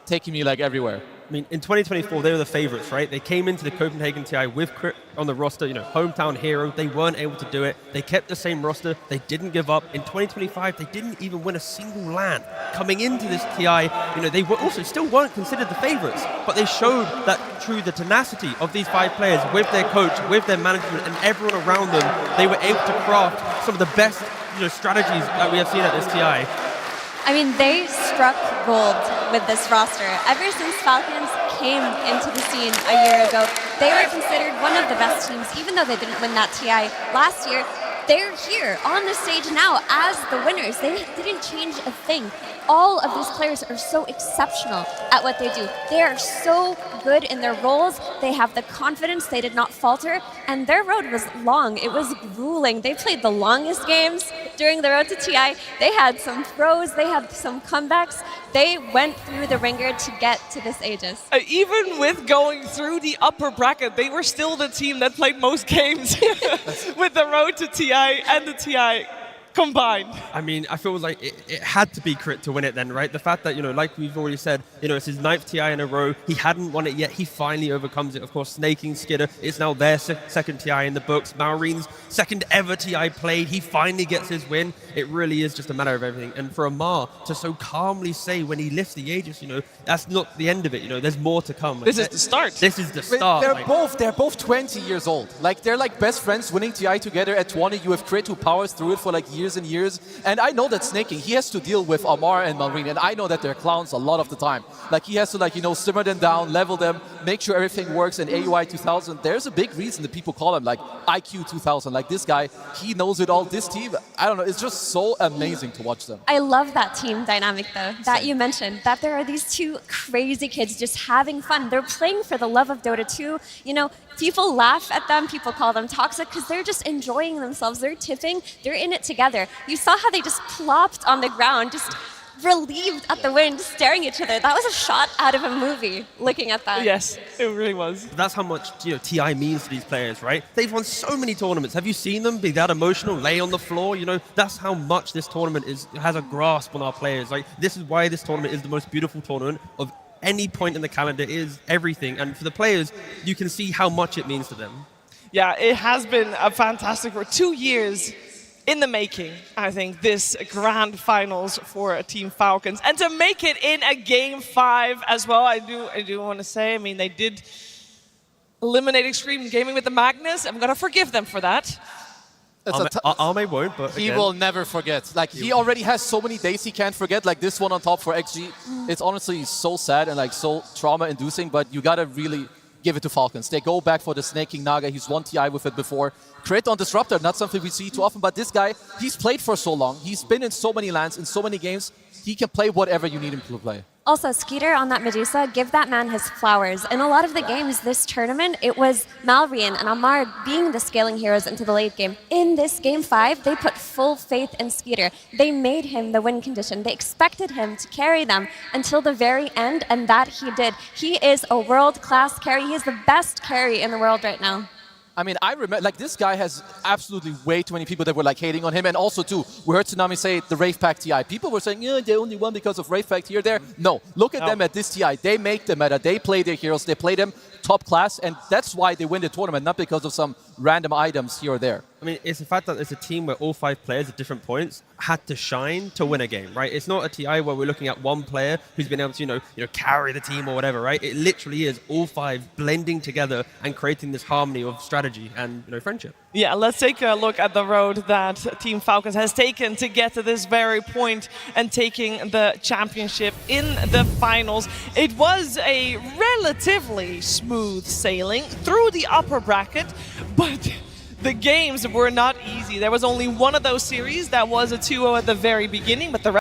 taking me, like, everywhere. I mean, in 2024, they were the favorites, right? They came into the Copenhagen TI with Crit on the roster, hometown hero. They weren't able to do it. They kept the same roster. They didn't give up. In 2025, they didn't even win a single LAN. Coming into this TI, they were also still weren't considered the favorites, but they showed that through the tenacity of these 5 players, with their coach, with their management, and everyone around them, they were able to craft some of the best, strategies that we have seen at this TI. I mean, they struck gold with this roster. Ever since Falcons came into the scene a year ago, they were considered one of the best teams, even though they didn't win that TI last year. They're here on the stage now as the winners. They didn't change a thing. All of these players are so exceptional at what they do. They are so good in their roles. They have the confidence. They did not falter. And their road was long. It was grueling. They played the longest games during the road to TI. They had some throws. They had some comebacks. They went through the ringer to get to this Aegis. Even with going through the upper bracket, they were still the team that played most games with the road to TI and the TI combined. I mean, I feel like it had to be Crit to win it then, right? The fact that, like we've already said, it's his 9th TI in a row. He hadn't won it yet. He finally overcomes it. Of course, snaking Skidder. It's now their second TI in the books. Malrine's second ever TI played. He finally gets his win. It really is just a matter of everything. And for Amar to so calmly say when he lifts the Aegis, that's not the end of it. There's more to come. This is the start. This is the start. They're both 20 years old. Like, they're like best friends winning TI together at 20. You have Crit who powers through it for like years and years. And I know that snaking, he has to deal with Amar and Malrine, and I know that they're clowns a lot of the time. Like, he has to, simmer them down, level them, make sure everything works. In AUI 2000, there's a big reason that people call him, like, IQ 2000. Like, this guy, he knows it all. This team, I don't know, it's just so amazing to watch them. I love that team dynamic, though, that you mentioned, that there are these 2 crazy kids just having fun. They're playing for the love of Dota 2. People laugh at them, people call them toxic, because they're just enjoying themselves. They're tipping, they're in it together. You saw how they just plopped on the ground, just relieved at the wind, staring at each other. That was a shot out of a movie, looking at that. Yes, it really was. That's how much TI means to these players, right? They've won so many tournaments. Have you seen them be that emotional, lay on the floor? That's how much this tournament has a grasp on our players. Like, this is why this tournament is the most beautiful tournament of any point in the calendar. Is everything. And for the players, you can see how much it means to them. Yeah, it has been a fantastic 2 years in the making, I think, this grand finals for Team Falcons. And to make it in a game 5 as well, I do want to say, they did eliminate Xtreme Gaming with the Magnus. I'm going to forgive them for that. Arme won't, but he will never forget. Like, he already has so many days he can't forget. Like this one on top for XG. It's honestly so sad and like so trauma-inducing, but you gotta really give it to Falcons. They go back for the Snake King Naga. He's won TI with it before. Crit on Disruptor, not something we see too often, but this guy, he's played for so long. He's been in so many lands, in so many games. He can play whatever you need him to play. Also, Skeeter on that Medusa, give that man his flowers. In a lot of the games this tournament, it was Malrine and Amar being the scaling heroes into the late game. In this Game 5, they put full faith in Skeeter. They made him the win condition. They expected him to carry them until the very end, and that he did. He is a world-class carry. He is the best carry in the world right now. I mean, I remember, like, this guy has absolutely way too many people that were, like, hating on him. And also, too, we heard Tsunami say the Rave Pack TI. People were saying, yeah, they only won because of Rave Pack here, there. No, look at them at this TI. They make the meta. They play their heroes. They play them top class. And that's why they win the tournament, not because of some random items here or there. I mean, it's the fact that it's a team where all 5 players at different points had to shine to win a game, right? It's not a TI where we're looking at one player who's been able to, you know, carry the team or whatever, right? It literally is all 5 blending together and creating this harmony of strategy and, you know, friendship. Yeah, let's take a look at the road that Team Falcons has taken to get to this very point and taking the championship in the finals. It was a relatively smooth sailing through the upper bracket, but the games were not easy. There was only one of those series that was a 2-0 at the very beginning, but the